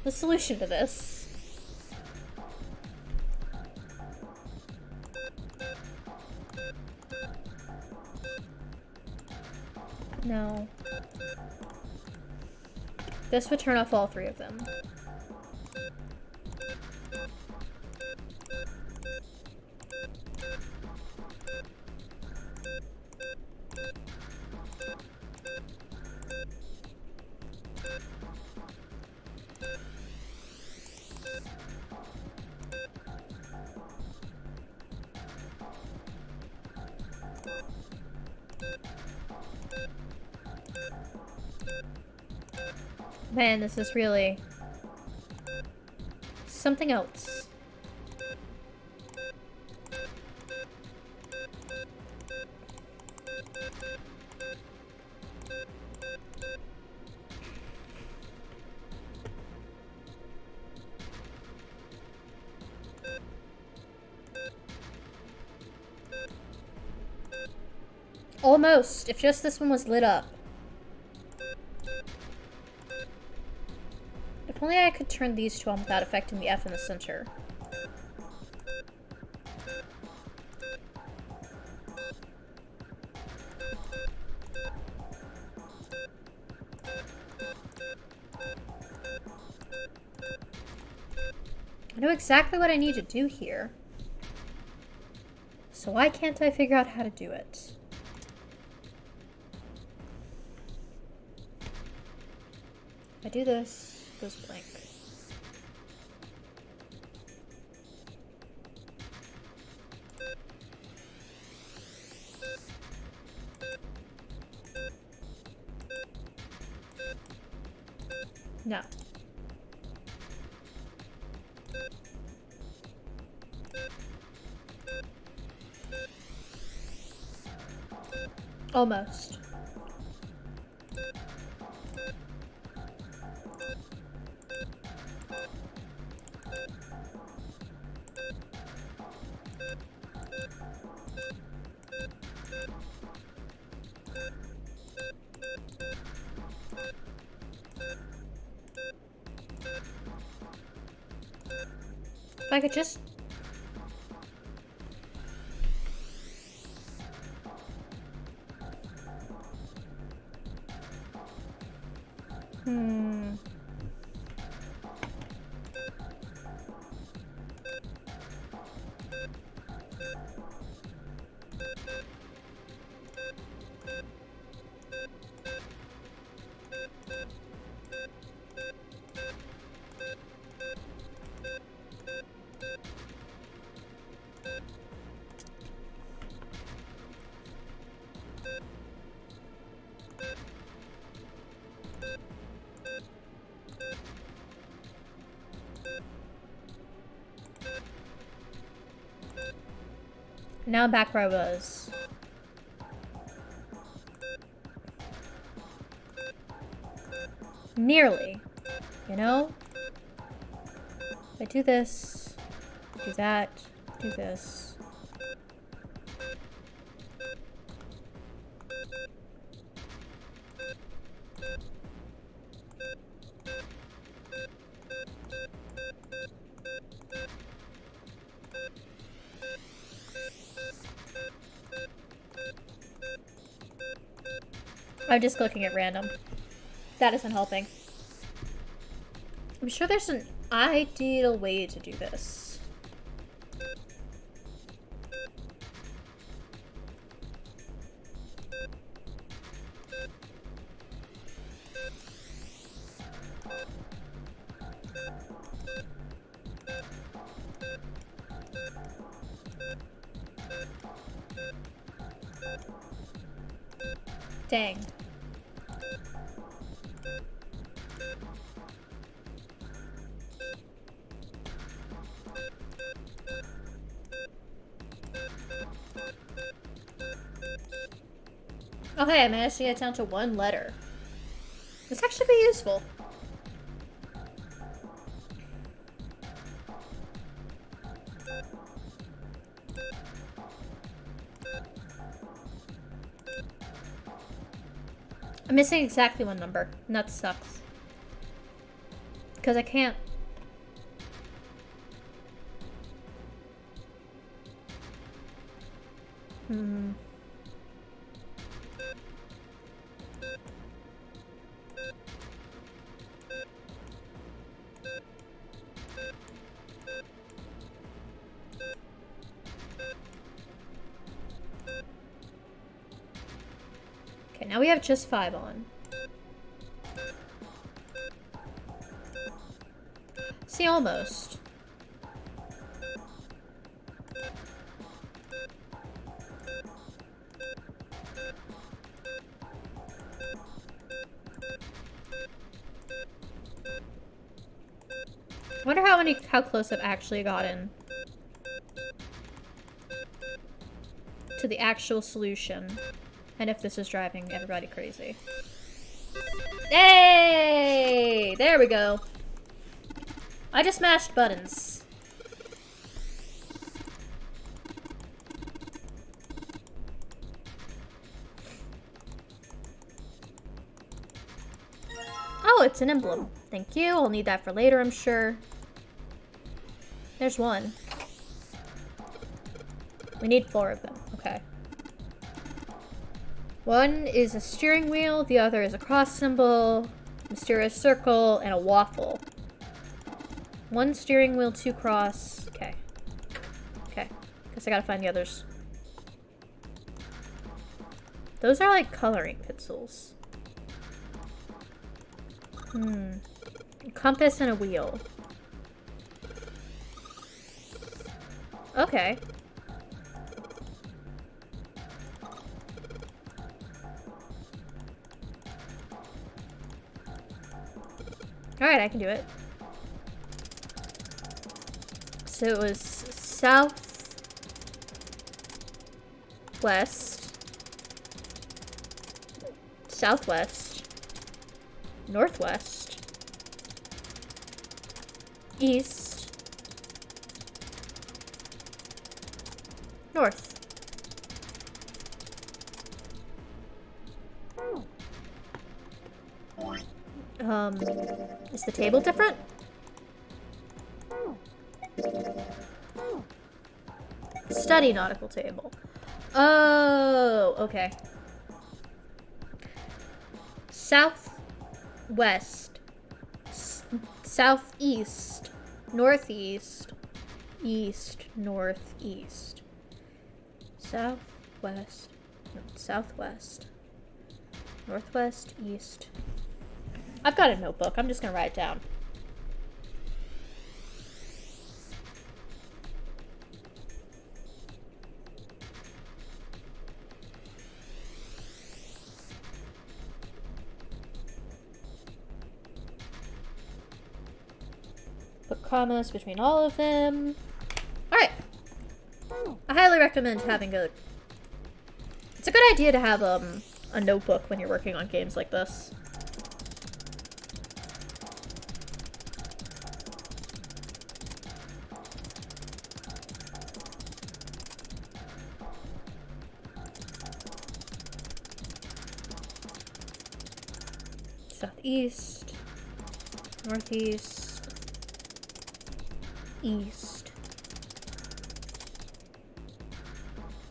the solution to this? No. This would turn off all three of them. Man, this is really something else. Almost, if just this one was lit up. If only I could turn these two on without affecting the F in the center. I know exactly what I need to do here. So why can't I figure out how to do it? If I do this, it goes blank. No. Almost. If I could just... Now I'm back where I was. Nearly. You know? I do this, do that, do this. I'm just clicking at random. That isn't helping. I'm sure there's an ideal way to do this. Dang. Oh hey, I managed to get it down to 1 letter. This actually be useful. I'm missing exactly 1 number, and that sucks. Because I can't... Okay, now we have just 5 on. See, almost. I wonder how close I've actually gotten to the actual solution, and if this is driving everybody crazy. Hey! There we go. I just mashed buttons. Oh, it's an emblem. Thank you. I'll need that for later, I'm sure. There's 1. We need 4 of them. Okay. 1 is a steering wheel, the other is a cross symbol, mysterious circle, and a waffle. 1 steering wheel, 2 cross. Okay. Okay. Guess I gotta find the others. Those are like coloring pencils. A compass and a wheel. Okay. Alright, I can do it. So it was south, west, southwest, northwest, east, north. Is the table different? Study nautical table. Oh, okay. Southwest, southeast, northeast, east, northeast. Southwest, no, southwest, northwest, east. I've got a notebook. I'm just gonna write it down. Put commas between all of them. Alright. I highly recommend having a... It's a good idea to have a notebook when you're working on games like this. Southeast, northeast, east.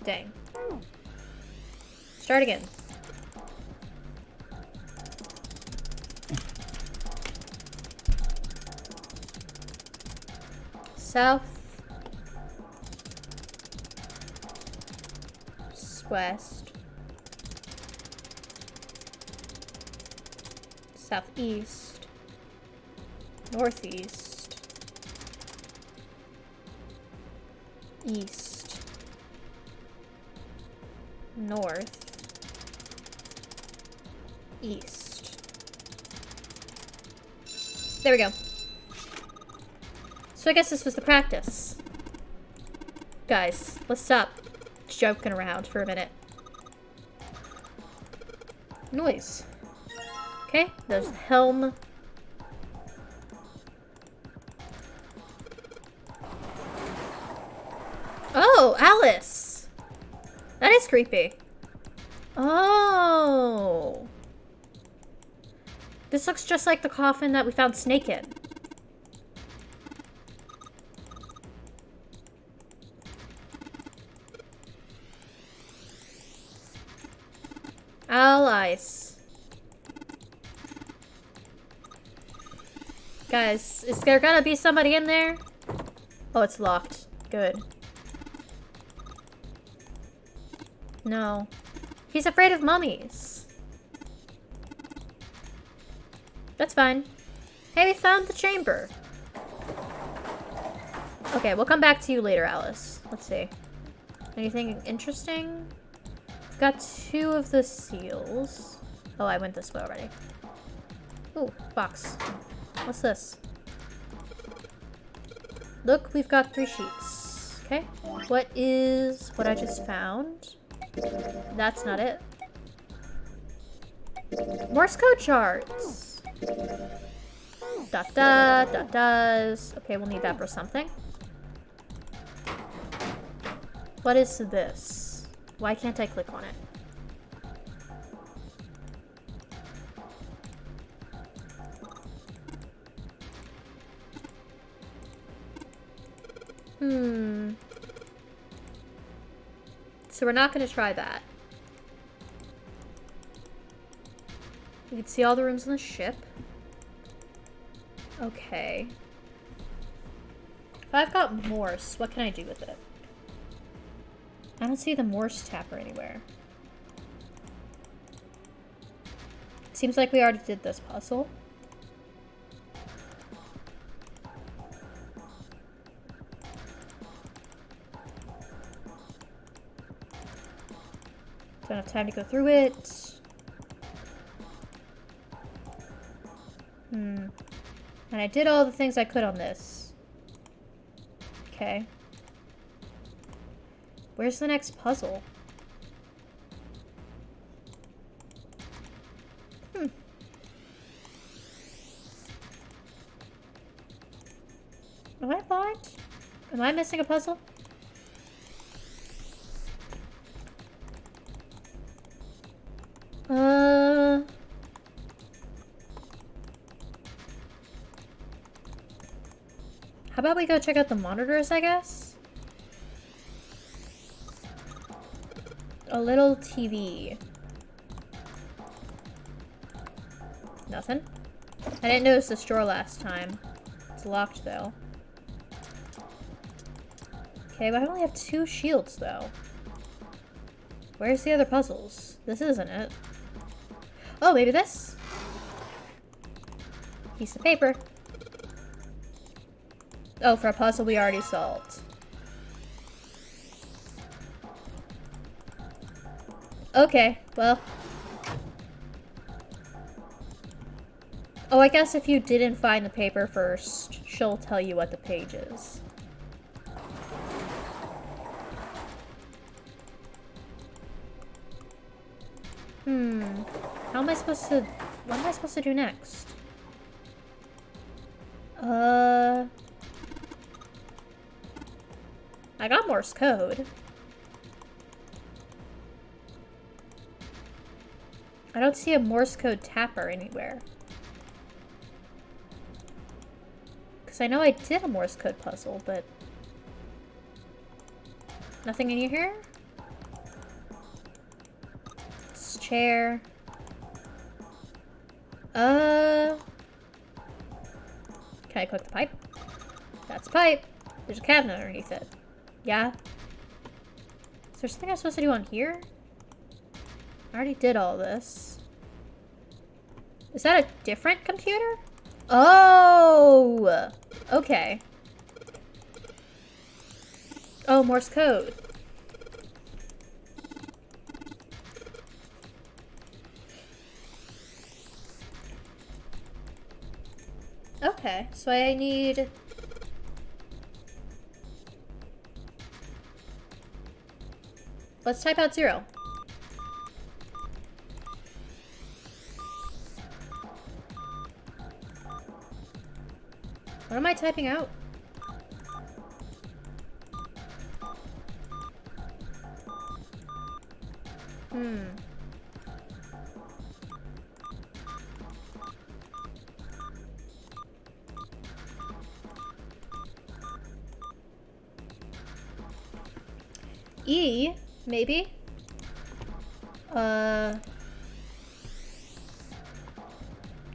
Dang. Start again. South, west, southeast, northeast, east, north, east. There we go. So I guess this was the practice. Guys, let's stop joking around for a minute. Noise. Okay, there's the helm. Oh, Alice! That is creepy. Oh. This looks just like the coffin that we found Snake in. Alice. Guys, is there gonna be somebody in there? Oh, it's locked. Good. No. He's afraid of mummies. That's fine. Hey, we found the chamber. Okay, we'll come back to you later, Alice. Let's see. Anything interesting? We've got 2 of the seals. Oh, I went this way already. Ooh, box. What's this? Look, we've got 3 sheets. Okay. What is what I just found? That's not it. Morse code charts. Dot dot dot does. Okay, we'll need that for something. What is this? Why can't I click on it? So we're not going to try that. We can see all the rooms on the ship. Okay. If I've got Morse, what can I do with it? I don't see the Morse tapper anywhere. Seems like we already did this puzzle. Don't have time to go through it. And I did all the things I could on this. Okay. Where's the next puzzle? Am I blind? Am I missing a puzzle? How about we go check out the monitors, I guess? A little TV. Nothing? I didn't notice this drawer last time. It's locked, though. Okay, but I only have 2 shields, though. Where's the other puzzles? This isn't it. Oh, maybe this? Piece of paper. Oh, for a puzzle we already solved. Okay, well. Oh, I guess if you didn't find the paper first, she'll tell you what the page is. How am I supposed to... What am I supposed to do next? I got Morse code. I don't see a Morse code tapper anywhere. Because I know I did a Morse code puzzle, but... Nothing in here? This chair. Can I click the pipe? That's a pipe. There's a cabinet underneath it. Yeah? Is there something I'm supposed to do on here? I already did all this. Is that a different computer? Oh! Okay. Oh, Morse code. Okay, so I need... Let's type out 0. What am I typing out? E, maybe?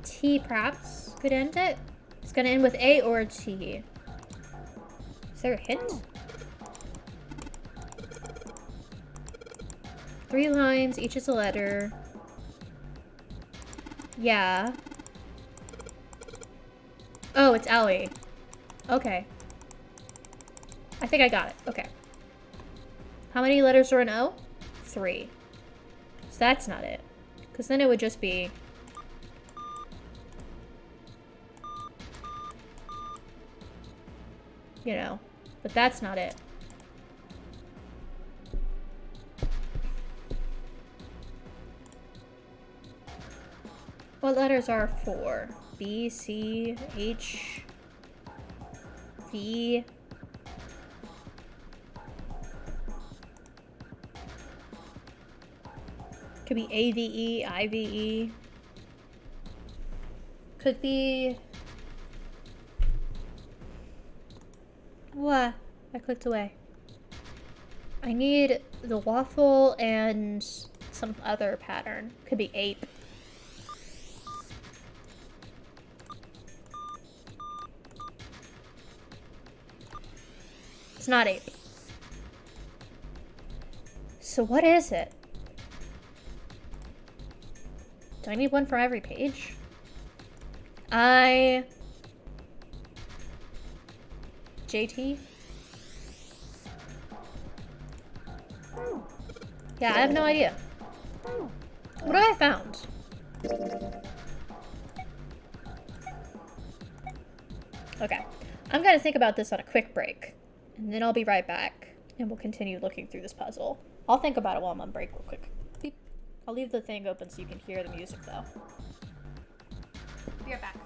T perhaps could end it? It's gonna end with A or T. Is there a hint? 3 lines, each is a letter. Yeah. Oh, it's Ellie. Okay. I think I got it. Okay. How many letters are in O? 3. So that's not it. Because then it would just be... You know. But that's not it. What letters are 4? B, C, H, V... Could be AVE, IVE. Could be... What? I clicked away. I need the waffle and some other pattern. Could be ape. It's not ape. So what is it? Do I need one for every page? JT? Yeah, I have no idea. What have I found? Okay. I'm gonna think about this on a quick break. And then I'll be right back. And we'll continue looking through this puzzle. I'll think about it while I'm on break real quick. Beep. I'll leave the thing open so you can hear the music though. Be right back.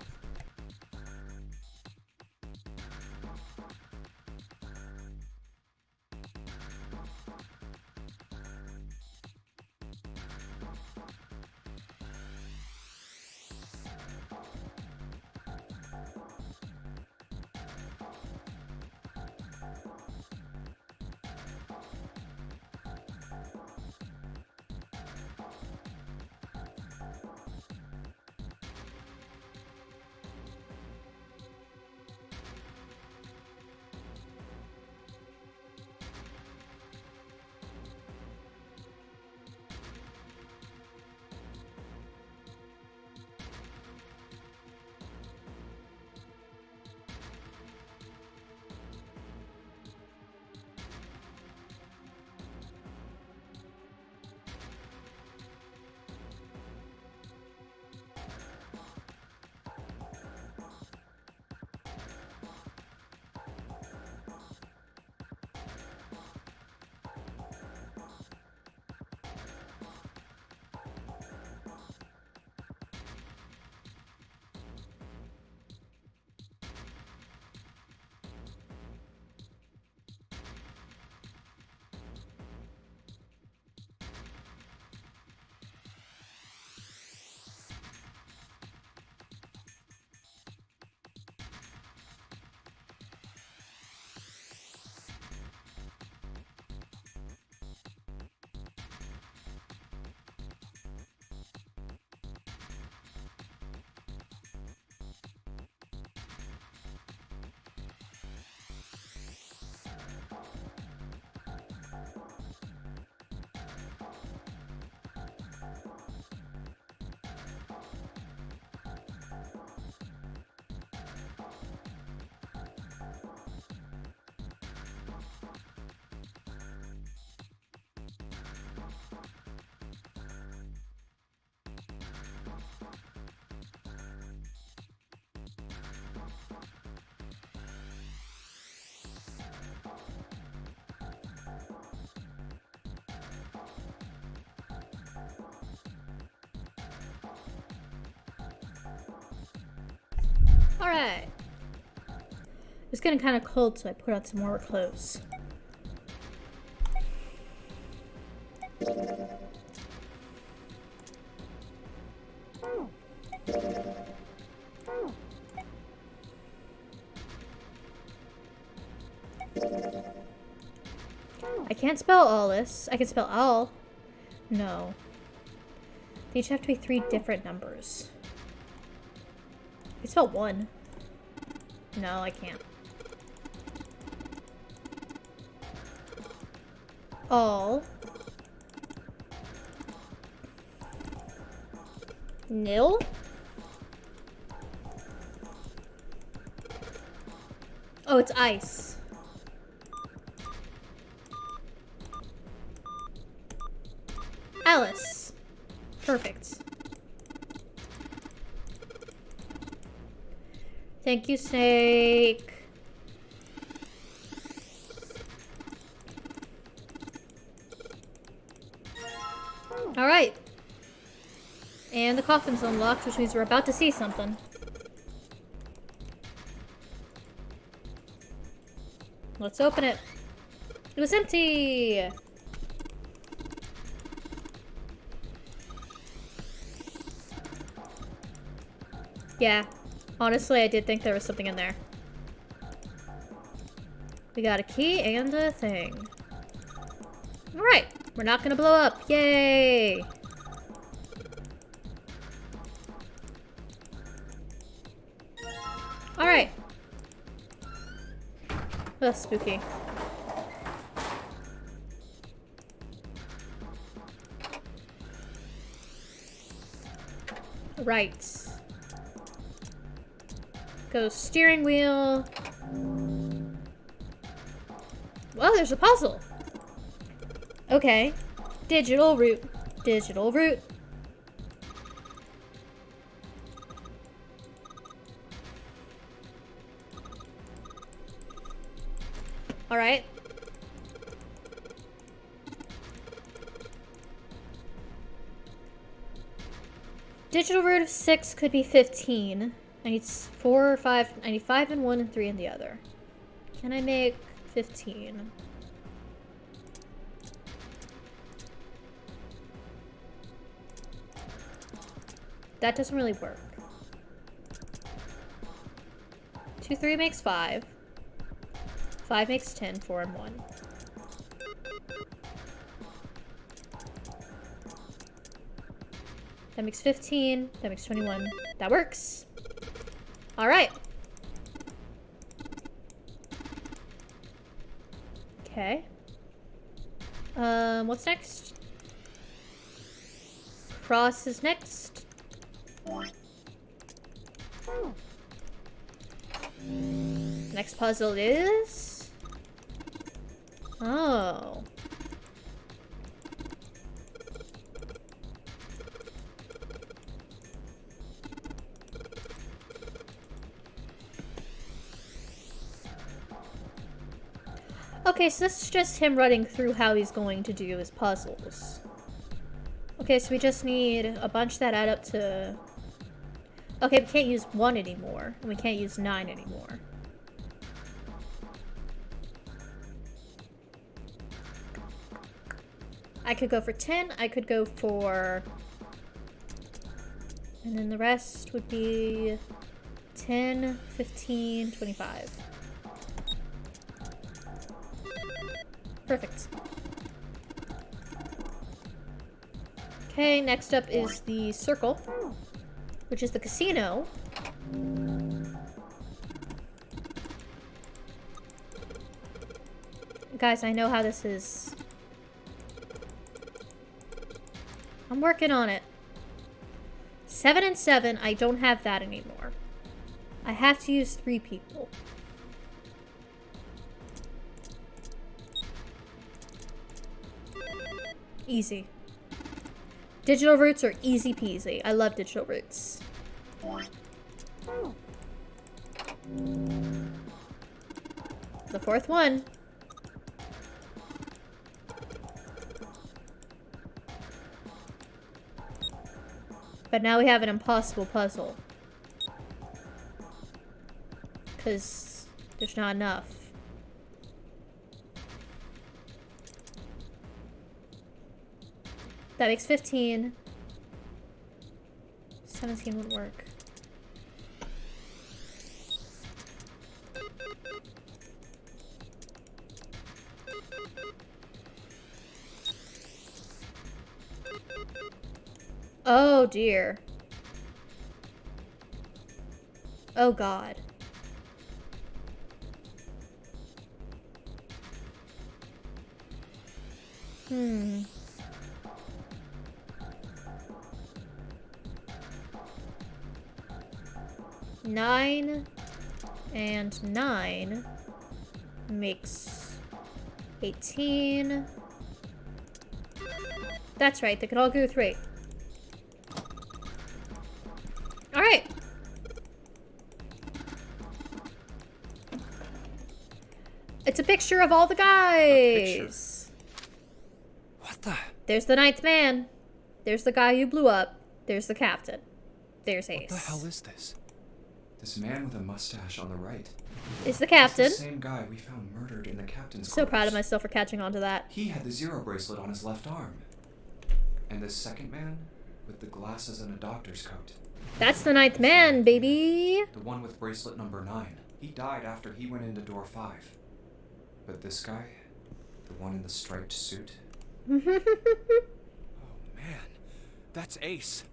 Alright. It was getting kind of cold, so I put on some more clothes. I can't spell all this. I can spell all. No. They each have to be 3 different numbers. I can spell 1. No, I can't. All. Nil. Oh, it's ice. Alice. Perfect. Thank you, Snake. Alright. And the coffin's unlocked, which means we're about to see something. Let's open it. It was empty! Yeah. Honestly, I did think there was something in there. We got a key and a thing. Alright. We're not gonna blow up. Yay! Alright. That's spooky. Right. Go steering wheel. Well, there's a puzzle. Okay. Digital root. Digital root. Alright. Digital root of 6 could be 15. I need 4 or 5. I need 5 in one and 3 in the other. Can I make 15? That doesn't really work. 2, 3 makes 5. 5 makes 10, 4 and 1. That makes 15. That makes 21. That works. Alright. Okay. What's next? Cross is next. Next puzzle is... Oh. Okay, so this is just him running through how he's going to do his puzzles. Okay, so we just need a bunch that add up to... Okay, we can't use 1 anymore, and we can't use 9 anymore. I could go for 10, I could go for... And then the rest would be 10, 15, 25. Perfect. Okay, next up is the circle, which is the casino. Guys, I know how this is. I'm working on it. 7 and 7, I don't have that anymore. I have to use 3 people. Easy. Digital roots are easy peasy. I love digital roots. The 4th one. But now we have an impossible puzzle. Because There's not enough. That makes 15. 17 would work. Oh dear. Oh god. Hmm. Nine and 9 makes 18. That's right, they can all go 3. Alright. It's a picture of all the guys. What the? There's the 9th man. There's the guy who blew up. There's the captain. There's Ace. What the hell is this? This man with a mustache on the right. Is the captain. It's the same guy we found murdered in the captain's So proud of quarters. myself for catching on to that. He had the Zero bracelet on his left arm. And this second man with the glasses and a doctor's coat. That's the 9th man, baby. The one with bracelet number 9. He died after he went into door 5. But this guy, the one in the striped suit. Oh man, that's Ace.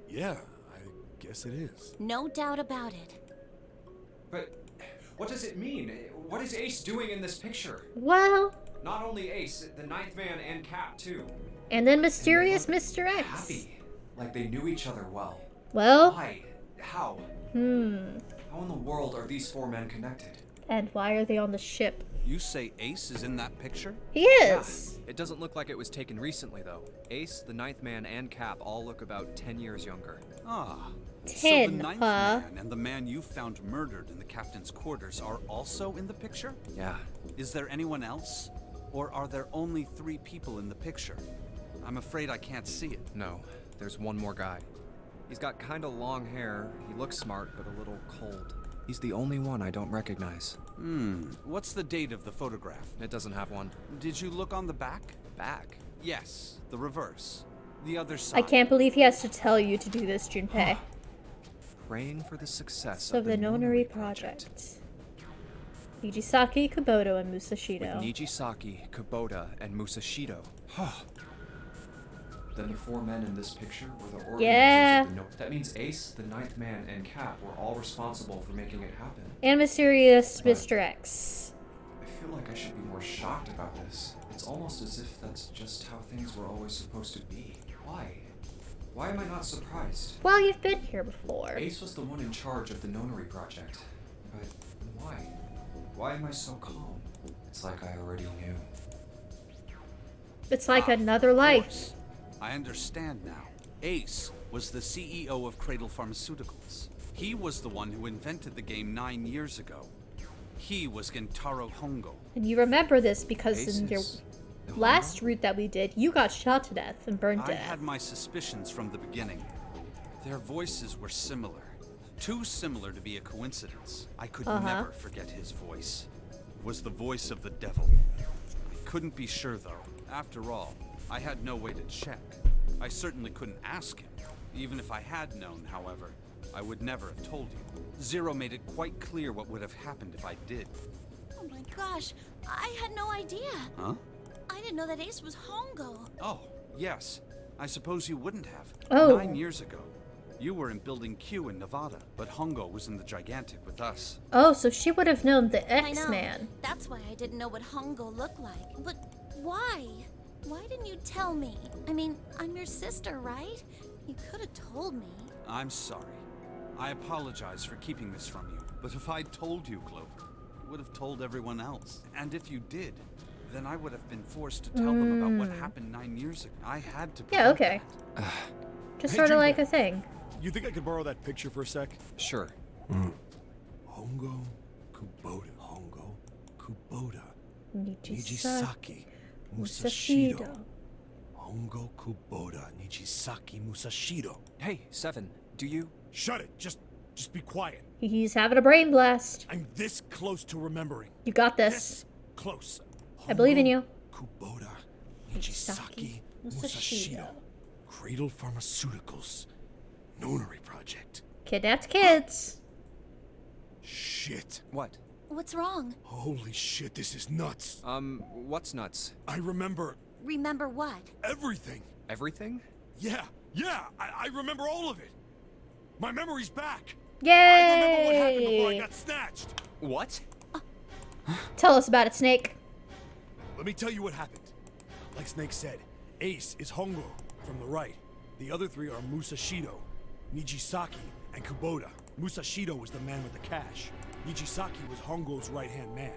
Yeah, I guess it is. No doubt about it. But what does it mean? What is Ace doing in this picture? Well. Not only Ace, the 9th man and Cap too. And then mysterious Mr. X. Happy, like they knew each other well. Well. Why? How? How Hmm. in the world are these 4 men connected? And why are they on the ship? You say Ace is in that picture? He is. It doesn't look like it was taken recently, though. Ace, the 9th man, and Cap all look about 10 years younger. Ah. 10, so the 9th huh? man and the man you found murdered in the captain's quarters are also in the picture? Yeah. Is there anyone else? Or are there only 3 people in the picture? I'm afraid I can't see it. No, there's one more guy. He's got kinda long hair, he looks smart, but a little cold. He's the only one I don't recognize. What's the date of the photograph? It doesn't have one. Did you look on the back? Back? Yes, the reverse. The other side. I can't believe he has to tell you to do this, Junpei. Praying for the success of the Nonary Project. Nijisaki, Kubota, and Musashido. Nijisaki, Kubota, and Musashido. Then the 4 men in this picture were the organizers Yeah. of the That means Ace, the 9th man, and Cap were all responsible for making it happen. And mysterious Mr. X. I feel like I should be more shocked about this. It's almost as if that's just how things were always supposed to be. Why? Why am I not surprised? Well, you've been here before. Ace was the one in charge of the Nonary Project. But why? Why am I so calm? It's like I already knew. It's like another life. I understand now. Ace was the CEO of Cradle Pharmaceuticals. He was the one who invented the game 9 years ago. He was Gentaro Hongo. And you remember this because in your Aces. last route that we did, you got shot to death and burned to I death. had my suspicions from the beginning. Their voices were similar. Too similar to be a coincidence. I could never forget his voice. It was the voice of the devil. I couldn't be sure though. After all, I had no way to check. I certainly couldn't ask him. Even if I had known, however, I would never have told you. Zero made it quite clear what would have happened if I did. Oh my gosh, I had no idea. Huh? I didn't know that Ace was Hongo. Oh, yes. I suppose you wouldn't have. Oh. 9 years ago. You were in Building Q in Nevada, but Hongo was in the Gigantic with us. Oh, so she would have known the I know. X-Man. That's why I didn't know what Hongo looked like. But why? Why didn't you tell me? I mean, I'm your sister, right? You could have told me. I'm sorry. I apologize for keeping this from you. But if I'd told you, Clover, you would have told everyone else. And if you did, then I would have been forced to tell them about what happened 9 years ago. I had to Yeah, prevent okay. that. Just Hey, sort of Junpei. like a thing. You think I could borrow that picture for a sec? Sure. Hongo, Kubota. Hongo, Kubota. Nijisaki, Nijisaki, Musashido. Musashido. Hongo, Kubota, Nijisaki, Musashido. Hey, Seven, do you? Shut it! Just Just be quiet. He's having a brain blast. I'm this close to remembering. You got this. This close. I believe in you. Kubota, Nijisaki, Nijisaki, Musashido. Musashido, Cradle Pharmaceuticals, Nonary Project. Kidnapped kids. Shit. What? What's wrong? Holy shit, this is nuts. What's nuts? I remember Remember what? everything. Everything? Yeah, I remember all of it. My memory's back. Yay! I remember what happened before I got snatched. What? Tell us about it, Snake. Let me tell you what happened. Like Snake said, Ace is Hongo from the right. The other three are Musashido, Nijisaki, and Kubota. Musashido was the man with the cash. Nijisaki was Hongo's right-hand man.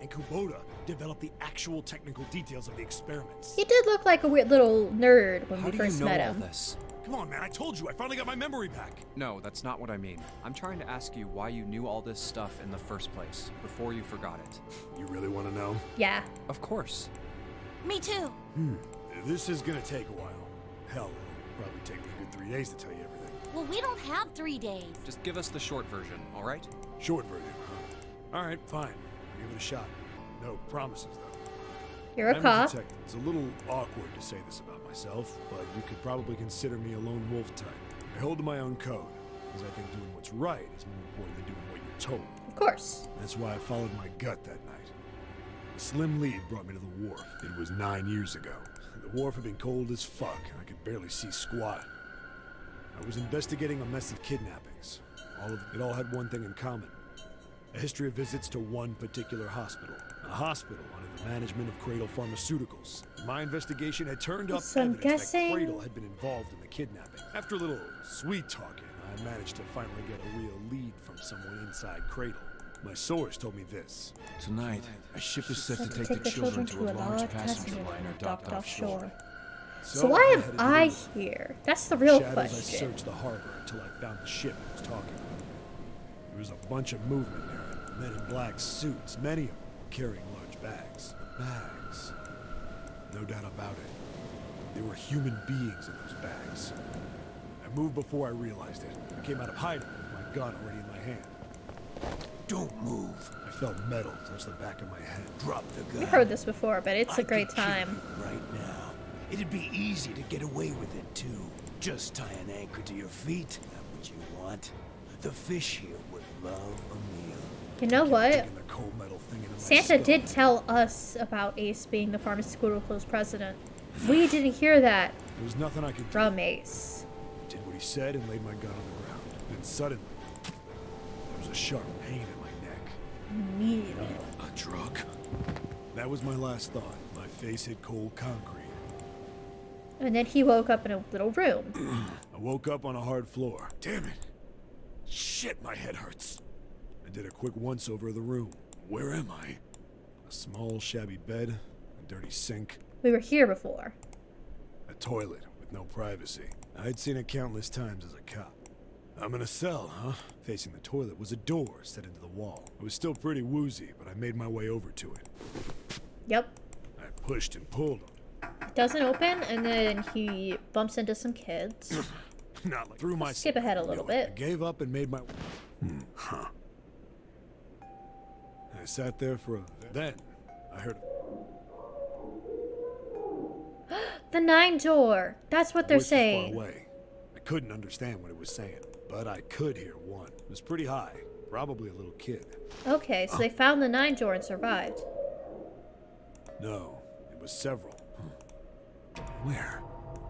And Kubota developed the actual technical details of the experiments. He did look like a weird little nerd when How we do you first know met all him. this? Come on, man, I told you, I finally got my memory back. No, that's not what I mean. I'm trying to ask you why you knew all this stuff in the first place, before you forgot it. You really want to know? Yeah. Of course. Me too. This is gonna take a while. Hell, it'll probably take me a good 3 days to tell you everything. Well, we don't have 3 days. Just give us the short version, all right? Short version, huh? All right, fine. I'll give it a shot. No promises, though. You're a I'm cop. detective. It's a little awkward to say this about myself, but you could probably consider me a lone wolf type. I hold to my own code, because I think doing what's right is more important than doing what you're told. Of course. That's why I followed my gut that night. A slim lead brought me to the wharf. It was 9 years ago. The wharf had been cold as fuck, and I could barely see squat. I was investigating a mess of kidnappings. It all had one thing in common. A history of visits to one particular hospital. A hospital under the management of Cradle Pharmaceuticals. My investigation had turned up So I'm evidence that guessing- Cradle had been involved in the kidnapping. After a little sweet talking, I managed to finally get a real lead from someone inside Cradle. My source told me this. Tonight, a ship is set to Take take the children to a large passenger liner docked offshore. So why am headed to I the wharf. here? That's the real Shadows, I question. searched the harbor until I found the ship I was talking about. There was a bunch of movement there. Men in black suits, many of them carrying large bags. Bags. No doubt about it. There were human beings in those bags. I moved before I realized it. I came out of hiding with my gun already in my hand. Don't move. I felt metal touch the back of my head. Drop the gun. We've heard this before, but it's I a great could kill time. you right now. It'd be easy to get away with it too. Just tie an anchor to your feet. Not what you want. The fish here would love a meal. You know what? Digging the cold metal thing into my Santa skull. did tell us about Ace being the pharmaceuticals president. We didn't hear that There was nothing I could do. from Ace. I did what he said and laid my gun on the ground. Then suddenly, there was a sharp pain in my neck. Immediately. A drug? That was my last thought. My face hit cold concrete. And then he woke up in a little room. I woke up on a hard floor. Damn it. Shit, my head hurts. I did a quick once-over of the room. Where am I? A small, shabby bed, a dirty sink, We were here before. a toilet with no privacy. I'd seen it countless times as a cop. I'm in a cell, huh? Facing the toilet was a door set into the wall. It was still pretty woozy, but I made my way over to it. Yep. I pushed and pulled. It doesn't open, and then he bumps into some kids. Not like through my Skip ahead a little bit. I gave up and made my. Huh. I sat there for a. Then I heard The 9 door. That's what a they're voice was far saying. away. I couldn't understand what it was saying, but I could hear one. It was pretty high, probably a little kid. Okay, so they found the 9 door and survived. No, it was several. Where?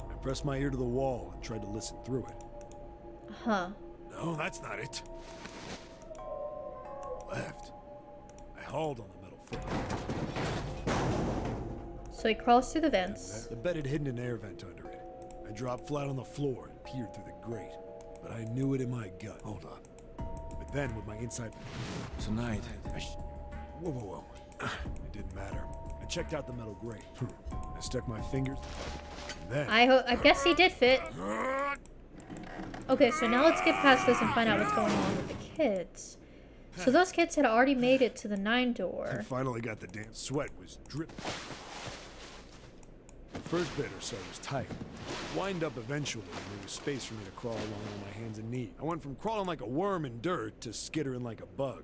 I pressed my ear to the wall and tried to listen through it. Huh. No, that's not it. Left. I hauled on the metal foot. So he crawls through the vents. The bed had hidden an air vent under it. I dropped flat on the floor and peered through the grate, but I knew it in my gut. Hold up. But then, with my inside... Tonight, Whoa, whoa, whoa. It didn't matter. I checked out the metal grate. I stuck my fingers, and then... I guess he did fit. Okay, so now let's get past this and find out what's going on with the kids. So those kids had already made it to the 9 I door. finally got the damn sweat was dripping. The first bit or so was tight. Wind up eventually, and there was space for me to crawl along on my hands and knees. I went from crawling like a worm in dirt to skittering like a bug.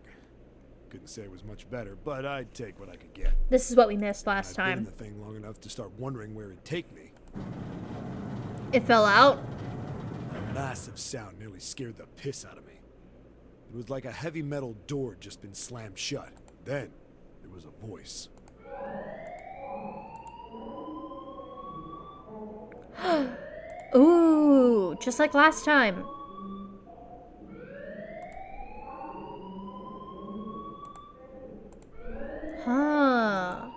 Couldn't say it was much better, but I'd take what I could get. This is what we missed last I'd been time. in the thing long enough to start wondering where it'd take me. It fell out. A massive sound nearly scared the piss out of me. It was like a heavy metal door had just been slammed shut. Then, there was a voice. Ooh, just like last time. Huh.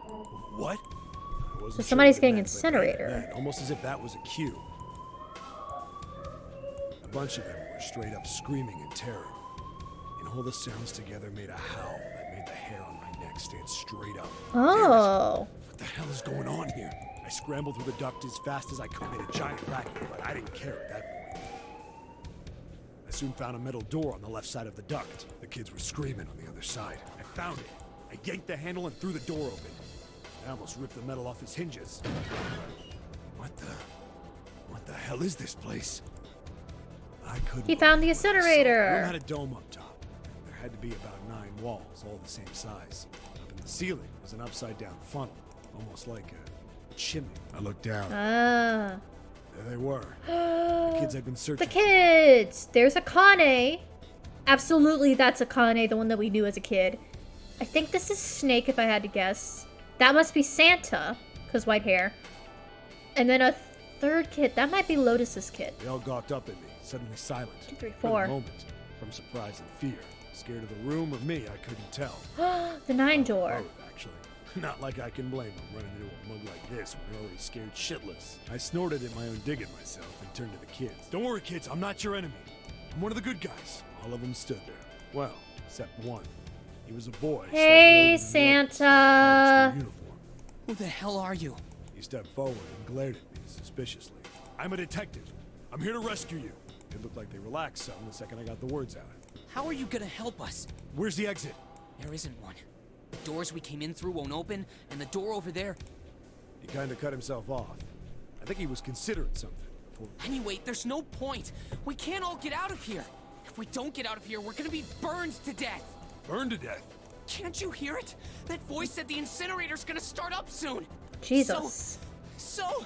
What? I wasn't So sure somebody's what it getting meant, but incinerator. then, almost as if that was a cue. A bunch of them were straight up screaming in terror. And all the sounds together made a howl that made the hair on my neck stand straight up. Oh. What the hell is going on here? I scrambled through the duct as fast as I could, made a giant racket, but I didn't care at that point. I soon found a metal door on the left side of the duct. The kids were screaming on the other side. I found it. I yanked the handle and threw the door open. I almost ripped the metal off its hinges. What the hell is this place? I couldn't. He found the believe what I saw. incinerator. The room had a dome up top. There had to be about 9 walls, all the same size. Up in the ceiling was an upside-down funnel, almost like a chimney. I looked down. Ah. There they were. The kids I'd been searching. The kids! There's Akane. Absolutely, that's Akane, the one that we knew as a kid. I think this is Snake, if I had to guess. That must be Santa, because white hair. And then a third kid. That might be Lotus's kid. They all gawked up at me, suddenly silent. 2, 3, For 4. the moment, from surprise and fear. Scared of the room or me, I couldn't tell. The 9 door. Both, actually. Not like I can blame them running into a mug like this when they're already scared shitless. I snorted at my own dig at myself and turned to the kids. Don't worry, kids, I'm not your enemy. I'm one of the good guys. All of them stood there. Well, except one. He was a boy. Hey, slightly older than the others, Santa. in uniform. Who the hell are you? He stepped forward and glared at me suspiciously. I'm a detective. I'm here to rescue you. It looked like they relaxed some the second I got the words out. How are you gonna help us? Where's the exit? There isn't one. The doors we came in through won't open, and the door over there... He kind of cut himself off. I think he was considering something. Before... Anyway, there's no point. We can't all get out of here. If we don't get out of here, we're gonna be burned to death. Burned to death? Can't you hear it? That voice said the incinerator's gonna start up soon. Jesus. So...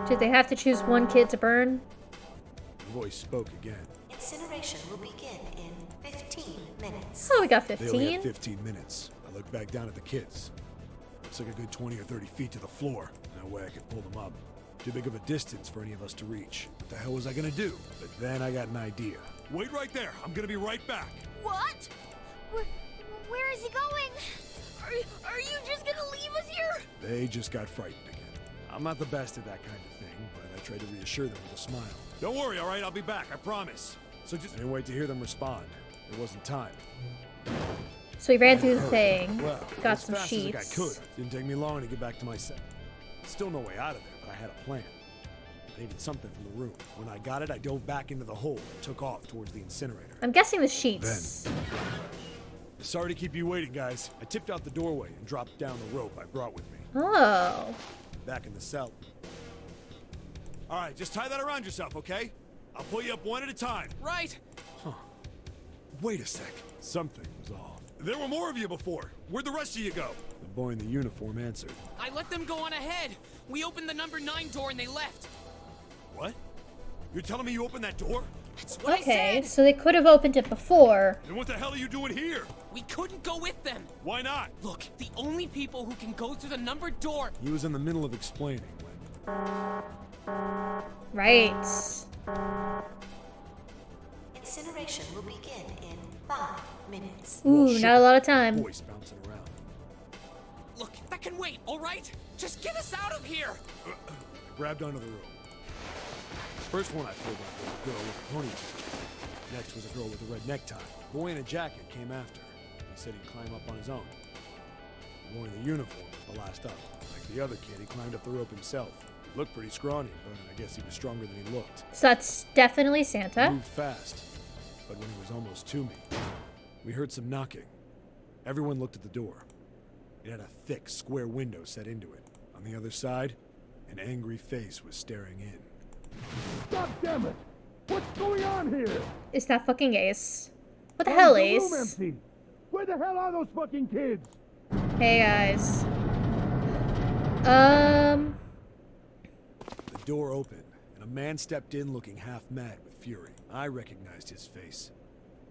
Did they have to choose one kid to burn? The voice spoke again. Incineration will begin in 15 minutes. Oh, we got They only 15. had 15 minutes. I looked back down at the kids. Looks like a good 20 or 30 feet to the floor. No way I could pull them up. Too big of a distance for any of us to reach. What the hell was I gonna do? But then I got an idea. Wait right there. I'm gonna be right back. What? Where is he going? Are you just gonna leave us here? They just got frightened again. I'm not the best at that kind of thing, but I tried to reassure them with a smile. Don't worry, all right? I'll be back. I promise. So just didn't wait to hear them respond. There wasn't time. So we ran through the thing, Well, got as some fast sheets. as I could. Didn't take me long to get back to my set. Still no way out of there, but I had a plan. I needed something from the room. When I got it, I dove back into the hole and took off towards the incinerator. I'm guessing the sheets. Sorry to keep you waiting, guys. I tipped out the doorway and dropped down the rope I brought with me. Oh. Back in the cell. All right, just tie that around yourself, okay? I'll pull you up one at a time. Right. Huh. Wait a sec. Something was off. There were more of you before. Where'd the rest of you go? The boy in the uniform answered. I let them go on ahead. We opened the number 9 door and they left. What? You're telling me you opened that door? That's what I Okay, said. so they could have opened it before. Then what the hell are you doing here? We couldn't go with them. Why not? Look, the only people who can go through the numbered door... He was in the middle of explaining when... Right. Incineration will begin in 5 minutes. Ooh, not a lot of time. Voice bouncing around. Look, that can wait, all right? Just get us out of here. I grabbed onto the rope. First one I pulled out was a girl with a ponytail. Next was a girl with a red necktie. The boy in a jacket came after. He said he'd climb up on his own. The boy in the uniform was the last up. Like the other kid, he climbed up the rope himself. He looked pretty scrawny, but I guess he was stronger than he looked. So that's definitely He Santa. moved fast, but when he was almost to me, we heard some knocking. Everyone looked at the door. It had a thick, square window set into it. On the other side, An angry face was staring in. God damn it! What's going on here? Is that fucking Ace? What the hell, The room Ace? empty. Where the hell are those fucking kids? Hey, guys. The door opened, and a man stepped in looking half mad with fury. I recognized his face.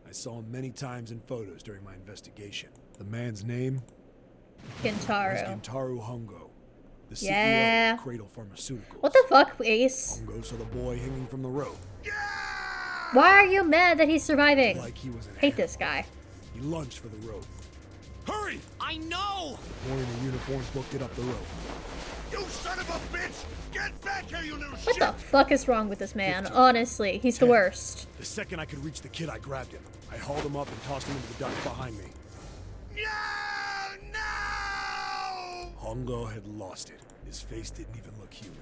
I saw him many times in photos during my investigation. The man's name? Gintaro. Was Gintaro Hongo, the CEO Yeah. of Cradle Pharmaceuticals. What the fuck, Ace? Hongo saw the boy hanging from the rope. Why are you mad that he's surviving? Like he was an Hate this guy. He lunged for the rope. Hurry! I know! The boy in the uniform booked it up the rope. You son of a bitch! Get back here, you little What shit! the fuck is wrong with this man? Honestly, he's the worst. The second I could reach the kid, I grabbed him. I hauled him up and tossed him into the duct behind me. No! Hongo had lost it. His face didn't even look human.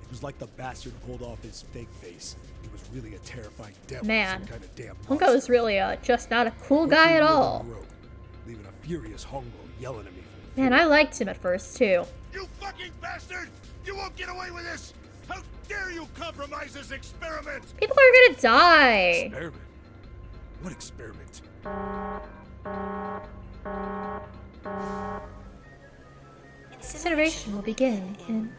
It was like the bastard pulled off his fake face. He was really a terrifying devil. Man, some kind of damn Hongo is really just not a cool guy at all. Leaving a furious Hongo yelling at me. Man, I liked him at first too. You fucking bastard! You won't get away with this! How dare you compromise this experiment! People are gonna die. Experiment? What experiment? Incineration will begin in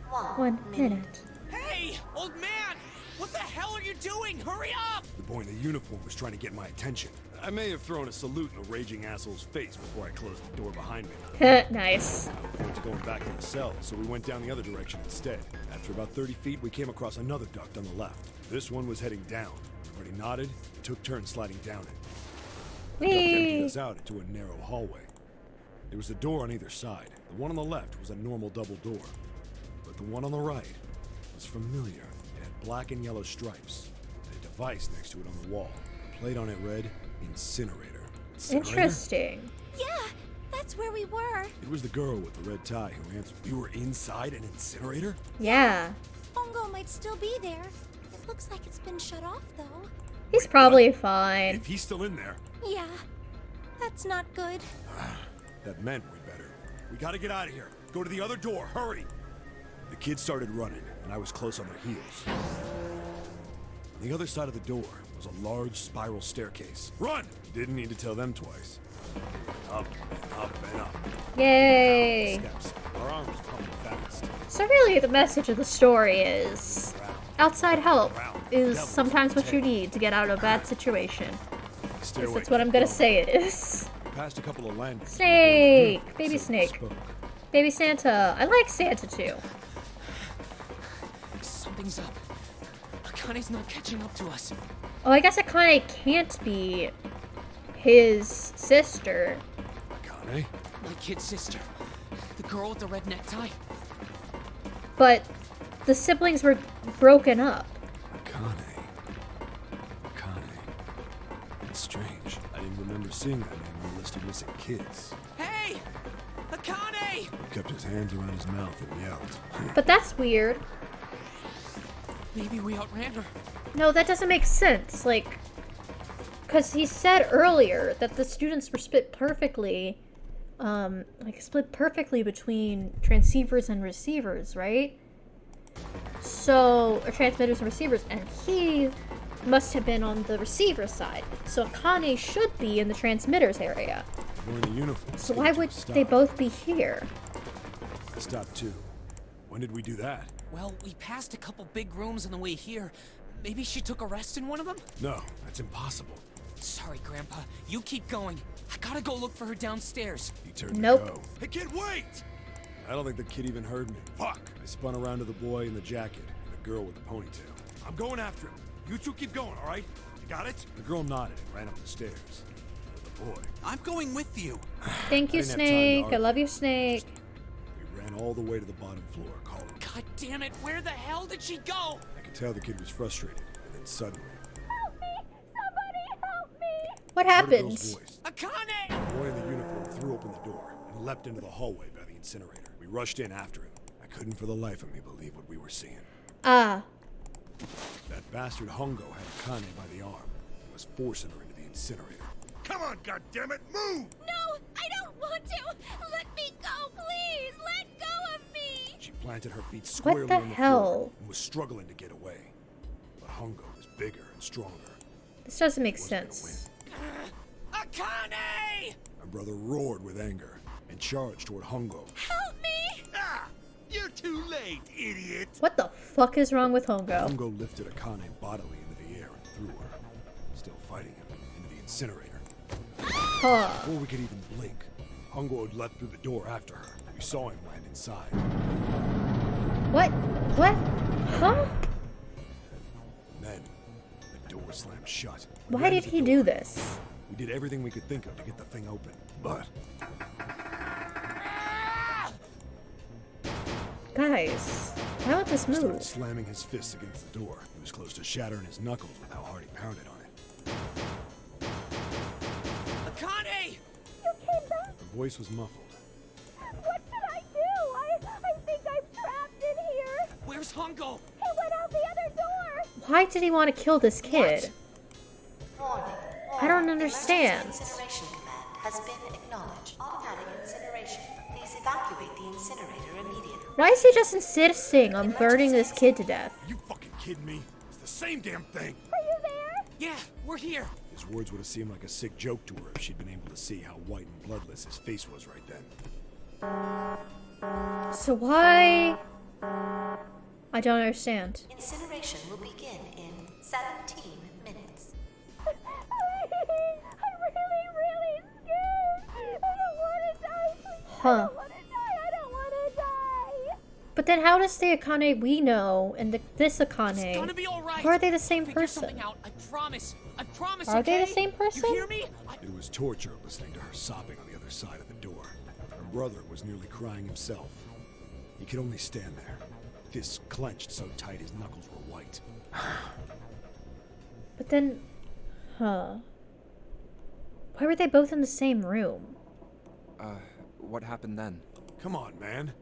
1 minute. Hey, old man! What the hell are you doing? Hurry up! The boy in the uniform was trying to get my attention. I may have thrown a salute in the raging asshole's face before I closed the door behind me. Nice. I was going back to the cell, so we went down the other direction instead. After about 30 feet, we came across another duct on the left. This one was heading down. Everybody nodded and took turns sliding down it. The duct emptied us out into a narrow hallway. There was a door on either side. The one on the left was a normal double door. But the one on the right was familiar. It had black and yellow stripes, and a device next to it on the wall. The plate on it read, Incinerator. Interesting. Yeah, that's where we were. It was the girl with the red tie who answered. We were inside an incinerator? Yeah. Hongo might still be there. It looks like it's been shut off, though. He's probably fine. If he's still in there, Yeah, that's not good. that meant we better. We gotta get out of here. Go to the other door, hurry! The kids started running, and I was close on their heels. On the other side of the door was a large spiral staircase. Run! Didn't need to tell them twice. Up and up and up. Yay! Steps. Our arms pumping fast. So really the message of the story is outside help is sometimes what you need to get out of a bad situation. That's what I'm gonna say it is. Past a couple of landings. Snake! Baby Snake. Baby Santa. I like Santa too. Something's up. Akane's not catching up to us. Oh, I guess Akane can't be his sister. Akane? My kid sister. The girl with the red necktie. But the siblings were broken up. Akane. That's strange. I didn't remember seeing that name on the list of missing kids. Hey! Akane! He kept his hands around his mouth and yelled. But that's weird. Maybe we outran her. No, that doesn't make sense. Like, because he said earlier that the students were split perfectly, split perfectly between transceivers and receivers, right? So, or transmitters and receivers, and he must have been on the receiver side. So Akane should be in the transmitters area. We're in the uniform. So why would they both be here? I stopped too. When did we do that? Well, we passed a couple big rooms on the way here. Maybe she took a rest in one of them? No, that's impossible. Sorry, Grandpa. You keep going. I gotta go look for her downstairs. He turned Nope. to go. Hey kid, wait! I don't think the kid even heard me. Fuck! I spun around to the boy in the jacket and the girl with the ponytail. I'm going after him. You two keep going, all right? You got it? The girl nodded and ran up the stairs. With the boy. I'm going with you. Thank you, I didn't have time to Snake. I argue. love you, Snake. We ran all the way to the bottom floor, calling. God damn it, where the hell did she go? I could tell the kid was frustrated, and then suddenly, What I heard a happened? girl's voice. Akane! The boy in the uniform threw open the door and leapt into the hallway by the incinerator. We rushed in after him. I couldn't for the life of me believe what we were seeing. Ah. That bastard Hongo had Akane by the arm and was forcing her into the incinerator. Come on, goddammit, move! No, I don't want to. Let me go, please. Let go of me. She planted her feet squarely the on the hell? floor and was struggling to get away. But Hongo was bigger and stronger. This doesn't make sense. Akane! My brother roared with anger and charged toward Hongo. Help me! Ah! You're too late, idiot! What the fuck is wrong with Hongo? Hongo lifted Akane bodily into the air and threw her, still fighting him, into the incinerator. Huh. Before we could even blink, Hongo had leapt through the door after her. We saw him land inside. What? What? Huh? And then, the door slammed shut. We Why ran did to the he door. do this? We did everything we could think of to get the thing open, but Guys, why won't this he started move? slamming his fists against the door. He was close to shattering his knuckles with how hard he pounded on it. Akane! You came back? Her voice was muffled. What should I do? I think I'm trapped in here. Where's Hongo? He went out the other door. Why did he want to kill this kid? Warning. I don't understand. Emergency incineration command has been acknowledged. Automatic incineration. Please evacuate the incinerator immediately. Why is he just insisting on burning this kid to death? You fucking kidding me? It's the same damn thing. Are you there? Yeah, we're here. His words would have seemed like a sick joke to her if she'd been able to see how white and bloodless his face was right then. So why? I don't understand. Incineration will begin in 17 minutes. I'm really scared. I don't want to die. Please. Huh. I don't want to die. I don't want to die. But then how does the Akane we know and this Akane, It's gonna be all right. how are they the same Figure person? something out. I promise. I promise. Are they the okay? same person? You hear me? It was torture listening to her sobbing on the other side of the door. Her brother was nearly crying himself. He could only stand there, fists clenched so tight his knuckles were white. But then, why were they both in the same room? What happened then? Come on, man.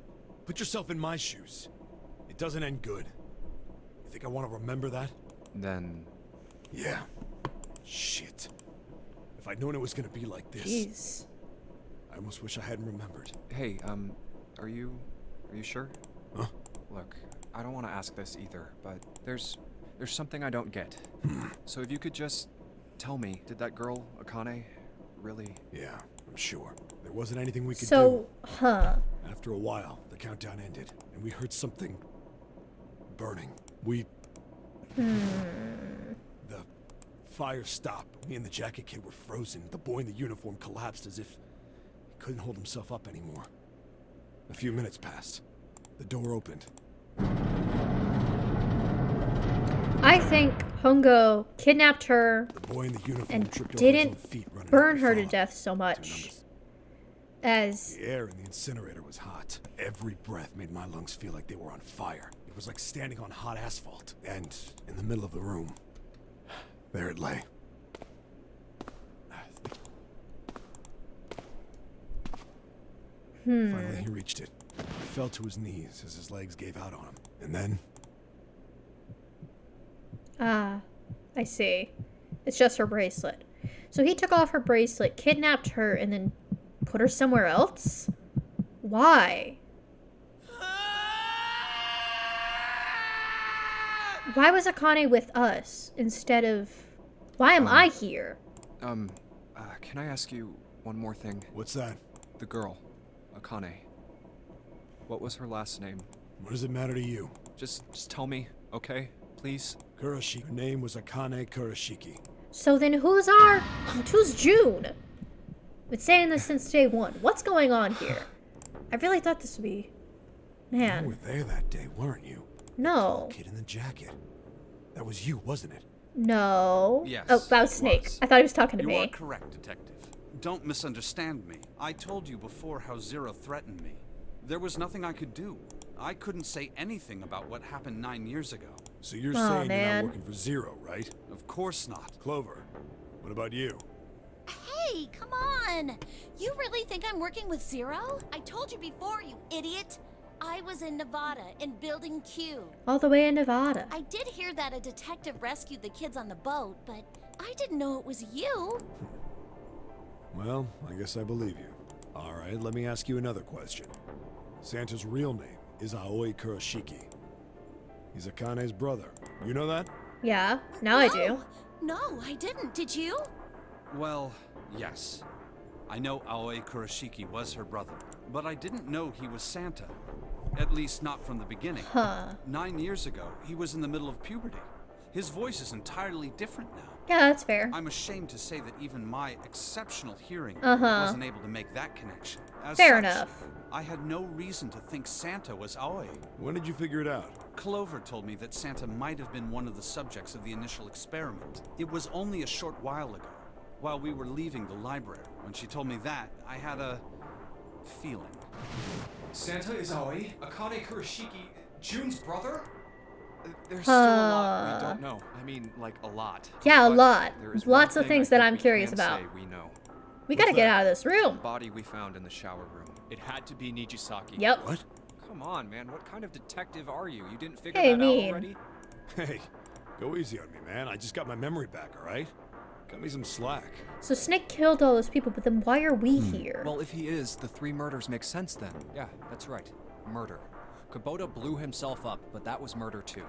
Put yourself in my shoes. It doesn't end good. You think I want to remember that? Then... Yeah. Shit. If I'd known it was gonna be like this. Jeez. I almost wish I hadn't remembered. Hey, are you sure? Huh? Look, I don't want to ask this either, but there's something I don't get. So if you could just tell me, did that girl, Akane, really... Yeah, I'm sure. There wasn't anything we could do. So, After a while, the countdown ended, and we heard something burning. The fire stopped. Me and the jacket kid were frozen. The boy in the uniform collapsed as if he couldn't hold himself up anymore. A few minutes passed. The door opened. I think Hongo kidnapped her The boy in the uniform and tripped over his own didn't feet running burn down the her to fog. death so much as The air in the incinerator was hot. Every breath made my lungs feel like they were on fire. It was like standing on hot asphalt. And in the middle of the room, there it lay. Finally, he reached it. He fell to his knees as his legs gave out on him. And then, I see. It's just her bracelet. So he took off her bracelet, kidnapped her, and then put her somewhere else? Why? Why was Akane with us instead of... Why am I here? Can I ask you one more thing? What's that? The girl, Akane. What was her last name? What does it matter to you? Just tell me, okay? Please? Kurashiki. Her name was Akane Kurashiki. So then who's June? Been saying this since day one. What's going on here? I really thought this would be... Man. You were there that day, weren't you? No. The kid in the jacket. That was you, wasn't it? No. Yes, Oh, that was it Snake. was. I thought he was talking to You me. are correct, Detective. Don't misunderstand me. I told you before how Zero threatened me. There was nothing I could do. I couldn't say anything about what happened 9 years ago. So you're Aw, saying you're man. not working for Zero, right? Of course not. Clover, what about you? Hey, come on! You really think I'm working with Zero? I told you before, you idiot! I was in Nevada, in Building Q. All the way in Nevada. I did hear that a detective rescued the kids on the boat, but I didn't know it was you. Well, I guess I believe you. All right, let me ask you another question. Santa's real name, is Aoi Kurashiki. He's Akane's brother. You know that? Yeah, now I do. No, I didn't. Did you? Well, yes. I know Aoi Kurashiki was her brother, but I didn't know he was Santa. At least not from the beginning. Huh. 9 years ago, he was in the middle of puberty. His voice is entirely different now. Yeah, that's fair. I'm ashamed to say that even my exceptional hearing Uh-huh. wasn't able to make that connection. As Fair such, enough. I had no reason to think Santa was Aoi. When did you figure it out? Clover told me that Santa might have been one of the subjects of the initial experiment. It was only a short while ago, while we were leaving the library. When she told me that, I had a feeling. Santa is Aoi, Akane Kurashiki, June's brother? There's still a lot we don't know. I mean, like, a lot. Yeah, a But lot. there is Lots one of thing things I that think I'm we curious can about. say we know. We gotta get out of this The room. body we found in the shower room. It had to be Nijisaki. Yep. What? Come on, man. What kind of detective are you? You didn't figure Hey, that mean. out already? Hey, go easy on me, man. I just got my memory back, alright? Cut me some slack. So Snake killed all those people, but then why are we here? Well, if he is, the 3 murders make sense then. Yeah, that's right. Murder. Kubota blew himself up, but that was murder too.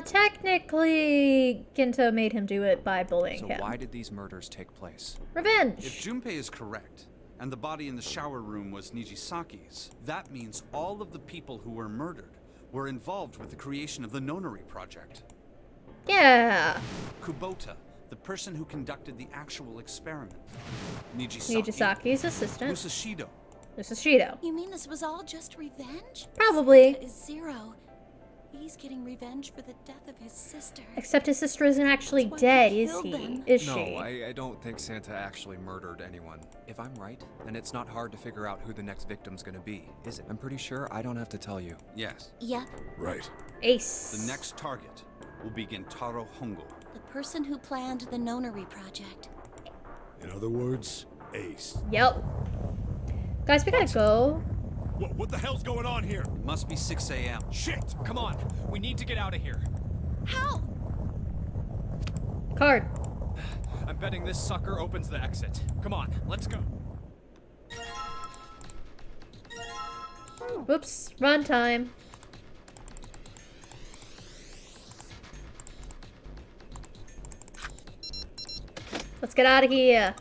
Technically, Ginto made him do it by bullying So him. why did these murders take place? Revenge! If Junpei is correct, and the body in the shower room was Nijisaki's, that means all of the people who were murdered were involved with the creation of the Nonary project. Yeah! Kubota, the person who conducted the actual experiment. Nijisaki, Nijisaki's assistant. Musashido. This is Shido. You mean this was all just revenge? Probably. Santa is Zero. He's getting revenge for the death of his sister. Except his sister isn't actually That's why dead, he is killed he? them. Is No, she? I don't think Santa actually murdered anyone. If I'm right, then it's not hard to figure out who the next victim's gonna be, is it? I'm pretty sure I don't have to tell you. Yes. Yeah, Right. Ace. The next target will be Gentaro Hongo. the person who planned the Nonary project. In other words, Ace. Yep. Guys, we gotta go. What the hell's going on here? It must be 6 a.m. Shit! Come on! We need to get out of here. How? Card. I'm betting this sucker opens the exit. Come on, let's go. Whoops. Run time. Let's get out of here.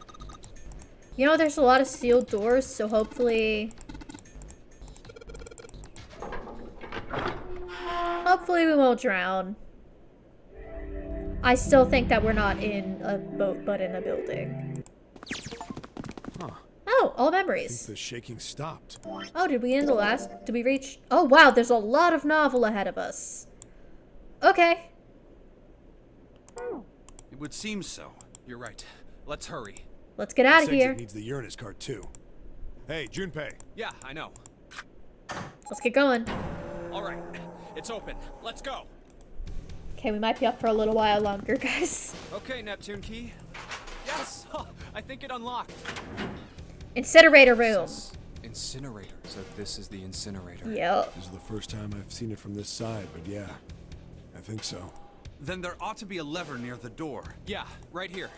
You know, there's a lot of sealed doors, so hopefully... Hopefully we won't drown. I still think that we're not in a boat, but in a building. Huh. Oh, all I think memories. the shaking stopped. Oh, did we end the last? Did we reach? Oh, wow, there's a lot of novel ahead of us. Okay. It would seem so. You're right. Let's hurry. Let's get out of This exit here. needs the Uranus card too. Hey, Junpei. Yeah, I know. Let's get going. All right. It's open. Let's go. Okay, we might be up for a little while longer, guys. Okay, Neptune key. Yes! I think it unlocked. Incinerator room. Incinerator. So this is the incinerator. Yep. This is the first time I've seen it from this side, but yeah, I think so. Then there ought to be a lever near the door. Yeah, right here.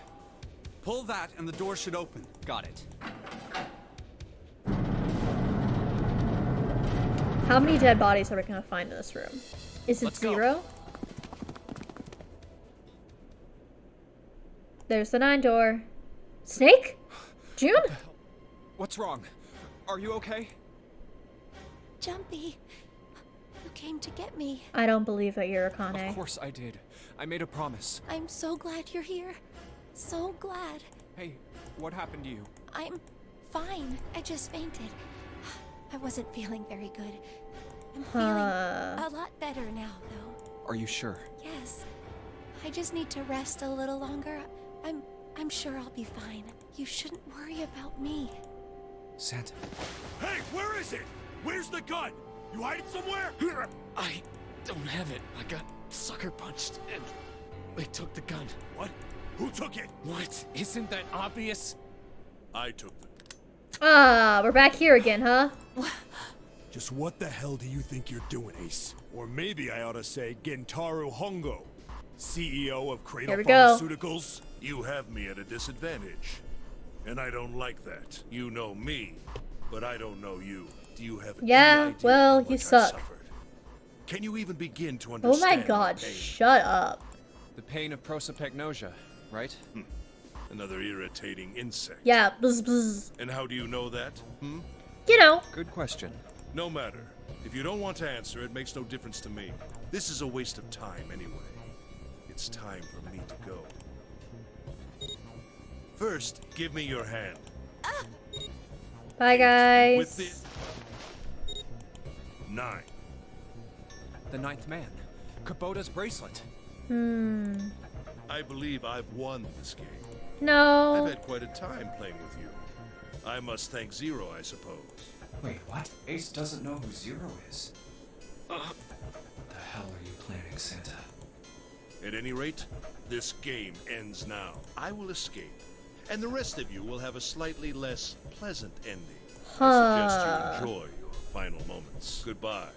Pull that and the door should open. Got it. How many dead bodies are we gonna find in this room? Is it Let's go. 0? There's the 9 door. Snake? June? What's wrong? Are you okay? Jumpy, you came to get me. I don't believe that you're Akane. Of course I did. I made a promise. I'm so glad you're here. So glad. Hey, what happened to you? I'm fine. I just fainted. I wasn't feeling very good. I'm feeling a lot better now, though. Are you sure? Yes. I just need to rest a little longer. I'm sure I'll be fine. You shouldn't worry about me. Santa. Hey, where is it? Where's the gun? You hide it somewhere? I don't have it. I got sucker punched and they took the gun. What? Who took it? What? Isn't that obvious? I took the... Ah, we're back here again, huh? Just what the hell do you think you're doing, Ace? Or maybe I ought to say Gentaro Hongo, CEO of Cradle Here we go. You have me at a disadvantage. And I don't like that. You know me. But I don't know you. Do you have Yeah, any idea well, how you much I suck. suffered? Can you even begin to Oh understand my god, the pain? shut up. The pain of prosopagnosia, right? Another irritating insect. Yeah, bzz bzz. And how do you know that? You know. Good question. No matter. If you don't want to answer, it makes no difference to me. This is a waste of time anyway. It's time for me to go. First, give me your hand. Bye, guys. With the 9. The ninth man. Kubota's bracelet. I believe I've won this game. No. I've had quite a time playing with you. I must thank Zero, I suppose. Wait, what? Ace doesn't know who Zero is. What the hell are you planning, Santa? At any rate, this game ends now. I will escape, and the rest of you will have a slightly less pleasant ending. I suggest you enjoy your final moments. Goodbye.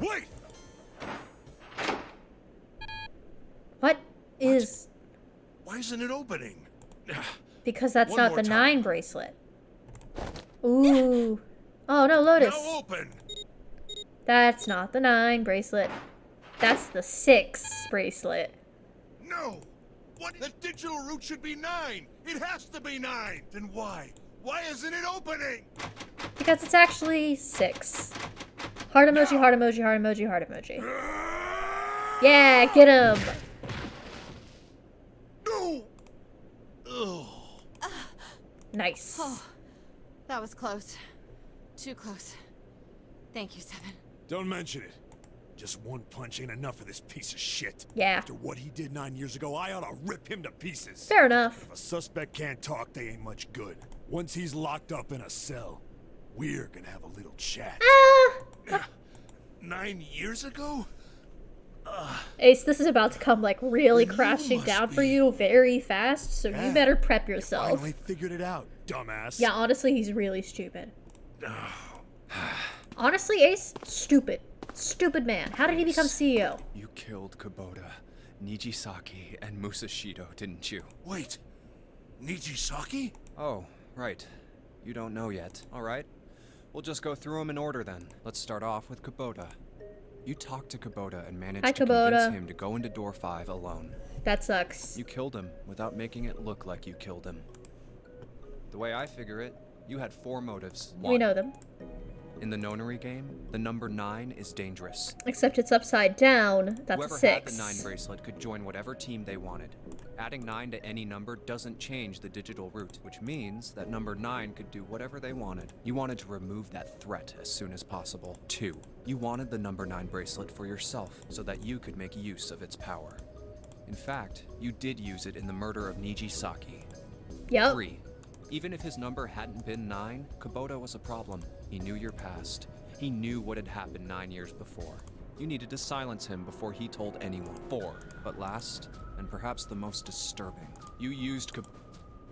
Wait! What is... Why isn't it opening? Because that's One not more the time. 9 bracelet. Ooh. Oh, no, Lotus. Now open! That's not the 9 bracelet. That's the 6 bracelet. No! What? The digital root should be 9! It has to be 9! Then why? Why isn't it opening? Because it's actually 6. Heart emoji, heart emoji, heart emoji, heart emoji. Yeah, get him! No! Ugh. Nice. Oh, that was close. Too close. Thank you, Seven. Don't mention it. Just one punch ain't enough for this piece of shit. Yeah. After what he did 9 years ago, I ought to rip him to pieces. Fair enough. If a suspect can't talk, they ain't much good. Once he's locked up in a cell, we're gonna have a little chat. 9 years ago? Ace, this is about to come like really crashing down for you very fast, so you better prep yourself. Finally figured it out, dumbass. Yeah, honestly, he's really stupid. Honestly, Ace, stupid. Stupid man. How did he become CEO? You killed Kubota, Nijisaki, and Musashido, didn't you? Wait. Nijisaki? Oh, right. You don't know yet. Alright. We'll just go through them in order then. Let's start off with Kubota. You talked to Kubota and managed Hi, to Kubota. convince him to go into door 5 alone. That sucks. You killed him without making it look like you killed him. The way I figure it, you had 4 motives. We One, know them. in the Nonary game, the number 9 is dangerous. Except it's upside down. That's Whoever a 6. had the 9 bracelet could join whatever team they wanted. Adding 9 to any number doesn't change the digital root, which means that number 9 could do whatever they wanted. You wanted to remove that threat as soon as possible. 2, you wanted the number 9 bracelet for yourself so that you could make use of its power. In fact, you did use it in the murder of Nijisaki. Yep. 3, even if his number hadn't been 9, Kubota was a problem. He knew your past. He knew what had happened 9 years before. You needed to silence him before he told anyone. 4, but last, and perhaps the most disturbing, you used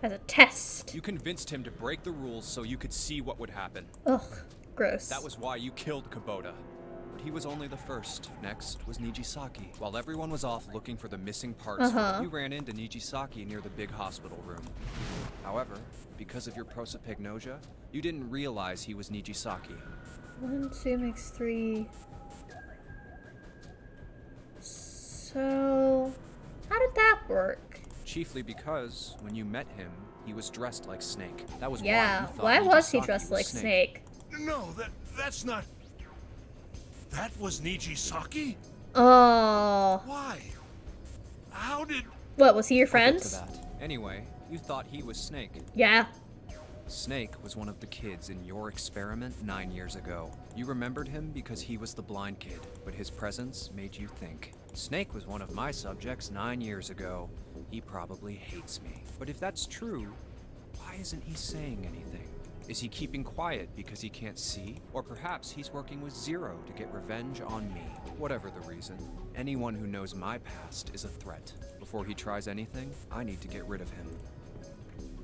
As a test. You convinced him to break the rules so you could see what would happen. Ugh, gross. That was why you killed Kubota. But he was only the first. Next was Nijisaki. While everyone was off looking for the missing parts, you ran into Nijisaki near the big hospital room. However, because of your prosopagnosia, you didn't realize he was Nijisaki. 1, 2 makes 3. So, how did that work? Chiefly because, when you met him, he was dressed like Snake. That was Yeah, why you thought why was he Nijisaki dressed like Snake? No, that's not... That was Nijisaki? Oh. Why? How did... What, was he your I'll get friend? to that. Anyway, you thought he was Snake. Yeah. Snake was one of the kids in your experiment 9 years ago. You remembered him because he was the blind kid, but his presence made you think. Snake was one of my subjects 9 years ago. He probably hates me. But if that's true, why isn't he saying anything? Is he keeping quiet because he can't see? Or perhaps he's working with Zero to get revenge on me. Whatever the reason, anyone who knows my past is a threat. Before he tries anything, I need to get rid of him.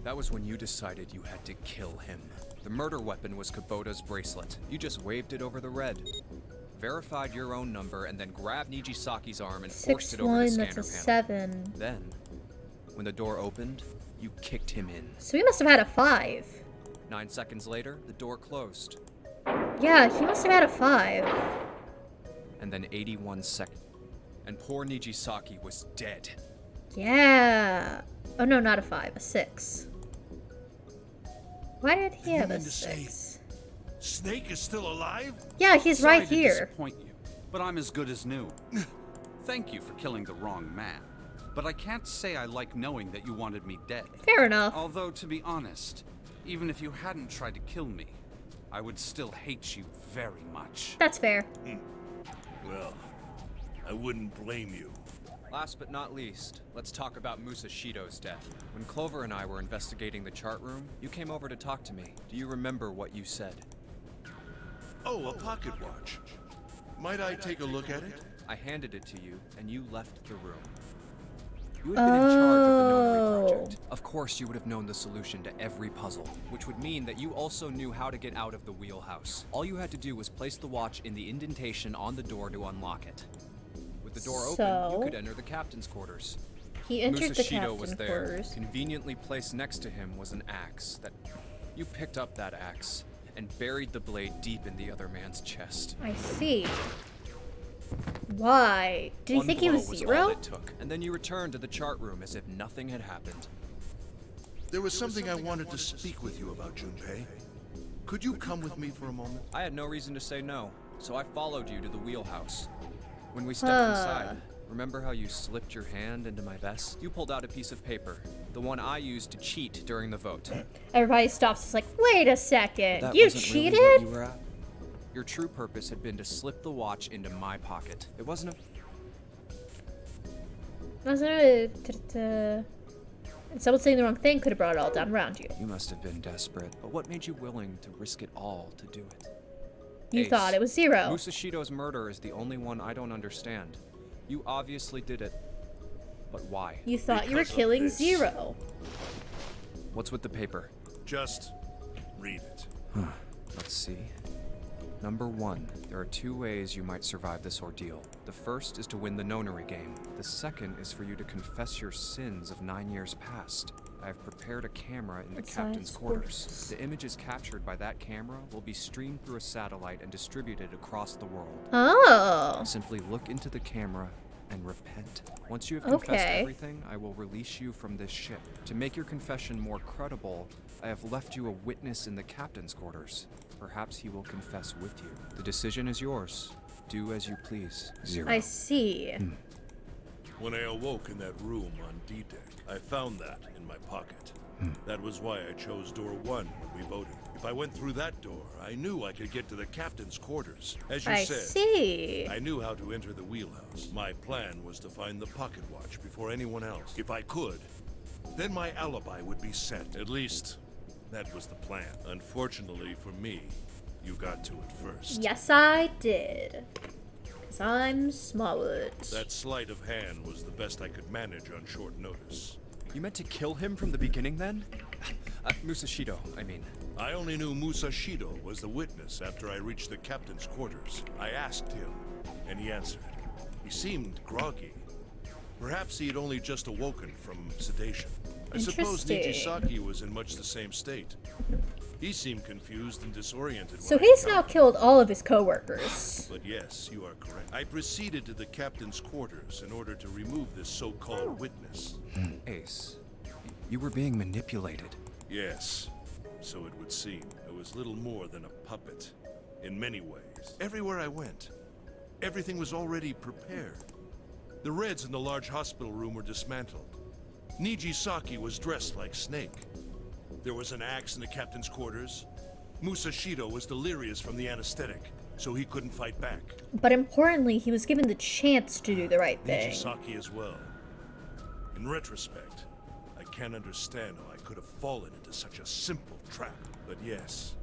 That was when you decided you had to kill him. The murder weapon was Kubota's bracelet. You just waved it over the red. Verified your own number and then grabbed Nijisaki's arm and forced it over the 6-1, scanner that's a panel. 7. Then, when the door opened, you kicked him in. So we must have had a 5. 9 seconds later, the door closed. Yeah, he must have had a 5. And then 81 seconds. And poor Nijisaki was dead. Yeah. Oh no, not a 5, a 6. Why did he have a 6? Snake is still alive? Yeah, he's Sorry right to here. disappoint you, but I'm as good as new. Thank you for killing the wrong man, but I can't say I like knowing that you wanted me dead. Fair enough. Although, to be honest, even if you hadn't tried to kill me, I would still hate you very much. That's fair. Well, I wouldn't blame you. Last but not least, let's talk about Musashido's death. When Clover and I were investigating the chart room, you came over to talk to me. Do you remember what you said? Oh, a pocket watch. Might I take a look at it? I handed it to you, and you left the room. You had been in charge of the Nonary project. Of course, you would have known the solution to every puzzle, which would mean that you also knew how to get out of the wheelhouse. All you had to do was place the watch in the indentation on the door to unlock it. With the door open, you could enter the captain's quarters. He entered the Musashido was captain's there. quarters. Conveniently placed next to him was an axe that you picked up that axe and buried the blade deep in the other man's chest. I see. Why? Did you think he was All Zero? it took, and then you returned to the chart room as if nothing had happened. There was something I wanted to speak with you about, Junpei. Could you come with me for a moment? I had no reason to say no, so I followed you to the wheelhouse. When we stepped inside, remember how you slipped your hand into my vest? You pulled out a piece of paper, the one I used to cheat during the vote. Everybody stops. It's like, wait a second. That You wasn't cheated? really what you were at. Your true purpose had been to slip the watch into my pocket. It wasn't And someone saying the wrong thing could have brought it all down around you. You must have been desperate, but what made you willing to risk it all to do it? You Ace, thought it was Zero. Musashido's murder is the only one I don't understand. You obviously did it, but why? You thought you were killing Zero. What's with the paper? Just read it. Let's see. Number 1, there are 2 ways you might survive this ordeal. The first is to win the Nonary game. The second is for you to confess your sins of 9 years past. I have prepared a camera in the captain's quarters. The images captured by that camera will be streamed through a satellite and distributed across the world. Oh. Simply look into the camera and repent. Once you have confessed everything, I will release you from this ship. To make your confession more credible, I have left you a witness in the captain's quarters. Perhaps he will confess with you. The decision is yours. Do as you please. Zero. I see. When I awoke in that room on D-Deck, I found that in my pocket. That was why I chose door 1 when we voted. If I went through that door, I knew I could get to the captain's quarters. As you said, see. I knew how to enter the wheelhouse. My plan was to find the pocket watch before anyone else. If I could, then my alibi would be set. At least, that was the plan. Unfortunately for me, you got to it first. Yes, I did. Because I'm Smallwood. That sleight of hand was the best I could manage on short notice. You meant to kill him from the beginning then? Musashido, I mean. I only knew Musashido was the witness after I reached the captain's quarters. I asked him, and he answered. He seemed groggy. Perhaps he had only just awoken from sedation. I suppose Nijisaki was in much the same state. He seemed confused and disoriented. So he's now killed all of his co-workers. But yes, you are correct. I proceeded to the captain's quarters in order to remove this so-called witness. Ace, you were being manipulated. Yes, so it would seem. I was little more than a puppet, in many ways. Everywhere I went, everything was already prepared. The Reds in the large hospital room were dismantled. Nijisaki was dressed like Snake. There was an axe in the captain's quarters. Musashido was delirious from the anesthetic, so he couldn't fight back. But importantly, he was given the chance to do the right thing. Nijisaki as well. In retrospect, I can't understand how I could have fallen into such a simple trap. But yes,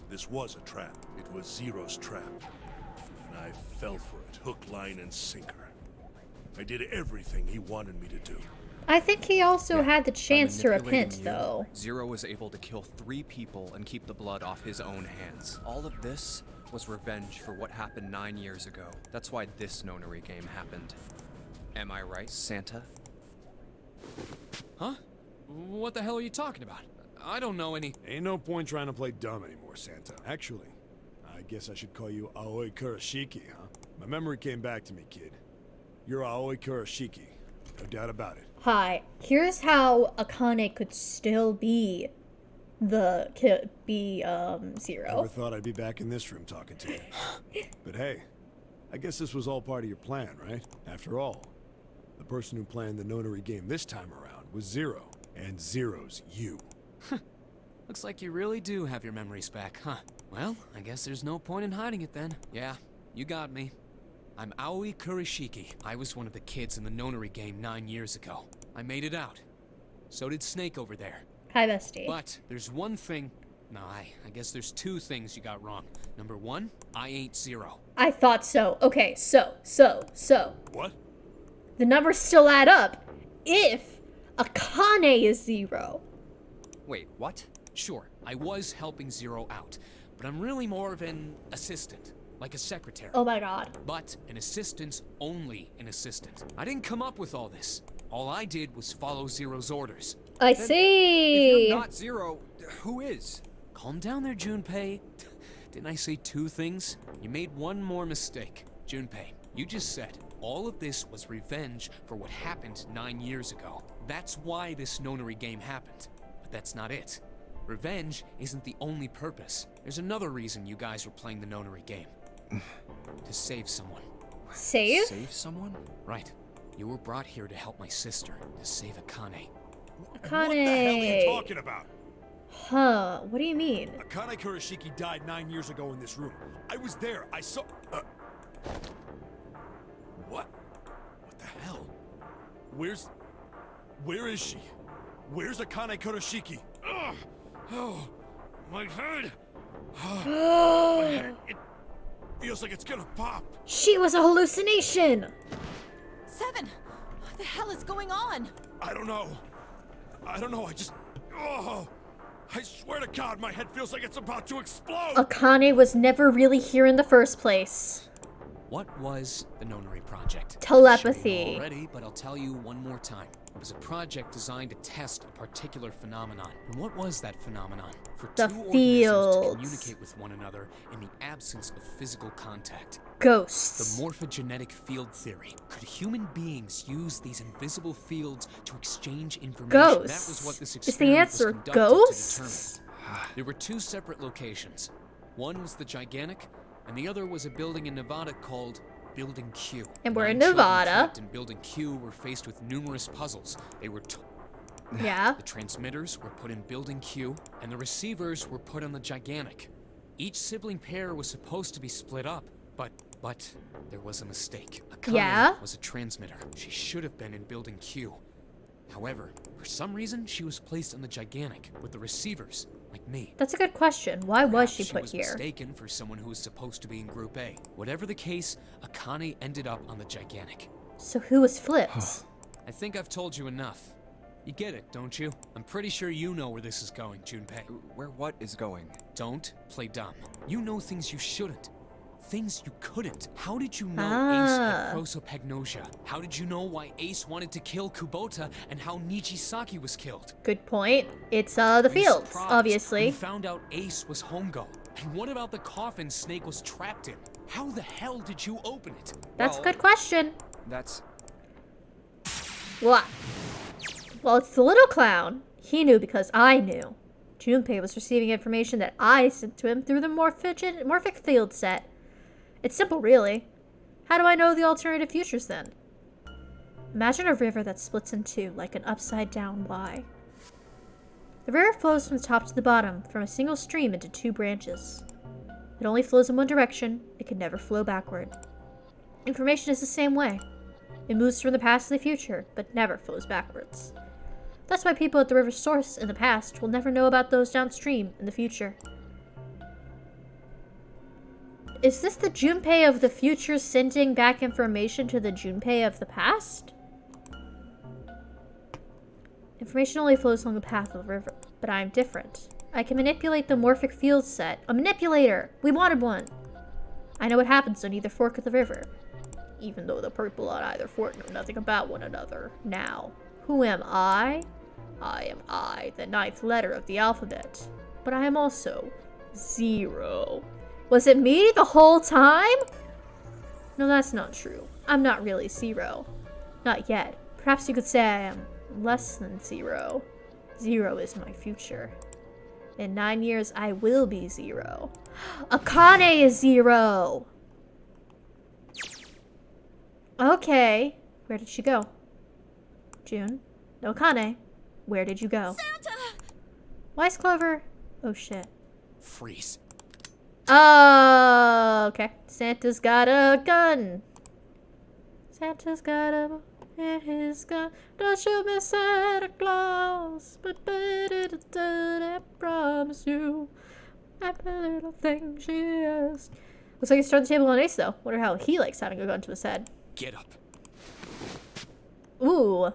this was a trap. It was Zero's trap. And I fell for it, hook, line, and sinker. I did everything he wanted me to do. I think he also had the chance to repent, though. Zero was able to kill 3 people and keep the blood off his own hands. All of this was revenge for what happened 9 years ago. That's why this Nonary game happened. Am I right, Santa? Huh? What the hell are you talking about? I don't know any... Ain't no point trying to play dumb anymore, Santa. Actually, I guess I should call you Aoi Kurashiki, huh? My memory came back to me, kid. You're Aoi Kurashiki. No doubt about it. Hi. Here's how Akane could still be Zero. Never thought I'd be back in this room talking to you. But hey, I guess this was all part of your plan, right? After all, the person who planned the Nonary game this time around was Zero, and Zero's you. Looks like you really do have your memories back, huh? Well, I guess there's no point in hiding it then. Yeah, you got me. I'm Aoi Kurashiki. I was one of the kids in the Nonary game 9 years ago. I made it out. So did Snake over there. Hi, bestie. But there's one thing... No, I guess there's two things you got wrong. Number one, I ain't Zero. I thought so. Okay, so. What? The numbers still add up if Akane is Zero. Wait, what? Sure, I was helping Zero out, but I'm really more of an assistant. Like a secretary. Oh my god. But an assistant's only an assistant. I didn't come up with all this. All I did was follow Zero's orders. I see. If you're not Zero, who is? Calm down there, Junpei. Didn't I say two things? You made one more mistake. Junpei, you just said all of this was revenge for what happened 9 years ago. That's why this Nonary game happened. But that's not it. Revenge isn't the only purpose. There's another reason you guys were playing the Nonary game. To save someone. Save? Save someone? Right. You were brought here to help my sister, to save Akane. Akane. What the hell are you talking about? Huh, what do you mean? Akane Kurashiki died 9 years ago in this room. I was there. I saw... What? What the hell? Where is she? Where's Akane Kurashiki? Ugh. Oh, my head. My head, it feels like it's gonna pop. She was a hallucination. 7! What the hell is going on? I don't know. I just... Oh, I swear to God, my head feels like it's about to explode. Akane was never really here in the first place. What was the Nonary Project? Telepathy. I'm sure you know already, but I'll tell you one more time. It was a project designed to test a particular phenomenon. And what was that phenomenon? For the two organisms fields. to communicate with one another in the absence of physical contact. Ghosts. The morphogenetic field theory. Could human beings use these invisible fields to exchange information? Ghosts. That was what this Is the experiment answer was conducted ghosts? to determine. There were two separate locations. One was the Gigantic, and the other was a building in Nevada called Building Q. And we're in 9 children Nevada. trapped in Building Q were faced with numerous puzzles. They were Yeah. The transmitters were put in Building Q, and the receivers were put on the Gigantic. Each sibling pair was supposed to be split up, but there was a mistake. Akane was a transmitter. She should have been in Building Q. However, for some reason, she was placed on the Gigantic with the receivers, like me. That's a good question. Why was she Perhaps put was here? mistaken for someone who was supposed to be in Group A. Whatever the case, Akane ended up on the Gigantic. So who was flipped? I think I've told you enough. You get it, don't you? I'm pretty sure you know where this is going, Junpei. Where what is going? Don't play dumb. You know things you shouldn't. Things you couldn't. How did you know Ace had prosopagnosia? How did you know why Ace wanted to kill Kubota and how Nijisaki was killed? Good point. It's the fields, obviously. We found out Ace was Hongo. And what about the coffin Snake was trapped in? How the hell did you open it? That's a good question. That's... What? Well, it's the little clown. He knew because I knew. Junpei was receiving information that I sent to him through the morphic field set. It's simple, really. How do I know the alternative futures, then? Imagine a river that splits in two, like an upside-down Y. The river flows from the top to the bottom, from a single stream into two branches. It only flows in one direction. It can never flow backward. Information is the same way. It moves from the past to the future, but never flows backwards. That's why people at the river's source in the past will never know about those downstream in the future. Is this the Junpei of the future sending back information to the Junpei of the past? Information only flows along the path of the river, but I am different. I can manipulate the morphic field set. A manipulator! We wanted one! I know what happens on either fork of the river. Even though the people on either fork know nothing about one another. Now, who am I? I am I, the 9th letter of the alphabet. But I am also 0. Was it me the whole time? No, that's not true. I'm not really 0. Not yet. Perhaps you could say I am less than 0. 0 is my future. In 9 years, I will be 0. Akane is 0! Okay. Where did she go? June? No, Akane. Where did you go? Santa! Why is Clover? Oh, shit. Freeze. Oh, okay. Santa's got a gun. Santa's got a in his gun. Don't you miss Santa Claus? But I promise you, every little thing she is. Looks like he's turned the table on Ace, though. Wonder how he likes having a gun to his head. Get up. Ooh,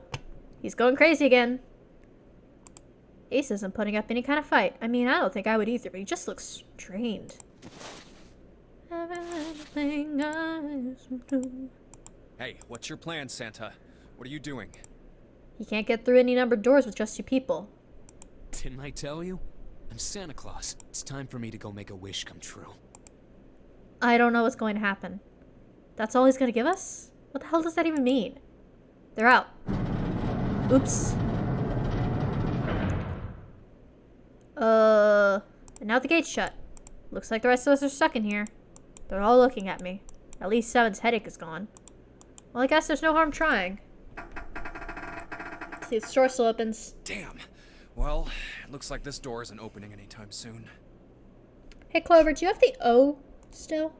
he's going crazy again. Ace isn't putting up any kind of fight. I mean, I don't think I would either, but he just looks drained. Hey, what's your plan, Santa? What are you doing? He can't get through any numbered doors with just 2 people. Didn't I tell you? I'm Santa Claus. It's time for me to go make a wish come true. I don't know what's going to happen. That's all he's going to give us? What the hell does that even mean? They're out. Oops. And now the gate's shut. Looks like the rest of us are stuck in here. They're all looking at me. At least 7's headache is gone. Well, I guess there's no harm trying. See if the store still opens. Damn. Well, it looks like this door isn't opening anytime soon. Hey, Clover, do you have the O still?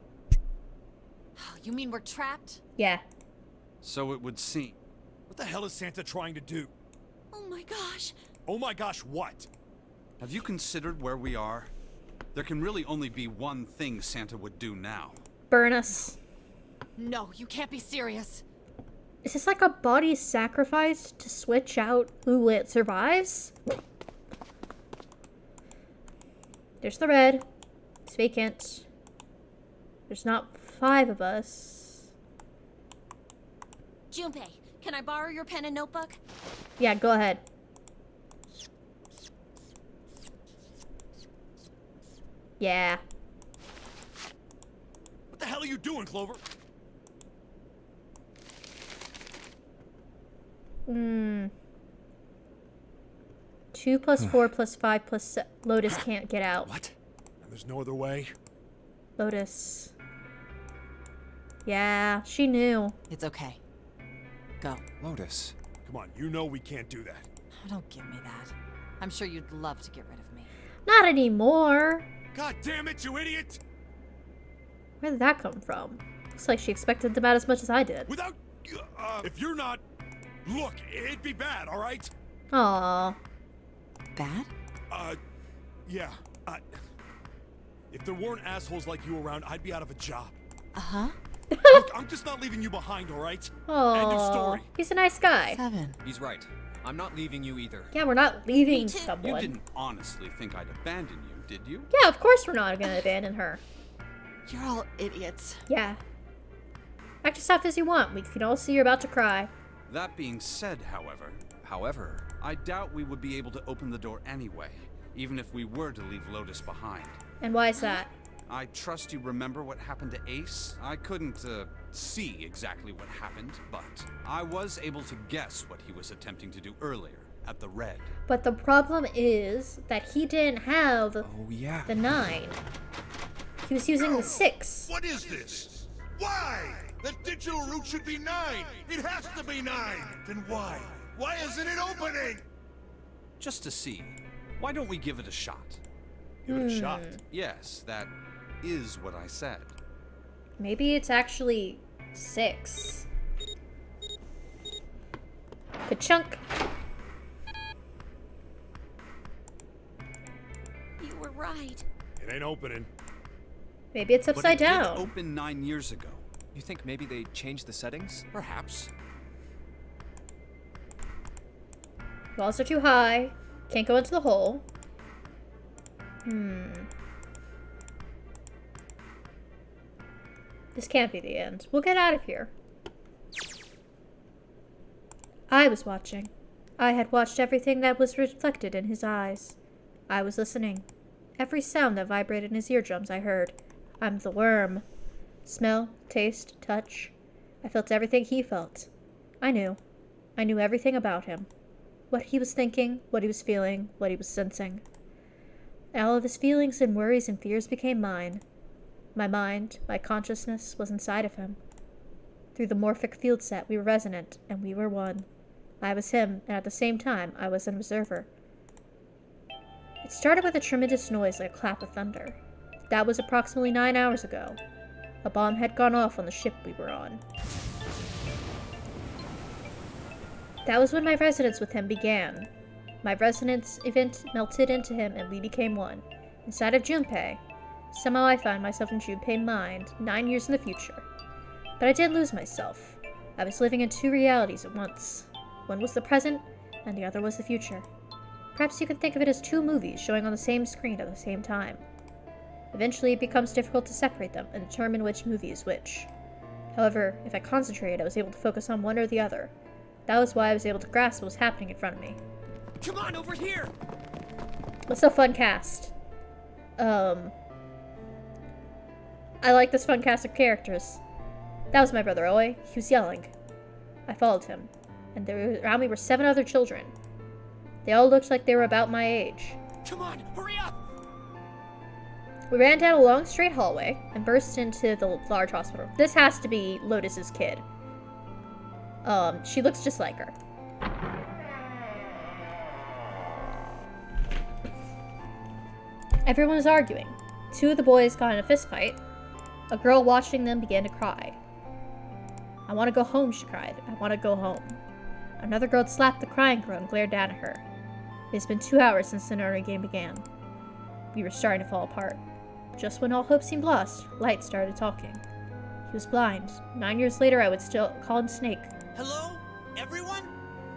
You mean we're trapped? Yeah. So it would seem. What the hell is Santa trying to do? Oh my gosh. Oh my gosh, what? Have you considered where we are? There can really only be one thing Santa would do now. Burn us. No, you can't be serious. Is this like a body sacrifice to switch out who it survives? There's the red. It's vacant. There's not 5 of us. Junpei, can I borrow your pen and notebook? Yeah, go ahead. Yeah. What the hell are you doing, Clover? 2 plus 4 plus 5 plus Lotus can't get out. What? And there's no other way? Lotus. Yeah, she knew. It's okay. Go. Lotus. Come on, you know we can't do that. Oh, don't give me that. I'm sure you'd love to get rid of me. Not anymore. God damn it, you idiot! Where did that come from? Looks like she expected them out as much as I did. Without... if you're not... Look, it'd be bad, alright? Aww. Bad? Yeah. If there weren't assholes like you around, I'd be out of a job. Uh-huh. Look, I'm just not leaving you behind, alright? End of story. He's a nice guy. 7. He's right. I'm not leaving you either. Yeah, we're not leaving You someone. didn't honestly think I'd abandon you, did you? Yeah, of course we're not gonna abandon her. You're all idiots. Yeah. Act as tough as you want. We can all see you're about to cry. That being said, however, I doubt we would be able to open the door anyway, even if we were to leave Lotus behind. And why is that? I trust you remember what happened to Ace? I couldn't, see exactly what happened, but I was able to guess what he was attempting to do earlier at the Red. But the problem is that he didn't have the 9. He was using the 6. What is this? Why? The digital route should be 9. It has to be 9. Then why? Why isn't it opening? Just to see. Why don't we give it a shot? Give it a shot. Yes, that is what I said. Maybe it's actually 6. Ka-chunk. You were right. It ain't opening. Maybe it's upside but it down. did open 9 years ago. You think maybe they changed the settings? Perhaps. Walls are too high. Can't go into the hole. This can't be the end. We'll get out of here. I was watching. I had watched everything that was reflected in his eyes. I was listening. Every sound that vibrated in his eardrums I heard. I'm the worm. Smell, taste, touch. I felt everything he felt. I knew. I knew everything about him. What he was thinking, what he was feeling, what he was sensing. All of his feelings and worries and fears became mine. My mind, my consciousness, was inside of him. Through the morphic field set, we were resonant, and we were one. I was him, and at the same time, I was an observer. It started with a tremendous noise like a clap of thunder. That was approximately 9 hours ago. A bomb had gone off on the ship we were on. That was when my resonance with him began. My resonance event melted into him, and we became one. Inside of Junpei. Somehow I found myself in Junpei's mind, 9 years in the future. But I didn't lose myself. I was living in 2 realities at once. One was the present, and the other was the future. Perhaps you can think of it as 2 movies showing on the same screen at the same time. Eventually, it becomes difficult to separate them and determine which movie is which. However, if I concentrated, I was able to focus on one or the other. That was why I was able to grasp what was happening in front of me. Come on, over here! What's a fun cast? I like this fun cast of characters. That was my brother Oi. He was yelling. I followed him, and around me were 7 other children. They all looked like they were about my age. Come on, hurry up! We ran down a long straight hallway and burst into the large hospital. This has to be Lotus's kid. She looks just like her. Everyone was arguing. 2 of the boys got in a fist fight. A girl watching them began to cry. I want to go home, she cried. I want to go home. Another girl slapped the crying girl and glared down at her. It has been 2 hours since the Nori game began. We were starting to fall apart. Just when all hope seemed lost, Light started talking. He was blind. 9 years later, I would still call him Snake. Hello? Everyone?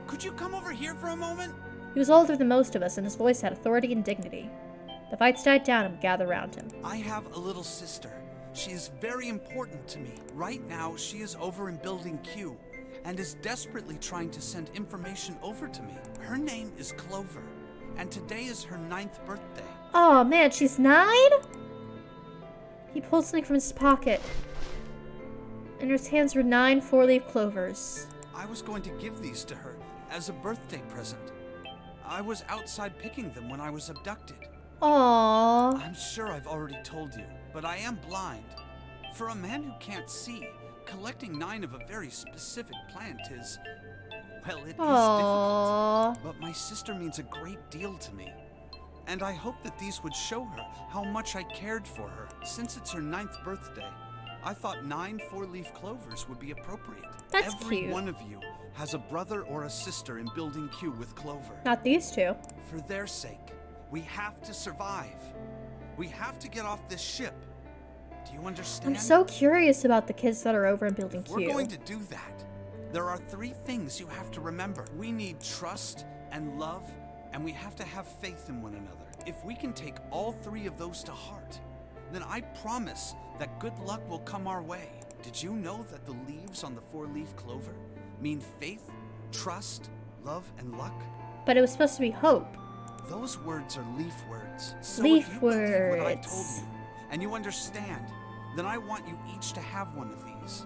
Could you come over here for a moment? He was older than most of us, and his voice had authority and dignity. The fights died down and we gathered around him. I have a little sister. She is very important to me. Right now, she is over in Building Q and is desperately trying to send information over to me. Her name is Clover, and today is her 9th birthday. Oh man, she's 9? He pulled something from his pocket. In his hands were 9 4-leaf clovers. I was going to give these to her as a birthday present. I was outside picking them when I was abducted. Aww. I'm sure I've already told you, but I am blind. For a man who can't see, collecting 9 of a very specific plant is... well, it is difficult. But my sister means a great deal to me. And I hope that these would show her how much I cared for her. Since it's her 9th birthday, I thought 9 4-leaf clovers would be appropriate. That's Every cute. one of you has a brother or a sister in Building Q with Clover. Not these 2. For their sake, we have to survive. We have to get off this ship. Do you understand? I'm so curious about the kids that are over in Building Q. We're going to do that. There are 3 things you have to remember. We need trust and love, and we have to have faith in one another. If we can take all 3 of those to heart, then I promise that good luck will come our way. Did you know that the leaves on the 4-leaf clover mean faith, trust, love, and luck? But it was supposed to be hope. Those words are leaf words. So Leaf if you believe what I words. told you, and you understand, then I want you each to have one of these.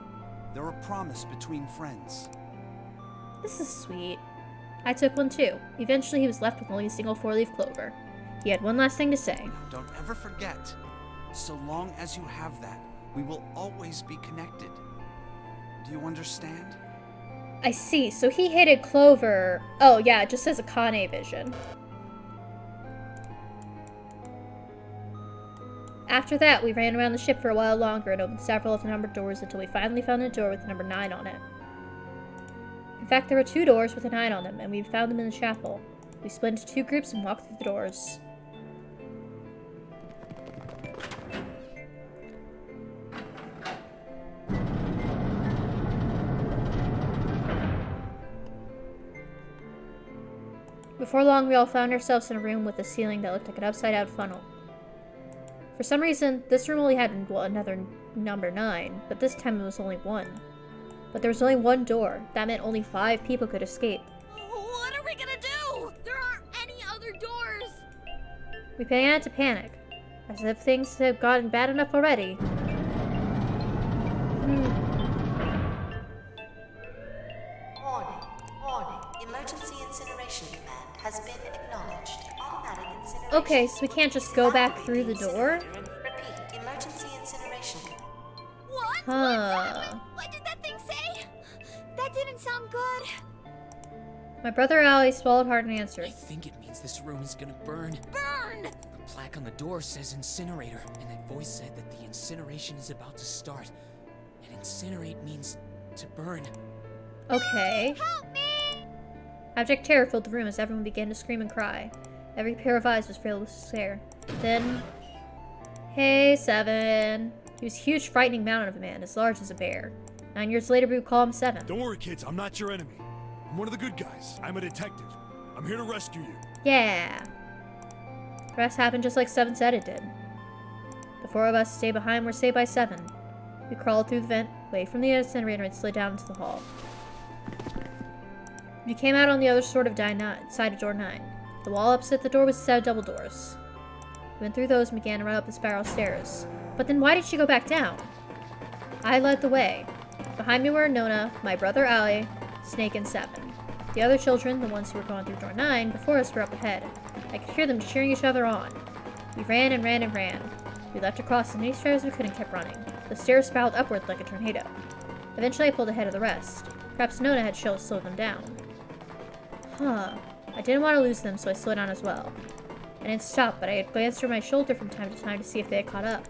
They're a promise between friends. This is sweet. I took one too. Eventually, he was left with only a single 4-leaf clover. He had one last thing to say. Now, don't ever forget, so long as you have that, we will always be connected. Do you understand? I see. So he hated Clover. Oh, yeah, it just says Akane vision. After that, we ran around the ship for a while longer and opened several of the numbered doors until we finally found a door with the number 9 on it. In fact, there were 2 doors with a 9 on them, and we found them in the chapel. We split into 2 groups and walked through the doors. Before long, we all found ourselves in a room with a ceiling that looked like an upside-down funnel. For some reason, this room only had another number 9, but this time it was only 1. But there was only 1 door. That meant only 5 people could escape. What are we gonna We began to panic, as if things had gotten bad enough already. Warning. Emergency incineration command has been acknowledged. Automatic incineration. Okay, so we can't just go back through the door? Repeat. Emergency incineration. What? Huh. What did that thing say? That didn't sound good. My brother Ali swallowed hard and answered. I think it means this room is gonna burn. Burn! The plaque on the door says incinerator, and that voice said that the incineration is about to start. And incinerate means to burn. Okay. Help me! Abject terror filled the room as everyone began to scream and cry. Every pair of eyes was filled with despair. Then, hey, Seven. He was a huge, frightening mountain of a man, as large as a bear. 9 years later, we would call him Seven. Don't worry, kids. I'm not your enemy. I'm one of the good guys. I'm a detective. I'm here to rescue you. Yeah. The rest happened just like Seven said it did. The 4 of us stayed behind were saved by Seven. We crawled through the vent, away from the incinerator, and slid down into the hall. We came out on the other side of door 9. The wall opposite the door was a set of double doors. We went through those and began to run up the spiral stairs. But then why did she go back down? I led the way. Behind me were Nona, my brother Ali, Snake, and Seven. The other children, the ones who were going through door 9, before us were up ahead. I could hear them cheering each other on. We ran and ran and ran. We leapt across as many stairs as we could and kept running. The stairs spiraled upward like a tornado. Eventually I pulled ahead of the rest. Perhaps Nona had slowed them down. Huh. I didn't want to lose them, so I slowed down as well. I didn't stop, but I had glanced over my shoulder from time to time to see if they had caught up.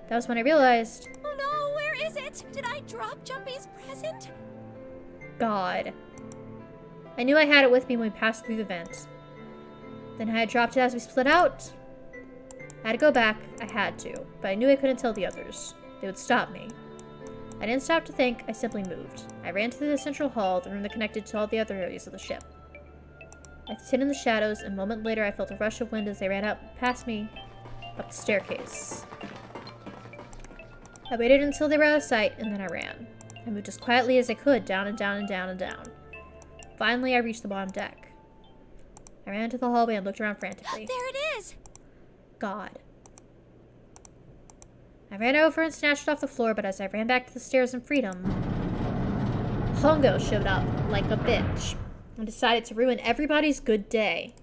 That was when I realized... Oh no, where is it? Did I drop Jumpy's present? God. I knew I had it with me when we passed through the vent. Then I had dropped it as we split out. I had to go back. I had to, but I knew I couldn't tell the others. They would stop me. I didn't stop to think, I simply moved. I ran to the central hall, the room that connected to all the other areas of the ship. I hid in the shadows, and a moment later I felt a rush of wind as they ran up past me, up the staircase. I waited until they were out of sight, and then I ran. I moved as quietly as I could, down and down and down and down. Finally, I reached the bottom deck. I ran into the hallway and looked around frantically. There it is! God. I ran over and snatched it off the floor, but as I ran back to the stairs in freedom, Hongo showed up like a bitch and decided to ruin everybody's good day.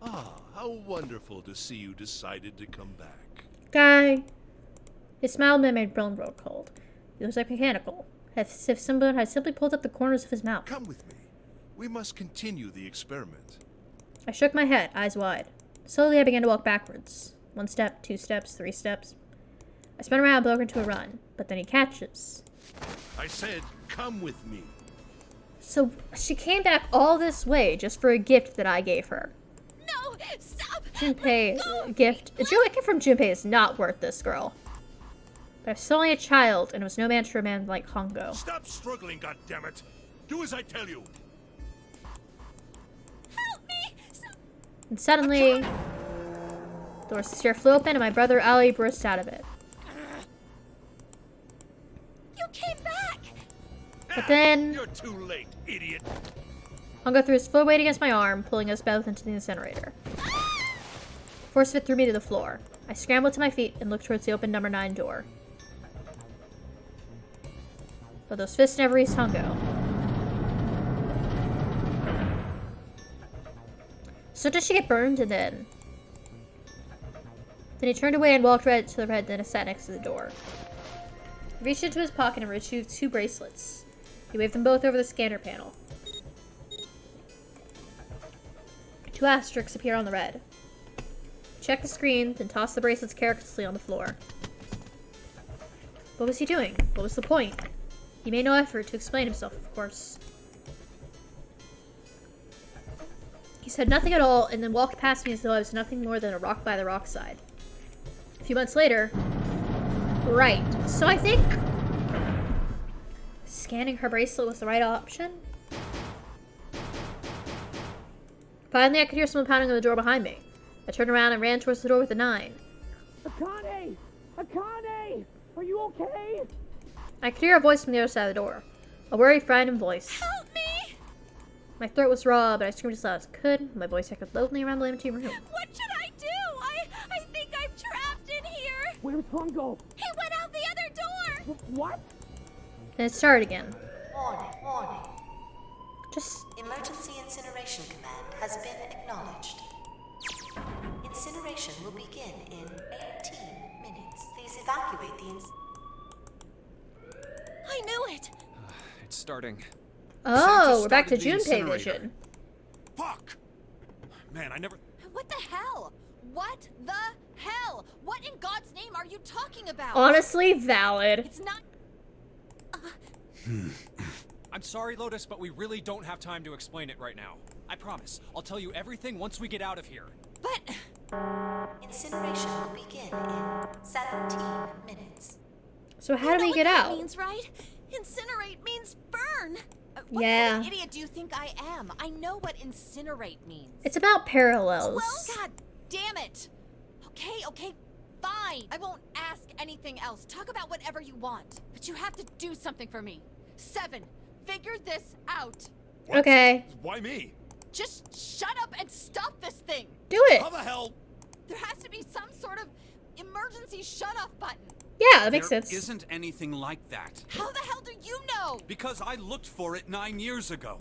Ah, how wonderful to see you decided to come back. Guy. His smile made my blood roll cold. It was like mechanical, as if someone had simply pulled up the corners of his mouth. Come with me. We must continue the experiment. I shook my head, eyes wide. Slowly, I began to walk backwards. 1 step, 2 steps, 3 steps. I spun around and broke into a run, but then he catches. I said, come with me. So she came back all this way just for a gift that I gave her. No! Stop! Junpei gift. A gift from Junpei is not worth this, girl. But I was only a child, and was no match for a man like Hongo. Stop struggling, goddammit! Do as I tell you! Help me! And suddenly, the door stair flew open, and my brother Ali burst out of it. You came back! But then, You're too late, idiot! Hongo threw his full weight against my arm, pulling us both into the incinerator. Force of it threw me to the floor. I scrambled to my feet and looked towards the open number 9 door. But those fists never reached Hongo. So did she get burned, and then he turned away and walked right to the red, then sat next to the door. He reached into his pocket and retrieved 2 bracelets. He waved them both over the scanner panel. 2 asterisks appear on the red. He checked the screen, then tossed the bracelets carelessly on the floor. What was he doing? What was the point? He made no effort to explain himself, of course. He said nothing at all, and then walked past me as though I was nothing more than a rock by the rock side. A few months later... Right, so I think... scanning her bracelet was the right option? Finally, I could hear someone pounding on the door behind me. I turned around and ran towards the door with the 9. Akane! Akane! Are you okay? I could hear a voice from the other side of the door. A worried, frightened voice. Help me! My throat was raw, but I screamed as loud as I could. My voice echoed loudly around the empty room. What should I do? I think I'm trapped in here. Where's Hongo? He went out the other door. What? Then it started again. Warning, warning. Just... Emergency incineration command has been acknowledged. Incineration will begin in 18 minutes. Please evacuate the I knew it. It's starting. Oh, we're back to started the Junpei incinerator. vision. Fuck! Man, I never... What the hell? What the hell? What in God's name are you talking about? Honestly, valid. It's not... I'm sorry, Lotus, but we really don't have time to explain it right now. I promise. I'll tell you everything once we get out of here. But... incineration will begin in 17 minutes. So how do we get out? That means, right? Incinerate means burn. What Yeah. kind of idiot do you think I am? I know what incinerate means. It's about parallels. Well, God damn it. Okay, fine. I won't ask anything else. Talk about whatever you want. But you have to do something for me. 7, figure this out. What? Okay. Why me? Just shut up and stop this thing. Do it. How the hell? There has to be some sort of emergency shut-off button. Yeah, that makes sense. There isn't anything like that. How the hell do you know? Because I looked for it 9 years ago.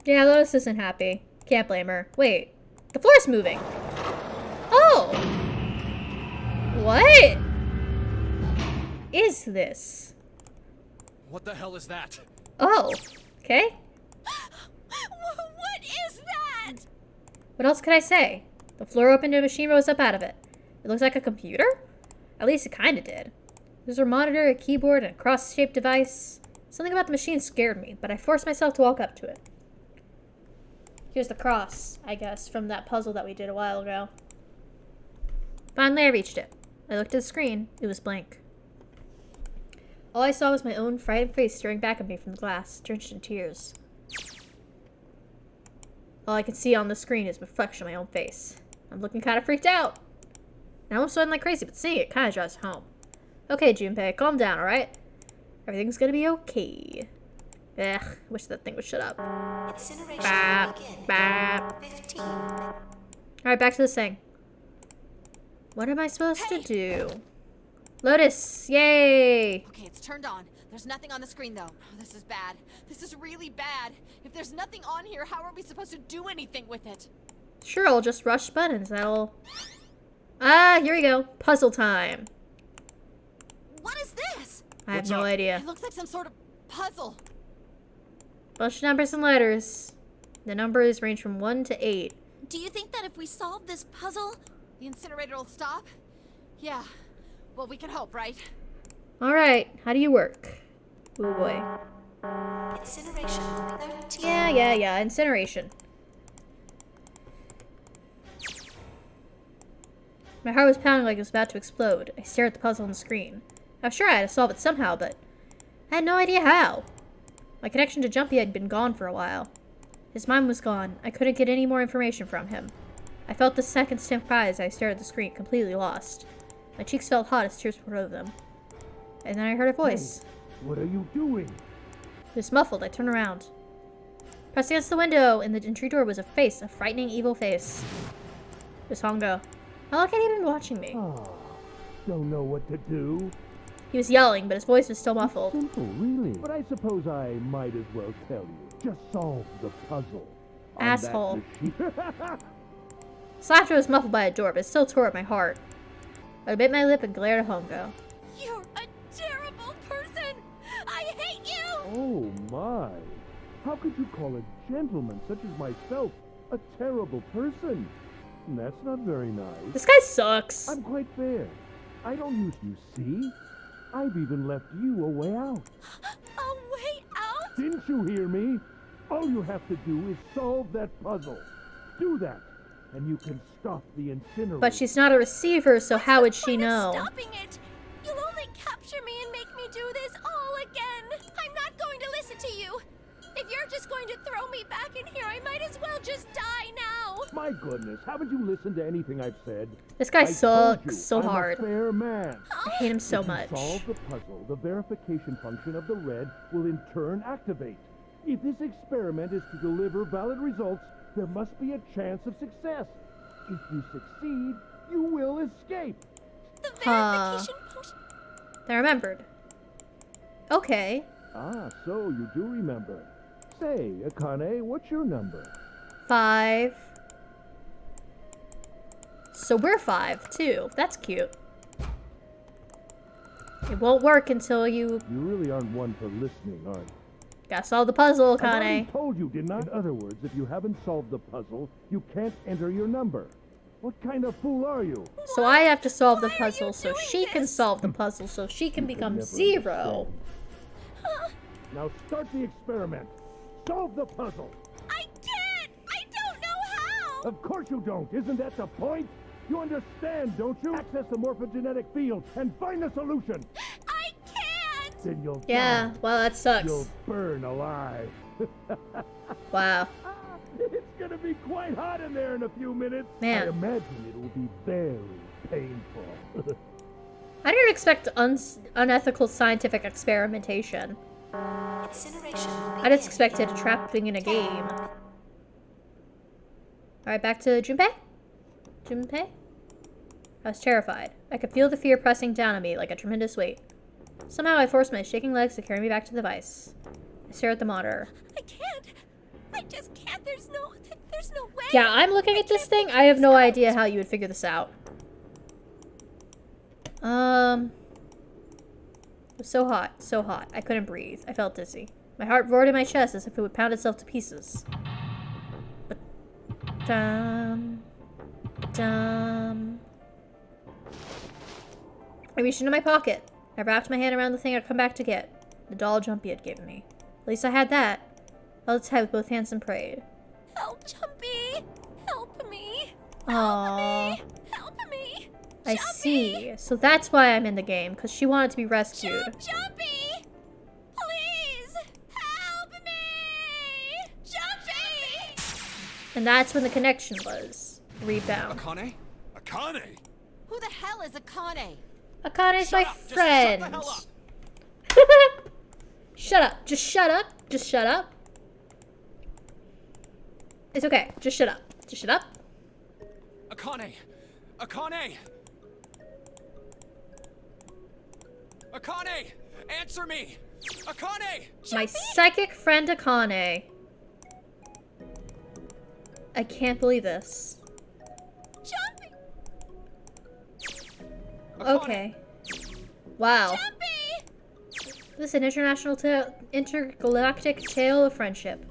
Yeah, Lotus isn't happy. Can't blame her. Wait, the floor's moving. Oh! What is this? What the hell is that? Oh, okay. What is that? What else could I say? The floor opened and a machine rose up out of it. It looks like a computer? At least it kinda did. There's a monitor, a keyboard, and a cross-shaped device. Something about the machine scared me, but I forced myself to walk up to it. Here's the cross, I guess, from that puzzle that we did a while ago. Finally, I reached it. I looked at the screen. It was blank. All I saw was my own frightened face staring back at me from the glass, drenched in tears. All I can see on the screen is a reflection of my own face. I'm looking kind of freaked out. Now I'm sweating like crazy, but seeing it kind of drives home. Okay, Junpei, calm down, alright? Everything's gonna be okay. Ugh, wish that thing would shut up. Incineration Bap, will begin bap. in 15 minutes. Alright, back to this thing. What am I supposed to do? Lotus, yay! Okay, it's turned on. There's nothing on the screen, though. Oh, this is bad. This is really bad. If there's nothing on here, how are we supposed to do anything with it? Sure, I'll just rush buttons. That'll... Ah, here we go. Puzzle time. What is this? I have What's no up? idea. It looks like some sort of puzzle. Bunch of numbers and letters. The numbers range from 1 to 8. Do you think that if we solve this puzzle, The incinerator will stop? Yeah. Well, we can hope, right? Alright, how do you work? Oh boy. Incineration will be 13. Yeah, incineration. My heart was pounding like it was about to explode. I stared at the puzzle on the screen. I was sure I had to solve it somehow, but I had no idea how. My connection to Jumpy had been gone for a while. His mind was gone. I couldn't get any more information from him. I felt the second stamp cry as I stared at the screen, completely lost. My cheeks felt hot as tears poured over them. And then I heard a voice. What are you doing? It was muffled. I turned around. Pressed against the window in the entry door was a face, a frightening, evil face. It was Hongo. How long had he been watching me? Don't know what to do. He was yelling, but his voice was still muffled. Simple, really. But I suppose I might as well tell you. Just solve the puzzle. on that Asshole. machine. His laughter was muffled by a door, but it still tore at my heart. I bit my lip and glared at Hongo. you're a terrible person. I hate you. Oh my. How could you call a gentleman such as myself a terrible person? That's not very nice. This guy sucks. I'm quite fair. I don't use you, see? I've even left you a way out. A way out? Didn't you hear me? All you have to do is solve that puzzle. Do that, and you can stop the incinerator. But she's not a receiver, so how would she know? Stopping it. You'll only capture me and make me do this all again. I'm not going to listen to you. If you're just going to throw me back in here, I might as well just die now. My goodness, haven't you listened to anything I've said? This guy I told sucks you, so I'm hard. a fair man. I hate him so If you much. solve the puzzle, the verification function of the red will in turn activate. If this experiment is to deliver valid results, there must be a chance of success. If you succeed, you will escape. The verification potion. I remembered. Okay. Ah, so you do remember. Say, Akane, what's your number? 5. So we're 5, too. That's cute. It won't work until you... You really aren't one for listening, are you? Gotta solve the puzzle, I already Akane. told you, didn't I? In other words, if you haven't solved the puzzle, you can't enter your number. What kind of fool are you? So I have to solve the puzzle so she can solve the puzzle so she can become never 0. Now start the experiment. Solve the puzzle. I can't! I don't know how! Of course you don't. Isn't that the point? You understand, don't you? Access the morphogenetic field and find the solution. I can't! Then you'll Yeah, die. well, that sucks. You'll burn alive. Wow. It's gonna be quite hot in there in a few minutes. Man. I imagine it will be very painful. I didn't expect unethical scientific experimentation. Incineration will I just expected trapping in a game. Alright, back to Junpei? Junpei? I was terrified. I could feel the fear pressing down on me like a tremendous weight. Somehow I forced my shaking legs to carry me back to the device. I stare at the monitor. I can't. I just can't. There's no way. Yeah, I'm looking at this thing. I have no idea how you would figure this out. It was so hot, so hot. I couldn't breathe. I felt dizzy. My heart roared in my chest as if it would pound itself to pieces. Ba-dum. Ba-dum. I reached into my pocket. I wrapped my hand around the thing I'd come back to get. The doll Jumpy had given me. At least I had that. I held its head with both hands and prayed. Help, Jumpy! Help me! Aww. Help me! I see. So that's why I'm in the game, because she wanted to be rescued. Jumpy! Please! Help me! Jumpy! And that's when the connection was. Rebound. Akane? Akane! Who the hell is Akane? Akane's my friend. Shut the hell up! Shut up. Just shut up. Just shut up. It's okay. Just shut up. Just shut up. Akane! Akane! Akane! Answer me! Akane! My psychic friend Akane. I can't believe this. Jumpy! Okay. Wow. Jumpy! This is an intergalactic tale of friendship.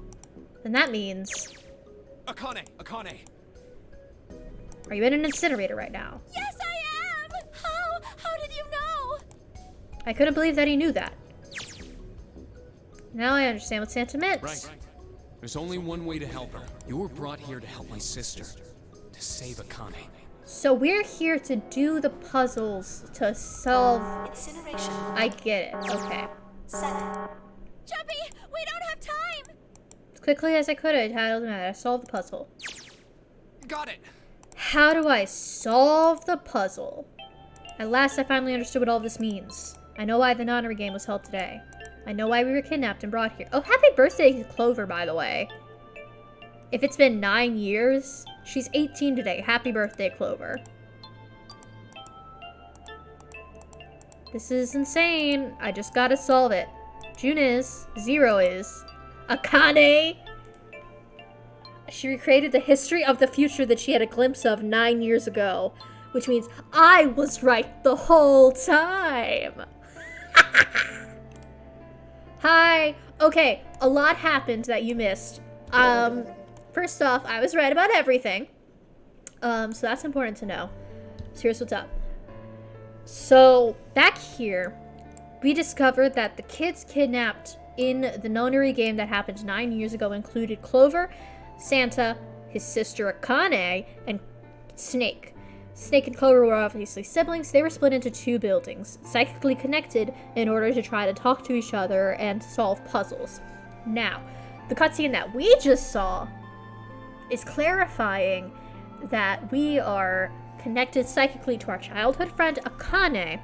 And that means... Akane! Akane! Are you in an incinerator right now? Yes, I am! How did you know? I couldn't believe that he knew that. Now I understand what Santa meant. Right. There's only one way to help her. You were brought here to help my sister. To save Akane. So we're here to do the puzzles to solve... Incineration. I get it. Okay. 7. Jumpy, we don't have time! As quickly as I could, I titled and I solved the puzzle. Got it! How do I solve the puzzle? At last, I finally understood what all this means. I know why the nonary game was held today. I know why we were kidnapped and brought here. Oh, happy birthday to Clover, by the way. If it's been 9 years, she's 18 today. Happy birthday, Clover. This is insane. I just gotta solve it. June is. 0 is. Akane! She recreated the history of the future that she had a glimpse of 9 years ago. Which means I was right the whole time. Hi. Okay, a lot happened that you missed. First off, I was right about everything. So that's important to know. So here's what's up. So, back here, we discovered that the kids kidnapped in the nonary game that happened 9 years ago included Clover, Santa, his sister Akane, and Snake. Snake and Clover were obviously siblings. They were split into 2 buildings, psychically connected in order to try to talk to each other and solve puzzles. Now, the cutscene that we just saw is clarifying that we are connected psychically to our childhood friend Akane,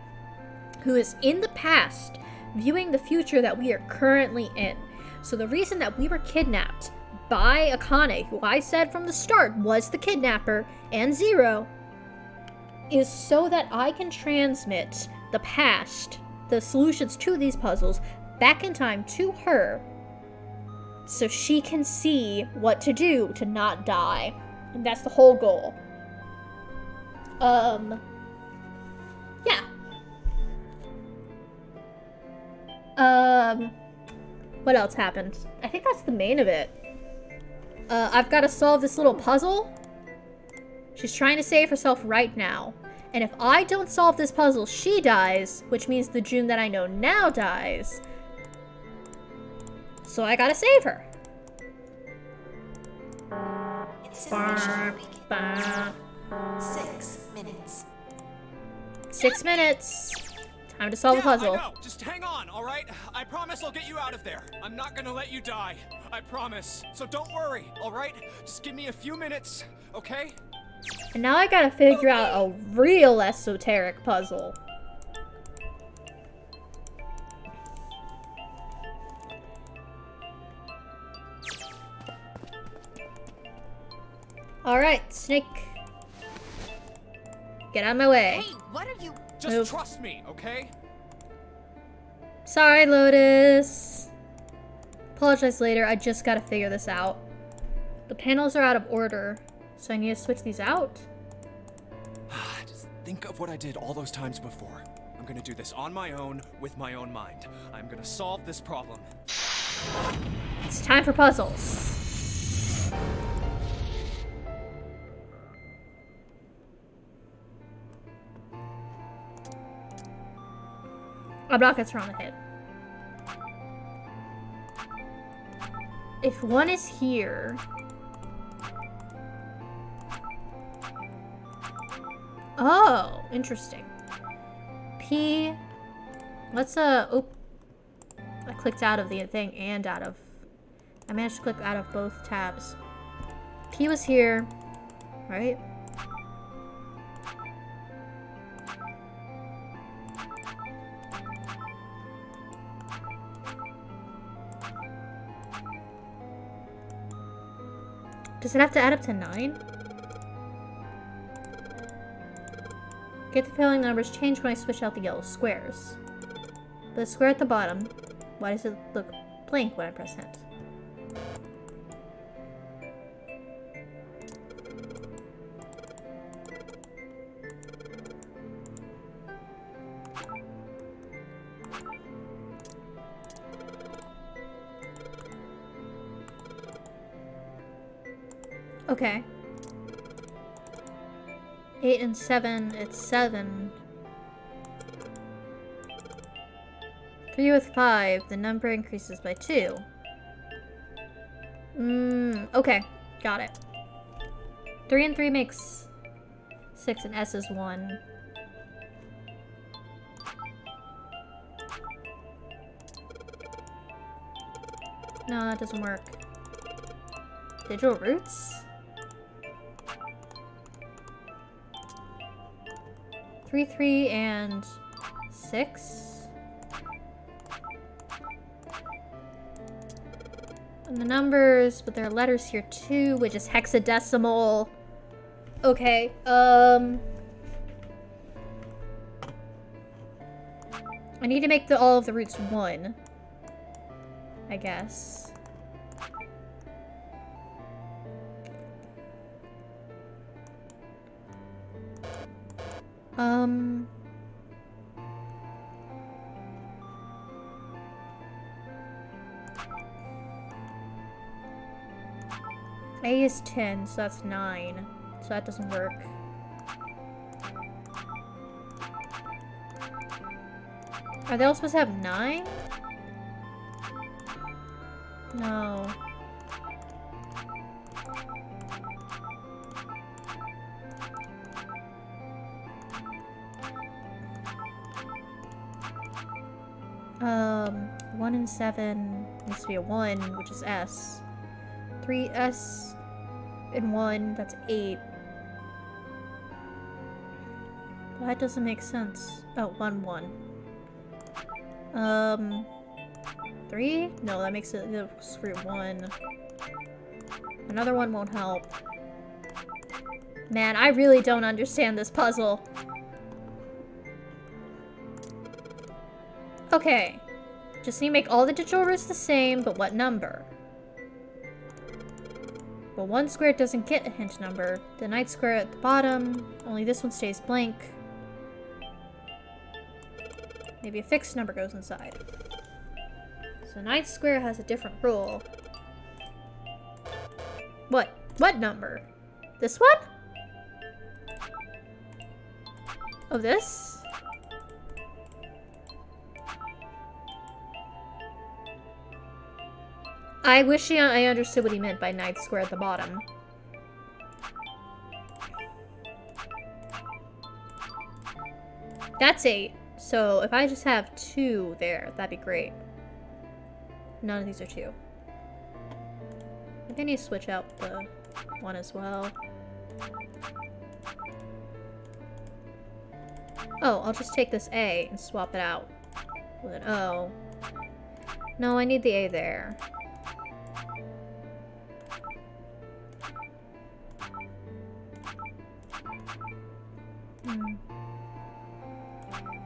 who is in the past, viewing the future that we are currently in. So the reason that we were kidnapped by Akane, who I said from the start was the kidnapper, and Zero, is so that I can transmit the past, the solutions to these puzzles, back in time to her, so she can see what to do to not die. And that's the whole goal. Yeah. What else happened? I think that's the main of it. I've got to solve this little puzzle. She's trying to save herself right now. And if I don't solve this puzzle, she dies, which means the June that I know now dies. So I gotta save her. Incineration begin. 6 minutes. 6 minutes. Time to solve the puzzle. I know. Just hang on, all right? I promise I'll get you out of there. I'm not gonna let you die. I promise. So don't worry, all right? Just give me a few minutes, okay? And now I gotta figure out a real esoteric puzzle. Alright, Snake. Get out of my way. Hey, what are you? Just trust me, okay? Sorry, Lotus. Apologize later, I just gotta figure this out. The panels are out of order, so I need to switch these out. Just think of what I did all those times before. I'm gonna do this on my own, with my own mind. I'm gonna solve this problem. It's time for puzzles. I'm not gonna turn on the hit. If one is here... Oh, interesting. P... Let's, oh. I clicked out of the thing and out of... I managed to click out of both tabs. P was here, right? Does it have to add up to 9? Get the following numbers changed when I switch out the yellow squares. The square at the bottom, why does it look blank when I press hint? Okay. 8 and 7, it's 7. 3 with 5, the number increases by 2. Okay. Got it. 3 and 3 makes 6 and S is 1. No, that doesn't work. Digital roots? 3, 3, and 6. And the numbers, but there are letters here too, which is hexadecimal. Okay, I need to make all of the roots 1, I guess. A is 10, so that's 9. So that doesn't work. Are they all supposed to have 9? No. One and 7 needs to be a 1, which is S. 3S and 1, that's 8. Well, that doesn't make sense. Oh, 1, 1. 3? No, that makes it the square root 1. Another one won't help. Man, I really don't understand this puzzle. Okay. Just need to make all the digital roots the same, but what number? Well, 1 square doesn't get a hint number. The ninth square at the bottom, only this one stays blank. Maybe a fixed number goes inside. So ninth square has a different rule. What? What number? This one? Oh, this? I wish I understood what he meant by ninth square at the bottom. That's 8. So if I just have 2 there, that'd be great. None of these are 2. Maybe I need to switch out the 1 as well. Oh, I'll just take this A and swap it out with an O. No, I need the A there.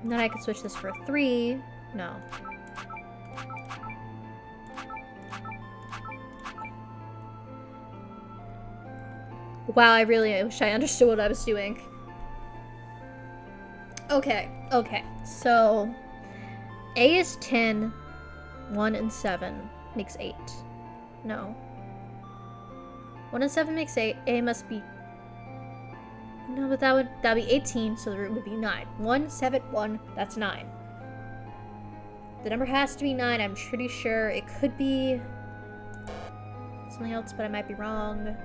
And then I could switch this for a 3. No. Wow, I really wish I understood what I was doing. Okay, so A is 10, 1 and 7 makes 8. No. 1 and 7 makes 8, A must be... No, but that'd be 18, so the root would be 9. 1, 7, 1, that's 9. The number has to be 9, I'm pretty sure. It could be something else, but I might be wrong.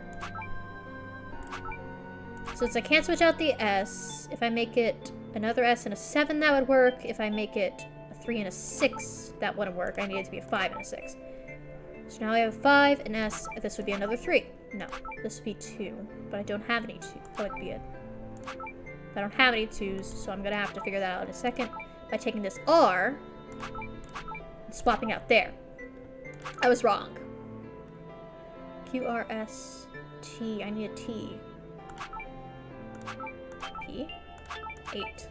Since I can't switch out the S, if I make it another S and a 7, that would work. If I make it a 3 and a 6, that wouldn't work. I need it to be a 5 and a 6. So now I have a 5, an S, this would be another 3. No, this would be 2, but I don't have any 2. That would be it. I don't have any 2s, so I'm gonna have to figure that out in a second by taking this R and swapping out there. I was wrong. Q, R, S, T. I need a T. P. 8.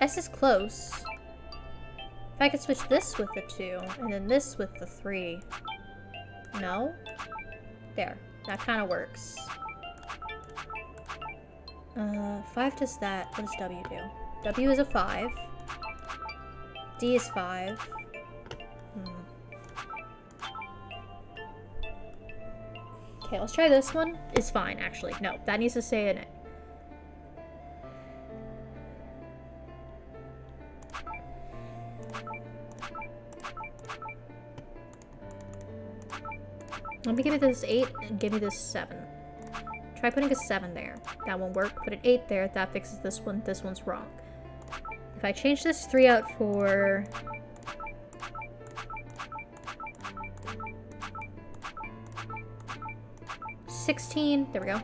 S is close. If I could switch this with the 2, and then this with the 3. No? There. That kind of works. 5 does that. What does W do? W is a 5. D is 5. Okay, let's try this one. It's fine, actually. No, that needs to stay in it. Let me give it this 8 and give me this 7. Try putting a 7 there. That won't work. Put an 8 there. That fixes this one. This one's wrong. If I change this 3 out for... $16. There we go.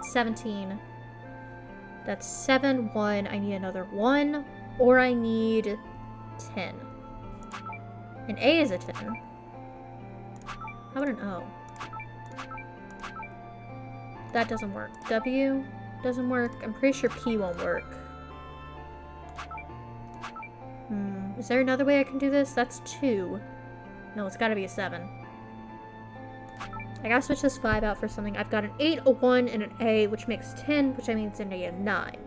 17. That's 7, 1. I need another 1. Or I need 10. And A is a 10. How about an O? That doesn't work. W doesn't work. I'm pretty sure P won't work. Is there another way I can do this? That's 2. No, it's gotta be a 7. I gotta switch this 5 out for something. I've got an 8, a 1, and an A, which makes 10, which means I need a 9.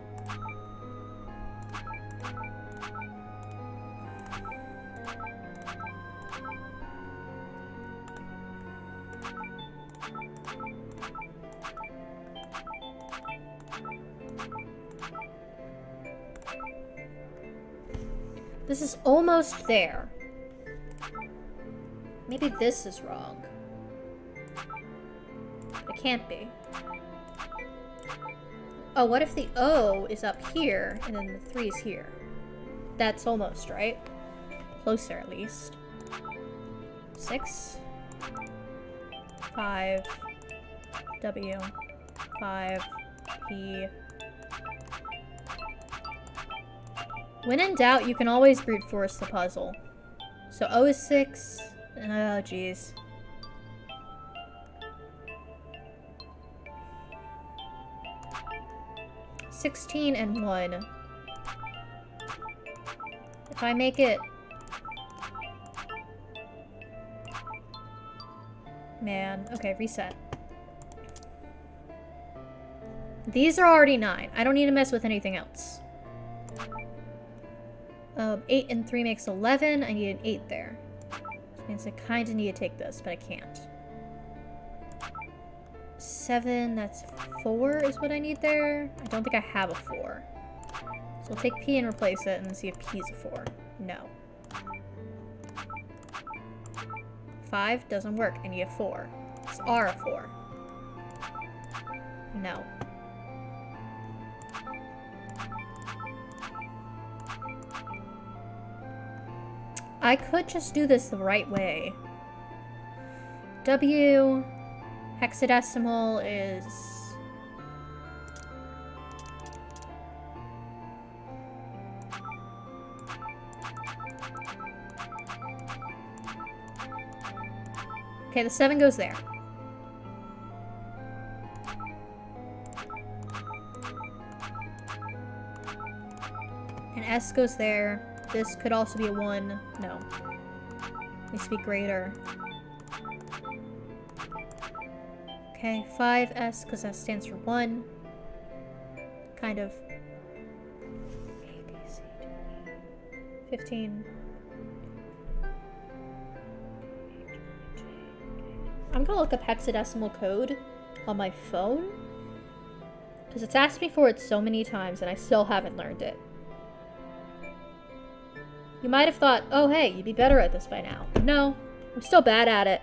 This is almost there. Maybe this is wrong. It can't be. Oh, what if the O is up here and then the 3 is here? That's almost right. Closer, at least. 6. 5. W. 5. P. When in doubt, you can always brute force the puzzle. So O is 6. Oh, jeez. $16 and 1. If I make it... Man. Okay, reset. These are already 9. I don't need to mess with anything else. 8 and 3 makes 11. I need an 8 there. Which means I kind of need to take this, but I can't. 7, that's 4 is what I need there. I don't think I have a 4. So we'll take P and replace it and see if P is a 4. No. 5 doesn't work. I need a 4. Is R a 4? No. I could just do this the right way. W hexadecimal is... Okay, the 7 goes there. And S goes there. This could also be a 1. No. Needs to be greater. Okay, 5S, because that stands for 1. Kind of. 15. I'm gonna look up hexadecimal code on my phone. Because it's asked me for it so many times and I still haven't learned it. You might have thought, oh hey, you'd be better at this by now. No, I'm still bad at it.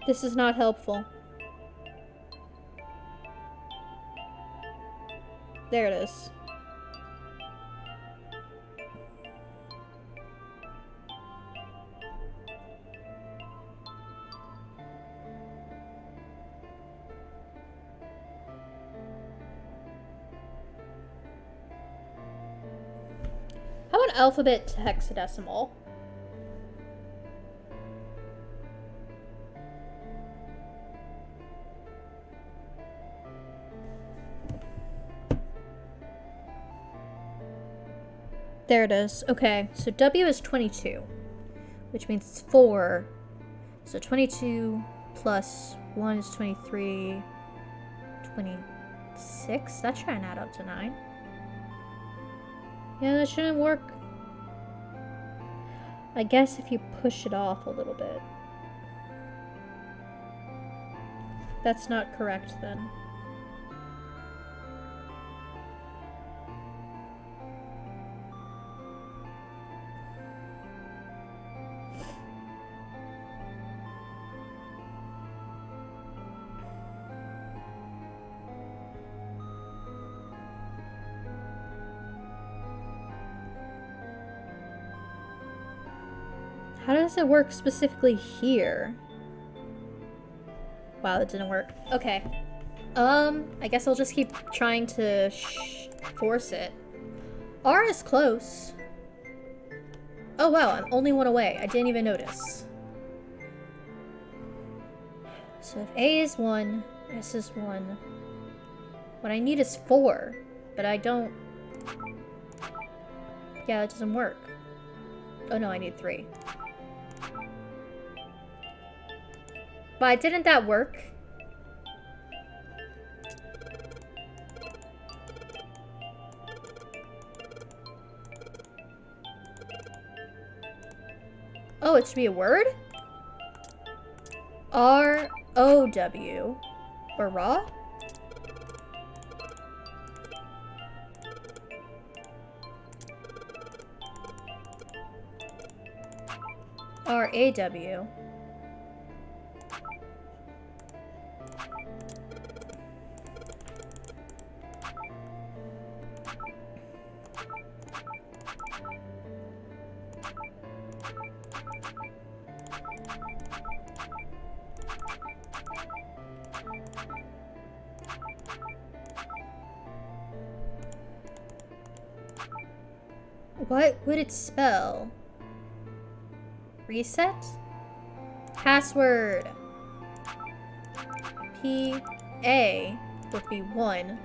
This is not helpful. There it is. How about alphabet to hexadecimal? There it is. Okay, so W is 22, which means it's 4. So 22 plus 1 is 23, 26. That shouldn't add up to 9. Yeah, that shouldn't work. I guess if you push it off a little bit. That's not correct then. How does it work specifically here? Wow, it didn't work. Okay. I guess I'll just keep trying to force it. R is close. Oh wow, I'm only 1 away. I didn't even notice. So if A is 1, S is 1. What I need is 4, but I don't... Yeah, that doesn't work. Oh no, I need 3. But didn't that work? Oh, it should be a word? R-O-W. Or raw? R-A-W. What would it spell? Reset? Password. P-A would be 1.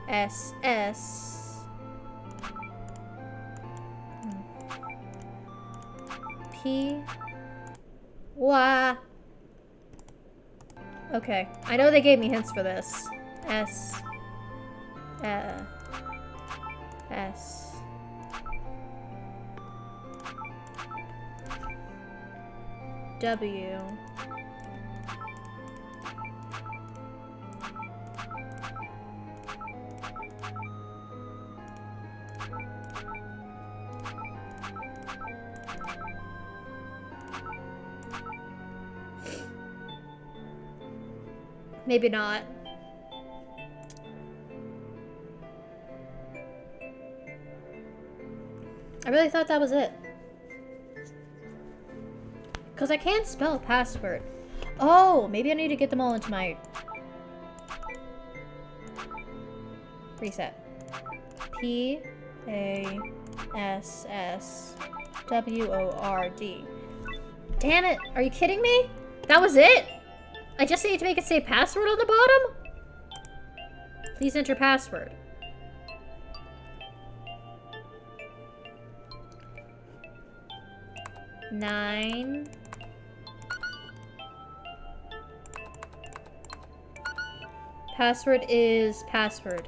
S-S. P. Wah. Okay. I know they gave me hints for this. S. S. W. Maybe not. I really thought that was it. Because I can't spell a password. Oh, maybe I need to get them all into my... Reset. P-A-S-S-W-O-R-D. Damn it! Are you kidding me? That was it? I just need to make it say password on the bottom? Please enter password. Nine. Password is password.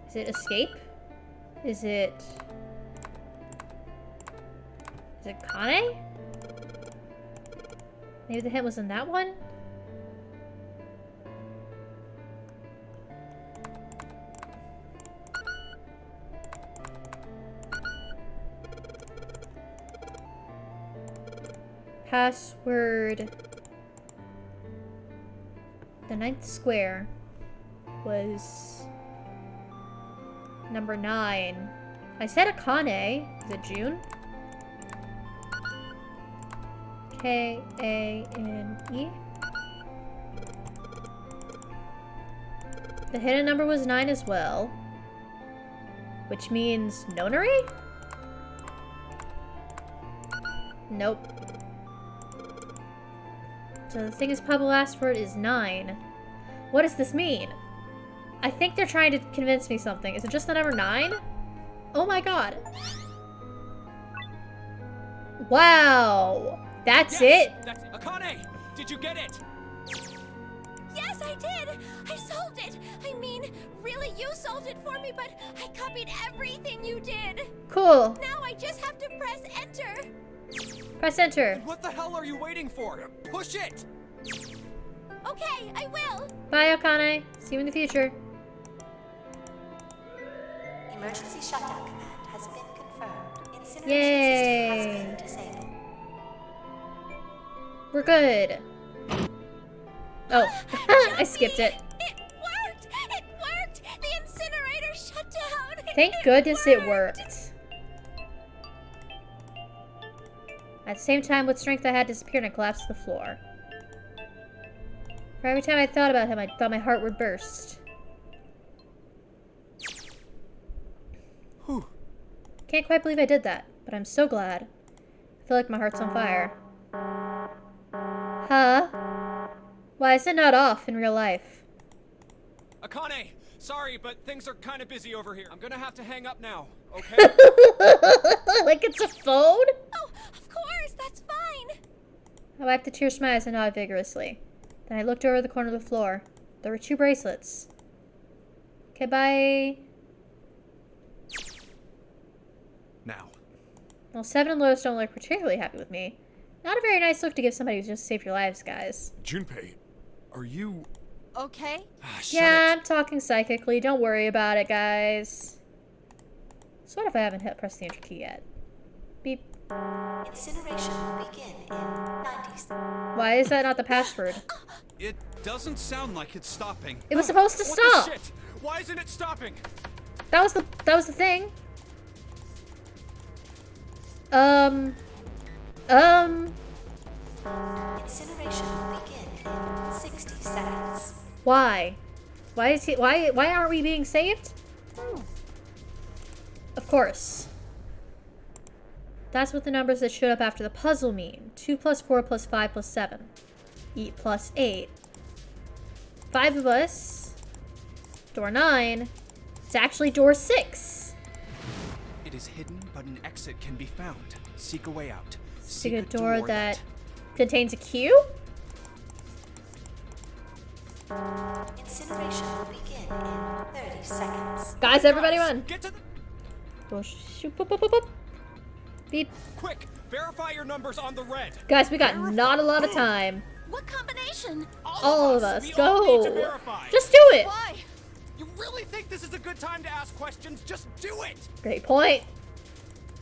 Is it escape? Is it Kane? Maybe the hint was in that one? Password. The 9th square was number 9. I said Akane. Is it June? K-A-N-E. The hidden number was 9 as well. Which means Nonary? Nope. So the thing is, Pablo asked for it is 9. What does this mean? I think they're trying to convince me something. Is it just the number 9? Oh my god. Wow. That's it? That's Akane! Did you get it? Yes, I did! I solved it! I mean, really, you solved it for me, but I copied everything you did! Cool. Now I just have to press enter! Press enter. What the hell are you waiting for? Push it! Okay, I will! Bye, Akane. See you in the future. Emergency shutdown command has been confirmed. Incineration Yay. system has been disabled. We're good. Oh, I skipped it. It worked! It worked! The incinerator shut down! Thank goodness it worked. At the same time, with strength I had disappeared and collapsed to the floor. For every time I thought about him, I thought my heart would burst. Whew. Can't quite believe I did that, but I'm so glad. I feel like my heart's on fire. Huh? Why is it not off in real life? Akane! Sorry, but things are kind of busy over here. I'm gonna have to hang up now, okay? Like it's a phone? Oh, of course, that's fine! I wiped the tears from my eyes and nodded vigorously. Then I looked over the corner of the floor. There were 2 bracelets. Okay, bye. Now. Well, Seven and Lotus don't look particularly happy with me. Not a very nice look to give somebody who just saved your lives, guys. Junpei, are you... Okay? Yeah, I'm talking psychically. Don't worry about it, guys. So what if I haven't pressed the enter key yet? Beep. Incineration will begin in 90 seconds. Why is that not the password? It doesn't sound like it's stopping. It was supposed to What stop. the shit? Why isn't it stopping? That was the thing. Incineration will begin in 60 seconds. Why? Why aren't we being saved? Of course. That's what the numbers that showed up after the puzzle mean. 2 plus 4 plus 5 plus 7. 8 plus 8. 5 of us. Door 9. It's actually door 6. It is hidden, but an exit can be found. Seek a way out. Seek a door that contains a key? Incineration will begin in 30 seconds. Guys, everybody run! Get to the... Door shoot, boop, boop, boop, boop. Beep. Quick! Verify your numbers on the red! Guys, we got not a lot of time. What combination? All of us, We all need to go! verify. Just do it! Why? You really think this is a good time to ask questions? Just do it! Great point.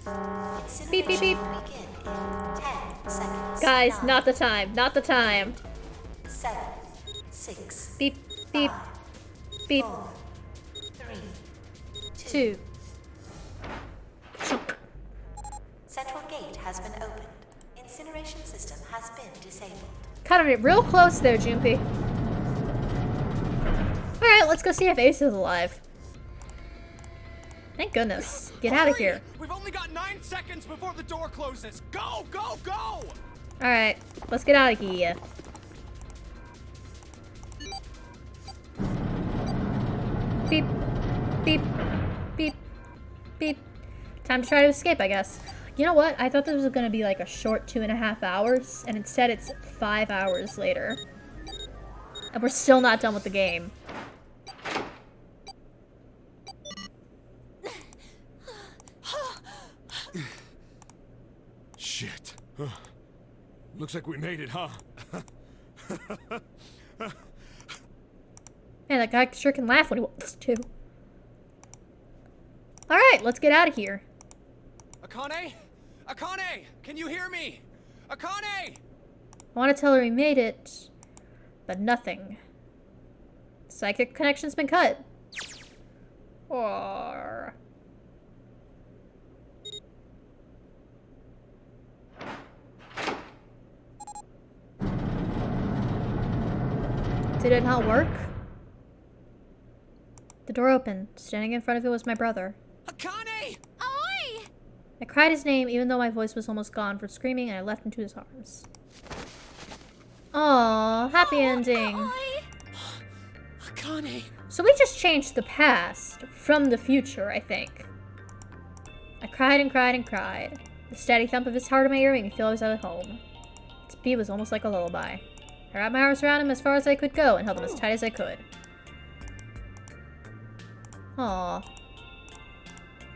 Incineration Beep, beep, beep. will begin in 10 seconds. Guys, 9, not the time, not the time. 7, 6, Beep, beep, 5, beep. 4, 3, 2. Central gate has been opened. Incineration system has been disabled. Cutting it real close there, Junpei. Alright, let's go see if Ace is alive. Thank goodness. Get out of here. We've only got 9 seconds before the door closes. Go, go, go! Alright, let's get out of here. Beep, beep, beep, beep. Time to try to escape, I guess. You know what? I thought this was gonna be like a short 2.5 hours, and instead it's 5 hours later. And we're still not done with the game. Shit. Looks like we made it, huh? Man, that guy sure can laugh when he wants to. Alright, let's get out of here. Akane? Akane! Can you hear me? Akane! I want to tell her we made it, but nothing. Psychic connection's been cut. Or... Did it not work? The door opened. Standing in front of it was my brother. Akane! Oi! I cried his name even though my voice was almost gone from screaming, and I leapt into his arms. Aww, happy ending. Oi! Akane! So we just changed the past from the future, I think. I cried and cried and cried. The steady thump of his heart in my ear made me feel I was at home. Its beat was almost like a lullaby. I wrapped my arms around him as far as I could go and held him as tight as I could. Aww.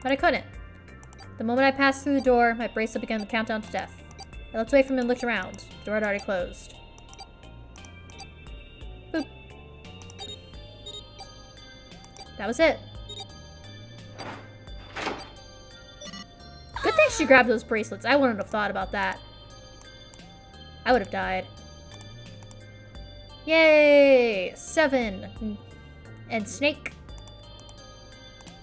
But I couldn't. The moment I passed through the door, my bracelet began the countdown to death. I looked away from him and looked around. The door had already closed. Boop. That was it. Good thing she grabbed those bracelets. I wouldn't have thought about that. I would have died. Yay! 7. And Snake.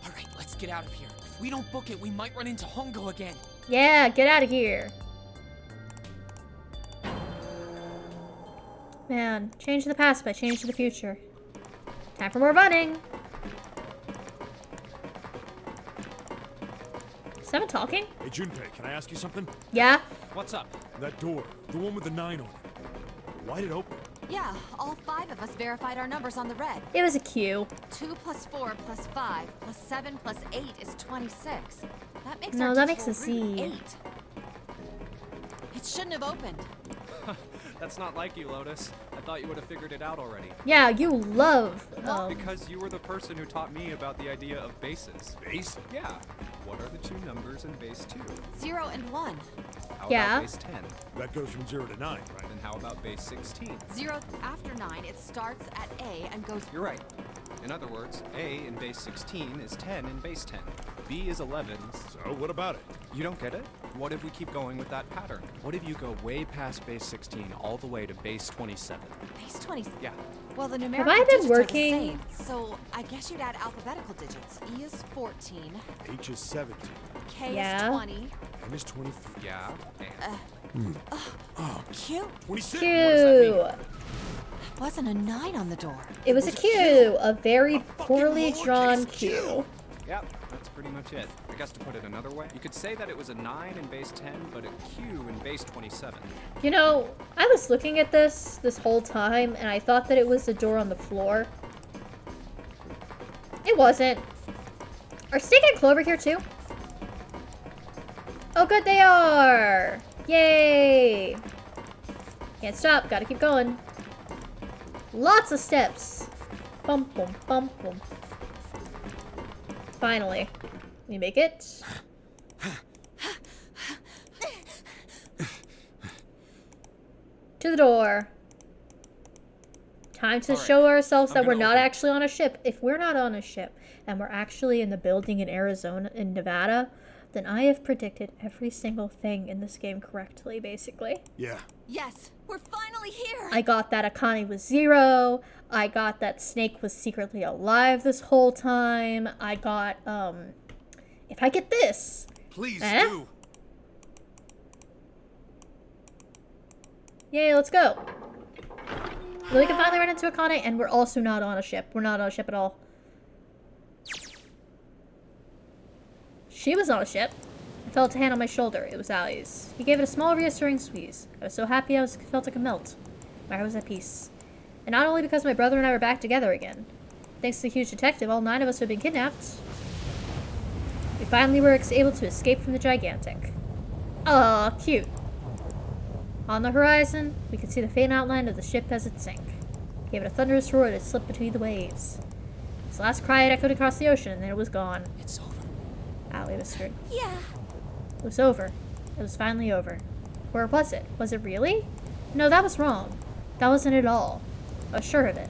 Alright, let's get out of here. If we don't book it, we might run into Hongo again. Yeah, get out of here. Man, change the past by change the future. Time for more running. Is someone talking? Hey, Junpei, can I ask you something? Yeah? What's up? That door, the one with the 9 on it. Why did it open? Yeah, all 5 of us verified our numbers on the red. It was a Q. 2 plus 4 plus 5 plus 7 plus 8 is 26. That makes No, our that makes digital a root Z. 8. It shouldn't have opened. That's not like you, Lotus. I thought you would have figured it out already. Yeah, you love. Because you were the person who taught me about the idea of bases. Base? Yeah. What are the 2 numbers in base 2? 0 and 1. How Yeah. about base 10? That goes from 0 to 9, right? Then how about base 16? 0 after 9, it starts at A and goes... You're right. In other words, A in base 16 is 10 in base 10. B is 11. So, what about it? You don't get it? What if we keep going with that pattern? What if you go way past base 16 all the way to base 27? Base 20. Yeah. Well, the numerical Have I been digits are the working? same, so I guess you'd add alphabetical digits. E is 14, H is 17. K Yeah. is 20, -23. Yeah, and... Oh, Q. 26. Q. Wasn't a 9 on the door. It was a Q. A very poorly drawn Q. Yep, that's pretty much it. I guess to put it another way, you could say that it was a 9 in base 10, but a Q in base 27. You know, I was looking at this whole time, and I thought that it was the door on the floor. It wasn't. Are Snake and Clover here too? Oh, good, they are! Yay! Can't stop, gotta keep going. Lots of steps. Bum, bum, bum, bum. Finally. We make it. To the door. Time to show ourselves that we're not actually on a ship. If we're not on a ship and we're actually in the building in Arizona, in Nevada, then I have predicted every single thing in this game correctly, basically. Yeah. Yes, we're finally here. I got that Akane was 0. I got that Snake was secretly alive this whole time. I got, if I get this. Please do. Yay, let's go. We can finally run into Akane, and we're also not on a ship. We're not on a ship at all. She was on a ship. I felt a hand on my shoulder. It was Ali's. He gave it a small, reassuring squeeze. I was so happy I felt like a melt. My heart was at peace. And not only because my brother and I were back together again. Thanks to the huge detective, all 9 of us had been kidnapped. We finally were able to escape from the gigantic. Aw, cute. On the horizon, we could see the faint outline of the ship as it sank. Gave it a thunderous roar that slipped between the waves. Its last cry had echoed across the ocean, and then it was gone. It's over. Ali whispered. Yeah. It was over. It was finally over. Or was it? Was it really? No, that was wrong. That wasn't it all. I was sure of it.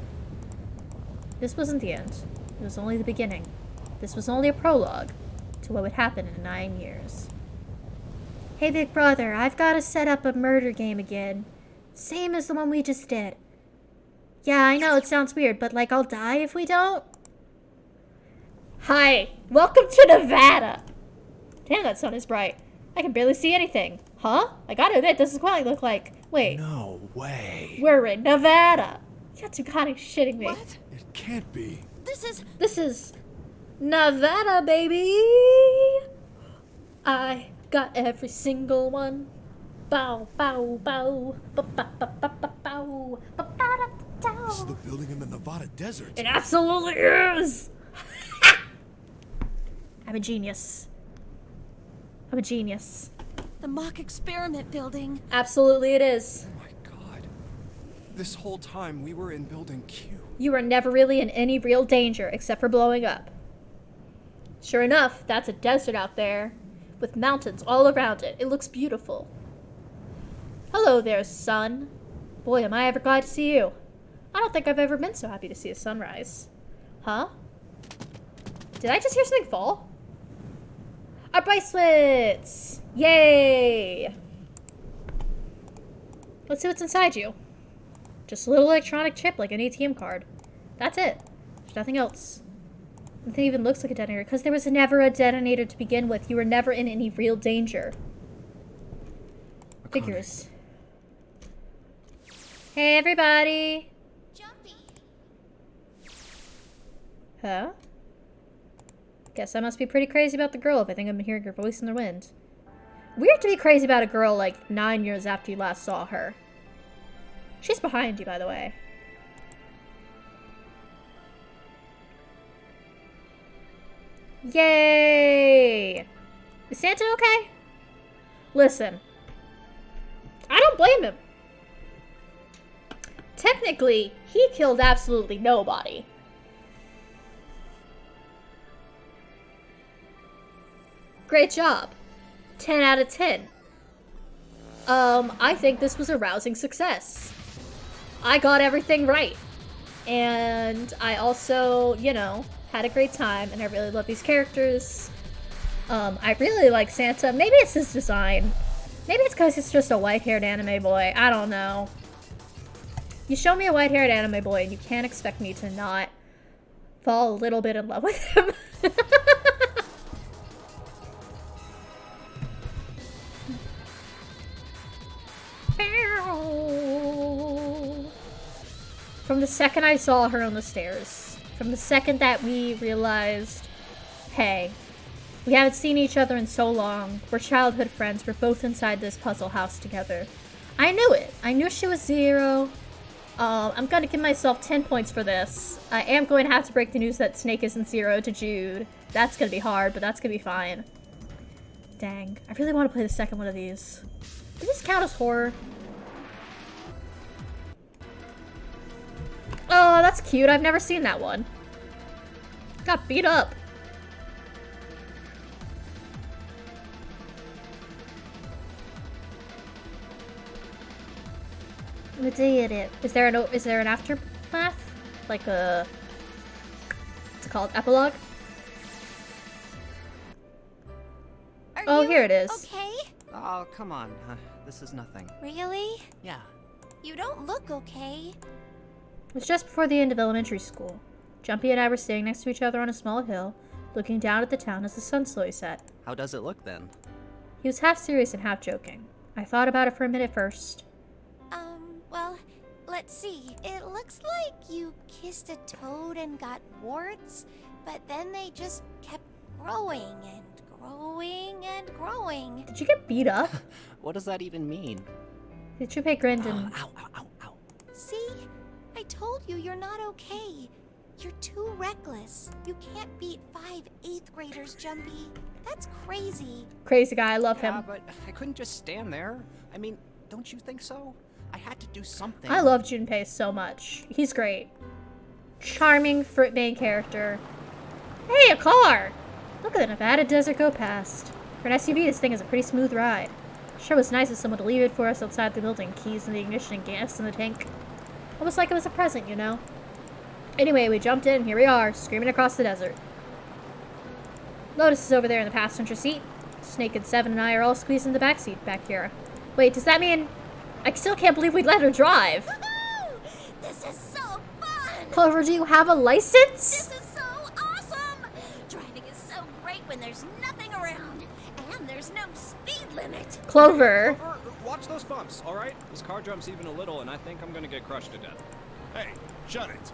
This wasn't the end. It was only the beginning. This was only a prologue to what would happen in 9 years. Hey, big brother, I've got to set up a murder game again. Same as the one we just did. Yeah, I know, it sounds weird, but like I'll die if we don't? Hi, welcome to Nevada! Damn, that sun is bright. I can barely see anything. Huh? I gotta admit, this is what I look like. Wait. No way. We're in Nevada. You gotta be shitting me. What? It can't be. This is Nevada, baby! I got every single one. Bow, bow, bow. Ba-ba-ba-ba-ba-bow. Ba-ba-da-da-dow. This is the building in the Nevada desert. It absolutely is! I'm a genius. I'm a genius. The mock experiment building. Absolutely it is. Oh my god. This whole time we were in Building Q. You were never really in any real danger except for blowing up. Sure enough, that's a desert out there, with mountains all around it. It looks beautiful. Hello there, sun. Boy, am I ever glad to see you. I don't think I've ever been so happy to see a sunrise. Huh? Did I just hear something fall? Our bracelets! Yay! Let's see what's inside you. Just a little electronic chip like an ATM card. That's it. There's nothing else. Nothing even looks like a detonator, because there was never a detonator to begin with. You were never in any real danger. Figures. Hey, everybody! Jumpy. Huh? Guess I must be pretty crazy about the girl if I think I'm hearing her voice in the wind. Weird to be crazy about a girl like 9 years after you last saw her. She's behind you, by the way. Yay! Is Santa okay? Listen. I don't blame him. Technically, he killed absolutely nobody. Great job. 10 out of 10. I think this was a rousing success. I got everything right. And I also, you know, had a great time, and I really love these characters. I really like Santa. Maybe it's his design. Maybe it's because he's just a white-haired anime boy. I don't know. You show me a white-haired anime boy, and you can't expect me to not fall a little bit in love with him. from the second I saw her on the stairs, from the second that we realized, hey, we haven't seen each other in so long, we're childhood friends, we're both inside this puzzle house together. I knew it. I knew she was Zero. I'm gonna give myself 10 points for this. I am going to have to break the news that Snake isn't Zero to Jude. That's gonna be hard, but that's gonna be fine. Dang, I really want to play the second one of these. Does this count as horror? Oh, that's cute. I've never seen that one. Got beat up. Is there an aftermath? Like a... what's it called? Epilogue? Oh, here it is. Okay? Oh, come on. This is nothing. Really? Yeah. You don't look okay. It was just before the end of elementary school. Jumpy and I were standing next to each other on a small hill, looking down at the town as the sun slowly set. How does it look then? He was half serious and half joking. I thought about it for a minute first. Well, let's see. It looks like you kissed a toad and got warts, but then they just kept growing and growing and growing. Did you get beat up? What does that even mean? The Junpei grinned and... Ow. See? I told you you're not okay. You're too reckless. You can't beat 5 8th graders, Jumpy. That's crazy. Crazy guy, I love him. Yeah, but I couldn't just stand there. I mean, don't you think so? I had to do something. I love Junpei so much. He's great. Charming main character. Hey, a car! Look at the Nevada desert go past. For an SUV, this thing is a pretty smooth ride. Sure was nice of someone to leave it for us outside the building. Keys in the ignition and gas in the tank. Almost like it was a present, you know? Anyway, we jumped in and here we are, screaming across the desert. Lotus is over there in the passenger seat. Snake and Seven and I are all squeezed in the back seat back here. Wait, does that mean... I still can't believe we let her drive. This is so fun! Clover, do you have a license? This is so awesome! Driving is so great when there's nothing around. And there's no speed limit. Clover. Clover, watch those bumps, alright? This car jumps even a little and I think I'm gonna get crushed to death. Hey, shut it.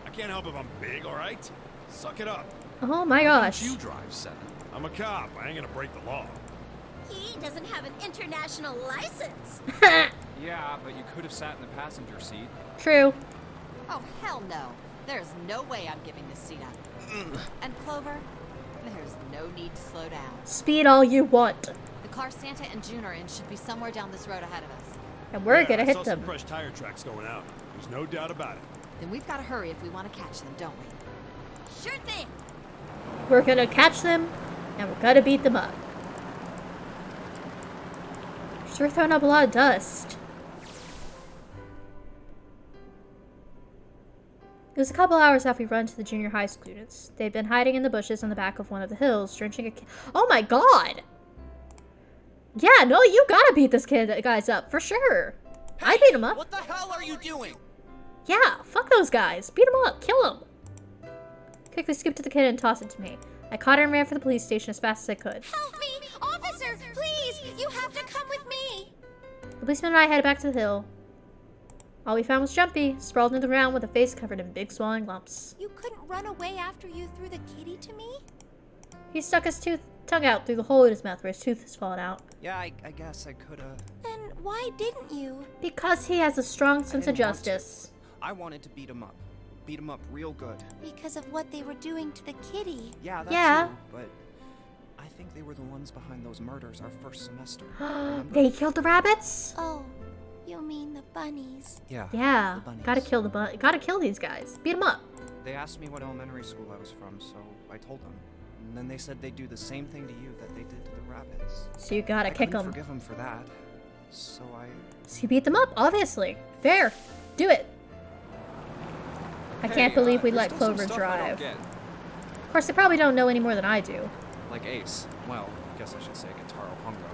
I can't help if I'm big, alright? Suck it up. Oh my gosh. You drive, Seven. I'm a cop. I ain't gonna break the law. He doesn't have an international license. Yeah, but you could have sat in the passenger seat. True. Oh, hell no. There's no way I'm giving this seat up. And Clover, there's no need to slow down. Speed all you want. The car Santa and June are in should be somewhere down this road ahead of us. And we're gonna I hit saw them. some fresh tire tracks going out. There's no doubt about it. Then we've got to hurry if we want to catch them, don't we? Sure thing. We're gonna catch them, and we're gonna beat them up. Sure throwing up a lot of dust. It was a couple hours after we run to the junior high students. They'd been hiding in the bushes on the back of one of the hills, drenching a oh my god! Yeah, no, you gotta beat this guys up, for sure. I beat him up. What the hell are you doing? Yeah, fuck those guys. Beat him up, kill him. Quickly scooped to the kid and tossed it to me. I caught her and ran for the police station as fast as I could. Help me! Officer, please! You have to come with me! The policeman and I headed back to the hill. All we found was Jumpy, sprawled into the ground with a face covered in big swelling lumps. You couldn't run away after you threw the kitty to me? He stuck his tongue out through the hole in his mouth where his tooth has fallen out. Yeah, I guess I could've... Then why didn't you? Because he has a strong sense of justice. I wanted to beat him up. Beat him up real good. Because of what they were doing to the kitty. Yeah, that Yeah. too, but I think they were the ones behind those murders our first semester. They killed the rabbits? Oh, you mean the bunnies? Yeah. Yeah. the bunnies. Gotta kill these guys. Beat them up. They asked me what elementary school I was from, so I told them. And then they said they'd do the same thing to you that they did to the rabbits. So you gotta kick them. I forgive them for that. So So you beat them up, obviously. Fair. Do it. I can't believe we let Clover drive. Of course, they probably don't know any more than I do. Like Ace. Well, I guess I should say Gentaro Hongo.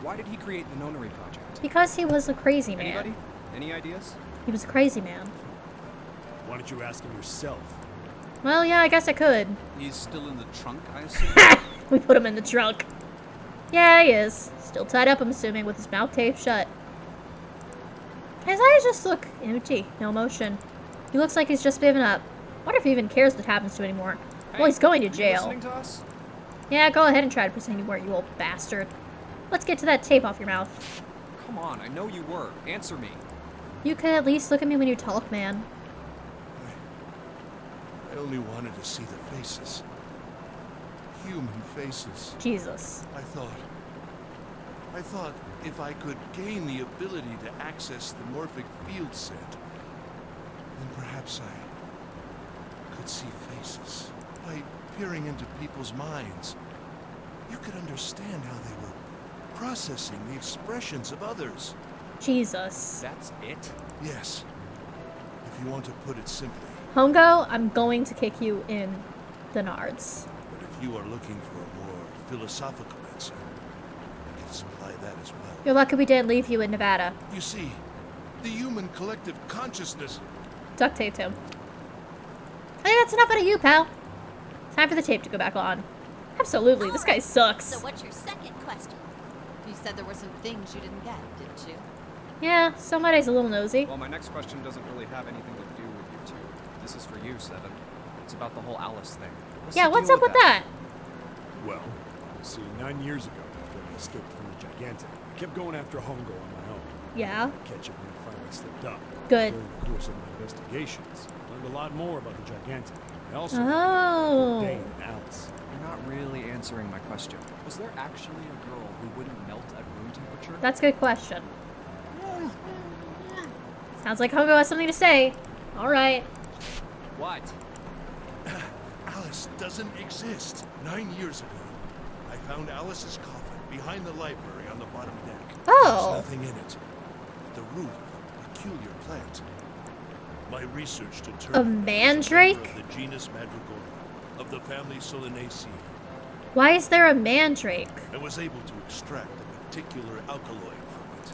Why did he create the Nonary Project? Because he was a crazy man. Anybody? Any ideas? He was a crazy man. Why don't you ask him yourself? Well, yeah, I guess I could. He's still in the trunk, I assume? We put him in the trunk. Yeah, he is. Still tied up, I'm assuming, with his mouth taped shut. His eyes just look empty. No motion. He looks like he's just given up. Wonder if he even cares what happens to him anymore. Well, he's going to jail. Listening to us? Yeah, go ahead and try to pretend you weren't, you old bastard. Let's get to that tape off your mouth. Come on, I know you were. Answer me. You could at least look at me when you talk, man. I only wanted to see the faces. Human faces. Jesus. I thought if I could gain the ability to access the morphic field set, then perhaps I could see faces. By peering into people's minds, you could understand how they were processing the expressions of others. Jesus. That's it? Yes. If you want to put it simply. Hongo, I'm going to kick you in the nards. But if you are looking for a more philosophical answer, I can supply that as well. You're lucky we didn't leave you in Nevada. You see, the human collective consciousness. Duct taped him. Hey, that's enough out of you, pal. Time for the tape to go back on. Absolutely, this guy sucks. So what's your second question? You said there were some things you didn't get, didn't you? Yeah, somebody's a little nosy. Well, my next question doesn't really have anything to do with you two. This is for you, Seven. It's about the whole Alice thing. Yeah, what's up with that? Well, see, 9 years ago, after I escaped from the Gigantic, I kept going after Hongo on my own. Yeah. I'd catch up when I finally slipped up. Good. During the course of my investigations, I learned a lot more about the Gigantic. I also Oh. Dane and Alice. You're not really answering my question. Was there actually a girl who wouldn't melt at room temperature? That's a good question. Sounds like Hongo has something to say. Alright. What? Alice doesn't exist. 9 years ago, I found Alice's coffin behind the library on the bottom deck. Oh. There's nothing in it but the root of a peculiar plant. My research determined A that it was a mandrake? member of the genus Madrigora, of the family Solanaceae. Why is there a mandrake? I was able to extract a particular alkaloid from it.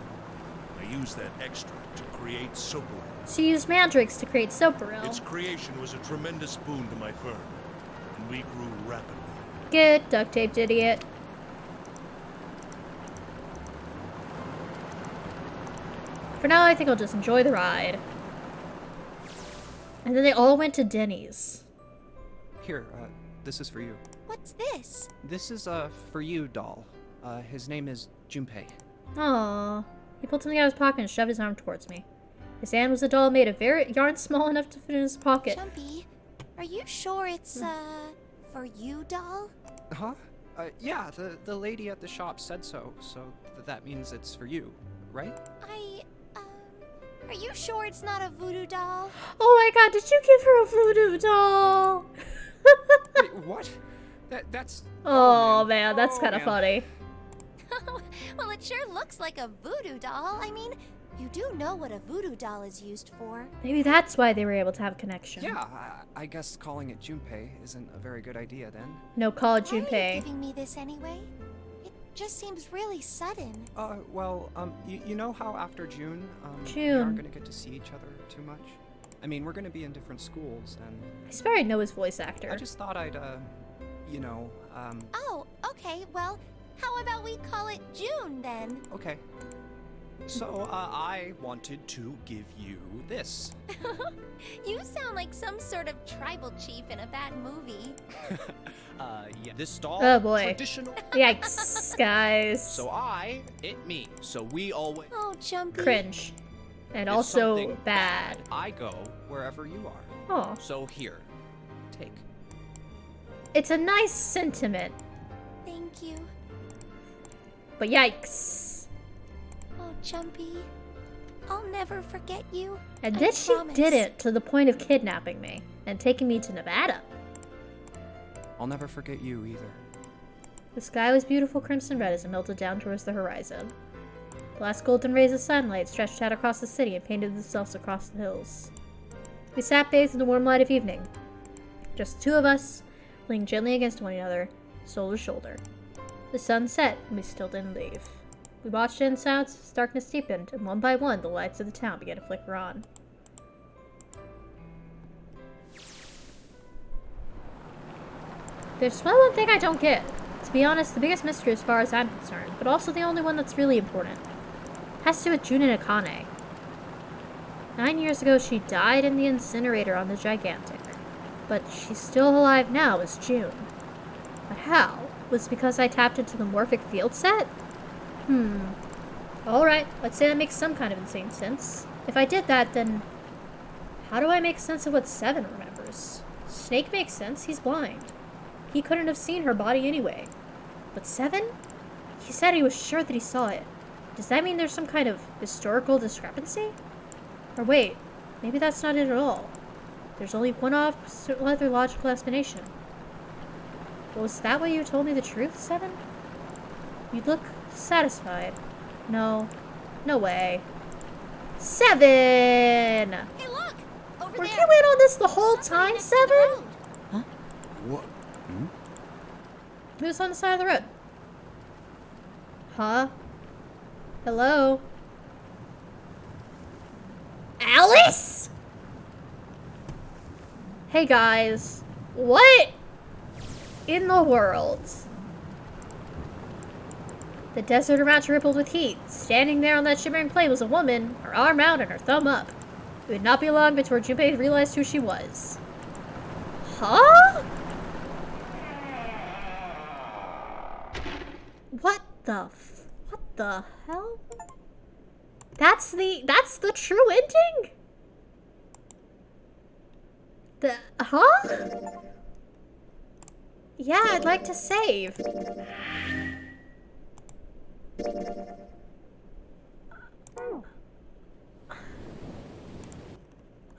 I used that extract to create soapberry. She used mandrakes to create Soapberry. Its creation was a tremendous boon to my firm, and we grew rapidly. Get duct taped, idiot. For now, I think I'll just enjoy the ride. And then they all went to Denny's. Here, this is for you. What's this? This is, for you, doll. His name is Junpei. Aww. He pulled something out of his pocket and shoved his arm towards me. His hand was a doll made of yarn small enough to fit in his pocket. Jumpy, are you sure it's, for you, doll? Huh? Yeah, the lady at the shop said so, that means it's for you, right? Are you sure it's not a voodoo doll? Oh my god, did you give her a voodoo doll? Wait, what? That's... Oh man, that's kind of funny. Well, it sure looks like a voodoo doll. I mean, you do know what a voodoo doll is used for. Maybe that's why they were able to have a connection. Yeah, I guess calling it Junpei isn't a very good idea then. No, call it Why are you Junpei. giving me this anyway? It just seems really sudden. Well, you know how after June, we June. aren't gonna get to see each other too much? I mean, we're gonna be in different schools, and... I swear I know his voice actor. I just thought I'd, you know, Oh, okay, well, how about we call it June then? Okay. So, I wanted to give you this. You sound like some sort of tribal chief in a bad movie. Yeah. This doll, Oh boy. traditional. Yikes, guys. So me. So we always... Oh, Jumpy. Cringe. And If also something bad. I go wherever you are. Oh. So here, take. It's a nice sentiment, Thank you. but yikes. Oh, Jumpy. I'll never forget you. And I then she promise. did it to the point of kidnapping me and taking me to Nevada. I'll never forget you either. The sky was beautiful crimson red as it melted down towards the horizon. The last golden rays of sunlight stretched out across the city and painted themselves across the hills. We sat bathed in the warm light of evening. Just the two of us, leaning gently against one another, shoulder to shoulder. The sun set, and we still didn't leave. We watched it in silence as darkness deepened, and one by one the lights of the town began to flicker on. There's one thing I don't get. To be honest, the biggest mystery as far as I'm concerned, but also the only one that's really important. It has to do with Jun and Akane. 9 years ago, she died in the incinerator on the Gigantic. But she's still alive now as June. But how? Was it because I tapped into the Morphic field set? Alright, let's say that makes some kind of insane sense. If I did that, then how do I make sense of what Seven remembers? Snake makes sense, he's blind. He couldn't have seen her body anyway. But Seven? He said he was sure that he saw it. Does that mean there's some kind of historical discrepancy? Or wait, maybe that's not it at all. There's only one other logical explanation. Was that why you told me the truth, Seven? You look satisfied. No. No way. Seven! Hey, look! Over Were there. you in on this the whole time, Seven? Huh? What? Who's on the side of the road? Huh? Hello? Alice? Hey guys. What in the world? The desert around her rippled with heat. Standing there on that shimmering plain was a woman, her arm out and her thumb up. It would not be long before Junpei realized who she was. Huh? What the hell? That's the true ending? Huh? Yeah, I'd like to save.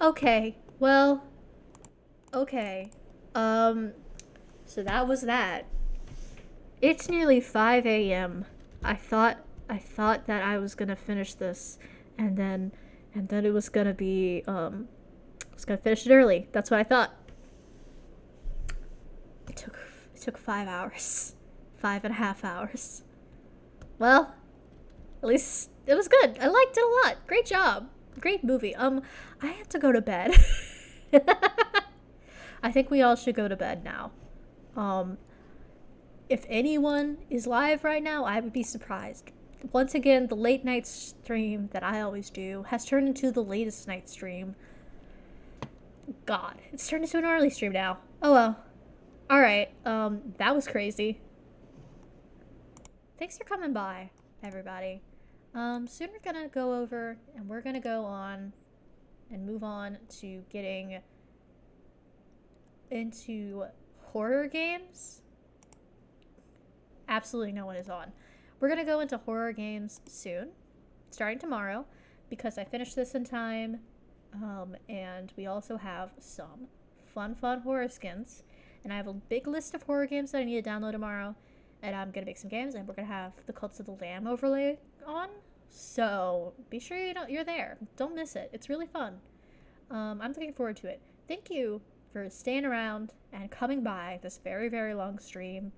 Okay, well, okay. So that was that. It's nearly 5 a.m. I thought that I was gonna finish this, and then it was gonna be, I was gonna finish it early. That's what I thought. It took 5 hours. 5.5 hours. Well, at least it was good. I liked it a lot. Great job. Great movie. I have to go to bed. I think we all should go to bed now. If anyone is live right now, I would be surprised. Once again, the late night stream that I always do has turned into the latest night stream. God, it's turned into an early stream now. Oh well. Alright, that was crazy. Thanks for coming by, everybody. Soon we're gonna go over and we're gonna go on and move on to getting into horror games. Absolutely no one is on. We're gonna go into horror games soon, starting tomorrow, because I finished this in time, and we also have some fun horror skins, and I have a big list of horror games that I need to download tomorrow, and I'm gonna make some games, and we're gonna have the Cults of the Lamb overlay on, so be sure you're there. Don't miss it. It's really fun. I'm looking forward to it. Thank you for staying around and coming by this very, very long stream.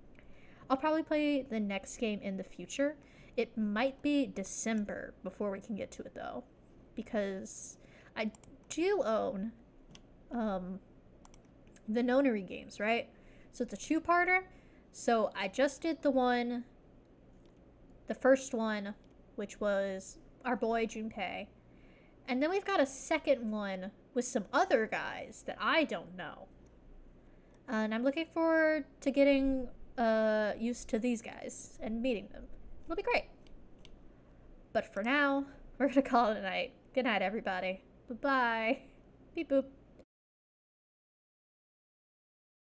I'll probably play the next game in the future. It might be December before we can get to it, though, because I do own the Nonary games, right? So it's a two-parter. So I just did the first one, which was our boy Junpei, and then we've got a second one with some other guys that I don't know, and I'm looking forward to getting used to these guys and meeting them. It'll be great. But for now, we're gonna call it a night. Good night, everybody. Bye-bye. Beep boop.